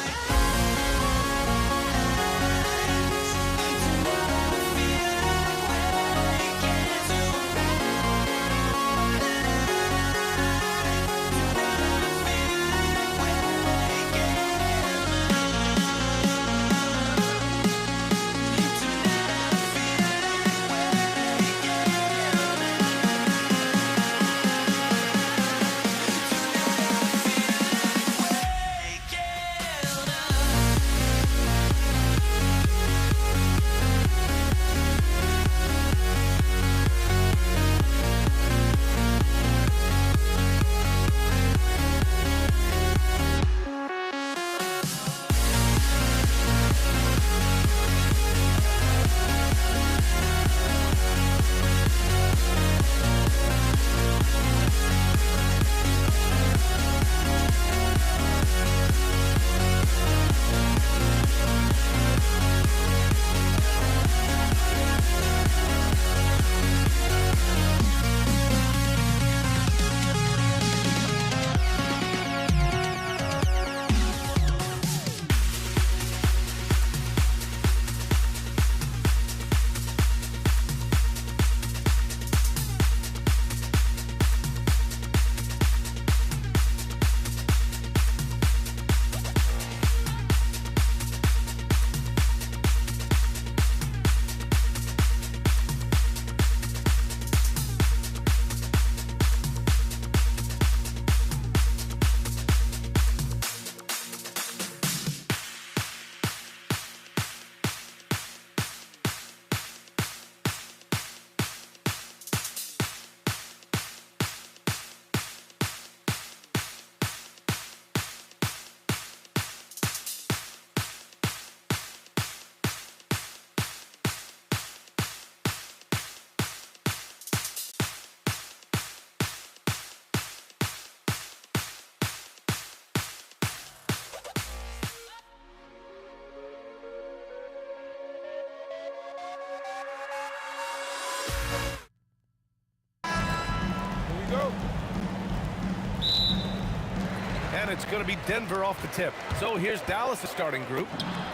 And it's going to be Denver off the tip. So here's Dallas, the starting group.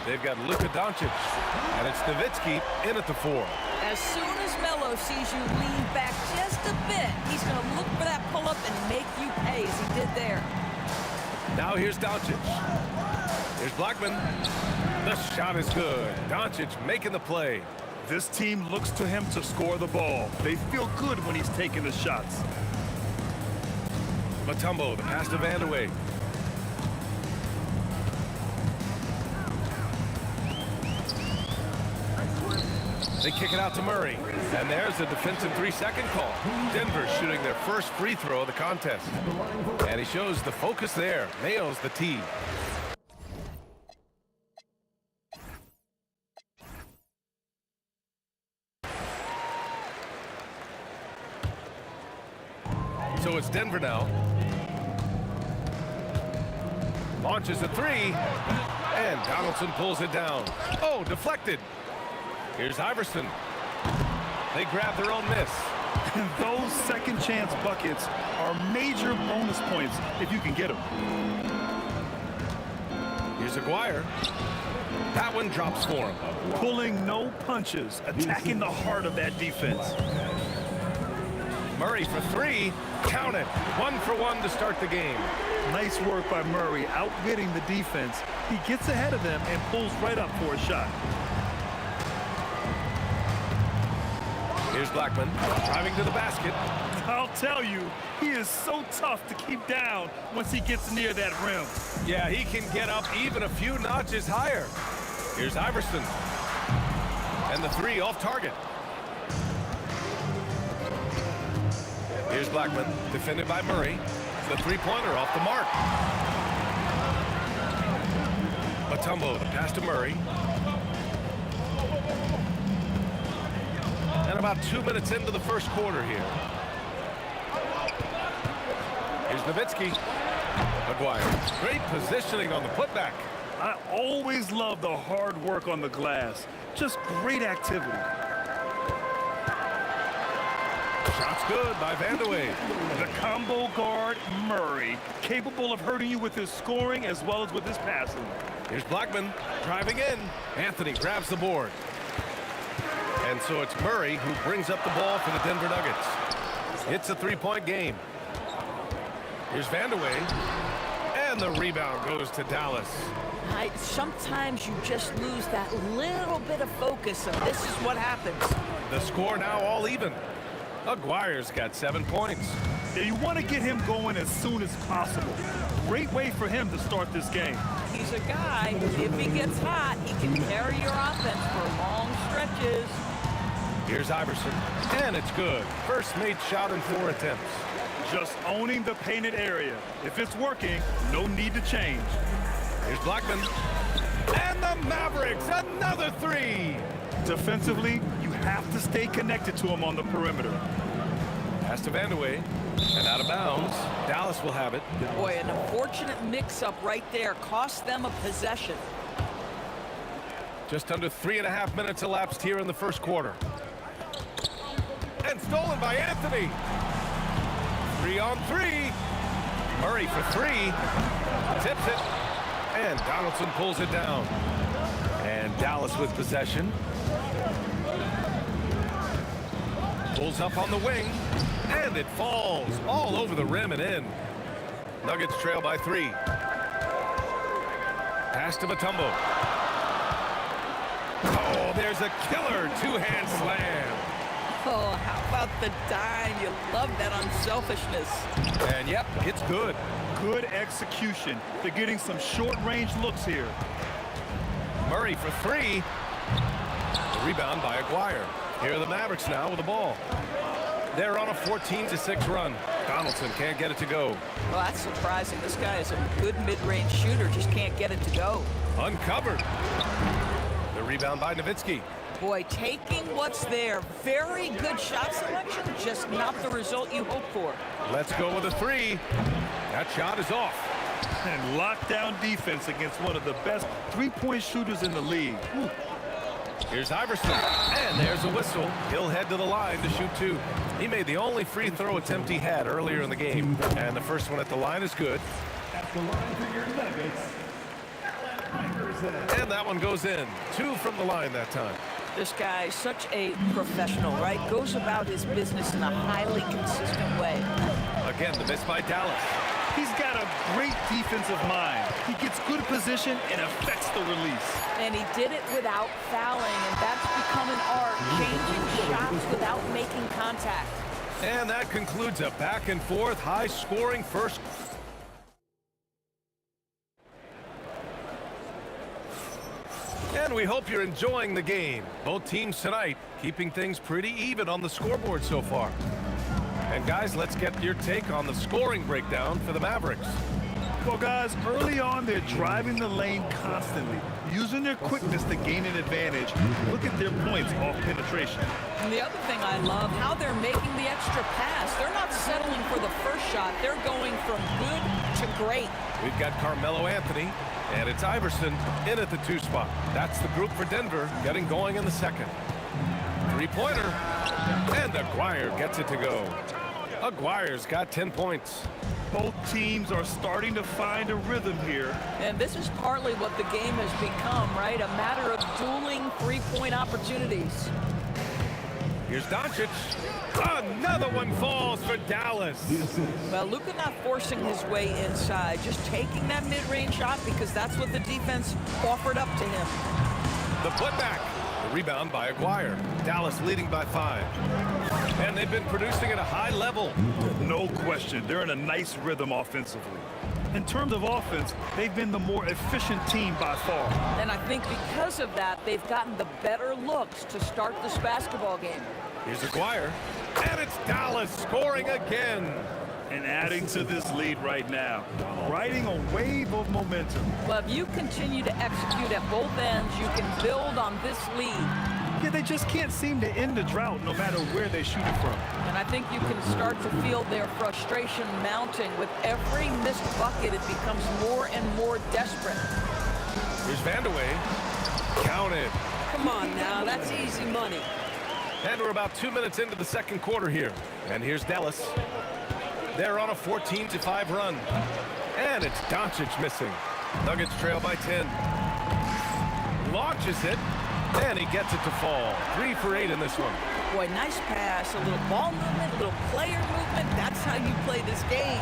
They've got Luka Doncic, and it's Nowitzki in at the 4. As soon as Melo sees you lean back just a bit, he's going to look for that pull-up and make you pay as he did there. Now here's Doncic. Here's Blackman. The shot is good. Doncic making the play. This team looks to him to score the ball. They feel good when he's taking the shots. Mutombo, the pass to Vandeweghe. They kick it out to Murray. And there's a defensive 3-second call. Denver shooting their first free throw of the contest. And he shows the focus there. Nails the tee. So it's Denver now. Launches a three. And Donaldson pulls it down. Oh, deflected. Here's Iverson. They grab their own miss. Those second chance buckets are major bonus points if you can get them. Here's Aguirre. That one drops for him. Pulling no punches, attacking the heart of that defense. Murray for three. Count it. 1 for 1 to start the game. Nice work by Murray, outwitting the defense. He gets ahead of them and pulls right up for a shot. Here's Blackman driving to the basket. I'll tell you, he is so tough to keep down once he gets near that rim. Yeah, he can get up even a few notches higher. Here's Iverson. And the three off target. Here's Blackman, defended by Murray. The three-pointer off the mark. Mutombo, the pass to Murray. And about 2 minutes into the first quarter here. Here's Nowitzki. Aguirre. Great positioning on the putback. I always love the hard work on the glass. Just great activity. Shot's good by Vandeweghe. The combo guard, Murray, capable of hurting you with his scoring as well as with his passing. Here's Blackman driving in. Anthony grabs the board. And so it's Murray who brings up the ball for the Denver Nuggets. It's a three-point game. Here's Vandeweghe. And the rebound goes to Dallas. Sometimes you just lose that little bit of focus, and this is what happens. The score now all even. Aguirre's got 7 points. Yeah, you want to get him going as soon as possible. Great way for him to start this game. He's a guy, if he gets hot, he can carry your offense for long stretches. Here's Iverson. And it's good. First made shot in 4 attempts. Just owning the painted area. If it's working, no need to change. Here's Blackman. And the Mavericks, another three. Defensively, you have to stay connected to him on the perimeter. Pass to Vandeweghe. And out of bounds. Dallas will have it. Boy, an unfortunate mix-up right there cost them a possession. Just under 3.5 minutes elapsed here in the first quarter. And stolen by Anthony. 3-on-3. Murray for three. Tips it. And Donaldson pulls it down. And Dallas with possession. Pulls up on the wing. And it falls all over the rim and in. Nuggets trail by 3. Pass to Mutombo. Oh, there's a killer two-hand slam. Oh, how about the dime? You love that unselfishness. And yep, it's good. Good execution. They're getting some short-range looks here. Murray for three. The rebound by Aguirre. Here are the Mavericks now with the ball. They're on a 14-6 run. Donaldson can't get it to go. Well, that's surprising. This guy is a good mid-range shooter, just can't get it to go. Uncovered. The rebound by Nowitzki. Boy, taking what's there. Very good shot selection, just not the result you hope for. Let's go with a three. That shot is off. And lockdown defense against one of the best three-point shooters in the league. Whew. Here's Iverson. And there's a whistle. He'll head to the line to shoot 2. He made the only free throw attempt he had earlier in the game. And the first one at the line is good. At the line for your Nuggets, and that one goes in. 2 from the line that time. This guy's such a professional, right? Goes about his business in a highly consistent way. Again, the miss by Dallas. He's got a great defensive mind. He gets good position and affects the release. And he did it without fouling, and that's become an art, changing shots without making contact. And that concludes a back-and-forth, high-scoring first. And we hope you're enjoying the game. Both teams tonight keeping things pretty even on the scoreboard so far. And guys, let's get your take on the scoring breakdown for the Mavericks. Well, guys, early on, they're driving the lane constantly, using their quickness to gain an advantage. Look at their points off penetration. And the other thing I love, how they're making the extra pass. They're not settling for the first shot. They're going from good to great. We've got Carmelo Anthony, and it's Iverson in at the 2 spot. That's the group for Denver getting going in the second. Three-pointer, and Aguirre gets it to go. Aguirre's got 10 points. Both teams are starting to find a rhythm here. And this is partly what the game has become, right? A matter of dueling three-point opportunities. Here's Doncic. Another one falls for Dallas. Well, Luka not forcing his way inside, just taking that mid-range shot because that's what the defense offered up to him. The putback. The rebound by Aguirre. Dallas leading by 5. And they've been producing at a high level. No question. They're in a nice rhythm offensively. In terms of offense, they've been the more efficient team by far. And I think because of that, they've gotten the better looks to start this basketball game. Here's Aguirre. And it's Dallas scoring again. And adding to this lead right now, riding a wave of momentum. Well, if you continue to execute at both ends, you can build on this lead. Yeah, they just can't seem to end the drought no matter where they shoot it from. And I think you can start to feel their frustration mounting. With every missed bucket, it becomes more and more desperate. Here's Vandeweghe. Counted. Come on now, that's easy money. And we're about 2 minutes into the second quarter here. And here's Dallas. They're on a 14-5 run. And it's Doncic missing. Nuggets trail by 10. Launches it. And he gets it to fall. 3 for 8 in this one. Boy, nice pass, a little ball movement, a little player movement. That's how you play this game.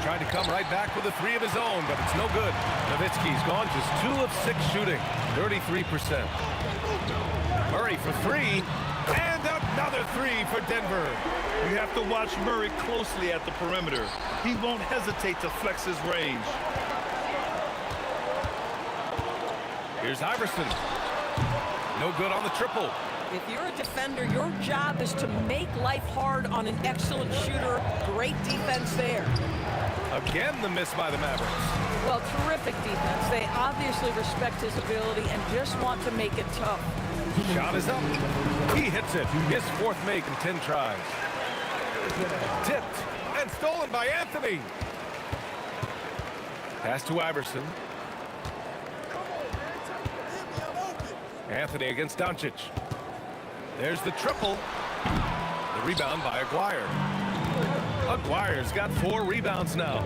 Tried to come right back with a 3 of his own, but it's no good. Nowitzki's gone just 2 of 6 shooting, 33%. Murray for 3, and another 3 for Denver. You have to watch Murray closely at the perimeter. He won't hesitate to flex his range. Here's Iverson. No good on the triple. If you're a defender, your job is to make life hard on an excellent shooter. Great defense there. Again, the miss by the Mavericks. Well, terrific defense. They obviously respect his ability and just want to make it tough. Shot is up. He hits it. His 4th make in 10 tries. Tipped and stolen by Anthony. Pass to Iverson. Anthony against Doncic. There's the triple. The rebound by Aguirre. Aguirre's got 4 rebounds now.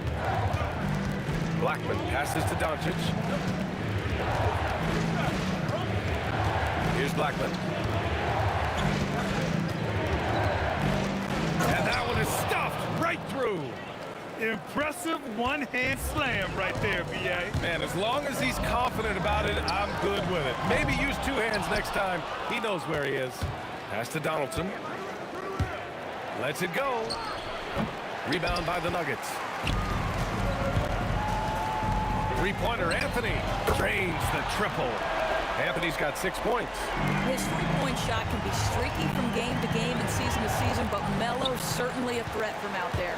Blackman passes to Doncic. Here's Blackman. And that one is stuffed right through. Impressive one-hand slam right there, B.A. Man, as long as he's confident about it, I'm good with it. Maybe use 2 hands next time. He knows where he is. Pass to Donaldson. Lets it go. Rebound by the Nuggets. Three-pointer, Anthony drains the triple. Anthony's got 6 points. His three-point shot can be streaky from game to game and season to season, but Melo's certainly a threat from out there.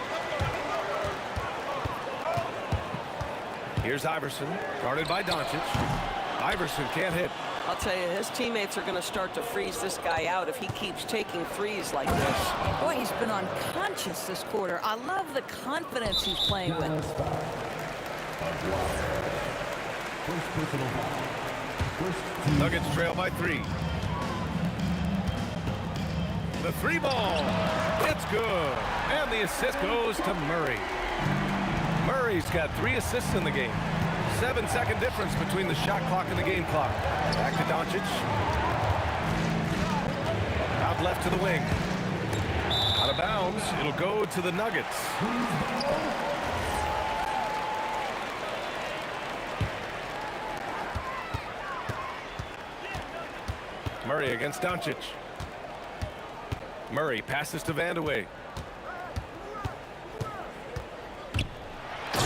Here's Iverson, guarded by Doncic. Iverson can't hit. I'll tell you, his teammates are going to start to freeze this guy out if he keeps taking threes like this. Boy, he's been unconscious this quarter. I love the confidence he's playing with. Nuggets trail by 3. The 3 ball. It's good. And the assist goes to Murray. Murray's got 3 assists in the game. 7-second difference between the shot clock and the game clock. Back to Doncic. Out left to the wing. Out of bounds. It'll go to the Nuggets. Murray against Doncic. Murray passes to Vandeweghe.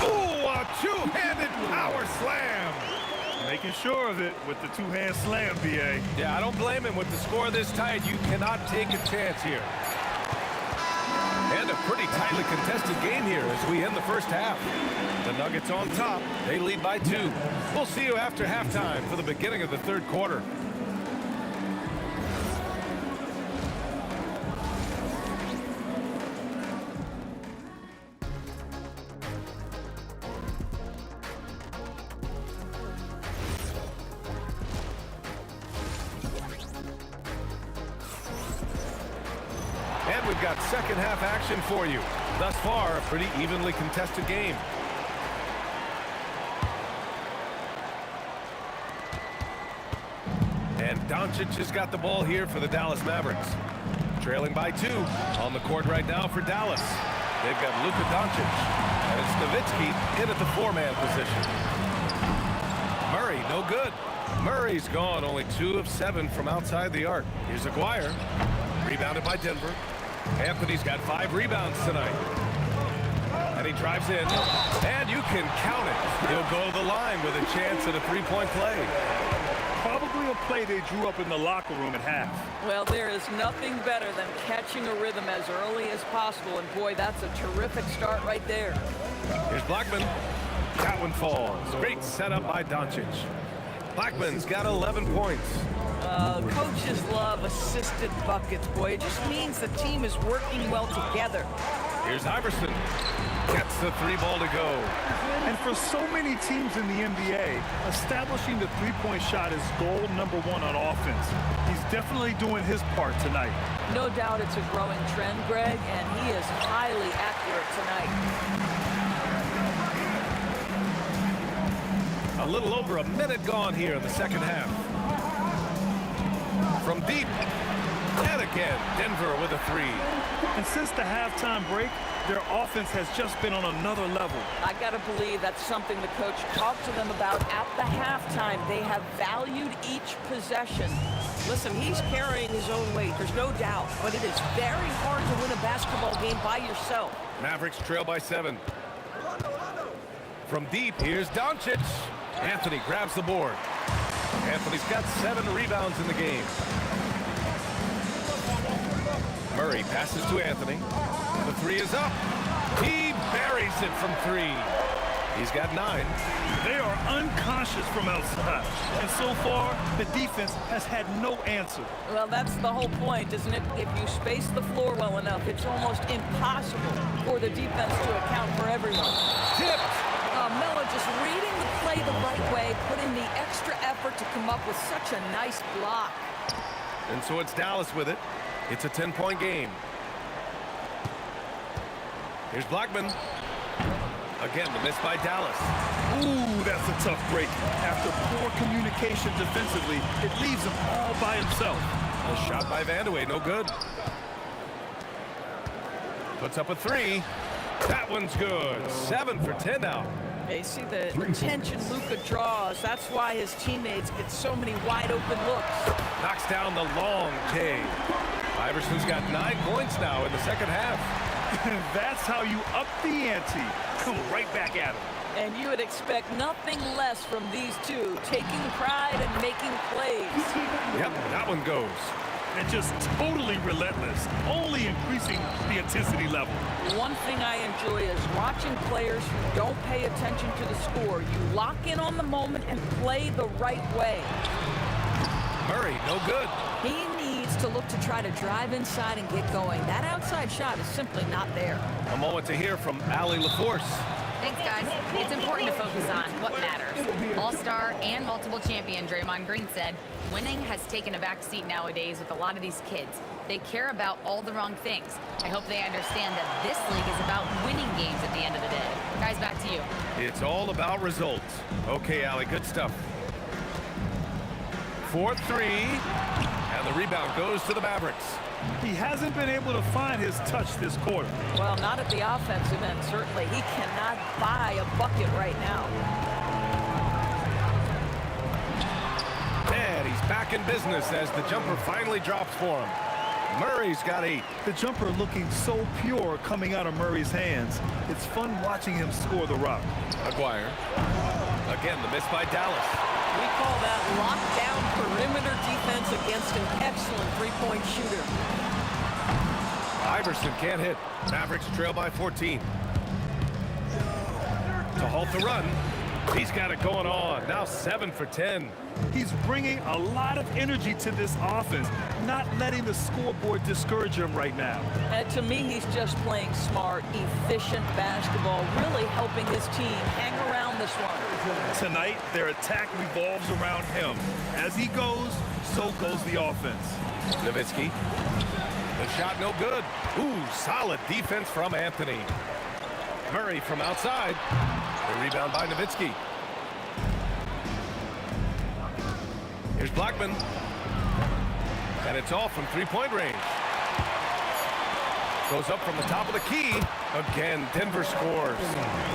Oh, a two-handed power slam. Making sure of it with the two-hand slam, B.A. Yeah, I don't blame him. With the score this tight, you cannot take a chance here. And a pretty tightly contested game here as we end the first half. The Nuggets on top. They lead by 2. We'll see you after halftime for the beginning of the third quarter. And we've got second half action for you. Thus far, a pretty evenly contested game. And Doncic has got the ball here for the Dallas Mavericks. Trailing by 2 on the court right now for Dallas. They've got Luka Doncic. And it's Nowitzki in at the 4-man position. Murray, no good. Murray's gone, only 2 of 7 from outside the arc. Here's Aguirre. Rebounded by Denver. Anthony's got 5 rebounds tonight. And he drives in. And you can count it. He'll go to the line with a chance at a 3-point play. Probably a play they drew up in the locker room at half. Well, there is nothing better than catching a rhythm as early as possible. And boy, that's a terrific start right there. Here's Blackman. That one falls. Great setup by Doncic. Blackman's got 11 points. Coaches love assisted buckets, boy. It just means the team is working well together. Here's Iverson. Gets the 3 ball to go. And for so many teams in the NBA, establishing the three-point shot is goal number 1 on offense. He's definitely doing his part tonight. No doubt it's a growing trend, Greg, and he is highly accurate tonight. A little over a minute gone here in the second half. From deep. And again, Denver with a 3. And since the halftime break, their offense has just been on another level. I got to believe that's something the coach talked to them about at the halftime. They have valued each possession. Listen, he's carrying his own weight, there's no doubt, but it is very hard to win a basketball game by yourself. Mavericks trail by 7. From deep, here's Doncic. Anthony grabs the board. Anthony's got 7 rebounds in the game. Murray passes to Anthony. The 3 is up. He buries it from 3. He's got 9. They are unconscious from outside. And so far, the defense has had no answer. Well, that's the whole point, isn't it? If you space the floor well enough, it's almost impossible for the defense to account for everyone. Tipped. Melo just reading the play the right way, putting the extra effort to come up with such a nice block. And so it's Dallas with it. It's a 10-point game. Here's Blackman. Again, the miss by Dallas. Ooh, that's a tough break. After poor communication defensively, it leaves him all by himself. A shot by Vandeweghe, no good. Puts up a 3. That one's good. 7 for 10 now. They see the attention Luka draws. That's why his teammates get so many wide open looks. Knocks down the long K. Iverson's got 9 points now in the second half. That's how you up the ante. Come right back at him. And you would expect nothing less from these two, taking pride and making plays. Yep, that one goes. And just totally relentless, only increasing the intensity level. One thing I enjoy is watching players who don't pay attention to the score. You lock in on the moment and play the right way. Murray, no good. He needs to look to try to drive inside and get going. That outside shot is simply not there. A moment to hear from Allie LaForce. Thanks, guys. It's important to focus on what matters. All-star and multiple champion Draymond Green said, winning has taken a back seat nowadays with a lot of these kids. They care about all the wrong things. I hope they understand that this league is about winning games at the end of the day. Guys, back to you. It's all about results. Okay, Allie, good stuff. 4-3, and the rebound goes to the Mavericks. He hasn't been able to find his touch this quarter. Well, not at the offensive end, certainly. He cannot buy a bucket right now. And he's back in business as the jumper finally drops for him. Murray's got 8. The jumper looking so pure coming out of Murray's hands. It's fun watching him score the rock. Aguirre. Again, the miss by Dallas. We call that lockdown perimeter defense against an excellent three-point shooter. Iverson can't hit. Mavericks trail by 14. To halt the run. He's got it going on. Now 7 for 10. He's bringing a lot of energy to this offense, not letting the scoreboard discourage him right now. And to me, he's just playing smart, efficient basketball, really helping his team hang around this one. Tonight, their attack revolves around him. As he goes, so goes the offense. Nowitzki. The shot no good. Ooh, solid defense from Anthony. Murray from outside. The rebound by Nowitzki. Here's Blackman. And it's off from three-point range. Goes up from the top of the key. Again, Denver scores.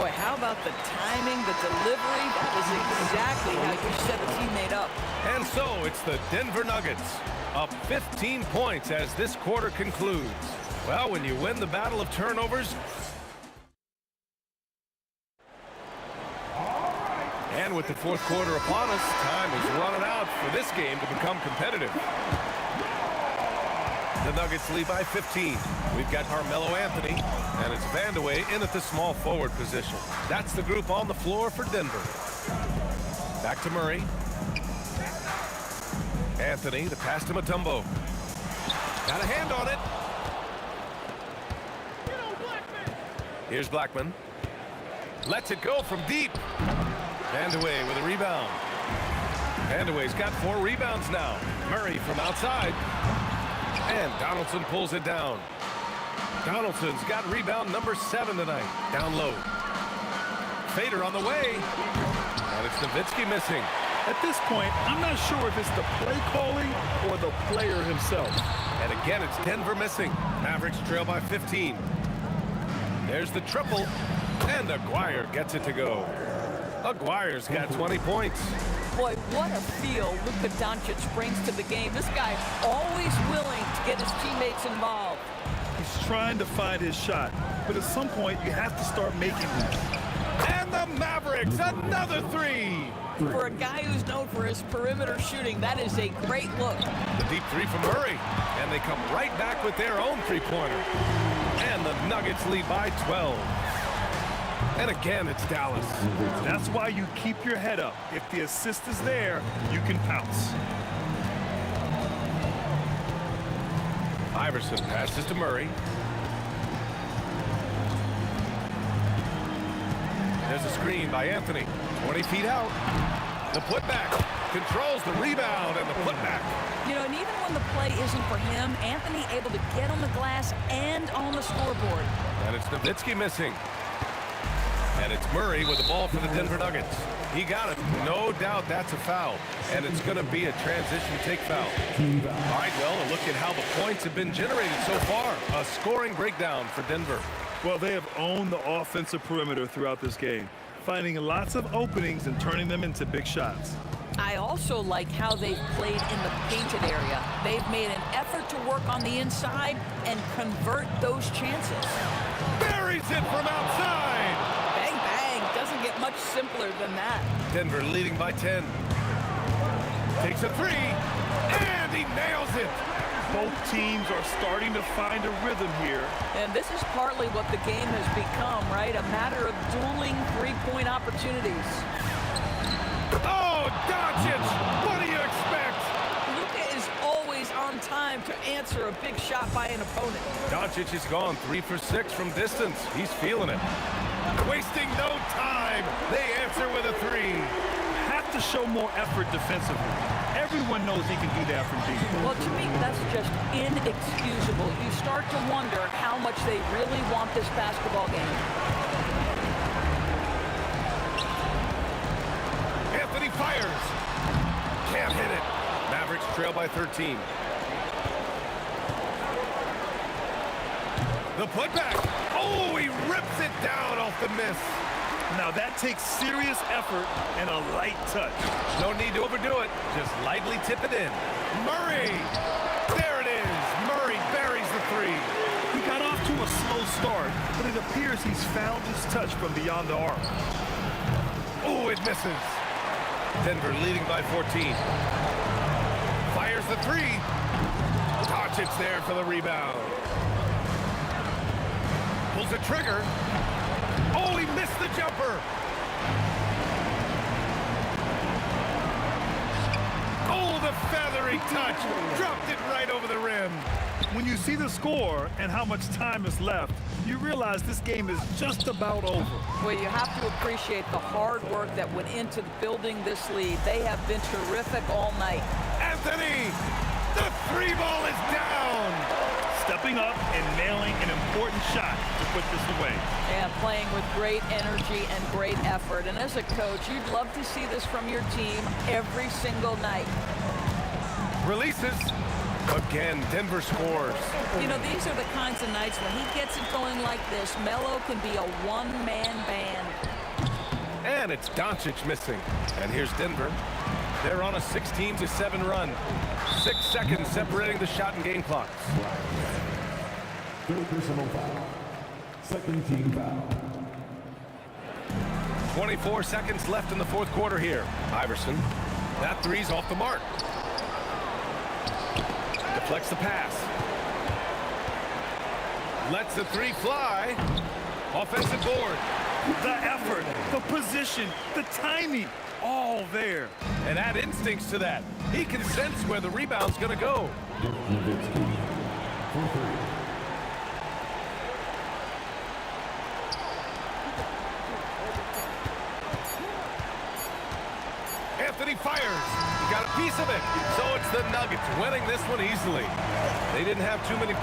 Boy, how about the timing, the delivery? That was exactly how you set a teammate up. And so it's the Denver Nuggets up 15 points as this quarter concludes. Well, when you win the battle of turnovers, and with the fourth quarter upon us, time is running out for this game to become competitive. The Nuggets lead by 15. We've got Carmelo Anthony, and it's Vandeweghe in at the small forward position. That's the group on the floor for Denver. Back to Murray. Anthony, the pass to Mutombo. Got a hand on it. Here's Blackman. Lets it go from deep. Vandeweghe with a rebound. Vandeweghe's got 4 rebounds now. Murray from outside. And Donaldson pulls it down. Donaldson's got rebound number 7 tonight. Down low. Fader on the way. And it's Nowitzki missing. At this point, I'm not sure if it's the play calling or the player himself. And again, it's Denver missing. Mavericks trail by 15. There's the triple. And Aguirre gets it to go. Aguirre's got 20 points. Boy, what a feel Luka Doncic brings to the game. This guy always willing to get his teammates involved. He's trying to find his shot, but at some point you have to start making them. And the Mavericks, another 3. For a guy who's known for his perimeter shooting, that is a great look. The deep 3 from Murray, and they come right back with their own three-pointer. And the Nuggets lead by 12. And again, it's Dallas. That's why you keep your head up. If the assist is there, you can pounce. Iverson passes to Murray. There's a screen by Anthony. 20 feet out. The putback. Controls the rebound and the putback. You know, and even when the play isn't for him, Anthony able to get on the glass and on the scoreboard. And it's Nowitzki missing. And it's Murray with the ball for the Denver Nuggets. He got it. No doubt that's a foul. And it's going to be a transition take foul. All right, well, a look at how the points have been generated so far. A scoring breakdown for Denver. Well, they have owned the offensive perimeter throughout this game, finding lots of openings and turning them into big shots. I also like how they've played in the painted area. They've made an effort to work on the inside and convert those chances. Buries it from outside. Bang, bang. Doesn't get much simpler than that. Denver leading by 10. Takes a 3, and he nails it. Both teams are starting to find a rhythm here. And this is partly what the game has become, right? A matter of dueling three-point opportunities. Oh, Doncic! What do you expect? Luka is always on time to answer a big shot by an opponent. Doncic has gone 3 for 6 from distance. He's feeling it. Wasting no time. They answer with a 3. Have to show more effort defensively. Everyone knows he can do that from deep. Well, to me, that's just inexcusable. You start to wonder how much they really want this basketball game. Anthony fires. Can't hit it. Mavericks trail by 13. The putback. Oh, he rips it down off the miss. Now that takes serious effort and a light touch. No need to overdo it. Just lightly tip it in. Murray. There it is. Murray buries the 3. He got off to a slow start, but it appears he's found his touch from beyond the arc. Oh, it misses. Denver leading by 14. Fires the three. Doncic there for the rebound. Pulls the trigger. Oh, he missed the jumper. Oh, the feathery touch. Dropped it right over the rim. When you see the score and how much time is left, you realize this game is just about over. Well, you have to appreciate the hard work that went into building this lead. They have been terrific all night. Anthony, the three ball is down. Stepping up and nailing an important shot to put this away. And playing with great energy and great effort. And as a coach, you'd love to see this from your team every single night. Releases. Again, Denver scores. You know, these are the kinds of nights when he gets it going like this, Melo can be a one-man band. And it's Doncic missing. And here's Denver. They're on a 16-7 run. 6 seconds separating the shot and game clocks. Third personal foul. Second team foul. 24 seconds left in the fourth quarter here. Iverson. That three's off the mark. Deflects the pass. Lets the three fly. Offensive board. The effort, the position, the timing, all there. And add instincts to that. He can sense where the rebound's going to go. Anthony fires. He got a piece of it. So it's the Nuggets winning this one easily. They didn't have too many...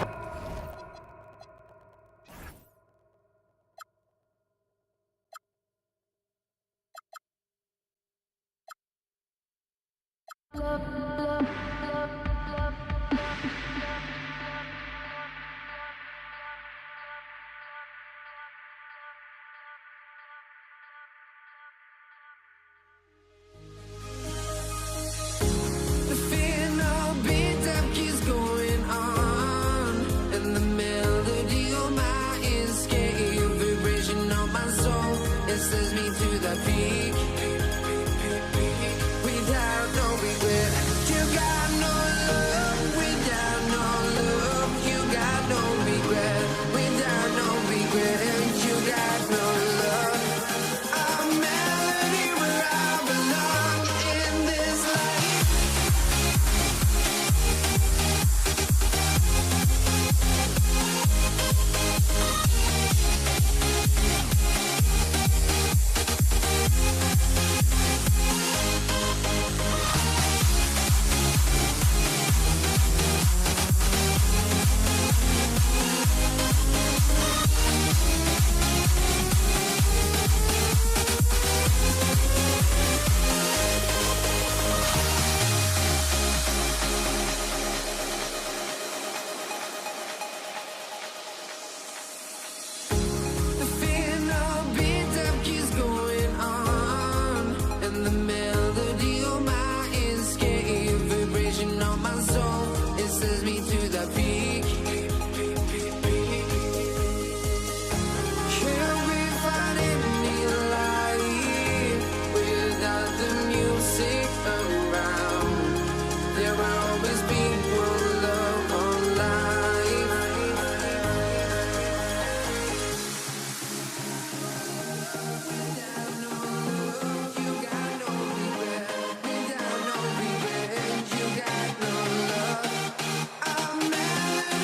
The final beat up keeps going on, and the melody on my escape, vibration on my soul, it sends me to the peak. Without no regret, you got no love. Without no love, you got no regret. Without no regret, you got no love. A melody where I belong in this life. The final beat up keeps going on, and the melody on my escape, vibration on my soul, it sends me to the peak. Can't we find any light without the music around? There will always be one love on life. You got no love. A melody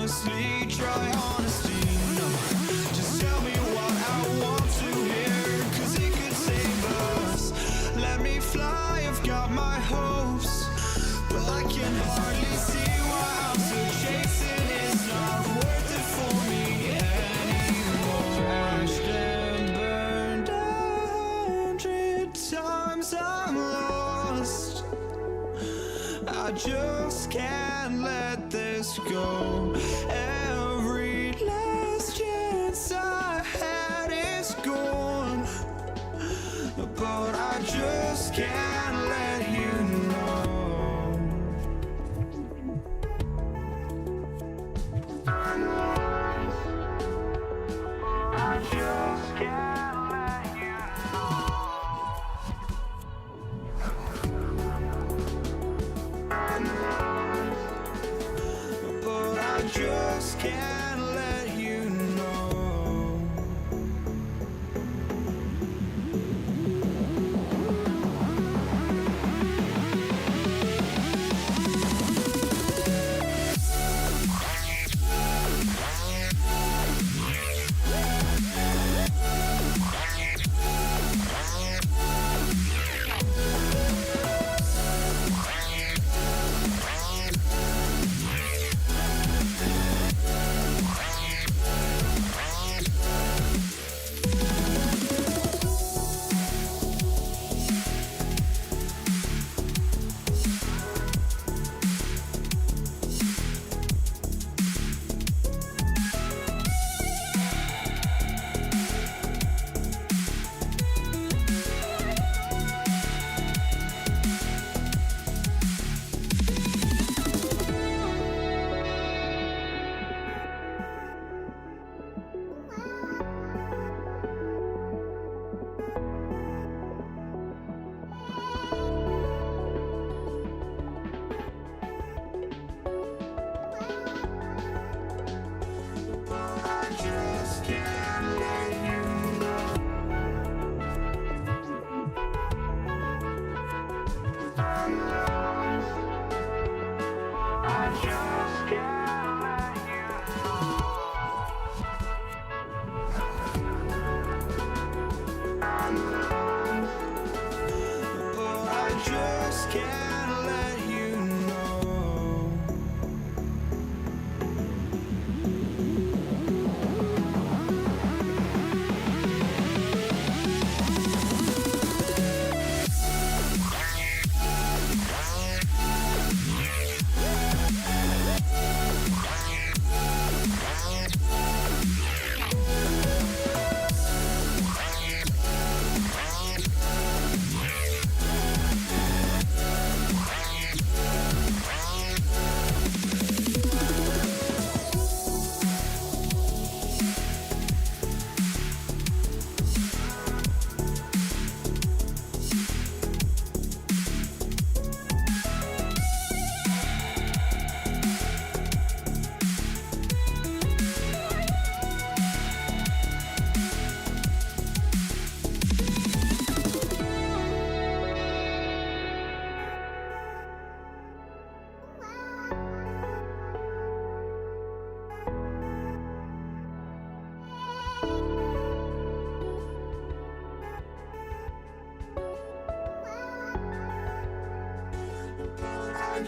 honestly try honesty. No, just tell me what I want to hear, 'cause it could save us. Let me fly, I've got my hopes, but I can hardly see why I'm still chasing. It's not worth it for me anymore. Crashed and burned 100 times, I'm lost. I just can't let this go. Every last chance I had is gone, but I just can't let you know. I just can't let you know. But I just can't let you know.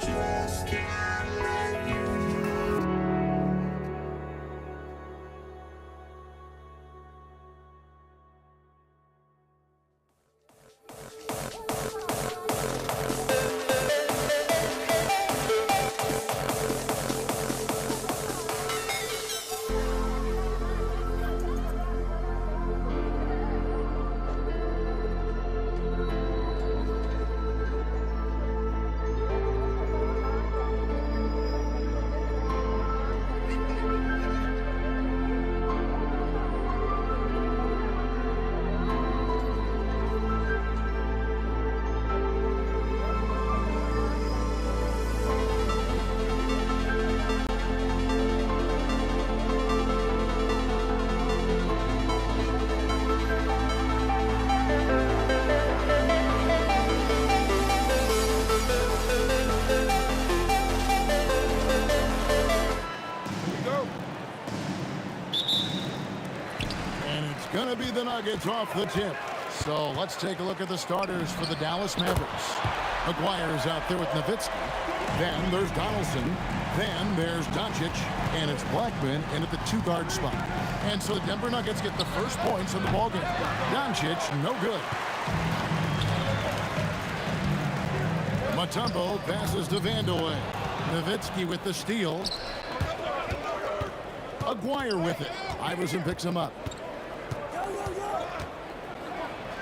just can't let you know. lead the Nuggets off the tip. So let's take a look at the starters for the Dallas Mavericks. McGuire's out there with Nowitzki. Then there's Donaldson. Then there's Doncic. And it's Blackman in at the 2-guard spot. And so the Denver Nuggets get the first points in the ballgame. Doncic, no good. Mutombo passes to Vandeweghe. Nowitzki with the steal. McGuire with it. Iverson picks him up.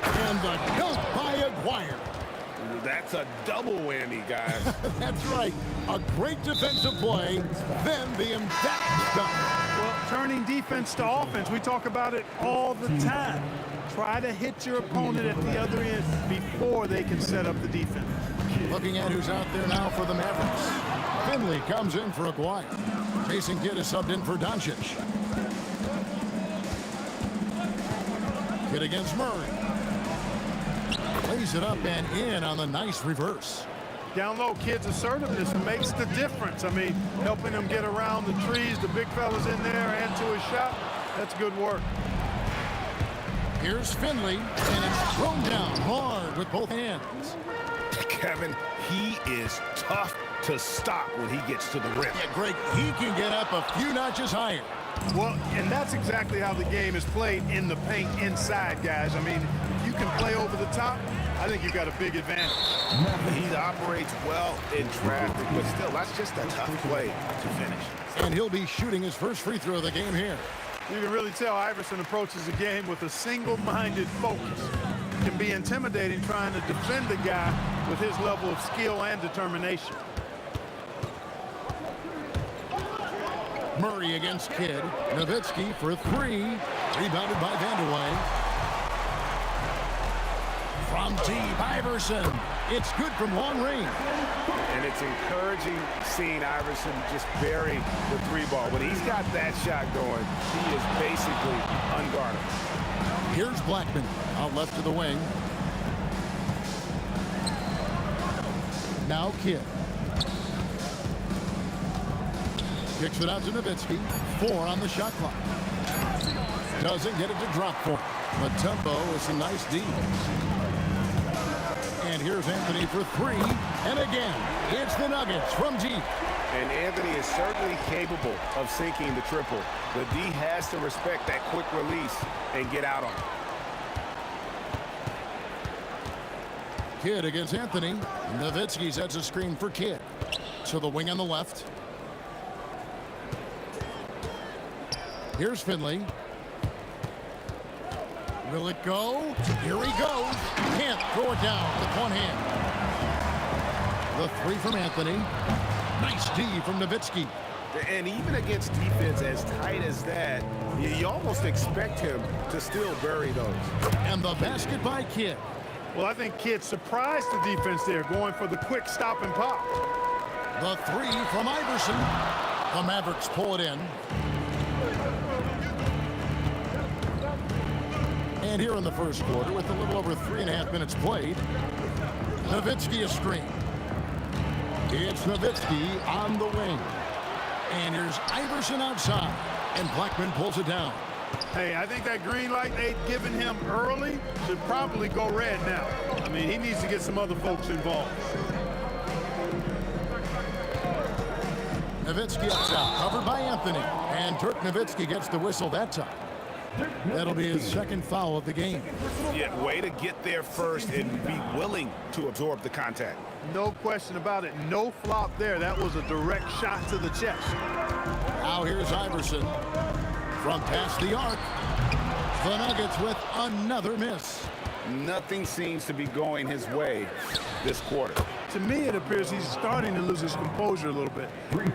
And the dunk by McGuire. That's a double whammy, guys. That's right. A great defensive play, then the emphatic dunk. Well, turning defense to offense, we talk about it all the time. Try to hit your opponent at the other end before they can set up the defense. Looking at who's out there now for the Mavericks. Finley comes in for McGuire. Jason Kidd is subbed in for Doncic. Kidd against Murray. Lays it up and in on the nice reverse. Down low, Kidd's assertiveness makes the difference. I mean, helping him get around the trees, the big fellas in there, and to his shot. That's good work. Here's Finley, and it's thrown down hard with both hands. Kevin, he is tough to stop when he gets to the rim. Yeah, Greg, he can get up a few notches higher. Well, and that's exactly how the game is played in the paint inside, guys. I mean, if you can play over the top, I think you've got a big advantage. He operates well in traffic, but still, that's just a tough play to finish. And he'll be shooting his first free throw of the game here. You can really tell Iverson approaches the game with a single-minded focus. It can be intimidating trying to defend a guy with his level of skill and determination. Murray against Kidd. Nowitzki for 3. Rebounded by Vandeweghe. From deep, Iverson. It's good from long range. And it's encouraging seeing Iverson just bury the 3-ball. When he's got that shot going, he is basically unguardable. Here's Blackman out left to the wing. Now Kidd. Kicks it out to Nowitzki. 4 on the shot clock. Doesn't get it to drop for him. Mutombo is a nice D. And here's Anthony for 3. And again, it's the Nuggets from deep. And Anthony is certainly capable of sinking the triple. The D has to respect that quick release and get out on it. Kidd against Anthony. Nowitzki sets a screen for Kidd. So the wing on the left. Here's Finley. Will it go? Here he goes. Can't throw it down with one hand. The 3 from Anthony. Nice D from Nowitzki. And even against defense as tight as that, you almost expect him to still bury those. And the basket by Kidd. Well, I think Kidd surprised the defense there, going for the quick stop and pop. The 3 from Iverson. The Mavericks pull it in. And here in the first quarter, with a little over 3.5 minutes played, Nowitzki a screen. It's Nowitzki on the wing. And here's Iverson outside. And Blackman pulls it down. Hey, I think that green light they'd given him early should probably go red now. I mean, he needs to get some other folks involved. Nowitzki up top, covered by Anthony. And Dirk Nowitzki gets the whistle that time. That'll be his second foul of the game. Yeah, way to get there first and be willing to absorb the contact. No question about it. No flop there. That was a direct shot to the chest. Now here's Iverson from past the arc. The Nuggets with another miss. Nothing seems to be going his way this quarter. To me, it appears he's starting to lose his composure a little bit.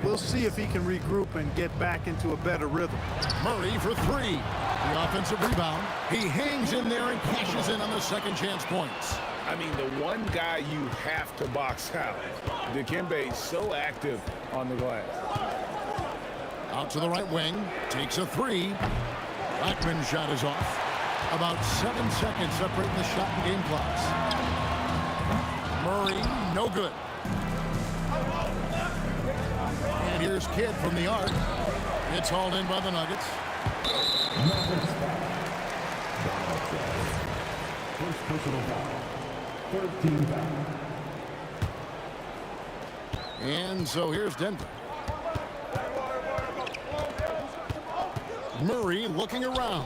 We'll see if he can regroup and get back into a better rhythm. Murray for 3. The offensive rebound. He hangs in there and cashes in on the second chance points. I mean, the one guy you have to box out. Dikembe is so active on the glass. Out to the right wing. Takes a 3. Blackman's shot is off. About 7 seconds separating the shot and game clocks. Murray, no good. And here's Kidd from the arc. It's hauled in by the Nuggets. First personal foul. 13 foul. And so here's Denver. Murray looking around.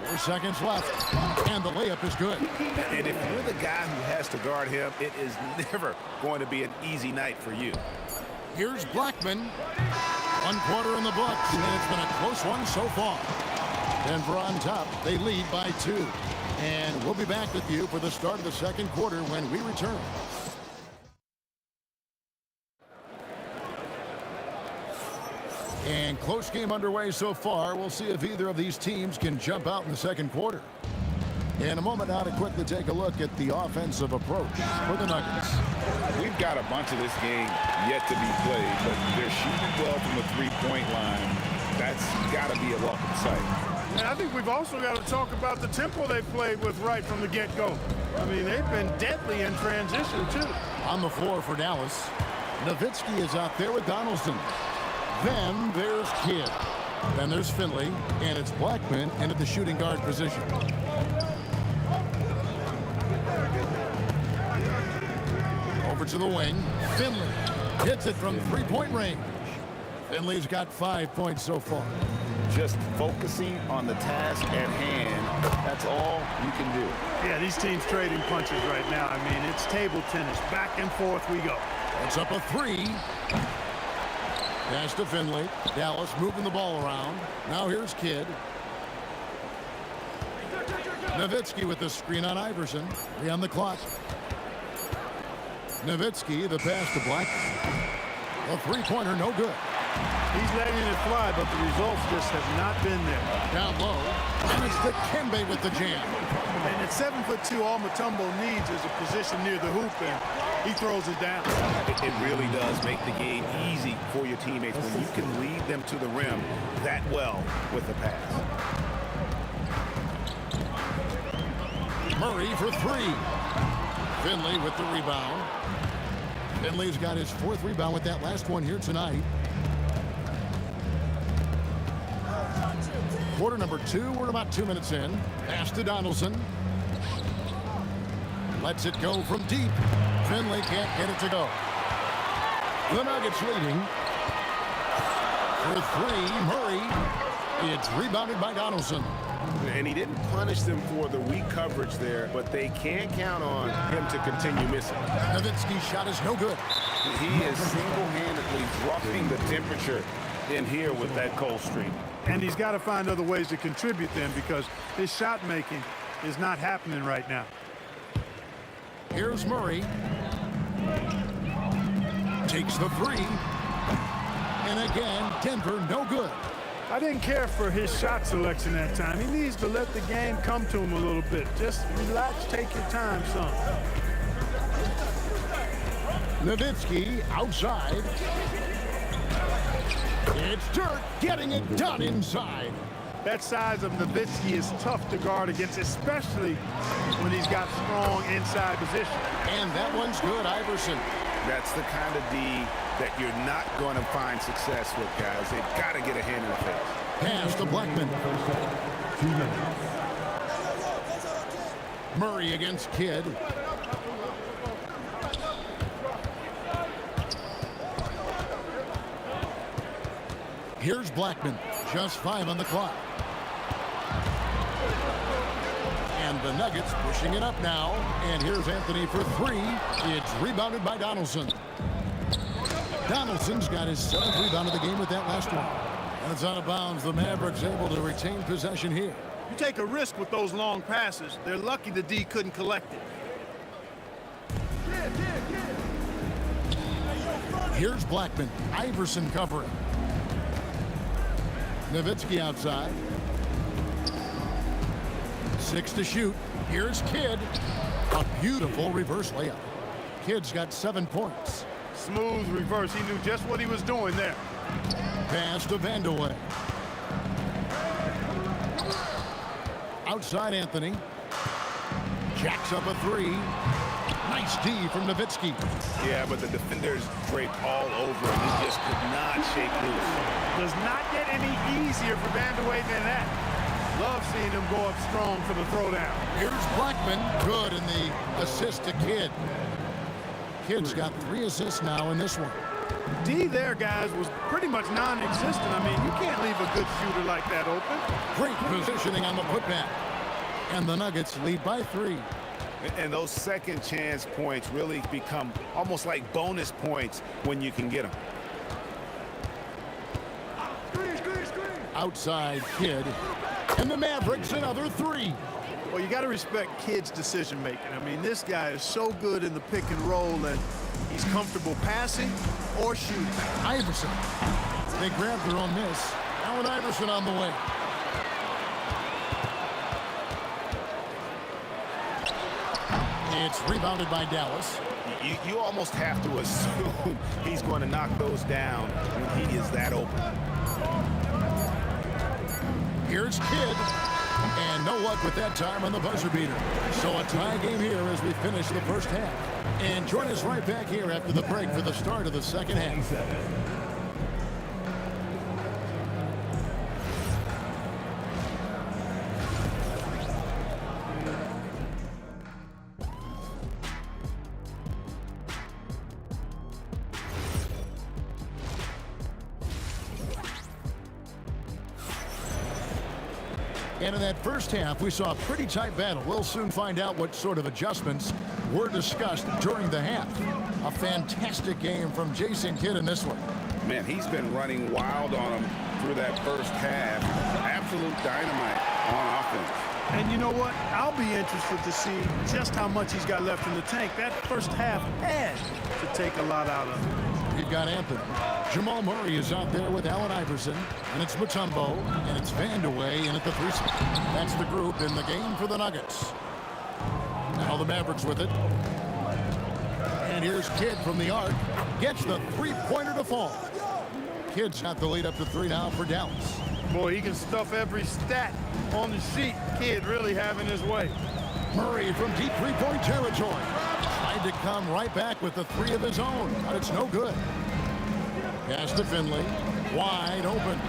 4 seconds left, and the layup is good. And if you're the guy who has to guard him, it is never going to be an easy night for you. Here's Blackman. 1 quarter in the books, and it's been a close one so far. Denver on top. They lead by 2. And we'll be back with you for the start of the second quarter when we return. And close game underway so far. We'll see if either of these teams can jump out in the second quarter. In a moment now to quickly take a look at the offensive approach for the Nuggets. We've got a bunch of this game yet to be played, but they're shooting well from the three-point line. That's got to be a welcome sight. And I think we've also got to talk about the tempo they played with right from the get-go. I mean, they've been deadly in transition, too. On the floor for Dallas, Nowitzki is out there with Donaldson. Then there's Kidd. Then there's Finley, and it's Blackman into the shooting guard position. Over to the wing. Finley hits it from three-point range. Finley's got 5 points so far. Just focusing on the task at hand, that's all you can do. Yeah, these teams trading punches right now. I mean, it's table tennis. Back and forth we go. It's up a 3. Pass to Finley. Dallas moving the ball around. Now here's Kidd. Nowitzki with the screen on Iverson. 3 on the clock. Nowitzki, the pass to Blackman. A three-pointer, no good. He's letting it fly, but the results just have not been there. Down low, and it's the Kembe with the jam. And at 7'2", all Mutombo needs is a position near the hoop, and he throws it down. It really does make the game easy for your teammates when you can lead them to the rim that well with the pass. Murray for 3. Finley with the rebound. Finley's got his 4th rebound with that last one here tonight. Quarter number 2, we're about 2 minutes in. Pass to Donaldson. Lets it go from deep. Finley can't get it to go. The Nuggets leading. For 3, Murray. It's rebounded by Donaldson. And he didn't punish them for the weak coverage there, but they can't count on him to continue missing. Nowitzki's shot is no good. He is single-handedly dropping the temperature in here with that cold streak. And he's got to find other ways to contribute then, because his shot making is not happening right now. Here's Murray. Takes the 3. And again, Denver no good. I didn't care for his shot selection that time. He needs to let the game come to him a little bit. Just relax, take your time, son. Nowitzki outside. It's Dirk getting it done inside. That size of Nowitzki is tough to guard against, especially when he's got strong inside position. And that one's good, Iverson. That's the kind of D that you're not going to find success with, guys. They've got to get a hand in the face. Pass to Blackman. 2 minutes. Murray against Kidd. Here's Blackman. Just 5 on the clock. And the Nuggets pushing it up now. And here's Anthony for 3. It's rebounded by Donaldson. Donaldson's got his 7th rebound of the game with that last one. And it's out of bounds. The Mavericks able to retain possession here. You take a risk with those long passes. They're lucky the D couldn't collect it. Here's Blackman. Iverson covering. Nowitzki outside. 6 to shoot. Here's Kidd. A beautiful reverse layup. Kidd's got 7 points. Smooth reverse. He knew just what he was doing there. Pass to Vandeweghe. Outside Anthony. Jacks up a 3. Nice D from Nowitzki. Yeah, but the defenders draped all over him. He just could not shake loose. Does not get any easier for Vanderway than that. Love seeing him go up strong for the throwdown. Here's Blackman. Good in the assist to Kidd. Kidd's got 3 assists now in this one. D there, guys, was pretty much non-existent. I mean, you can't leave a good shooter like that open. Great positioning on the putback. And the Nuggets lead by 3. And those second chance points really become almost like bonus points when you can get them. Outside Kidd. And the Mavericks another 3. Well, you got to respect Kidd's decision making. I mean, this guy is so good in the pick and roll, and he's comfortable passing or shooting. Iverson. They grab their own miss. Allen Iverson on the way. It's rebounded by Dallas. You almost have to assume he's going to knock those down when he is that open. Here's Kidd. And no luck with that time on the buzzer beater. So a tie game here as we finish the first half. And join us right back here after the break for the start of the second half. And in that first half, we saw a pretty tight battle. We'll soon find out what sort of adjustments were discussed during the half. A fantastic game from Jason Kidd in this one. Man, he's been running wild on him through that first half. Absolute dynamite on offense. And you know what? I'll be interested to see just how much he's got left in the tank. That first half had to take a lot out of him. We've got Anthony. Jamal Murray is out there with Allen Iverson. And it's Mutombo. And it's Vanderway in at the 3 spot. That's the group in the game for the Nuggets. Now the Mavericks with it. And here's Kidd from the arc. Gets the 3-pointer to fall. Kidd's got the lead up to 3 now for Dallas. Boy, he can stuff every stat on the sheet. Kidd really having his way. Murray from deep 3-point territory. Tried to come right back with the 3 of his own, but it's no good. Pass to Finley. Wide open.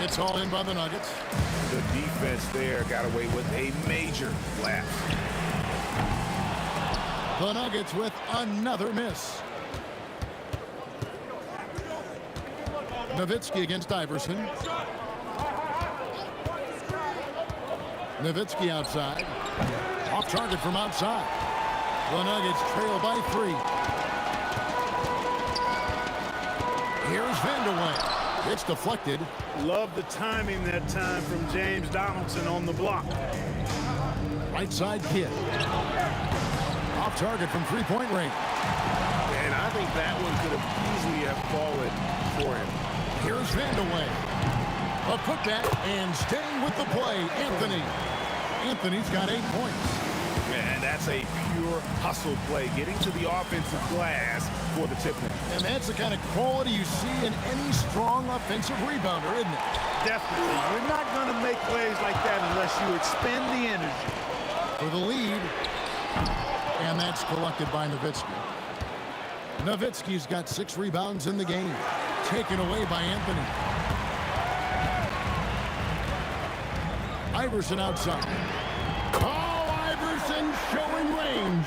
It's all in by the Nuggets. The defense there got away with a major lapse. The Nuggets with another miss. Nowitzki against Iverson. Nowitzki outside. Off target from outside. The Nuggets trail by 3. Here's Vanderway. It's deflected. Love the timing that time from James Donaldson on the block. Right side Kidd. Off target from 3-point range. And I think that one could have easily have fallen for him. Here's Vanderway. A putback and staying with the play, Anthony. Anthony's got 8 points. And that's a pure hustle play, getting to the offensive glass for the tip. And that's the kind of quality you see in any strong offensive rebounder, isn't it? Definitely. You're not going to make plays like that unless you expend the energy. For the lead. And that's collected by Nowitzki. Nowitzki's got 6 rebounds in the game. Taken away by Anthony. Iverson outside. Oh, Iverson showing range.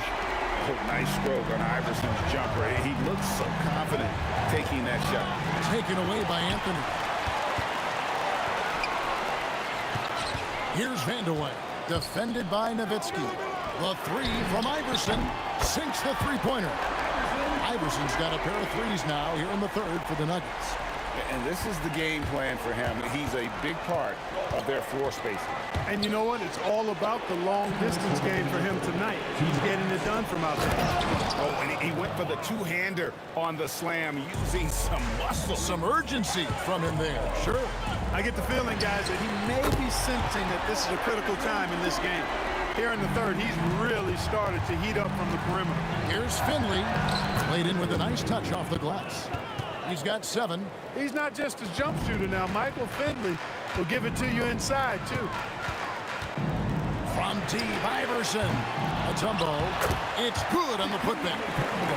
Oh, nice stroke on Iverson's jumper. He looks so confident taking that shot. Taken away by Anthony. Here's Vanderway. Defended by Nowitzki. The 3 from Iverson sinks the 3-pointer. Iverson's got a pair of 3s now here in the 3rd for the Nuggets. And this is the game plan for him. He's a big part of their floor spacing. And you know what? It's all about the long-distance game for him tonight. He's getting it done from outside. Oh, and he went for the 2-hander on the slam, using some muscle. Some urgency from him there. Sure. I get the feeling, guys, that he may be sensing that this is a critical time in this game. Here in the 3rd, he's really started to heat up from the perimeter. Here's Finley. Played in with a nice touch off the glass. He's got 7. He's not just a jump shooter now. Michael Finley will give it to you inside, too. From deep, Iverson. Tumbo. It's good on the putback.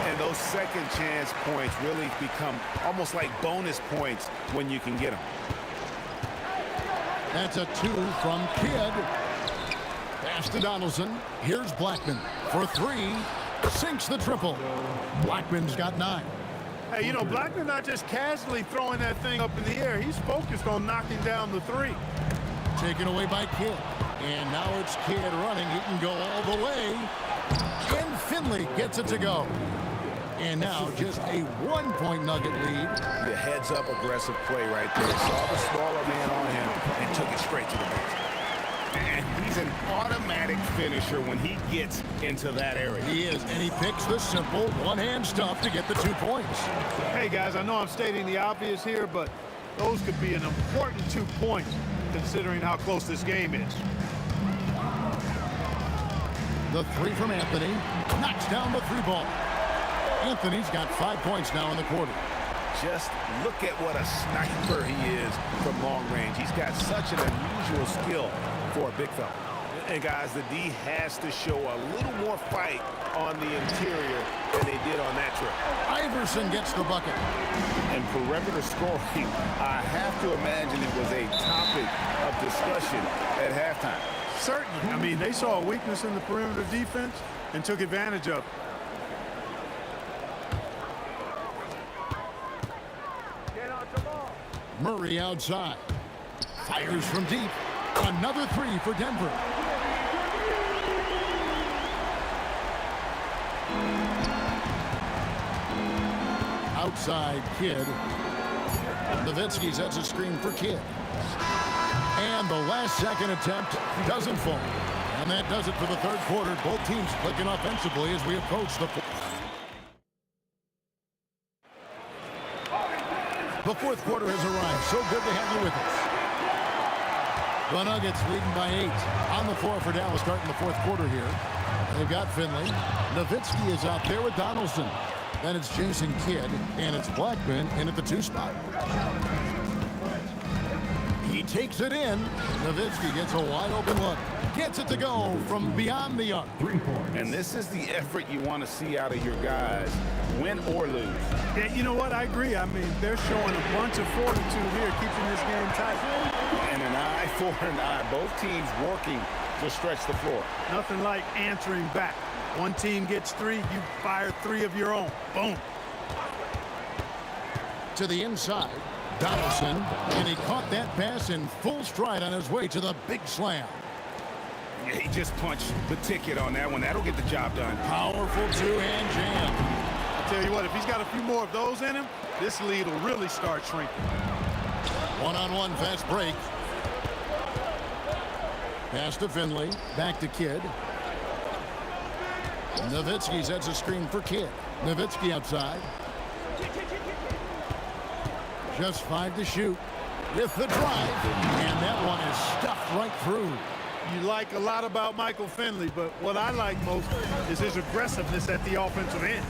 And those second chance points really become almost like bonus points when you can get them. That's a 2 from Kidd. Pass to Donaldson. Here's Blackman for 3. Sinks the triple. Blackman's got 9. Hey, you know, Blackman not just casually throwing that thing up in the air. He's focused on knocking down the 3. Taken away by Kidd. And now it's Kidd running. He can go all the way. And Finley gets it to go. And now just a 1-point Nugget lead. The heads-up aggressive play right there. Saw the smaller man on him and took it straight to the basket. And he's an automatic finisher when he gets into that area. He is, and he picks the simple one-hand stuff to get the 2 points. Hey, guys, I know I'm stating the obvious here, but those could be an important 2 points considering how close this game is. The 3 from Anthony knocks down the 3 ball. Anthony's got 5 points now in the quarter. Just look at what a sniper he is from long range. He's got such an unusual skill for a big fella. And guys, the D has to show a little more fight on the interior than they did on that trip. Iverson gets the bucket. And perimeter scoring, I have to imagine it was a topic of discussion at halftime. Certainly. I mean, they saw a weakness in the perimeter defense and took advantage of it. Murray outside. Fires from deep. Another 3 for Denver. Outside Kidd. Nowitzki sets a screen for Kidd. And the last second attempt doesn't fall. And that does it for the third quarter. Both teams clicking offensively as we approach the fourth. The fourth quarter has arrived. So good to have you with us. The Nuggets leading by 8 on the floor for Dallas starting the fourth quarter here. They've got Finley. Nowitzki is out there with Donaldson. Then it's Jason Kidd, and it's Blackman in at the 2 spot. He takes it in. Nowitzki gets a wide open look. Gets it to go from beyond the arc. And this is the effort you want to see out of your guys, win or lose. Yeah, you know what? I agree. I mean, they're showing a bunch of fortitude here, keeping this game tight. And an eye for an eye. Both teams working to stretch the floor. Nothing like answering back. One team gets 3, you fire 3 of your own. Boom. To the inside, Donaldson, and he caught that pass in full stride on his way to the big slam. Yeah, he just punched the ticket on that one. That'll get the job done. Powerful 2-hand jam. I tell you what, if he's got a few more of those in him, this lead will really start shrinking. One-on-one fast break. Pass to Finley. Back to Kidd. Nowitzki sets a screen for Kidd. Nowitzki outside. Just 5 to shoot. With the drive. And that one is stuffed right through. You like a lot about Michael Finley, but what I like most is his aggressiveness at the offensive end.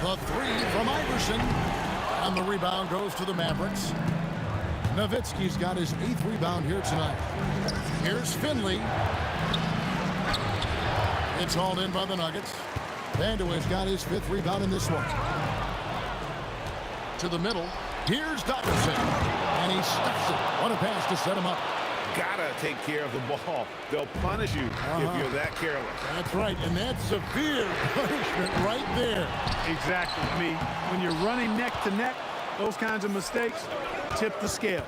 The 3 from Iverson. And the rebound goes to the Mavericks. Nowitzki's got his 8th rebound here tonight. Here's Finley. It's hauled in by the Nuggets. Vanderweer's got his 5th rebound in this one. To the middle. Here's Donaldson. And he stuffs it. What a pass to set him up. Gotta take care of the ball. They'll punish you if you're that careless. That's right, and that's severe punishment right there. Exactly. I mean, when you're running neck to neck, those kinds of mistakes tip the scales.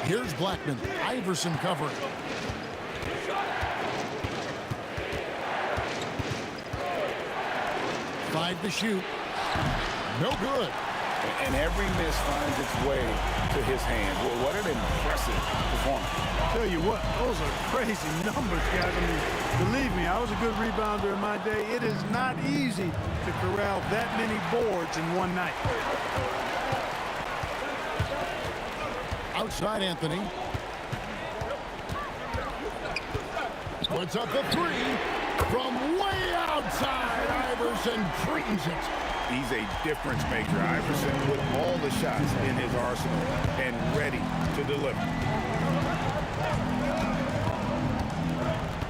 Here's Blackman. Iverson covering. Five to shoot. No good. And every miss finds its way to his hand. Well, what an impressive performance. Tell you what, those are crazy numbers, guys. I mean, believe me, I was a good rebounder in my day. It is not easy to corral that many boards in one night. Outside Anthony. Puts up the 3 from way outside. Iverson dreams it. He's a difference maker. Iverson with all the shots in his arsenal and ready to deliver.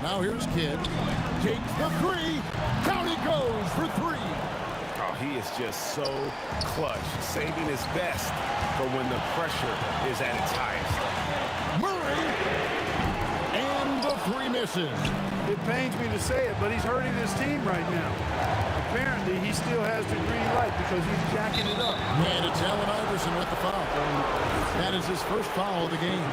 Now here's Kidd. Takes the three. Down he goes for three. Oh, he is just so clutch, saving his best for when the pressure is at its highest. Murray. And the three misses. It pains me to say it, but he's hurting his team right now. Apparently, he still has the green light because he's jacking it up. And it's Allen Iverson with the foul. That is his first foul of the game.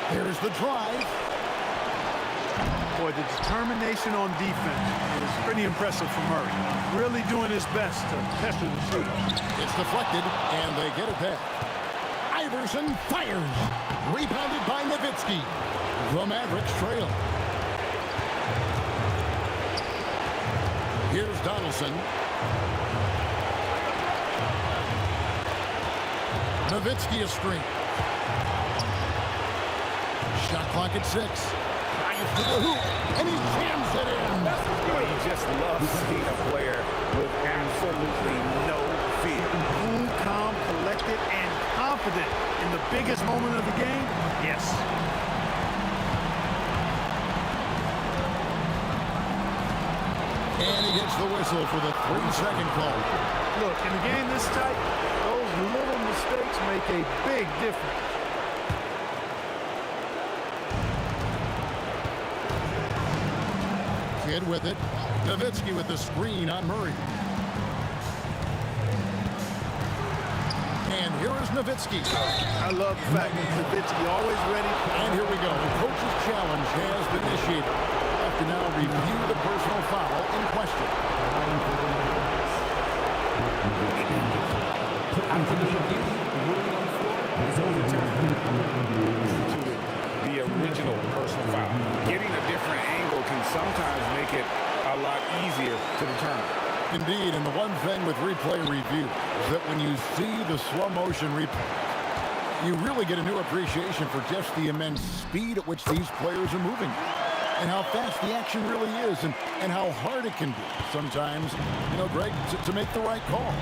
Here's the drive. Boy, the determination on defense is pretty impressive from Murray. Really doing his best to pester the shooter. It's deflected, and they get it back. Iverson fires. Rebounded by Nowitzki. The Mavericks trail. Here's Donaldson. Nowitzki a string. Shot clock at 6. Drives to the hoop, and he jams it in. You just love seeing a player with absolutely no fear. Cool, calm, collected, and confident in the biggest moment of the game. Yes. And he gets the whistle for the 3-second call. Look, in a game this tight, those little mistakes make a big difference. Kidd with it. Nowitzki with the screen on Murray. And here is Nowitzki. I love the fact that Nowitzki always ready. And here we go. The coach's challenge has been initiated. After now review the personal foul in question. The original personal foul. Getting a different angle can sometimes make it a lot easier to determine. Indeed, and the one thing with replay review is that when you see the slow motion replay, you really get a new appreciation for just the immense speed at which these players are moving and how fast the action really is and how hard it can be sometimes, you know, Greg, to make the right call.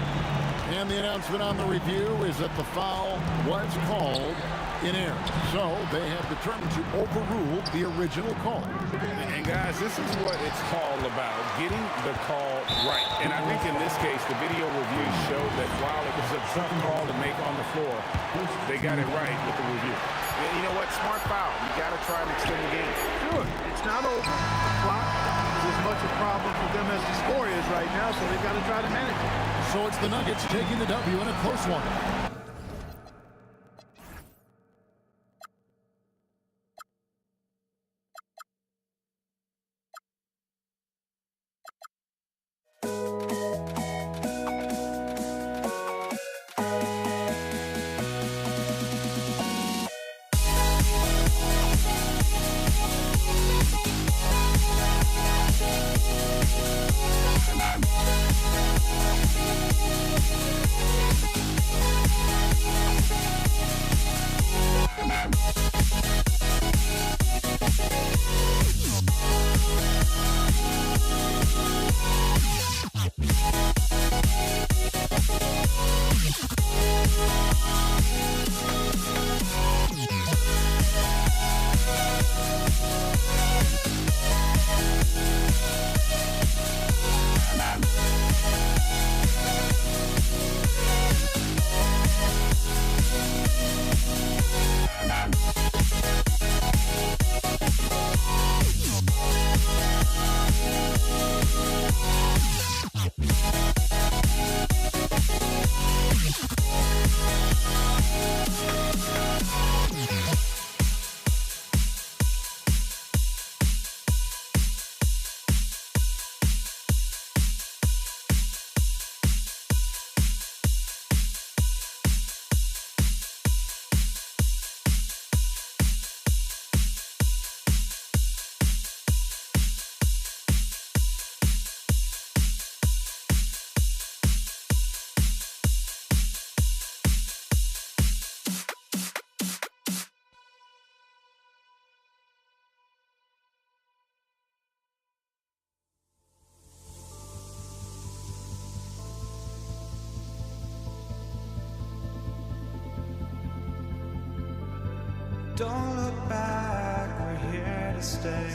And the announcement on the review is that the foul was called in error. So they have determined to overrule the original call. And guys, this is what it's all about, getting the call right. And I think in this case, the video review showed that while it was a tough call to make on the floor, they got it right with the review. And you know what? Smart foul. You got to try and extend the game. Sure, it's not over. The clock is as much a problem for them as the score is right now, so they've got to try to manage it. So it's the Nuggets taking the W in a close one. Don't look back, we're here to stay.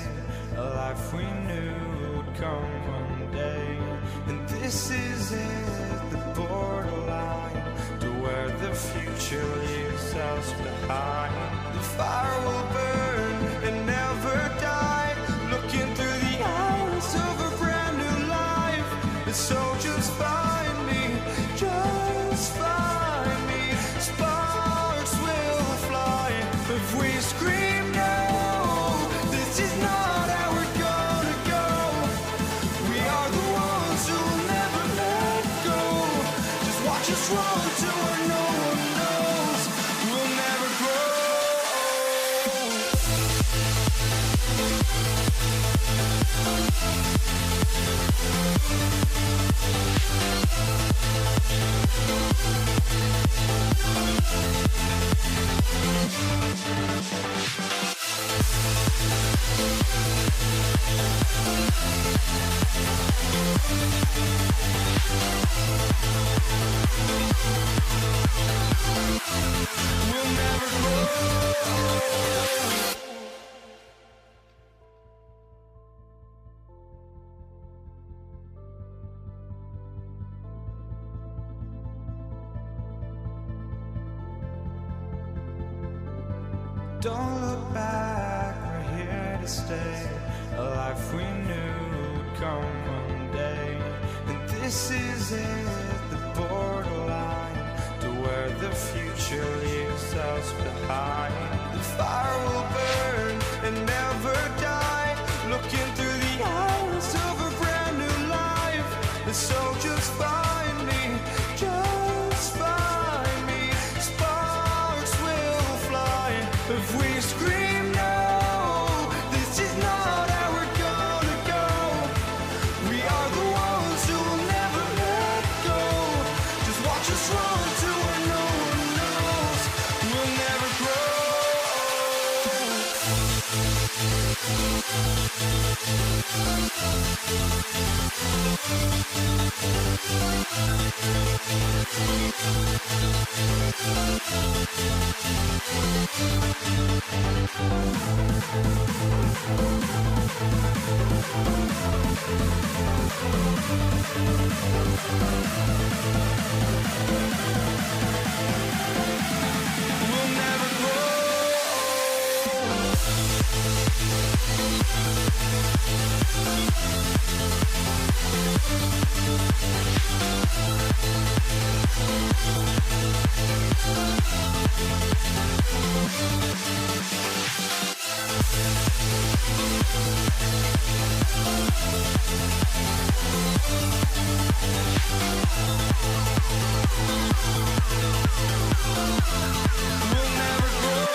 A life we knew would come one day. And this is it, the borderline to where the future leaves us behind. The fire will burn and never die, looking through the eyes of a brand new life. And so just find me, just find me. Sparks will fly if we scream no. This is not how we're gonna go. We are the ones who will never let go. Just watch us run to where no one knows. We'll never grow. We'll never grow. Don't look back, we're here to stay. A life we knew would come one day. And this is it, the borderline to where the future leaves us behind. The fire will burn and never die, looking through the eyes of a brand new life. And so just find me, just find me. Sparks will fly if we scream no. This is not how we're gonna go. We are the ones who will never let go. Just watch us run to where no one knows. We'll never grow. We'll never grow. We'll never grow.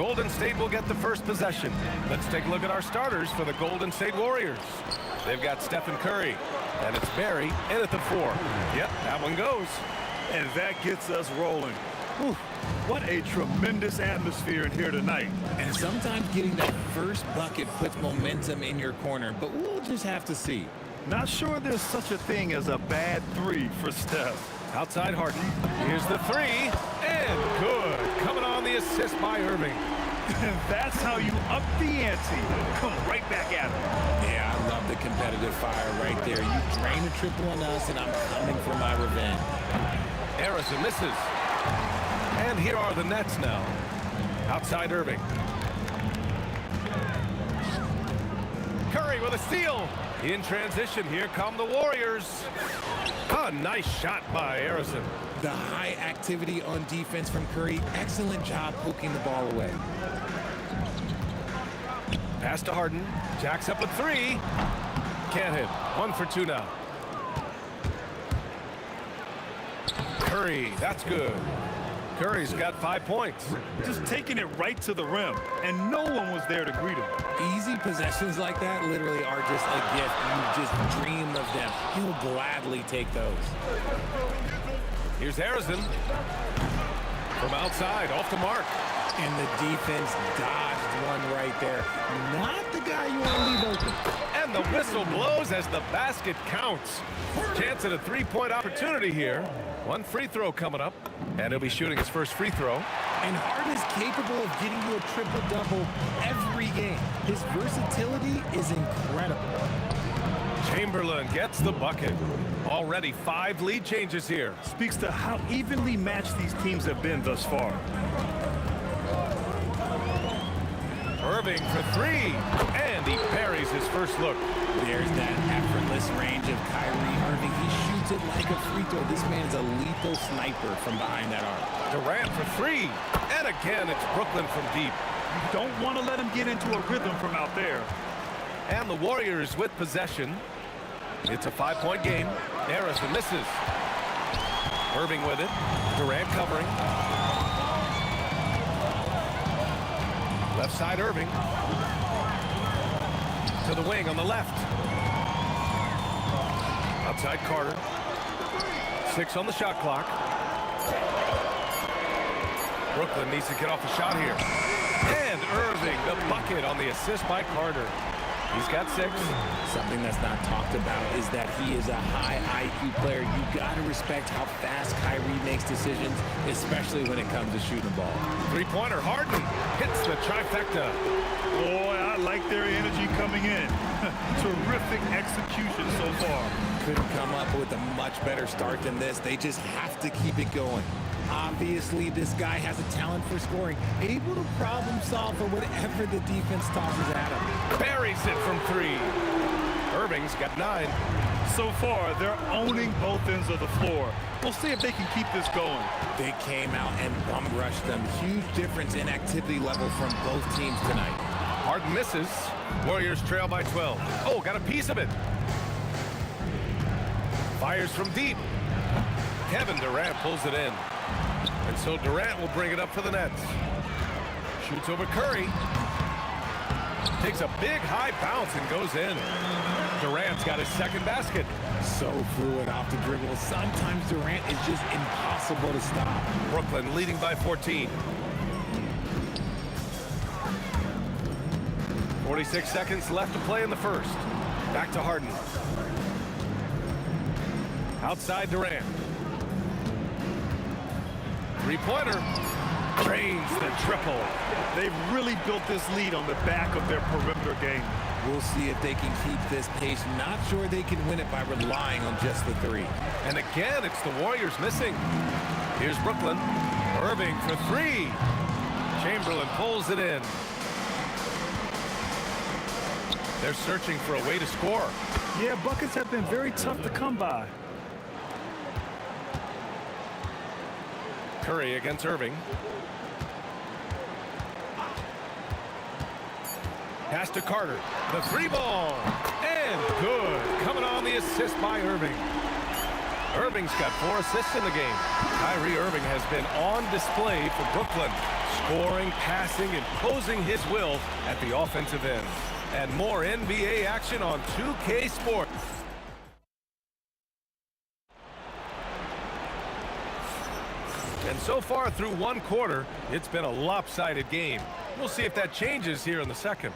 Golden State will get the first possession. Let's take a look at our starters for the Golden State Warriors. They've got Stephen Curry, and it's Barry in at the 4. Yep, that one goes. And that gets us rolling. Whew, what a tremendous atmosphere in here tonight. And sometimes getting that first bucket puts momentum in your corner, but we'll just have to see. Not sure there's such a thing as a bad 3 for Steph. Outside Harden. Here's the 3, and good. Coming on the assist by Irving. And that's how you up the ante. Come right back at him. Yeah, I love the competitive fire right there. You drain a triple on us, and I'm coming for my revenge. Harrison misses. And here are the Nets now. Outside Irving. Curry with a steal. In transition, here come the Warriors. A nice shot by Harrison. The high activity on defense from Curry. Excellent job poking the ball away. Pass to Harden. Jacks up a 3. Can't hit. 1 for 2 now. Curry, that's good. Curry's got 5 points. Just taking it right to the rim, and no one was there to greet him. Easy possessions like that literally are just a gift. You just dream of them. He'll gladly take those. Here's Harrison. From outside, off the mark. And the defense dodged one right there. Not the guy you want to leave open. And the whistle blows as the basket counts. Chance at a 3-point opportunity here. 1 free throw coming up. And he'll be shooting his first free throw. And Harden is capable of getting you a triple-double every game. His versatility is incredible. Chamberlain gets the bucket. Already 5 lead changes here. Speaks to how evenly matched these teams have been thus far. Irving for 3, and he parries his first look. There's that effortless range of Kyrie Irving. He shoots it like a free throw. This man's a lethal sniper from behind that arc. Durant for 3, and again it's Brooklyn from deep. You don't want to let him get into a rhythm from out there. And the Warriors with possession. It's a 5-point game. Harrison misses. Irving with it. Durant covering. Left side Irving. To the wing on the left. Outside Carter. 6 on the shot clock. Brooklyn needs to get off the shot here. And Irving, the bucket on the assist by Carter. He's got 6. Something that's not talked about is that he is a high IQ player. You got to respect how fast Kyrie makes decisions, especially when it comes to shooting the ball. 3-pointer, Harden hits the trifecta. Boy, I like their energy coming in. Terrific execution so far. Couldn't come up with a much better start than this. They just have to keep it going. Obviously, this guy has a talent for scoring, able to problem solve for whatever the defense tosses at him. Buries it from 3. Irving's got 9. So far, they're owning both ends of the floor. We'll see if they can keep this going. They came out and bum rushed them. Huge difference in activity level from both teams tonight. Harden misses. Warriors trail by 12. Oh, got a piece of it. Fires from deep. Kevin Durant pulls it in. And so Durant will bring it up for the Nets. Shoots over Curry. Takes a big high bounce and goes in. Durant's got his second basket. So fluid off the dribble. Sometimes Durant is just impossible to stop. Brooklyn leading by 14. 46 seconds left to play in the first. Back to Harden. Outside Durant. 3-pointer. Drains the triple. They've really built this lead on the back of their perimeter game. We'll see if they can keep this pace. Not sure they can win it by relying on just the 3. And again, it's the Warriors missing. Here's Brooklyn. Irving for 3. Chamberlain pulls it in. They're searching for a way to score. Yeah, buckets have been very tough to come by. Curry against Irving. Pass to Carter. The 3 ball. And good. Coming on the assist by Irving. Irving's got 4 assists in the game. Kyrie Irving has been on display for Brooklyn, scoring, passing, imposing his will at the offensive end. And more NBA action on 2K Sports. And so far through one quarter, it's been a lopsided game. We'll see if that changes here in the second.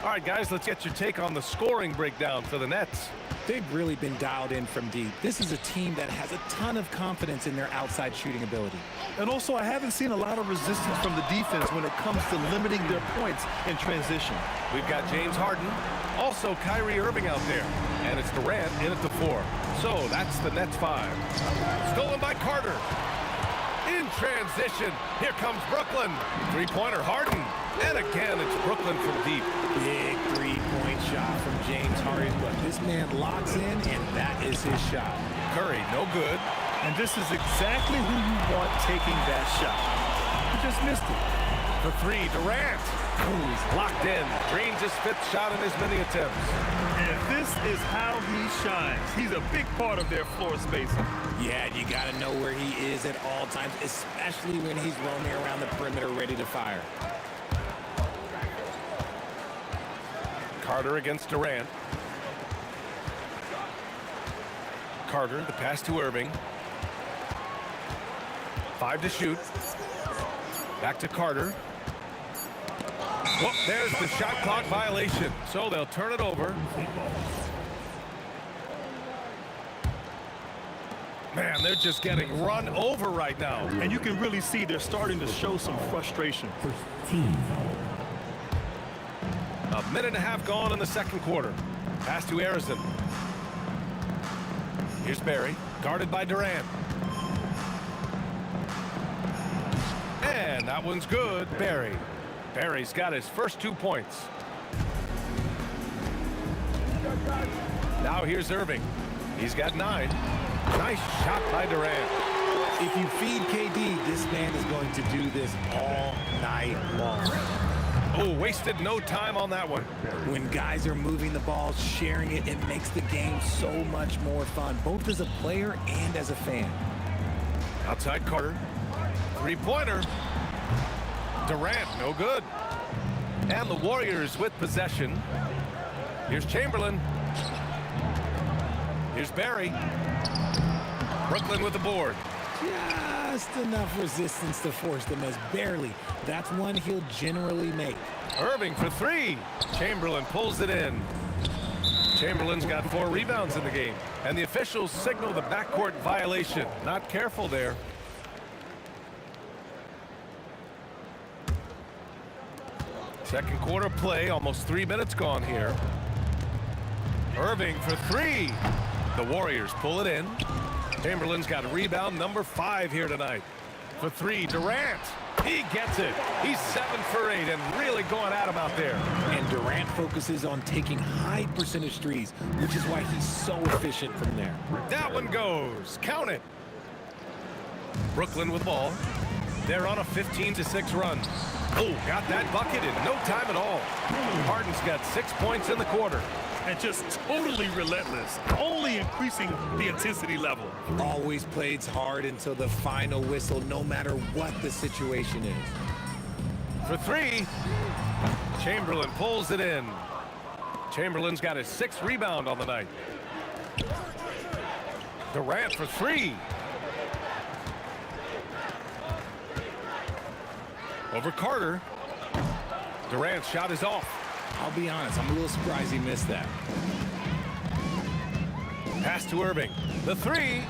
All right, guys, let's get your take on the scoring breakdown for the Nets. They've really been dialed in from deep. This is a team that has a ton of confidence in their outside shooting ability. And also, I haven't seen a lot of resistance from the defense when it comes to limiting their points in transition. We've got James Harden, also Kyrie Irving out there, and it's Durant in at the 4. So that's the Nets 5. Stolen by Carter. In transition, here comes Brooklyn. Three-pointer Harden. And again, it's Brooklyn from deep. Big three-point shot from James Harden. But this man locks in, and that is his shot. Curry, no good. And this is exactly who you want taking that shot. He just missed it. For 3, Durant. Ooh, he's locked in. Green's his 5th shot in as many attempts. And this is how he shines. He's a big part of their floor spacing. Yeah, you got to know where he is at all times, especially when he's roaming around the perimeter ready to fire. Carter against Durant. Carter, the pass to Irving. 5 to shoot. Back to Carter. Whoop, there's the shot clock violation. So they'll turn it over. Man, they're just getting run over right now. And you can really see they're starting to show some frustration. A minute and a half gone in the second quarter. Pass to Harrison. Here's Barry, guarded by Durant. And that one's good. Barry. Barry's got his first 2 points. Now here's Irving. He's got 9. Nice shot by Durant. If you feed KD, this man is going to do this all night long. Oh, wasted no time on that one. When guys are moving the ball, sharing it, it makes the game so much more fun, both as a player and as a fan. Outside Carter. Three-pointer. Durant, no good. And the Warriors with possession. Here's Chamberlain. Here's Barry. Brooklyn with the board. Just enough resistance to force them as barely. That's one he'll generally make. Irving for 3. Chamberlain pulls it in. Chamberlain's got 4 rebounds in the game. And the officials signal the backcourt violation. Not careful there. Second quarter play, almost 3 minutes gone here. Irving for 3. The Warriors pull it in. Chamberlain's got a rebound number 5 here tonight. For 3, Durant. He gets it. He's 7 for 8 and really going at him out there. And Durant focuses on taking high percentage threes, which is why he's so efficient from there. That one goes. Count it. Brooklyn with the ball. They're on a 15-6 run. Oh, got that bucket in no time at all. Harden's got 6 points in the quarter. And just totally relentless, only increasing the intensity level. Always plays hard until the final whistle, no matter what the situation is. For 3, Chamberlain pulls it in. Chamberlain's got his 6th rebound on the night. Durant for 3. Over Carter. Durant's shot is off. I'll be honest, I'm a little surprised he missed that. Pass to Irving. The 3,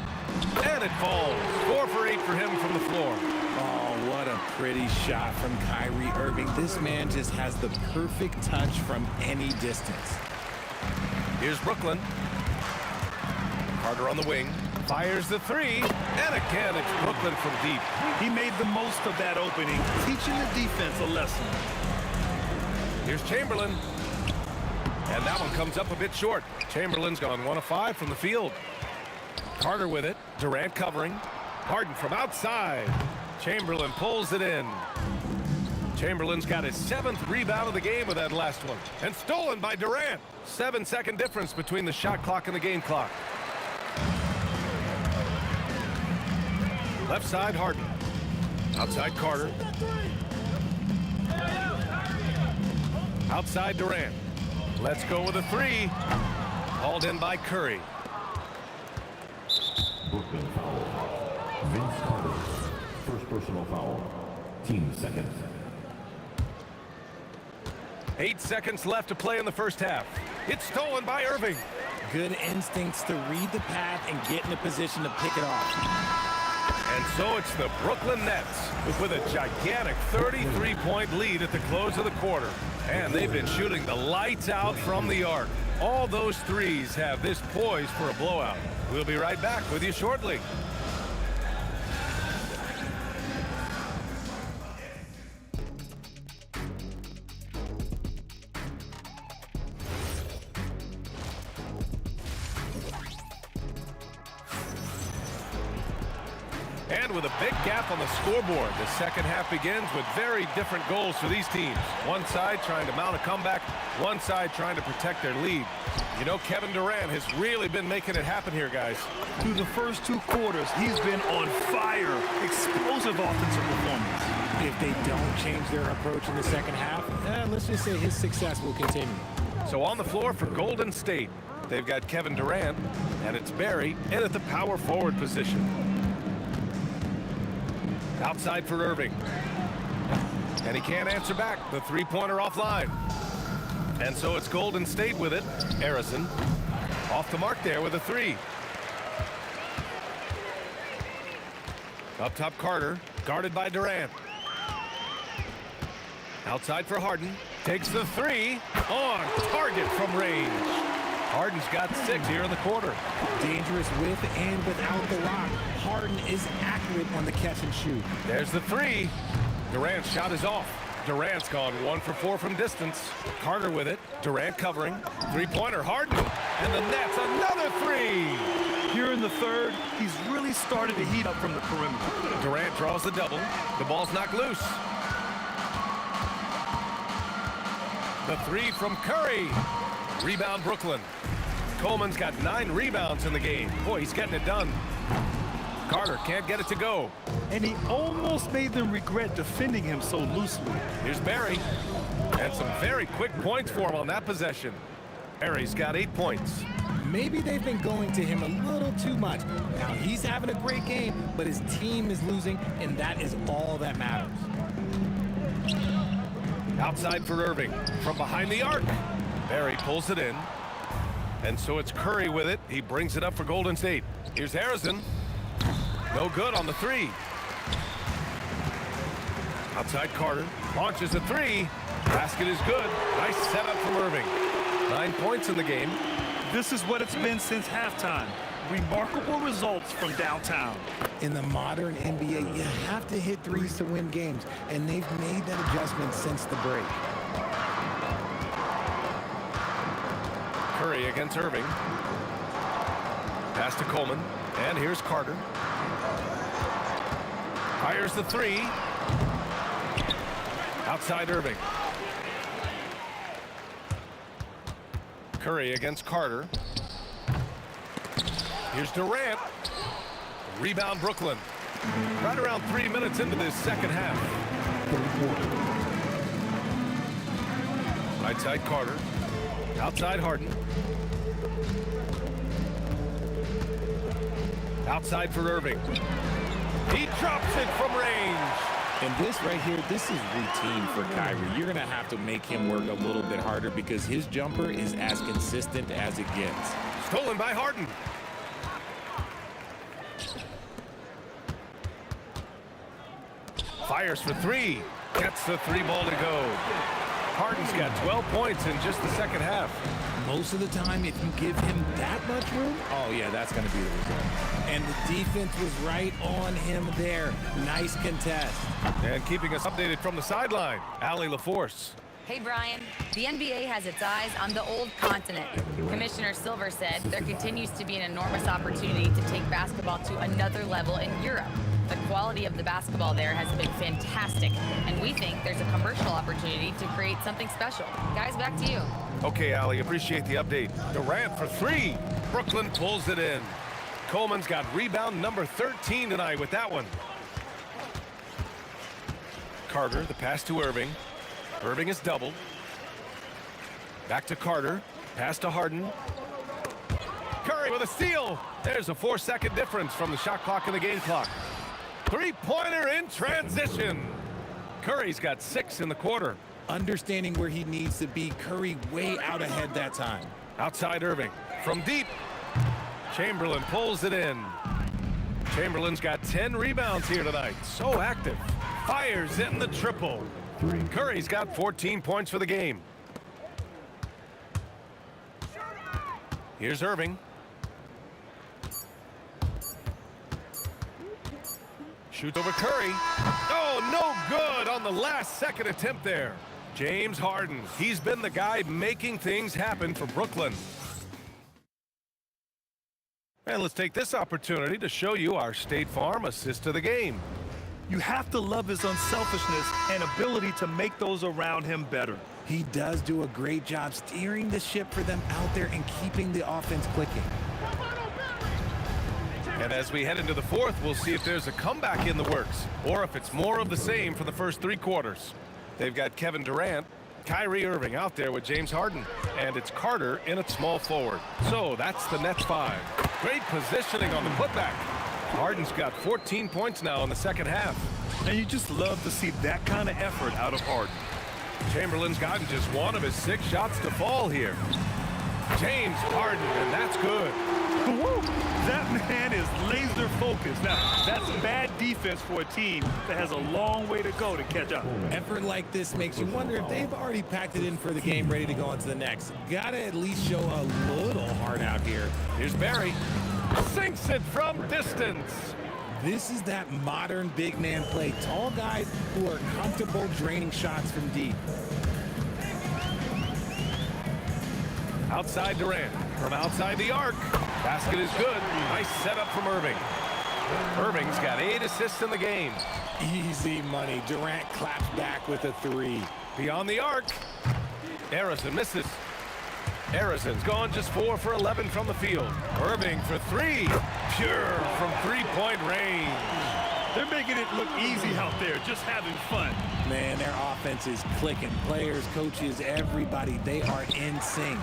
and it falls. 4 for 8 for him from the floor. Oh, what a pretty shot from Kyrie Irving. This man just has the perfect touch from any distance. Here's Brooklyn. Carter on the wing. Fires the 3, and again it's Brooklyn from deep. He made the most of that opening, teaching the defense a lesson. Here's Chamberlain. And that one comes up a bit short. Chamberlain's gone 1 of 5 from the field. Carter with it. Durant covering. Harden from outside. Chamberlain pulls it in. Chamberlain's got his 7th rebound of the game with that last one. And stolen by Durant. 7-second difference between the shot clock and the game clock. Left side, Harden. Outside, Carter. Outside, Durant. Let's go with a three. Hauled in by Curry. Brooklyn foul. Vince Carter. First personal foul. Team second. 8 seconds left to play in the first half. It's stolen by Irving. Good instincts to read the path and get in a position to pick it off. And so it's the Brooklyn Nets with a gigantic 33-point lead at the close of the quarter. And they've been shooting the lights out from the arc. All those threes have this poised for a blowout. We'll be right back with you shortly. And with a big gap on the scoreboard, the second half begins with very different goals for these teams. One side trying to mount a comeback, one side trying to protect their lead. You know, Kevin Durant has really been making it happen here, guys. Through the first 2 quarters, he's been on fire. Explosive offensive performance. If they don't change their approach in the second half, let's just say his success will continue. So on the floor for Golden State, they've got Kevin Durant, and it's Barry in at the power forward position. Outside for Irving. And he can't answer back. The three-pointer offline. And so it's Golden State with it. Harrison off the mark there with a three. Up top, Carter, guarded by Durant. Outside for Harden. Takes the three. On target from range. Harden's got 6 here in the quarter. Dangerous with and without the rock. Harden is accurate on the catch and shoot. There's the three. Durant's shot is off. Durant's gone 1 for 4 from distance. Carter with it. Durant covering. Three-pointer, Harden. And the Nets, another three. Here in the third, he's really started to heat up from the perimeter. Durant draws the double. The ball's knocked loose. The three from Curry. Rebound, Brooklyn. Coleman's got 9 rebounds in the game. Boy, he's getting it done. Carter can't get it to go. And he almost made them regret defending him so loosely. Here's Barry. And some very quick points for him on that possession. Barry's got 8 points. Maybe they've been going to him a little too much. Now, he's having a great game, but his team is losing, and that is all that matters. Outside for Irving. From behind the arc. Barry pulls it in. And so it's Curry with it. He brings it up for Golden State. Here's Harrison. No good on the three. Outside Carter. Launches a three. Basket is good. Nice setup from Irving. 9 points in the game. This is what it's been since halftime. Remarkable results from downtown. In the modern NBA, you have to hit threes to win games, and they've made that adjustment since the break. Curry against Irving. Pass to Coleman. And here's Carter. Fires the three. Outside Irving. Curry against Carter. Here's Durant. Rebound, Brooklyn. Right around 3 minutes into this second half. Right side Carter. Outside Harden. Outside for Irving. He drops it from range. And this right here, this is routine for Kyrie. You're going to have to make him work a little bit harder because his jumper is as consistent as it gets. Stolen by Harden. Fires for three. Gets the three ball to go. Harden's got 12 points in just the second half. Most of the time, if you give him that much room, oh yeah, that's going to be the result. And the defense was right on him there. Nice contest. And keeping us updated from the sideline, Allie LaForce. Hey, Brian. The NBA has its eyes on the old continent. Commissioner Silver said there continues to be an enormous opportunity to take basketball to another level in Europe. The quality of the basketball there has been fantastic, and we think there's a commercial opportunity to create something special. Guys, back to you. Okay, Allie, appreciate the update. Durant for three. Brooklyn pulls it in. Coleman's got rebound number 13 tonight with that one. Carter, the pass to Irving. Irving is doubled. Back to Carter. Pass to Harden. Curry with a steal. There's a 4-second difference from the shot clock and the game clock. Three-pointer in transition. Curry's got 6 in the quarter. Understanding where he needs to be, Curry way out ahead that time. Outside Irving. From deep. Chamberlain pulls it in. Chamberlain's got 10 rebounds here tonight. So active. Fires in the triple. Curry's got 14 points for the game. Here's Irving. Shoots over Curry. Oh, no good on the last second attempt there. James Harden. He's been the guy making things happen for Brooklyn. And let's take this opportunity to show you our State Farm assist of the game. You have to love his unselfishness and ability to make those around him better. He does do a great job steering the ship for them out there and keeping the offense clicking. And as we head into the fourth, we'll see if there's a comeback in the works or if it's more of the same for the first 3 quarters. They've got Kevin Durant, Kyrie Irving out there with James Harden, and it's Carter in at small forward. So that's the Nets 5. Great positioning on the putback. Harden's got 14 points now in the second half. And you just love to see that kind of effort out of Harden. Chamberlain's gotten just 1 of his 6 shots to fall here. James Harden, and that's good. Woo! That man is laser focused. Now, that's bad defense for a team that has a long way to go to catch up. Effort like this makes you wonder if they've already packed it in for the game, ready to go on to the next. Gotta at least show a little heart out here. Here's Barry. Sinks it from distance. This is that modern big man play. Tall guys who are comfortable draining shots from deep. Outside Durant. From outside the arc. Basket is good. Nice setup from Irving. Irving's got 8 assists in the game. Easy money. Durant claps back with a 3. Beyond the arc. Harrison misses. Harrison's gone just 4 for 11 from the field. Irving for 3. Pure from 3-point range. They're making it look easy out there, just having fun. Man, their offense is clicking. Players, coaches, everybody, they are in sync.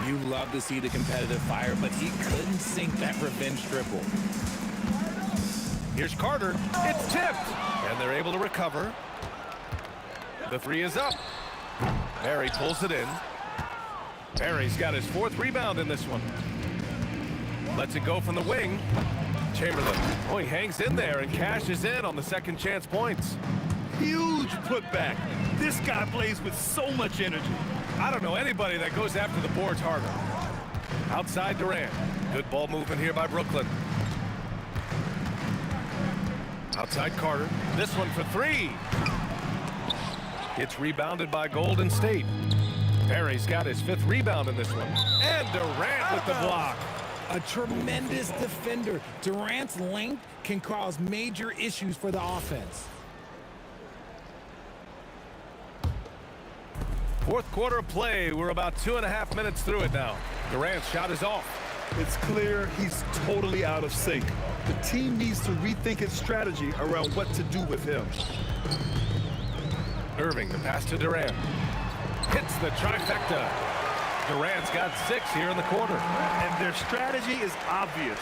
You love to see the competitive fire, but he couldn't sink that revenge triple. Here's Carter. It's tipped. And they're able to recover. The 3 is up. Barry pulls it in. Barry's got his 4th rebound in this one. Lets it go from the wing. Chamberlain. Oh, he hangs in there and cashes in on the second chance points. Huge putback. This guy plays with so much energy. I don't know anybody that goes after the boards harder. Outside Durant. Good ball movement here by Brooklyn. Outside Carter. This one for 3. It's rebounded by Golden State. Barry's got his 5th rebound in this one. And Durant with the block. A tremendous defender. Durant's length can cause major issues for the offense. Fourth quarter play. We're about 2.5 minutes through it now. Durant's shot is off. It's clear he's totally out of sync. The team needs to rethink its strategy around what to do with him. Irving, the pass to Durant. Hits the trifecta. Durant's got 6 here in the quarter. And their strategy is obvious.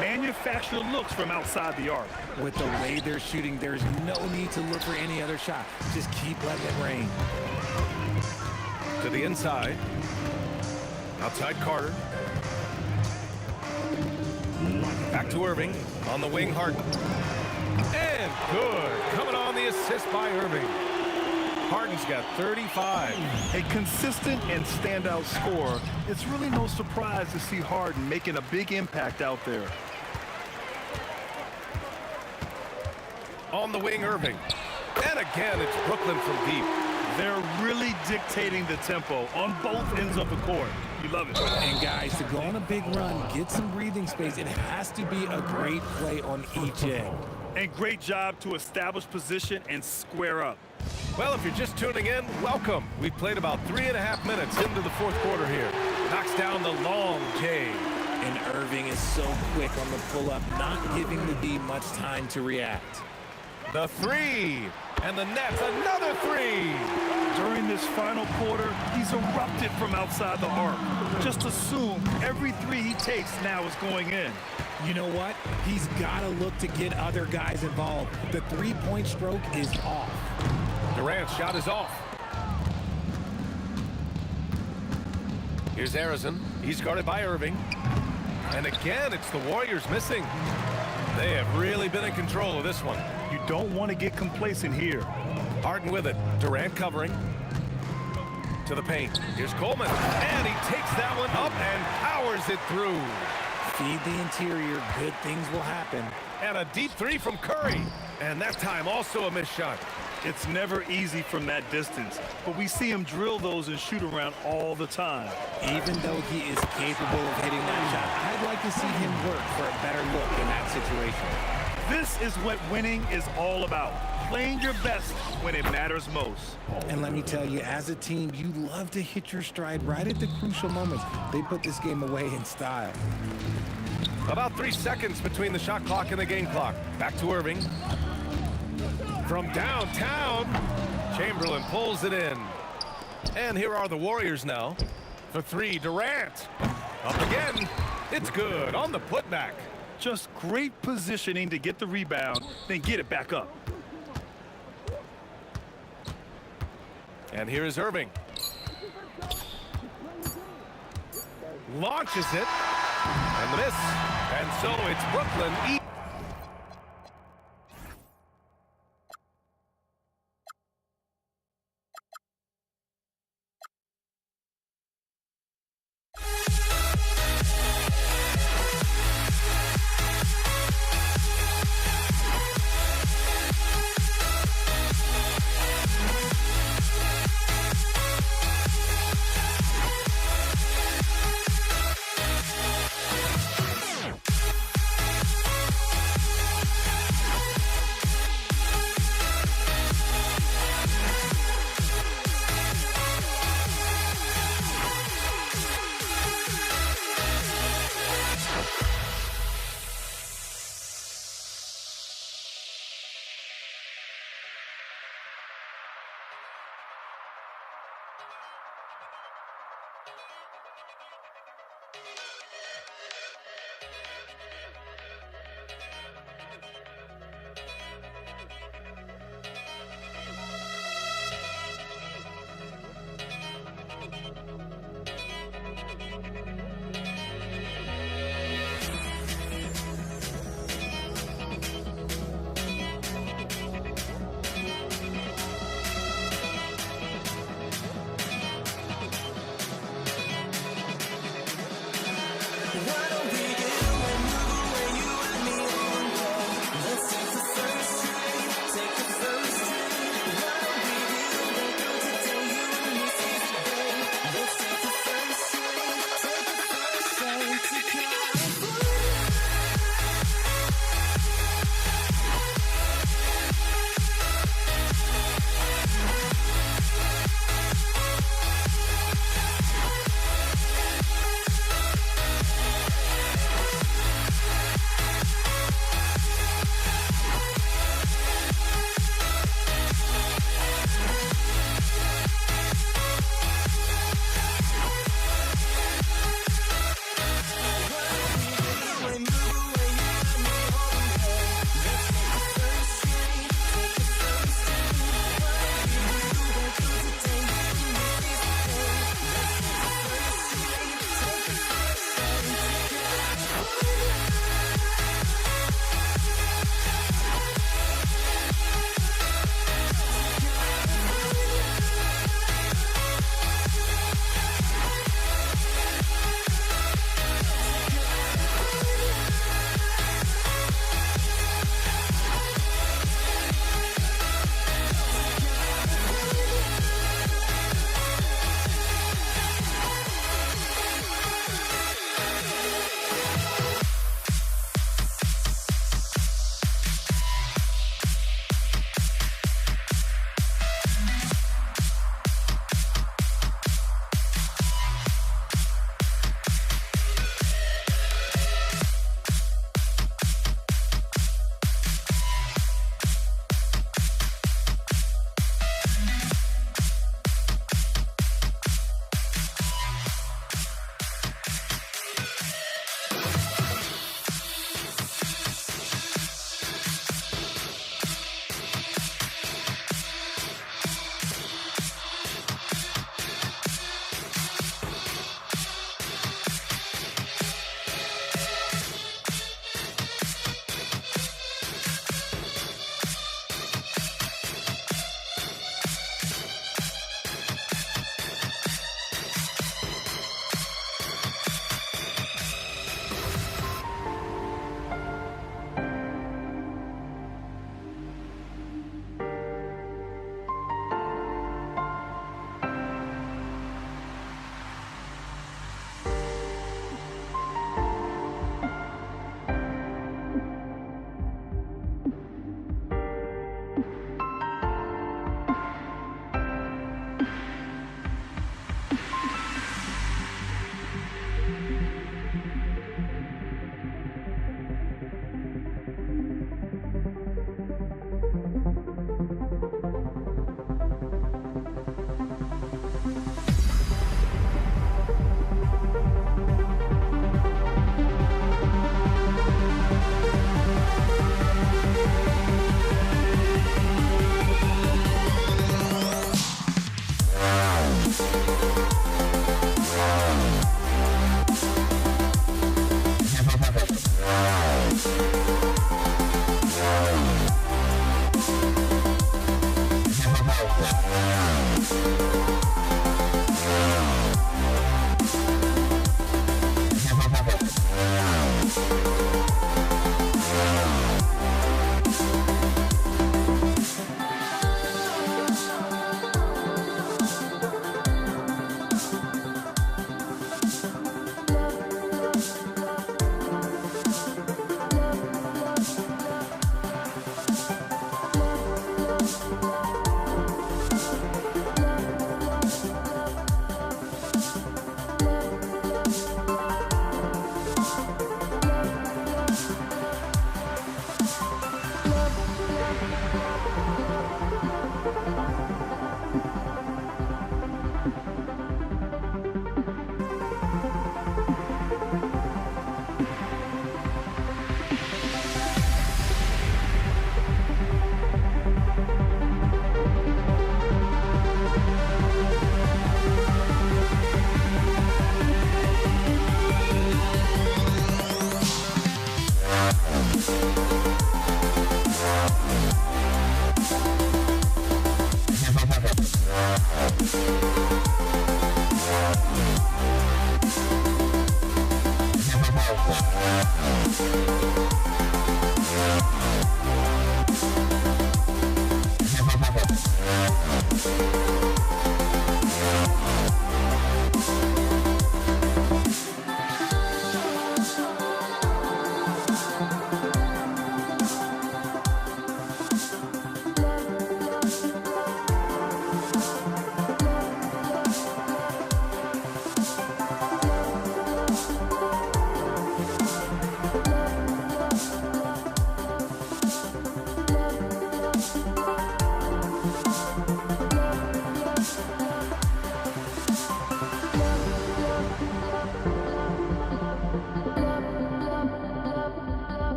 Manufacture looks from outside the arc. With the way they're shooting, there's no need to look for any other shot. Just keep letting it rain. To the inside. Outside Carter. Back to Irving. On the wing, Harden. And good. Coming on the assist by Irving. Harden's got 35. A consistent and standout scorer. It's really no surprise to see Harden making a big impact out there. On the wing, Irving. And again, it's Brooklyn from deep. They're really dictating the tempo on both ends of the court. You love it. And guys, to go on a big run, get some breathing space, it has to be a great play on each end. And great job to establish position and square up. Well, if you're just tuning in, welcome. We've played about 3.5 minutes into the fourth quarter here. Knocks down the long J. And Irving is so quick on the pull-up, not giving the D much time to react. The three, and the net's another three. During this final quarter, he's erupted from outside the arc. Just assume every three he takes now is going in. You know what? He's got to look to get other guys involved. The three-point stroke is off. Durant's shot is off. Here's Harrison. He's guarded by Irving. And again, it's the Warriors missing. They have really been in control of this one. You don't want to get complacent here. Harden with it. Durant covering. To the paint. Here's Coleman. And he takes that one up and powers it through. Feed the interior. Good things will happen. And a deep three from Curry. And that time also a missed shot. It's never easy from that distance, but we see him drill those and shoot around all the time. Even though he is capable of hitting that shot, I'd like to see him work for a better look in that situation. This is what winning is all about. Playing your best when it matters most. And let me tell you, as a team, you love to hit your stride right at the crucial moments. They put this game away in style. About 3 seconds between the shot clock and the game clock. Back to Irving. From downtown, Chamberlain pulls it in. And here are the Warriors now. The three, Durant. Up again. It's good on the putback. Just great positioning to get the rebound, then get it back up. And here is Irving. Launches it. And the miss. And so it's Brooklyn.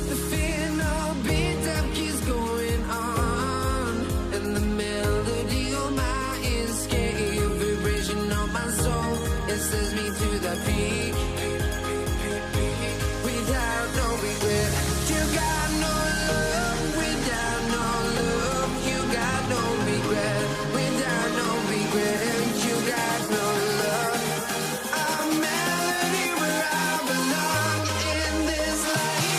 The fear no beat up keeps going on, and the melody on my escape, vibration on my soul, it sends me to the peak. Without no regret, you got no love. Without no love, you got no regret. Without no regret, you got no love. A melody where I belong in this life.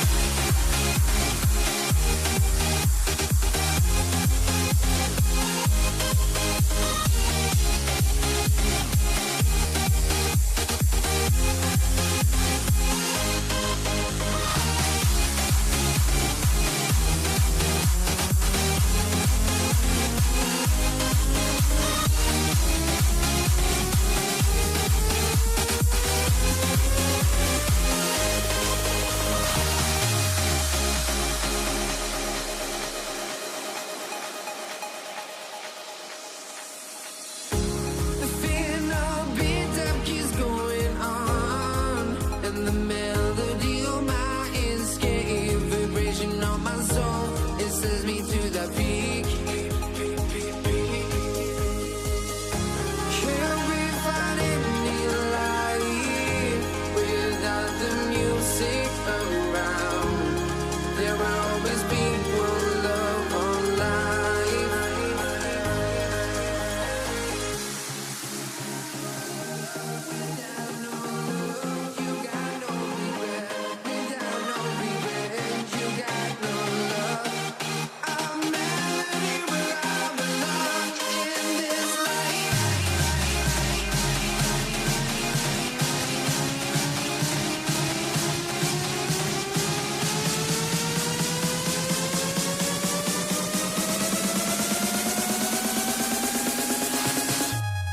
The fear no beat up keeps going on, and the melody on my escape, vibration on my soul, it sends me to the peak. Can't we find any light without the music around? There will always be one love on life.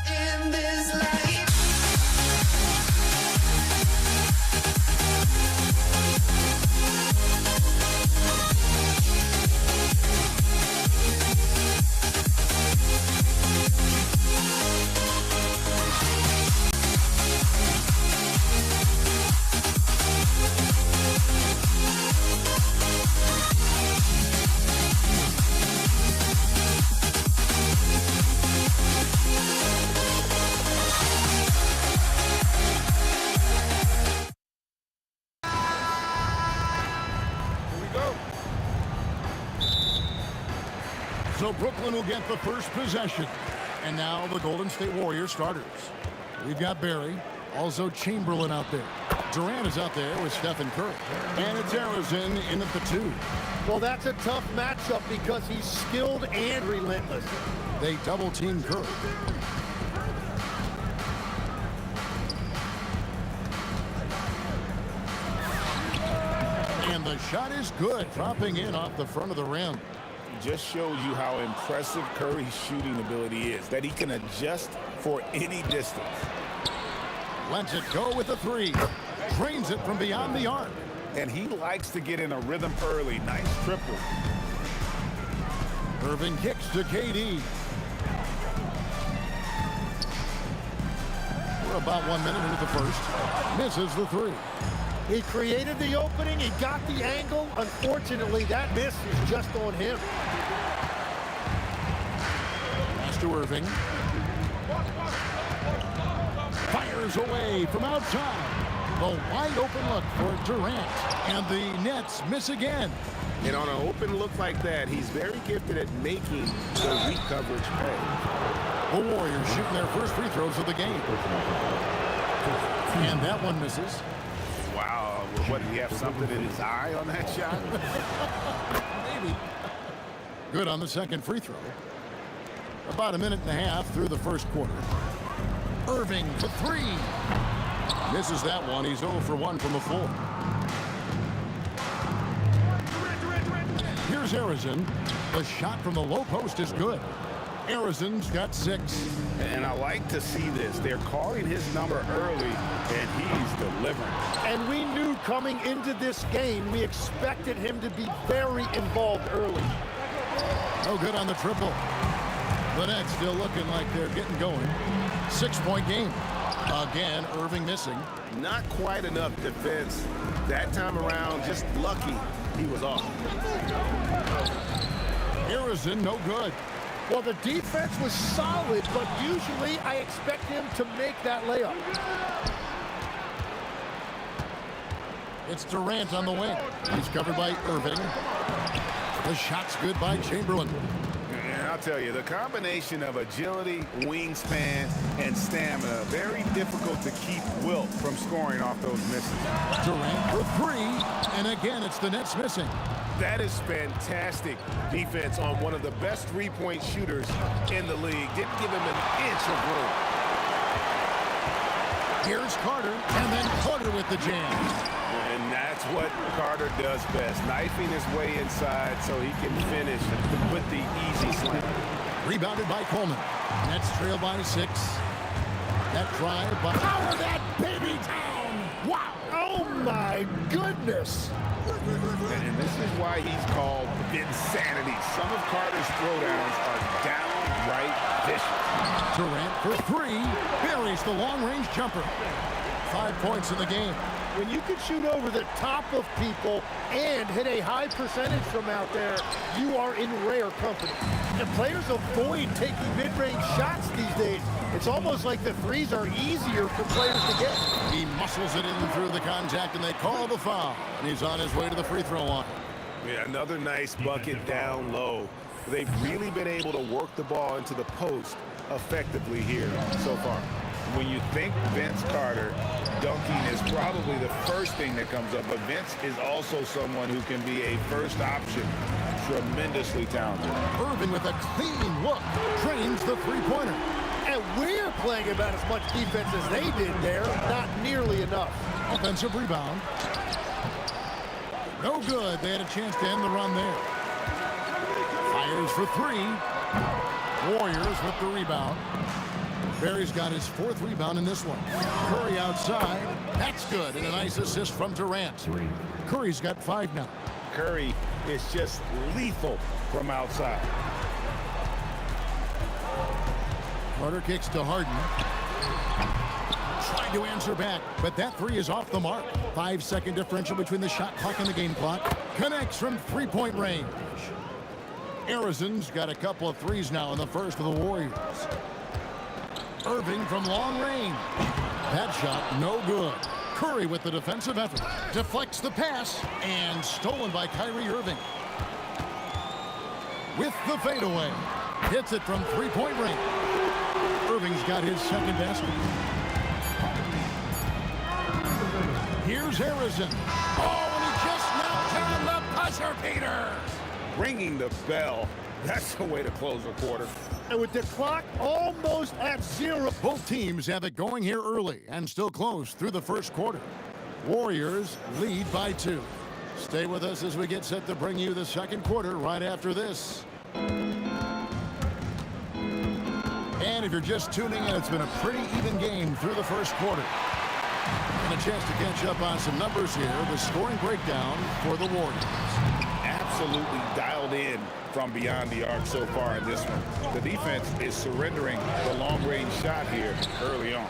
In this life. So Brooklyn will get the first possession. And now the Golden State Warriors starters. We've got Barry, also Chamberlain out there. Durant is out there with Stephen Curry. And it's Arizona in at the 2. Well, that's a tough matchup because he's skilled and relentless. They double-team Curry. And the shot is good, dropping in off the front of the rim. Just shows you how impressive Curry's shooting ability is, that he can adjust for any distance. Lets it go with a 3. Drains it from beyond the arc. And he likes to get in a rhythm early. Nice triple. Irving kicks to KD. We're about 1 minute into the first. Misses the 3. He created the opening. He got the angle. Unfortunately, that miss is just on him. Pass to Irving. Fires away from outside. The wide open look for Durant. And the Nets miss again. And on an open look like that, he's very gifted at making the weak coverage pay. The Warriors shooting their first free throws of the game. And that one misses. Wow, what, did he have something in his eye on that shot? Maybe. Good on the second free throw. About a minute and a half through the first quarter. Irving for three. Misses that one. He's 0 for 1 from the floor. Here's Arizon. The shot from the low post is good. Arizon's got 6. And I like to see this. They're calling his number early, and he's delivering. And we knew coming into this game, we expected him to be very involved early. No good on the triple. The Nets still looking like they're getting going. 6-point game. Again, Irving missing. Not quite enough defense. That time around, just lucky he was off. Arizon, no good. Well, the defense was solid, but usually I expect him to make that layup. It's Durant on the wing. He's covered by Irving. The shot's good by Chamberlain. And I'll tell you, the combination of agility, wingspan, and stamina, very difficult to keep Wilt from scoring off those misses. Durant for 3, and again, it's the Nets missing. That is fantastic defense on one of the best three-point shooters in the league. Didn't give him an inch of room. Here's Carter, and then Carter with the jam. And that's what Carter does best, knifing his way inside so he can finish with the easy slam. Rebounded by Coleman. Nets trail by 6. That drive by... Power that baby down! Wow! Oh, my goodness! And this is why he's called Vinsanity. Some of Carter's throwdowns are downright vicious. Durant for 3. Buries the long-range jumper. 5 points in the game. When you can shoot over the top of people and hit a high percentage from out there, you are in rare company. And players avoid taking mid-range shots these days. It's almost like the threes are easier for players to get. He muscles it in through the contact, and they call the foul. And he's on his way to the free throw line. Yeah, another nice bucket down low. They've really been able to work the ball into the post effectively here so far. When you think Vince Carter, dunking is probably the first thing that comes up, but Vince is also someone who can be a first option. Tremendously talented. Irving with a clean look drains the three-pointer. And we're playing about as much defense as they did there. Not nearly enough. Offensive rebound. No good. They had a chance to end the run there. Fires for 3. Warriors with the rebound. Barry's got his 4th rebound in this one. Curry outside. That's good. And a nice assist from Durant. Curry's got 5 now. Curry is just lethal from outside. Carter kicks to Harden. Trying to answer back, but that 3 is off the mark. 5-second differential between the shot clock and the game clock. Connects from 3-point range. Arizon's got a couple of 3s now in the first for the Warriors. Irving from long range. That shot no good. Curry with the defensive effort. Deflects the pass and stolen by Kyrie Irving. With the fadeaway. Hits it from 3-point range. Irving's got his second basket. Here's Arizon. Oh, and he just knocked down the buzzer beater. Ringing the bell. That's the way to close a quarter. And with the clock almost at 0. Both teams have it going here early and still close through the first quarter. Warriors lead by 2. Stay with us as we get set to bring you the second quarter right after this. And if you're just tuning in, it's been a pretty even game through the first quarter. And a chance to catch up on some numbers here. The scoring breakdown for the Warriors. Absolutely dialed in from beyond the arc so far in this one. The defense is surrendering the long-range shot here early on.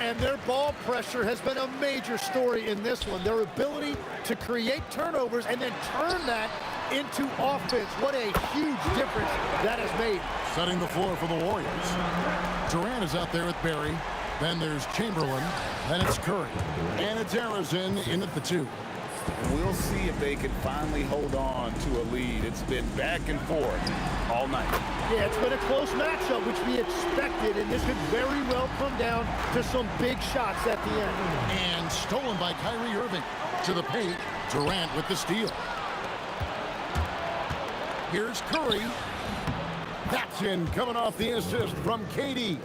And their ball pressure has been a major story in this one. Their ability to create turnovers and then turn that into offense. What a huge difference that has made. Setting the floor for the Warriors. Durant is out there with Barry. Then there's Chamberlain. Then it's Curry. And it's Harrison in at the 2. We'll see if they can finally hold on to a lead. It's been back and forth all night. Yeah, it's been a close matchup, which we expected, and this could very well come down to some big shots at the end. And stolen by Kyrie Irving. To the paint, Durant with the steal. Here's Curry. That's in, coming off the assist from KD.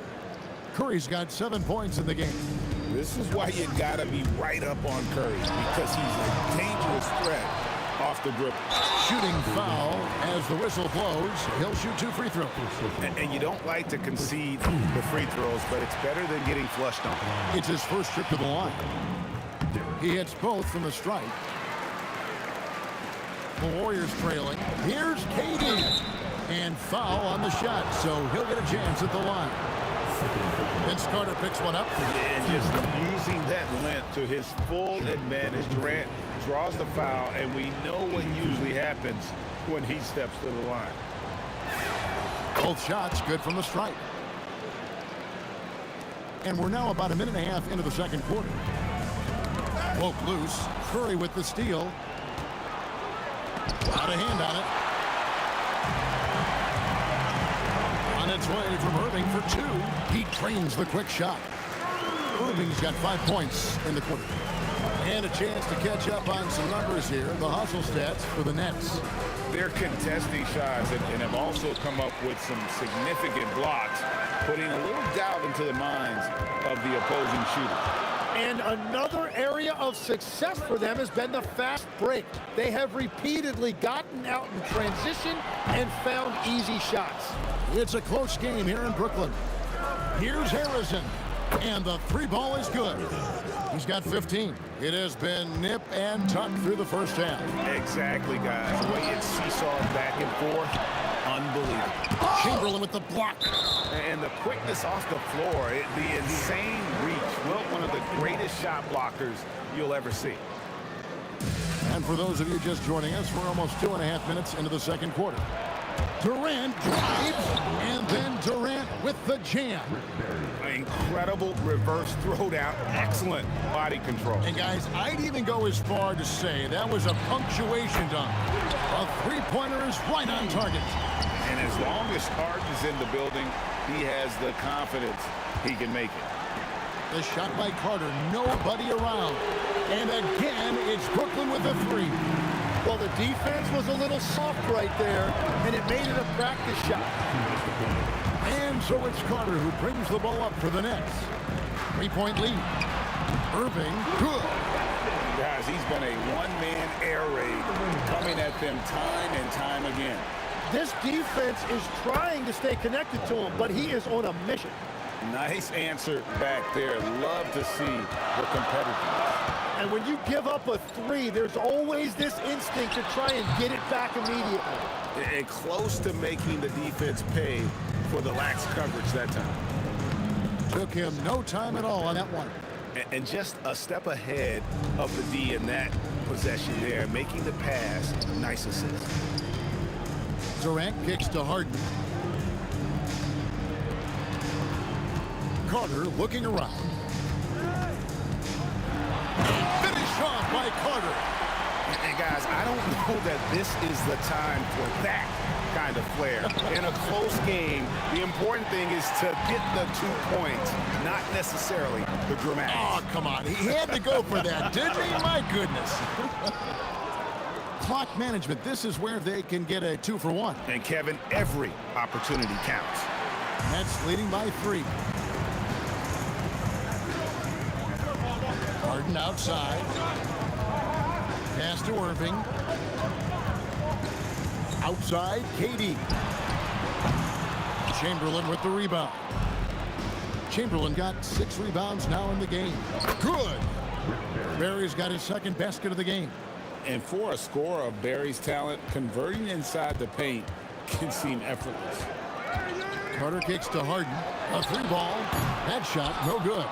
Curry's got 7 points in the game. This is why you gotta be right up on Curry, because he's a dangerous threat off the dribble. Shooting foul as the whistle blows. He'll shoot 2 free throws. And you don't like to concede the free throws, but it's better than getting flushed on. It's his first trip to the line. He hits both from the stripe. The Warriors trailing. Here's KD. And foul on the shot, so he'll get a chance at the line. Vince Carter picks one up. And just using that length to his full advantage. Durant draws the foul, and we know what usually happens when he steps to the line. Both shots good from the stripe. And we're now about a minute and a half into the second quarter. Woke loose. Curry with the steal. Out of hand on it. On its way from Irving for 2. He trains the quick shot. Irving's got 5 points in the quarter. And a chance to catch up on some numbers here. The hustle stats for the Nets. They're contesting shots and have also come up with some significant blocks, putting a little doubt into the minds of the opposing shooter. And another area of success for them has been the fast break. They have repeatedly gotten out in transition and found easy shots. It's a close game here in Brooklyn. Here's Harrison. And the 3 ball is good. He's got 15. It has been nip and tuck through the first half. Exactly, guys. The way it's seesawed back and forth, unbelievable. Chamberlain with the block. And the quickness off the floor, the insane reach. Well, one of the greatest shot blockers you'll ever see. And for those of you just joining us, we're almost 2.5 minutes into the second quarter. Durant drives, and then Durant with the jam. Incredible reverse throwdown. Excellent body control. And guys, I'd even go as far to say that was a punctuation dunk. A three-pointer is right on target. And as long as Harden's in the building, he has the confidence he can make it. The shot by Carter, nobody around. And again, it's Brooklyn with the 3. Well, the defense was a little soft right there, and it made it a practice shot. And so it's Carter who brings the ball up for the Nets. 3-point lead. Irving, good. Guys, he's been a one-man air raid coming at them time and time again. This defense is trying to stay connected to him, but he is on a mission. Nice answer back there. Love to see the competitiveness. And when you give up a 3, there's always this instinct to try and get it back immediately. And close to making the defense pay for the lax coverage that time. Took him no time at all on that one. And just a step ahead of the D in that possession there, making the pass. Nice assist. Durant kicks to Harden. Carter looking around. Finish off by Carter. And guys, I don't know that this is the time for that kind of flair. In a close game, the important thing is to get the 2 points, not necessarily the dramatics. Oh, come on. He had to go for that, didn't he? My goodness. Clock management. This is where they can get a 2-for-1. And Kevin, every opportunity counts. Nets leading by 3. Harden outside. Pass to Irving. Outside, KD. Chamberlain with the rebound. Chamberlain got 6 rebounds now in the game. Good. Barry's got his second basket of the game. And for a scorer of Barry's talent, converting inside the paint can seem effortless. Carter kicks to Harden. A 3-ball. That shot, no good.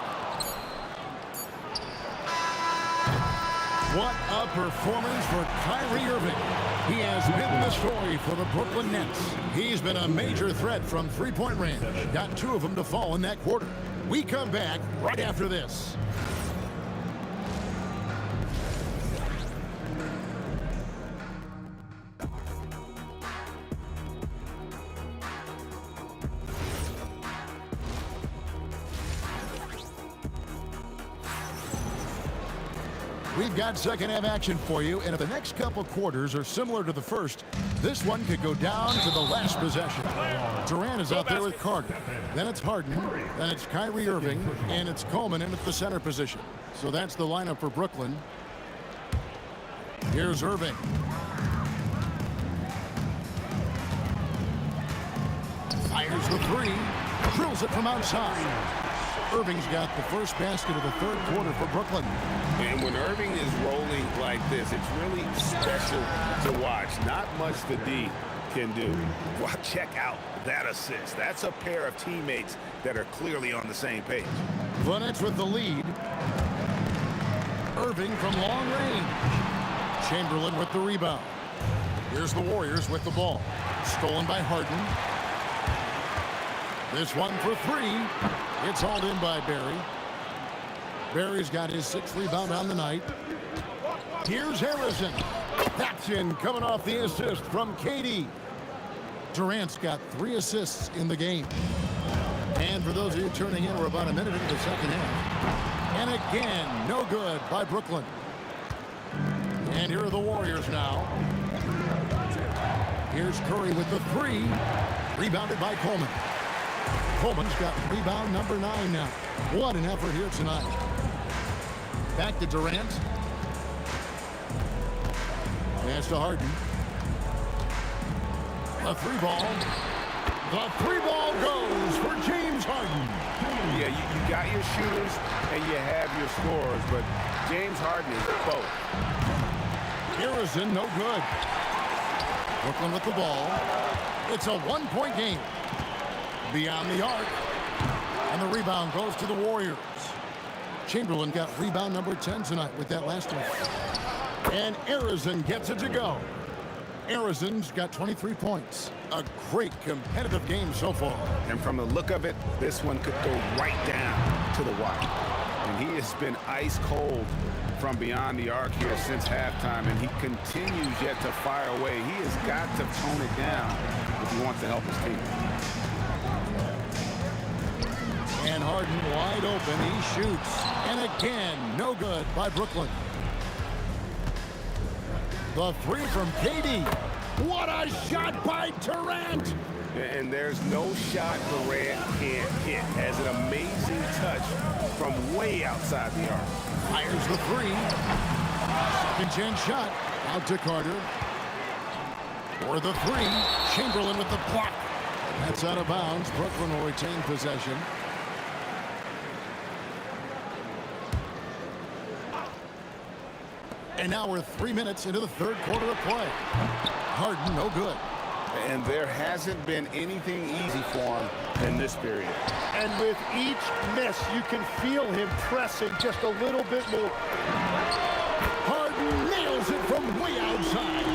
What a performance for Kyrie Irving. He has been the story for the Brooklyn Nets. He's been a major threat from 3-point range. Got 2 of them to fall in that quarter. We come back right after this. We've got second half action for you, and if the next couple quarters are similar to the first, this one could go down to the last possession. Durant is out there with Carter. Then it's Harden, then it's Kyrie Irving, and it's Coleman in at the center position. So that's the lineup for Brooklyn. Here's Irving. Fires the three, drills it from outside. Irving's got the first basket of the third quarter for Brooklyn. And when Irving is rolling like this, it's really special to watch. Not much the D can do. Well, check out that assist. That's a pair of teammates that are clearly on the same page. The Nets with the lead. Irving from long range. Chamberlain with the rebound. Here's the Warriors with the ball. Stolen by Harden. This one for three. It's hauled in by Barry. Barry's got his sixth rebound on the night. Here's Harrison. That's in, coming off the assist from KD. Durant's got 3 assists in the game. And for those of you turning in, we're about a minute into the second half. And again, no good by Brooklyn. And here are the Warriors now. Here's Curry with the three. Rebounded by Coleman. Coleman's got rebound number 9 now. What an effort here tonight. Back to Durant. Pass to Harden. The three ball. The three ball goes for James Harden. Yeah, you got your shooters and you have your scorers, but James Harden is both. Harrison, no good. Brooklyn with the ball. It's a 1-point game. Beyond the arc. And the rebound goes to the Warriors. Chamberlain got rebound number 10 tonight with that last one. And Harrison gets it to go. Harrison's got 23 points. A great competitive game so far. And from the look of it, this one could go right down to the wire. And he has been ice cold from beyond the arc here since halftime, and he continues yet to fire away. He has got to tone it down if he wants to help his team. And Harden wide open. He shoots. And again, no good by Brooklyn. The three from KD. What a shot by Durant. And there's no shot Durant can't hit. Has an amazing touch from way outside the arc. Fires the three. Second chance shot. Out to Carter. For the three. Chamberlain with the block. That's out of bounds. Brooklyn will retain possession. And now we're 3 minutes into the third quarter of play. Harden, no good. And there hasn't been anything easy for him in this period. And with each miss, you can feel him pressing just a little bit more. Harden nails it from way outside.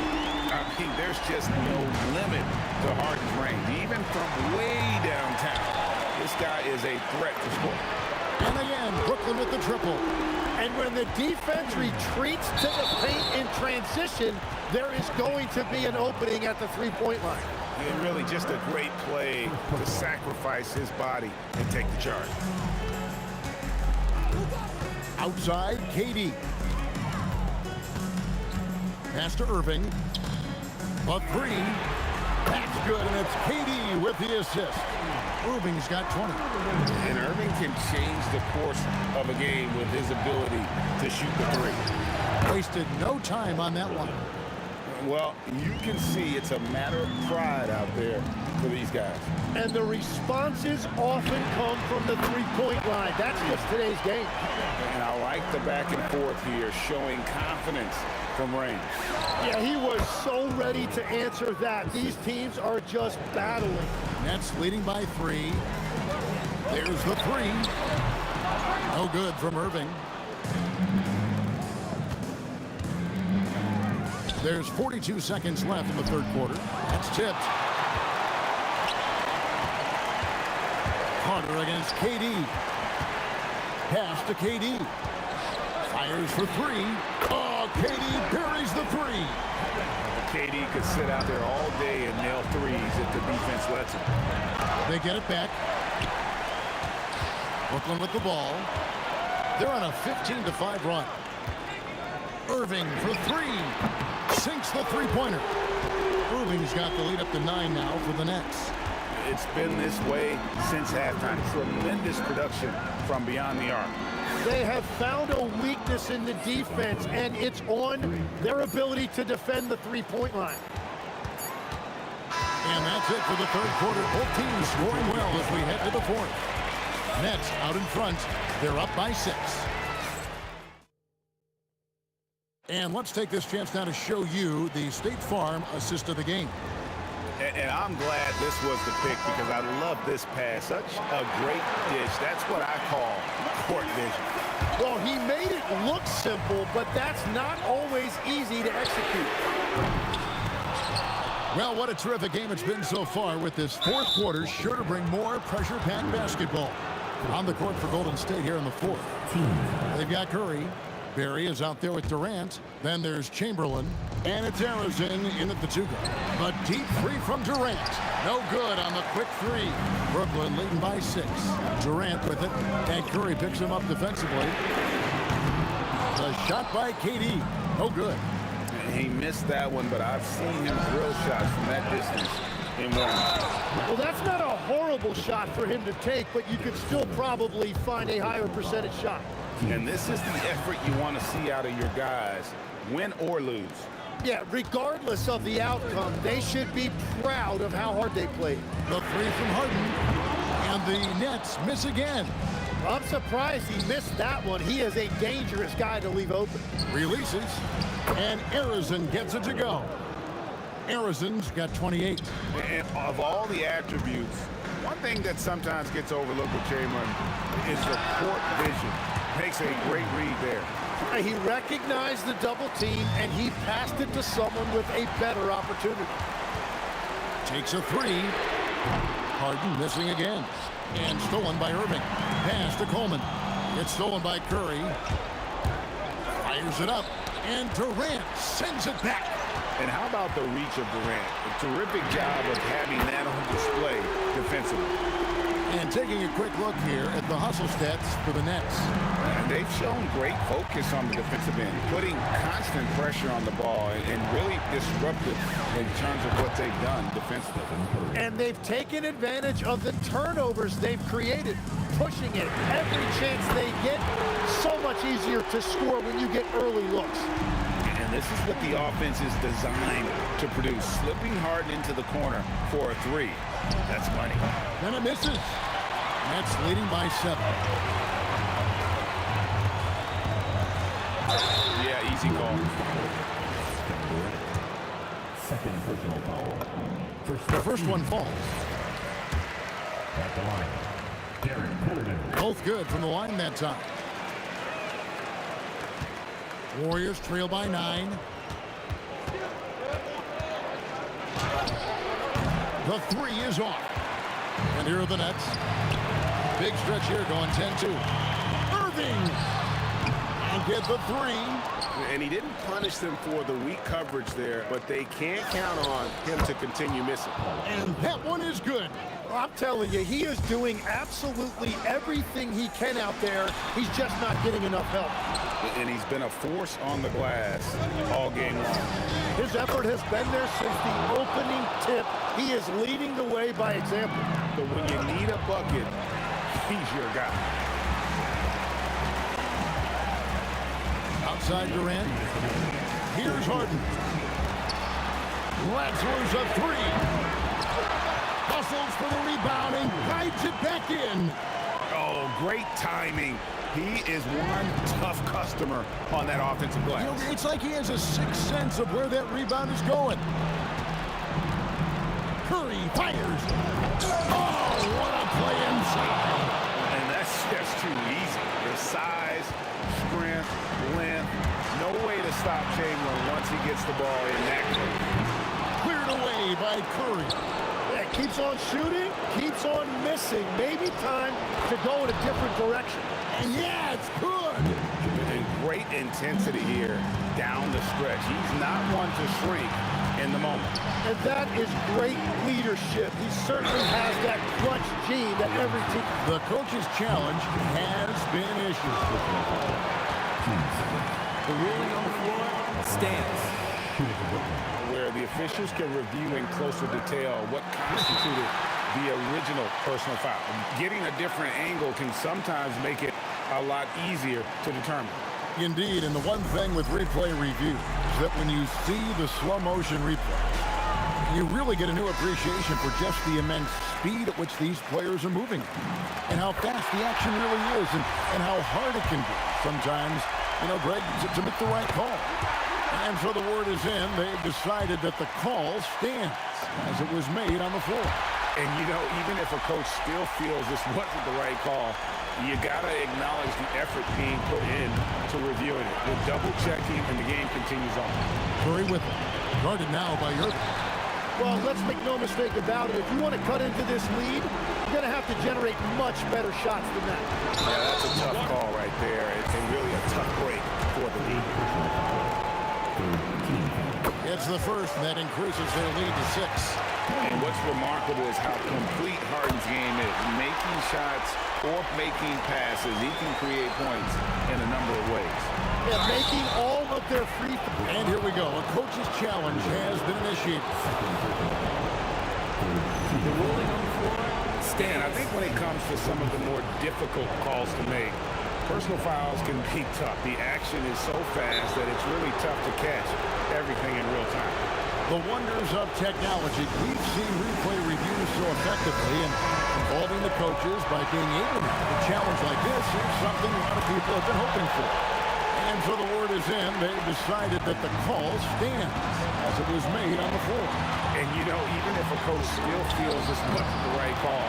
I mean, there's just no limit to Harden's range. Even from way downtown, this guy is a threat to score. And again, Brooklyn with the triple. And when the defense retreats to the paint in transition, there is going to be an opening at the three-point line. And really just a great play to sacrifice his body and take the charge. Outside, KD. Pass to Irving. A three. That's good, and it's KD with the assist. Irving's got 20. And Irving can change the course of a game with his ability to shoot the three. Wasted no time on that one. Well, you can see it's a matter of pride out there for these guys. And the responses often come from the three-point line. That's just today's game. And I like the back and forth here, showing confidence from range. Yeah, he was so ready to answer that. These teams are just battling. Nets leading by 3. There's the three. No good from Irving. There's 42 seconds left in the third quarter. That's tipped. Carter against KD. Pass to KD. Fires for three. Oh, KD buries the three. KD could sit out there all day and nail threes if the defense lets him. They get it back. Brooklyn with the ball. They're on a 15-5 run. Irving for three. Sinks the three-pointer. Irving's got the lead up to 9 now for the Nets. It's been this way since halftime. Tremendous production from beyond the arc. They have found a weakness in the defense, and it's on their ability to defend the three-point line. And that's it for the third quarter. Both teams scoring well as we head to the fourth. Nets out in front. They're up by 6. And let's take this chance now to show you the State Farm assist of the game. And I'm glad this was the pick because I love this pass. Such a great dish. That's what I call court vision. Well, he made it look simple, but that's not always easy to execute. Well, what a terrific game it's been so far, with this fourth quarter sure to bring more pressure-packed basketball. On the court for Golden State here in the fourth. They've got Curry. Barry is out there with Durant. Then there's Chamberlain. And it's Arizin in at the two-guard. A deep three from Durant. No good on the quick three. Brooklyn leading by 6. Durant with it. And Curry picks him up defensively. The shot by KD. No good. He missed that one, but I've seen him drill shots from that distance in warm-up. Well, that's not a horrible shot for him to take, but you could still probably find a higher percentage shot. And this is the effort you want to see out of your guys, win or lose. Yeah, regardless of the outcome, they should be proud of how hard they played. The three from Harden, and the Nets miss again. I'm surprised he missed that one. He is a dangerous guy to leave open. Releases, and Arizin gets it to go. Arizin's got 28. And of all the attributes, one thing that sometimes gets overlooked with Chamberlain is the court vision. Makes a great read there. He recognized the double team, and he passed it to someone with a better opportunity. Takes a three. Harden missing again. And stolen by Irving. Pass to Coleman. It's stolen by Curry. Fires it up. And Durant sends it back. And how about the reach of Durant? A terrific job of having that on display defensively. And taking a quick look here at the hustle stats for the Nets. And they've shown great focus on the defensive end, putting constant pressure on the ball and really disruptive in terms of what they've done defensively. And they've taken advantage of the turnovers they've created, pushing it every chance they get. So much easier to score when you get early looks. And this is what the offense is designed to produce, slipping hard into the corner for a three. That's money. Then it misses. Nets leading by 7. Yeah, easy call. Second personal foul. The first one falls. At the line, Derek Portman. Both good from the line that time. Warriors trail by 9. The three is off. And here are the Nets. Big stretch here going 10-2. Irving! And get the three. And he didn't punish them for the weak coverage there, but they can't count on him to continue missing. And that one is good. I'm telling you, he is doing absolutely everything he can out there. He's just not getting enough help. And he's been a force on the glass all game long. His effort has been there since the opening tip. He is leading the way by example. But when you need a bucket, he's your guy. Outside Durant. Here's Harden. Latzler's a three. Hustles for the rebound and guides it back in. Oh, great timing. He is one tough customer on that offensive glass. You know, it's like he has a sixth sense of where that rebound is going. Curry fires. Oh, what a play inside. And that's just too easy. The size, strength, length, no way to stop Chamberlain once he gets the ball in that close. Cleared away by Curry. Yeah, keeps on shooting, keeps on missing. Maybe time to go in a different direction. And yeah, it's good. And great intensity here down the stretch. He's not one to shrink in the moment. And that is great leadership. He certainly has that clutch gene that every team. The coach's challenge has been issued. The ruling on the floor stands. Where the officials can review in closer detail what constituted the original personal foul. Getting a different angle can sometimes make it a lot easier to determine. Indeed, and the one thing with replay review is that when you see the slow motion replay, you really get a new appreciation for just the immense speed at which these players are moving and how fast the action really is and how hard it can be sometimes, Greg, to make the right call. And so the word is in. They've decided that the call stands as it was made on the floor. And, even if a coach still feels this wasn't the right call, you got to acknowledge the effort being put in to reviewing it. The double checking, and the game continues on. Curry with it. Guarded now by Irving. Well, let's make no mistake about it. If you want to cut into this lead, you're going to have to generate much better shots than that. Yeah, that's a tough call right there. And really a tough break for the lead. It's the first, and that increases their lead to 6. And what's remarkable is how complete Harden's game is. Making shots or making passes, he can create points in a number of ways. Yeah, making all of their free throws. And here we go. A coach's challenge has been initiated. The ruling on the floor stands. I think when it comes to some of the more difficult calls to make, personal fouls can be tough. The action is so fast that it's really tough to catch everything in real time. The wonders of technology. We've seen replay reviews so effectively and involving the coaches by being able to have a challenge like this is something a lot of people have been hoping for. And so the word is in. They've decided that the call stands as it was made on the floor. And, even if a coach still feels this wasn't the right call,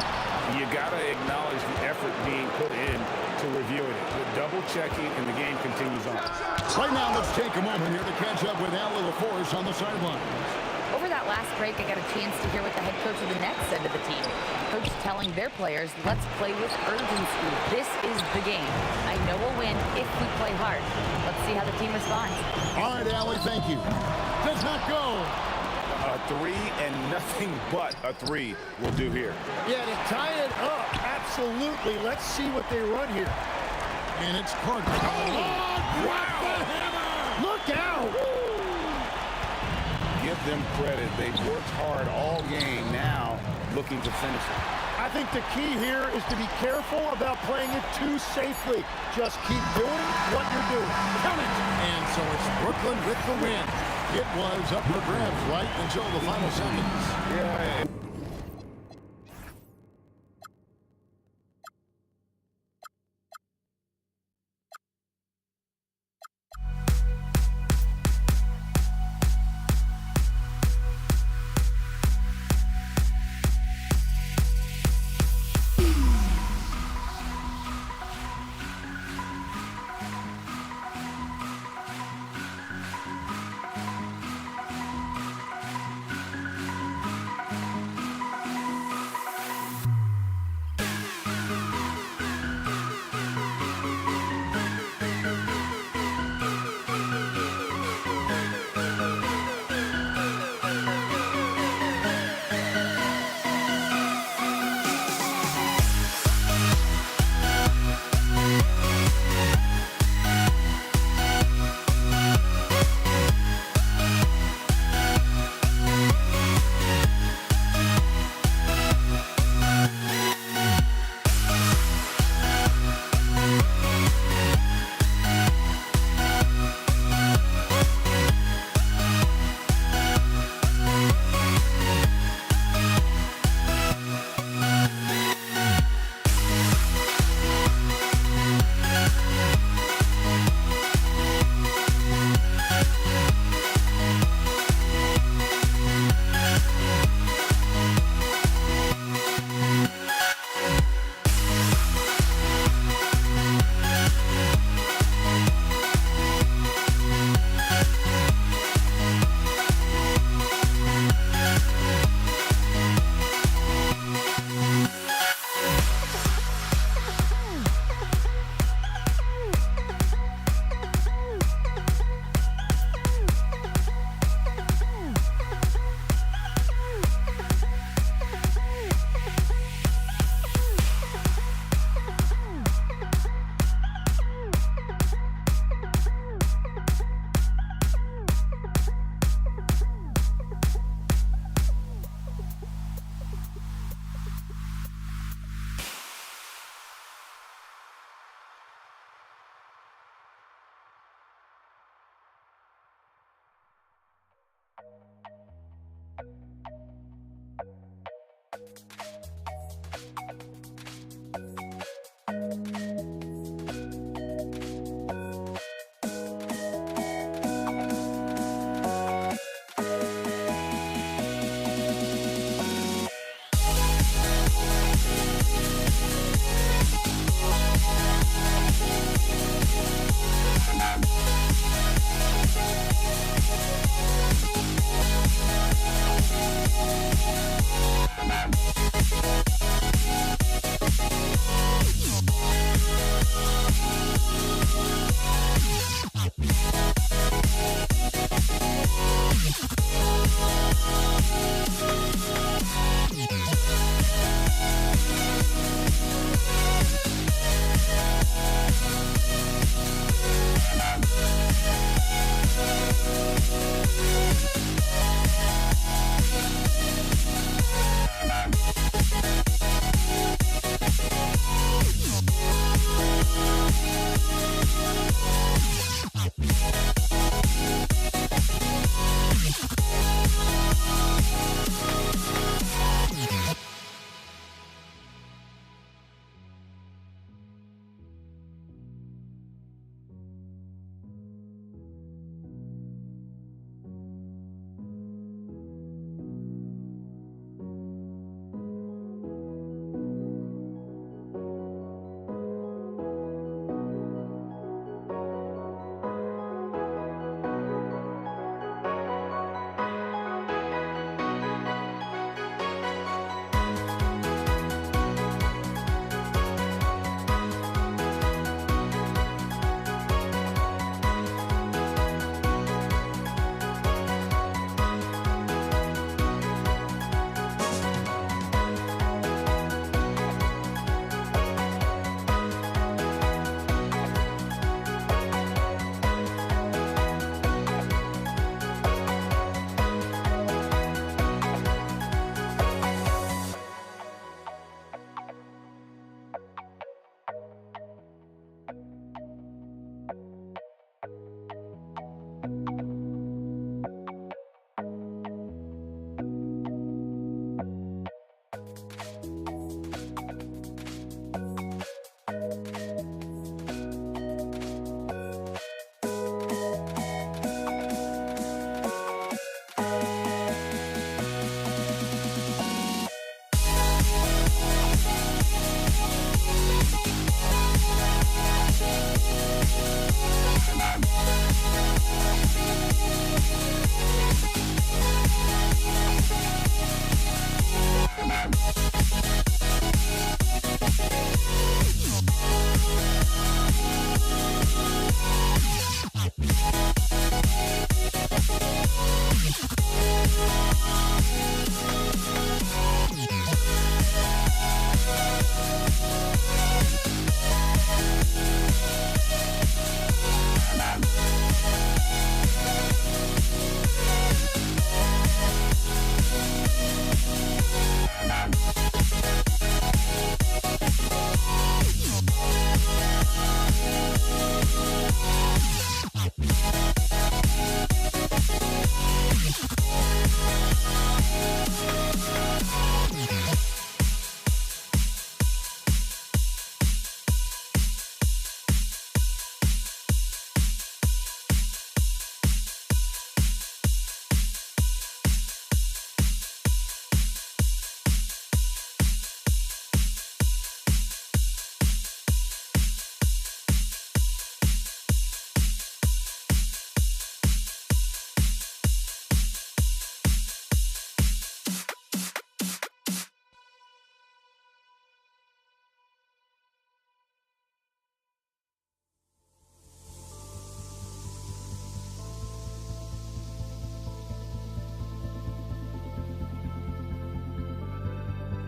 you got to acknowledge the effort being put in to reviewing it. The double checking, and the game continues on. Right now, let's take a moment here to catch up with Allie LaForce on the sidelines. Over that last break, I got a chance to hear what the head coach of the Nets said to the team. Coach telling their players, let's play with urgency. This is the game. I know we'll win if we play hard. Let's see how the team responds. All right, Allie, thank you. Does not go. A 3 and nothing but a 3 will do here. Yeah, to tie it up, absolutely. Let's see what they run here. And it's Carter. Drop the hammer! Look out! Give them credit. They've worked hard all game, now looking to finish it. I think the key here is to be careful about playing it too safely. Just keep doing what you're doing. Count it! And so it's Brooklyn with the win. It was up for grabs right until the final seconds. Yeah.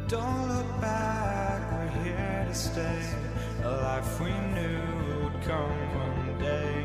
Don't look back, we're here to stay. A life we knew would come one day.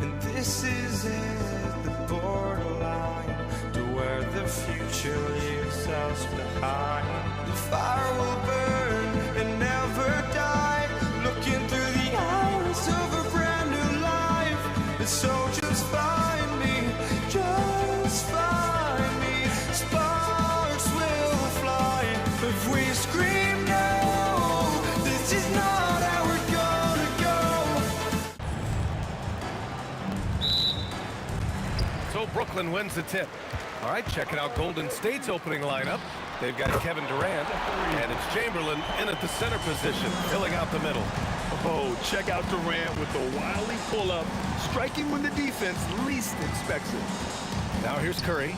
And this is it, the borderline to where the future leaves us behind. The fire will burn and never die, looking through the eyes of a brand new life. And so just find me, just find me. Sparks will fly if we scream no. This is not how we're gonna go. So Brooklyn wins the tip. All right, checking out Golden State's opening lineup. They've got Kevin Durant, and it's Chamberlain in at the center position, filling out the middle. Oh, check out Durant with the wily pull-up, striking when the defense least expects it. Now here's Curry.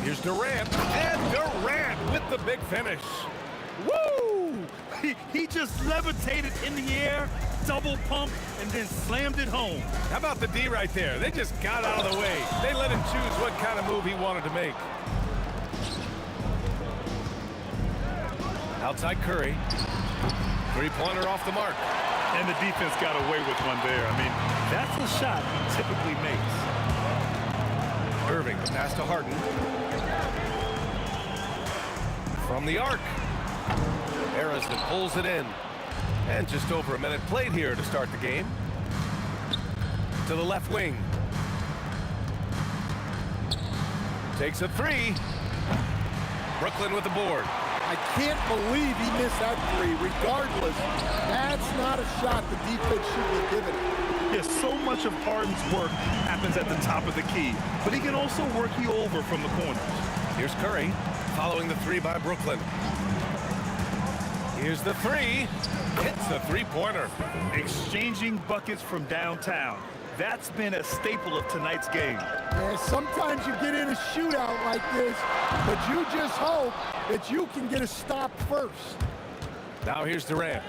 Here's Durant, and Durant with the big finish. Woo! He just levitated in the air, double pump, and then slammed it home. How about the D right there? They just got out of the way. They let him choose what kind of move he wanted to make. Outside Curry. Three-pointer off the mark. And the defense got away with one there. I mean, that's a shot he typically makes. Irving, the pass to Harden. From the arc. Harrison pulls it in. And just over a minute played here to start the game. To the left wing. Takes a three. Brooklyn with the board. I can't believe he missed that three. Regardless, that's not a shot the defense should be giving him. Yes, so much of Harden's work happens at the top of the key, but he can also work you over from the corners. Here's Curry, following the three by Brooklyn. Here's the three. Hits the three-pointer. Exchanging buckets from downtown. That's been a staple of tonight's game. Yeah, sometimes you get in a shootout like this, but you just hope that you can get a stop first. Now here's Durant.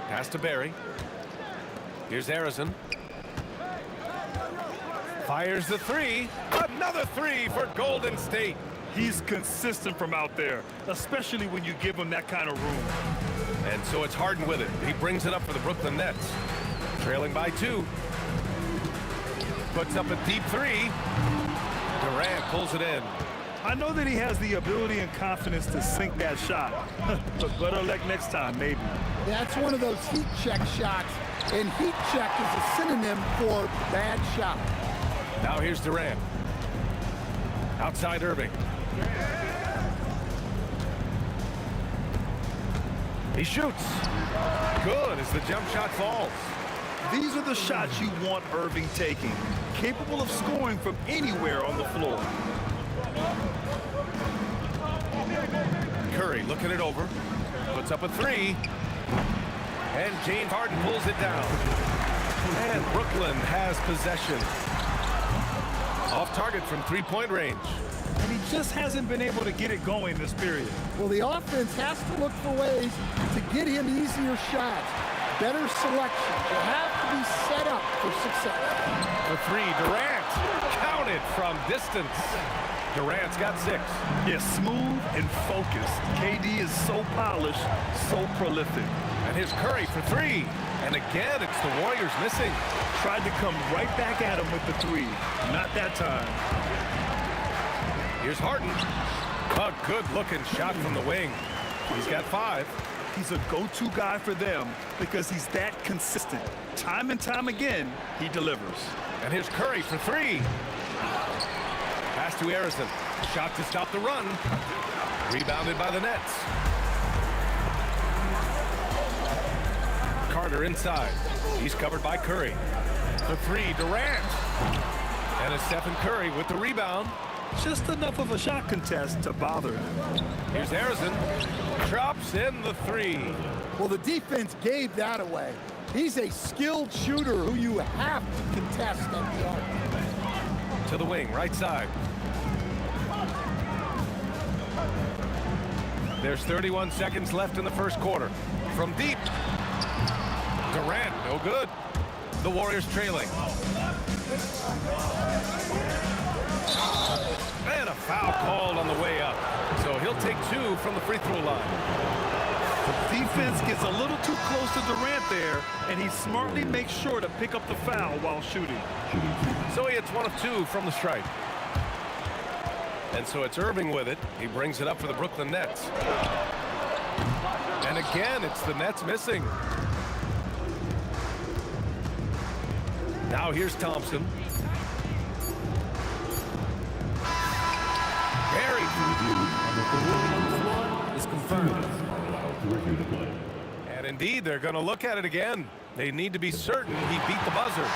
Pass to Barry. Here's Harrison. Fires the three. Another three for Golden State. He's consistent from out there, especially when you give him that kind of room. And so it's Harden with it. He brings it up for the Brooklyn Nets. Trailing by two. Puts up a deep three. Durant pulls it in. I know that he has the ability and confidence to sink that shot. But better luck next time, maybe. That's one of those heat check shots, and heat check is a synonym for bad shot. Now here's Durant. Outside Irving. He shoots. Good as the jump shot falls. These are the shots you want Irving taking, capable of scoring from anywhere on the floor. Curry looking it over. Puts up a three. And James Harden pulls it down. And Brooklyn has possession. Off target from three-point range. And he just hasn't been able to get it going this period. Well, the offense has to look for ways to get him easier shots, better selection. You have to be set up for success. The three, Durant, counted from distance. Durant's got 6. Yeah, smooth and focused. KD is so polished, so prolific. And here's Curry for 3. And again, it's the Warriors missing. Tried to come right back at him with the 3. Not that time. Here's Harden. A good-looking shot from the wing. He's got 5. He's a go-to guy for them because he's that consistent. Time and time again, he delivers. And here's Curry for 3. Pass to Harrison. Shot to stop the run. Rebounded by the Nets. Carter inside. He's covered by Curry. The 3, Durant. And it's Stephen Curry with the rebound. Just enough of a shot contest to bother him. Here's Harrison. Drops in the 3. Well, the defense gave that away. He's a skilled shooter who you have to contest at the arc. To the wing, right side. There's 31 seconds left in the first quarter. From deep. Durant, no good. The Warriors trailing. And a foul called on the way up. So he'll take 2 from the free throw line. The defense gets a little too close to Durant there, and he smartly makes sure to pick up the foul while shooting. So he hits 1 of 2 from the stripe. And so it's Irving with it. He brings it up for the Brooklyn Nets. And again, it's the Nets missing. Now here's Thompson. Barry. Is confirmed. And indeed, they're going to look at it again. They need to be certain he beat the buzzer.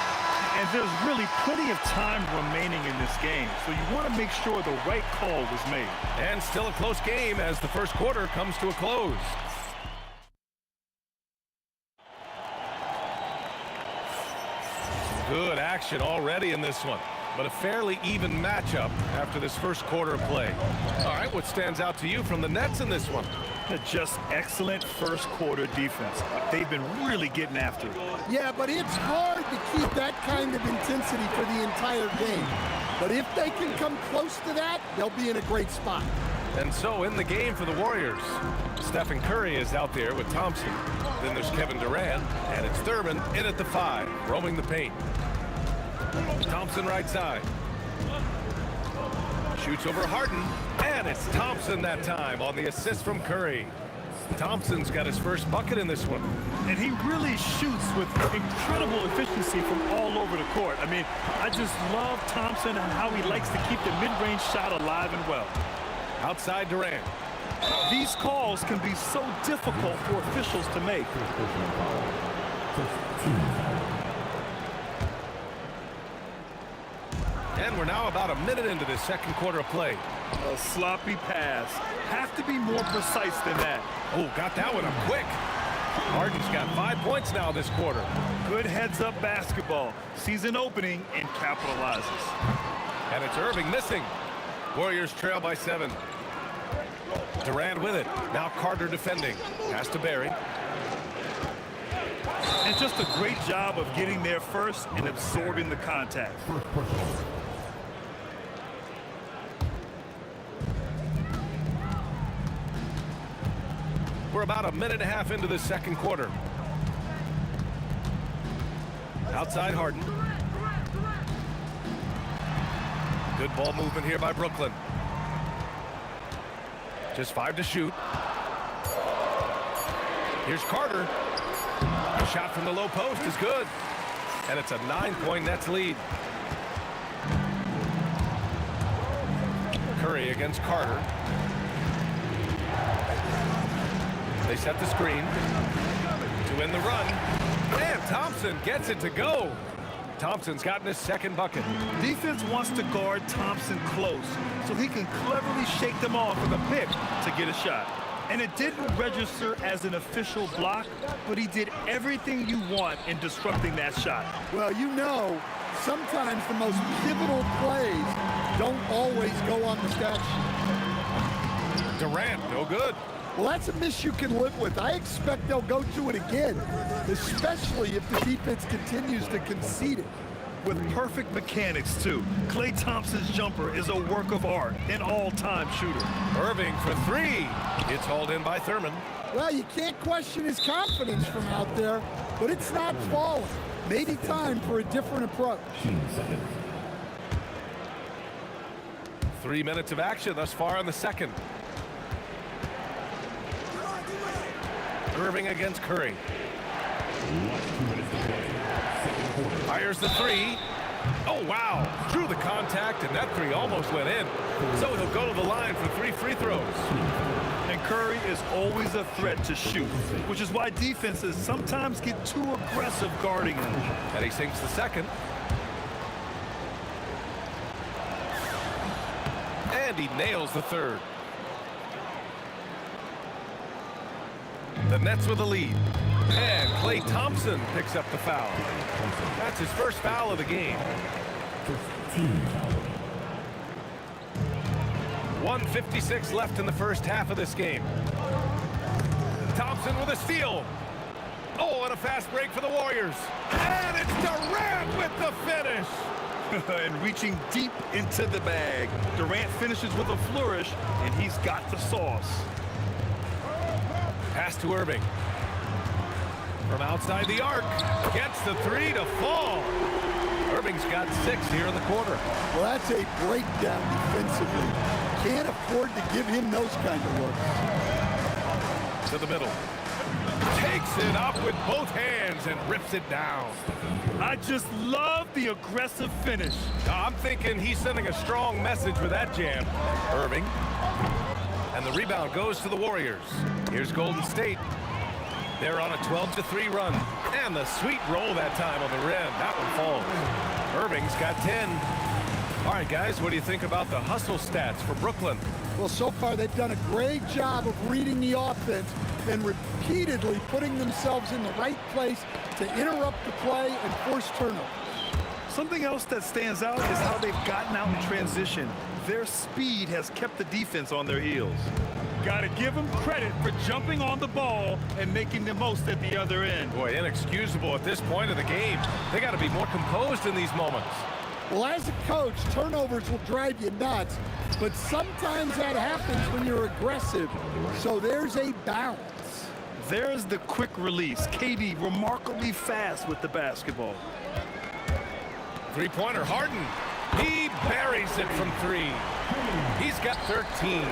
And there's really plenty of time remaining in this game, so you want to make sure the right call was made. And still a close game as the first quarter comes to a close. Good action already in this one, but a fairly even matchup after this first quarter of play. All right, what stands out to you from the Nets in this one? Just excellent first quarter defense. They've been really getting after it. Yeah, but it's hard to keep that kind of intensity for the entire game. But if they can come close to that, they'll be in a great spot. And so in the game for the Warriors, Stephen Curry is out there with Thompson. Then there's Kevin Durant, and it's Thurman in at the 5, roaming the paint. Thompson right side. Shoots over Harden, and it's Thompson that time on the assist from Curry. Thompson's got his first bucket in this one. And he really shoots with incredible efficiency from all over the court. I mean, I just love Thompson and how he likes to keep the mid-range shot alive and well. Outside Durant. These calls can be so difficult for officials to make. And we're now about a minute into this second quarter of play. A sloppy pass. Have to be more precise than that. Oh, got that one up quick. Harden's got 5 points now this quarter. Good heads-up basketball. Sees an opening and capitalizes. And it's Irving missing. Warriors trail by 7. Durant with it. Now Carter defending. Pass to Barry. And just a great job of getting there first and absorbing the contact. We're about a minute and a half into the second quarter. Outside Harden. Good ball movement here by Brooklyn. Just 5 to shoot. Here's Carter. A shot from the low post is good. And it's a 9-point Nets lead. Curry against Carter. They set the screen to win the run. And Thompson gets it to go. Thompson's gotten his second bucket. Defense wants to guard Thompson close so he can cleverly shake them off with a pick to get a shot. And it didn't register as an official block, but he did everything you want in disrupting that shot. Well, you know, sometimes the most pivotal plays don't always go on the stat sheet. Durant, no good. Well, that's a miss you can live with. I expect they'll go to it again, especially if the defense continues to concede it. With perfect mechanics, too. Klay Thompson's jumper is a work of art, an all-time shooter. Irving for three. It's hauled in by Thurman. Well, you can't question his confidence from out there, but it's not falling. Maybe time for a different approach. 3 minutes of action thus far in the second. Irving against Curry. Fires the three. Oh, wow. Through the contact, and that three almost went in. So he'll go to the line for 3 free throws. And Curry is always a threat to shoot, which is why defenses sometimes get too aggressive guarding him. And he sinks the second. And he nails the third. The Nets with a lead. And Klay Thompson picks up the foul. That's his first foul of the game. 1:56 left in the first half of this game. Thompson with a steal. Oh, and a fast break for the Warriors. And it's Durant with the finish. And reaching deep into the bag. Durant finishes with a flourish, and he's got the sauce. Pass to Irving. From outside the arc. Gets the three to fall. Irving's got 6 here in the quarter. Well, that's a breakdown defensively. Can't afford to give him those kind of looks. To the middle. Takes it up with both hands and rips it down. I just love the aggressive finish. I'm thinking he's sending a strong message with that jam. Irving. And the rebound goes to the Warriors. Here's Golden State. They're on a 12-3 run. And the sweet roll that time on the rim. That one falls. Irving's got 10. All right, guys, what do you think about the hustle stats for Brooklyn? Well, so far they've done a great job of reading the offense and repeatedly putting themselves in the right place to interrupt the play and force turnovers. Something else that stands out is how they've gotten out in transition. Their speed has kept the defense on their heels. Got to give them credit for jumping on the ball and making the most at the other end. Boy, inexcusable at this point of the game. They got to be more composed in these moments. Well, as a coach, turnovers will drive you nuts, but sometimes that happens when you're aggressive, so there's a balance. There's the quick release. KD remarkably fast with the basketball. Three-pointer, Harden. He buries it from 3. He's got 13.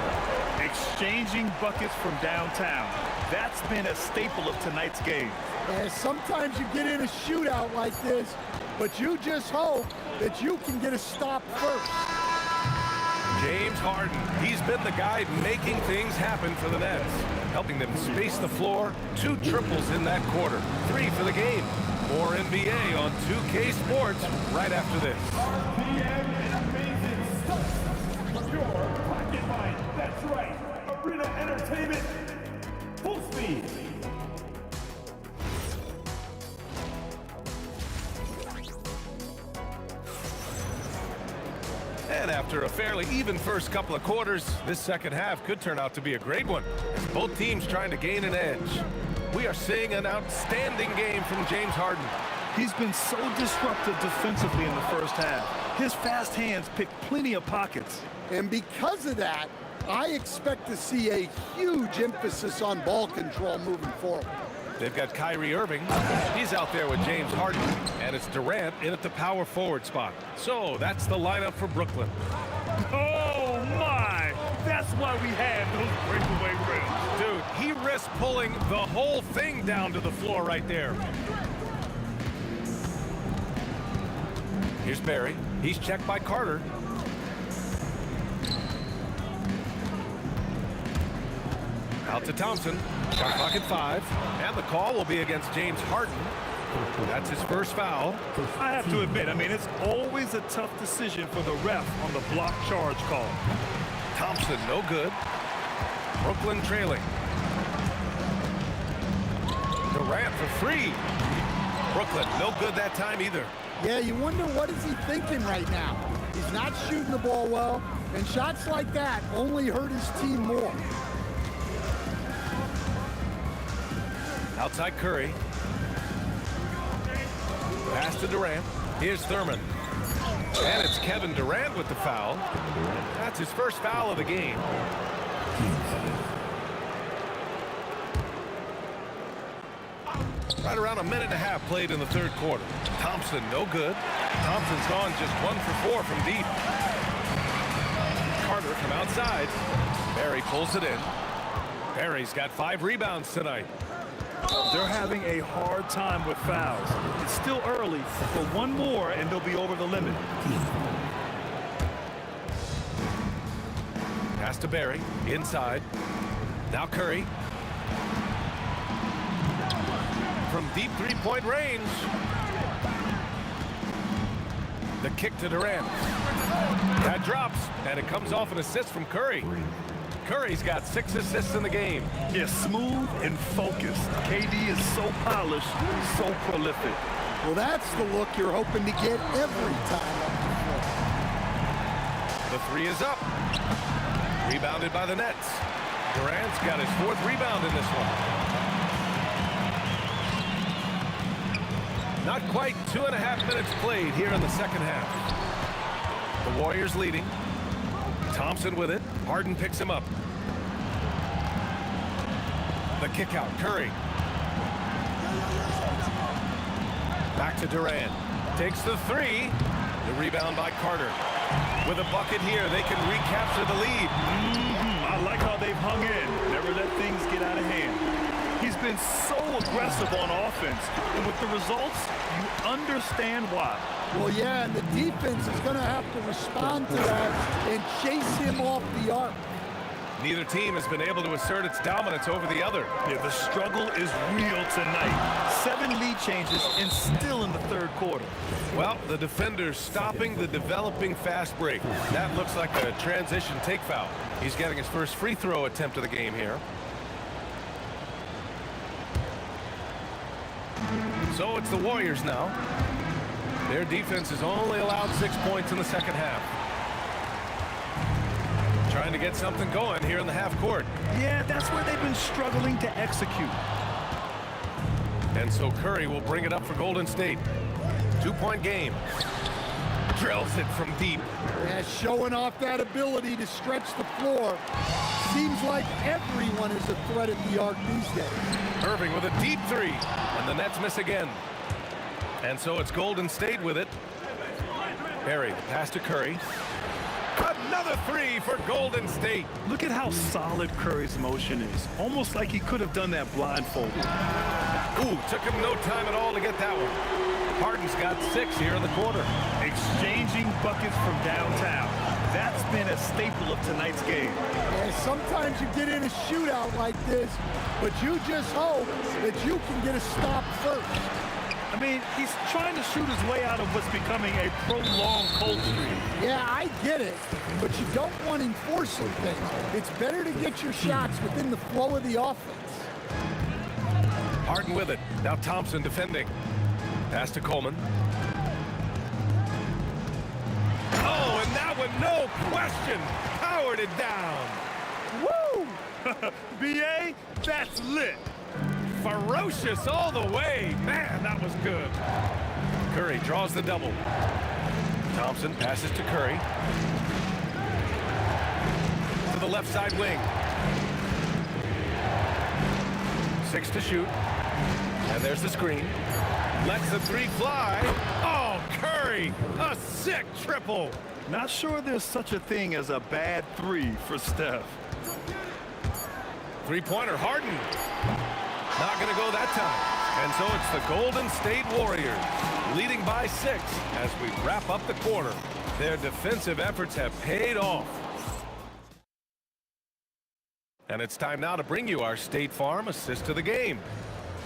Exchanging buckets from downtown. That's been a staple of tonight's game. Sometimes you get in a shootout like this, but you just hope that you can get a stop first. James Harden, he's been the guy making things happen for the Nets, helping them space the floor. 2 triples in that quarter. 3 for the game. More NBA on 2K Sports right after this. That's right. Arena Entertainment. Full speed. And after a fairly even first couple of quarters, this second half could turn out to be a great one. Both teams trying to gain an edge. We are seeing an outstanding game from James Harden. He's been so disruptive defensively in the first half. His fast hands pick plenty of pockets. And because of that, I expect to see a huge emphasis on ball control moving forward. They've got Kyrie Irving. He's out there with James Harden. And it's Durant in at the power forward spot. So that's the lineup for Brooklyn. Oh, my! That's why we have those breakaway rims. Dude, he risked pulling the whole thing down to the floor right there. Here's Barry. He's checked by Carter. Out to Thompson. Shot clock at 5. And the call will be against James Harden. That's his first foul. I have to admit, I mean, it's always a tough decision for the ref on the block charge call. Thompson, no good. Brooklyn trailing. Durant for 3. Brooklyn, no good that time either. Yeah, you wonder what is he thinking right now. He's not shooting the ball well, and shots like that only hurt his team more. Outside Curry. Pass to Durant. Here's Thurman. And it's Kevin Durant with the foul. That's his first foul of the game. Right around a minute and a half played in the third quarter. Thompson, no good. Thompson's gone just 1 for 4 from deep. Carter from outside. Barry pulls it in. Barry's got 5 rebounds tonight. They're having a hard time with fouls. It's still early, but one more and they'll be over the limit. Pass to Barry, inside. Now Curry. From deep three-point range. The kick to Durant. That drops, and it comes off an assist from Curry. Curry's got 6 assists in the game. Yeah, smooth and focused. KD is so polished, so prolific. Well, that's the look you're hoping to get every time up the floor. The 3 is up. Rebounded by the Nets. Durant's got his 4th rebound in this one. Not quite 2.5 minutes played here in the second half. The Warriors leading. Thompson with it. Harden picks him up. The kick out. Curry. Back to Durant. Takes the 3. The rebound by Carter. With a bucket here, they can recapture the lead. I like how they've hung in. Never let things get out of hand. He's been so aggressive on offense. And with the results, you understand why. Well, yeah, and the defense is going to have to respond to that and chase him off the arc. Neither team has been able to assert its dominance over the other. Yeah, the struggle is real tonight. 7 lead changes and still in the third quarter. Well, the defender's stopping the developing fast break. That looks like a transition take foul. He's getting his first free throw attempt of the game here. So it's the Warriors now. Their defense has only allowed 6 points in the second half. Trying to get something going here in the half court. Yeah, that's where they've been struggling to execute. And so Curry will bring it up for Golden State. 2-point game. Drills it from deep. Yeah, showing off that ability to stretch the floor. Seems like everyone is a threat at the arc these days. Irving with a deep 3. And the Nets miss again. And so it's Golden State with it. Barry, the pass to Curry. Another 3 for Golden State. Look at how solid Curry's motion is. Almost like he could have done that blindfolded. Ooh, took him no time at all to get that one. Harden's got 6 here in the quarter. Exchanging buckets from downtown. That's been a staple of tonight's game. And sometimes you get in a shootout like this, but you just hope that you can get a stop first. I mean, he's trying to shoot his way out of what's becoming a prolonged cold streak. Yeah, I get it, but you don't want enforcing things. It's better to get your shots within the flow of the offense. Harden with it. Now Thompson defending. Pass to Coleman. Oh, and that one, no question, powered it down. Woo! B.A., that's lit. Ferocious all the way. Man, that was good. Curry draws the double. Thompson passes to Curry. To the left side wing. 6 to shoot. And there's the screen. Lets the 3 fly. Oh, Curry, a sick triple. Not sure there's such a thing as a bad 3 for Steph. 3-pointer, Harden. Not going to go that time. And so it's the Golden State Warriors leading by 6 as we wrap up the quarter. Their defensive efforts have paid off. And it's time now to bring you our State Farm assist to the game.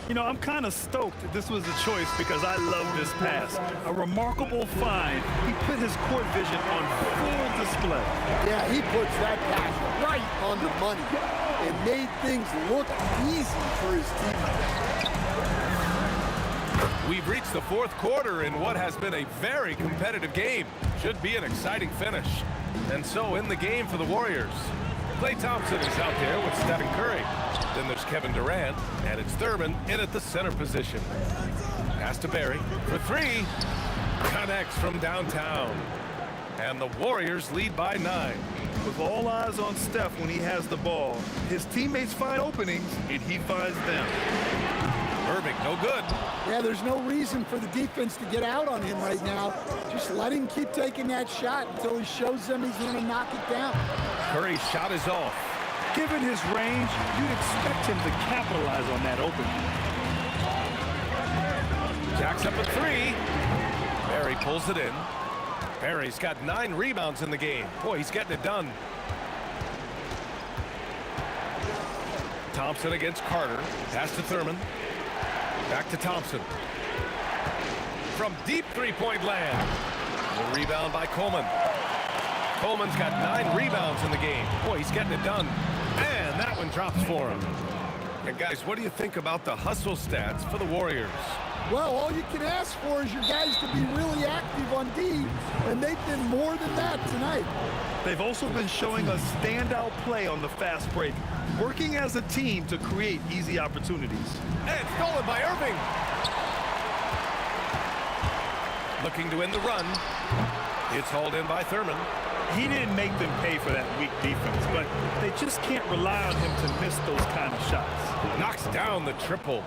You know, I'm kind of stoked that this was a choice because I love this pass. A remarkable find. He put his court vision on full display. Yeah, he puts that pass right on the money. It made things look easy for his team. We've reached the fourth quarter in what has been a very competitive game. Should be an exciting finish. And so in the game for the Warriors, Klay Thompson is out there with Stephen Curry. Then there's Kevin Durant, and it's Thurman in at the center position. Pass to Barry for three. Connects from downtown. And the Warriors lead by 9. With all eyes on Steph when he has the ball, his teammates find openings, and he finds them. Irving, no good. Yeah, there's no reason for the defense to get out on him right now. Just let him keep taking that shot until he shows them he's going to knock it down. Curry's shot is off. Given his range, you'd expect him to capitalize on that opening. Jacks up a three. Barry pulls it in. Barry's got 9 rebounds in the game. Boy, he's getting it done. Thompson against Carter. Pass to Thurman. Back to Thompson. From deep three-point land. The rebound by Coleman. Coleman's got 9 rebounds in the game. Boy, he's getting it done. And that one drops for him. And guys, what do you think about the hustle stats for the Warriors? Well, all you can ask for is your guys to be really active on D, and they've been more than that tonight. They've also been showing a standout play on the fast break, working as a team to create easy opportunities. And stolen by Irving. Looking to end the run. It's hauled in by Thurman. He didn't make them pay for that weak defense, but they just can't rely on him to miss those kind of shots. Knocks down the triple.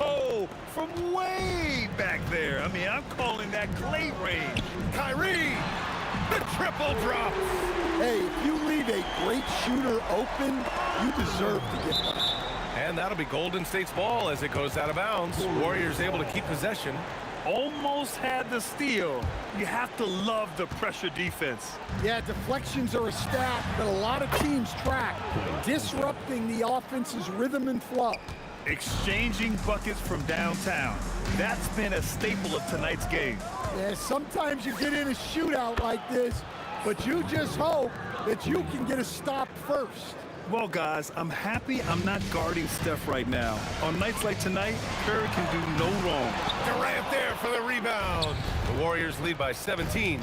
Oh, from way back there. I mean, I'm calling that Klay range. Kyrie, the triple drops. Hey, if you leave a great shooter open, you deserve to get one. And that'll be Golden State's ball as it goes out of bounds. Warriors able to keep possession. Almost had the steal. You have to love the pressure defense. Yeah, deflections are a stat that a lot of teams track, disrupting the offense's rhythm and flow. Exchanging buckets from downtown. That's been a staple of tonight's game. Yeah, sometimes you get in a shootout like this, but you just hope that you can get a stop first. Well, guys, I'm happy I'm not guarding Steph right now. On nights like tonight, Curry can do no wrong. Durant there for the rebound. The Warriors lead by 17.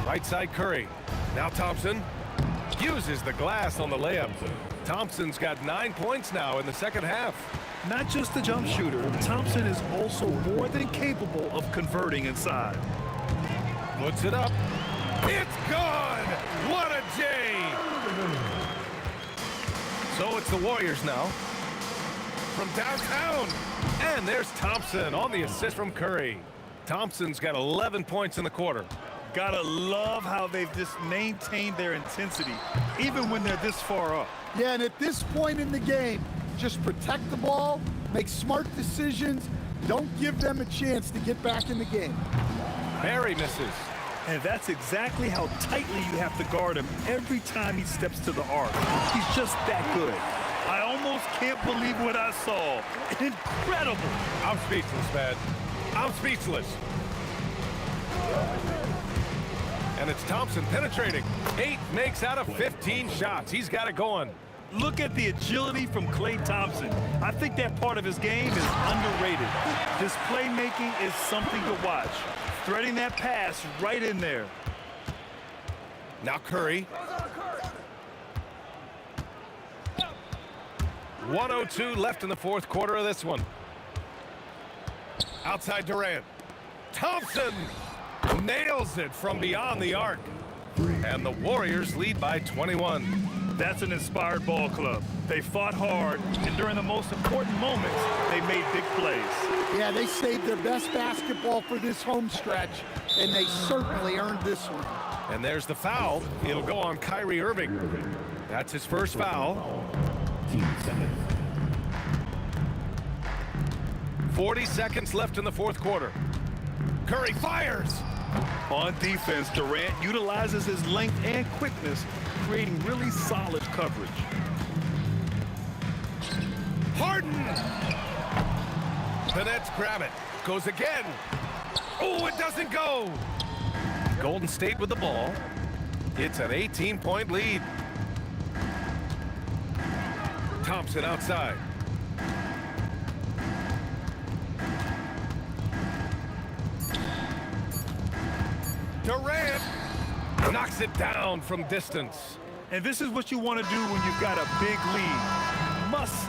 Right side Curry. Now Thompson uses the glass on the layup. Thompson's got 9 points now in the second half. Not just a jump shooter, Thompson is also more than capable of converting inside. Puts it up. It's gone! What a J! So it's the Warriors now. From downtown. And there's Thompson on the assist from Curry. Thompson's got 11 points in the quarter. Gotta love how they've just maintained their intensity, even when they're this far up. Yeah, and at this point in the game, just protect the ball, make smart decisions, don't give them a chance to get back in the game. Barry misses. And that's exactly how tightly you have to guard him every time he steps to the arc. He's just that good. I almost can't believe what I saw. Incredible. I'm speechless, man. I'm speechless. And it's Thompson penetrating. 8 makes out of 15 shots. He's got it going. Look at the agility from Klay Thompson. I think that part of his game is underrated. His playmaking is something to watch. Threading that pass right in there. Now Curry. 1:02 left in the fourth quarter of this one. Outside Durant. Thompson nails it from beyond the arc. And the Warriors lead by 21. That's an inspired ball club. They fought hard, and during the most important moments, they made big plays. Yeah, they saved their best basketball for this home stretch, and they certainly earned this one. And there's the foul. It'll go on Kyrie Irving. That's his first foul. 40 seconds left in the fourth quarter. Curry fires. On defense, Durant utilizes his length and quickness, creating really solid coverage. Harden! The Nets grab it. Goes again. Oh, it doesn't go. Golden State with the ball. It's an 18-point lead. Thompson outside. Durant knocks it down from distance. And this is what you want to do when you've got a big lead. Must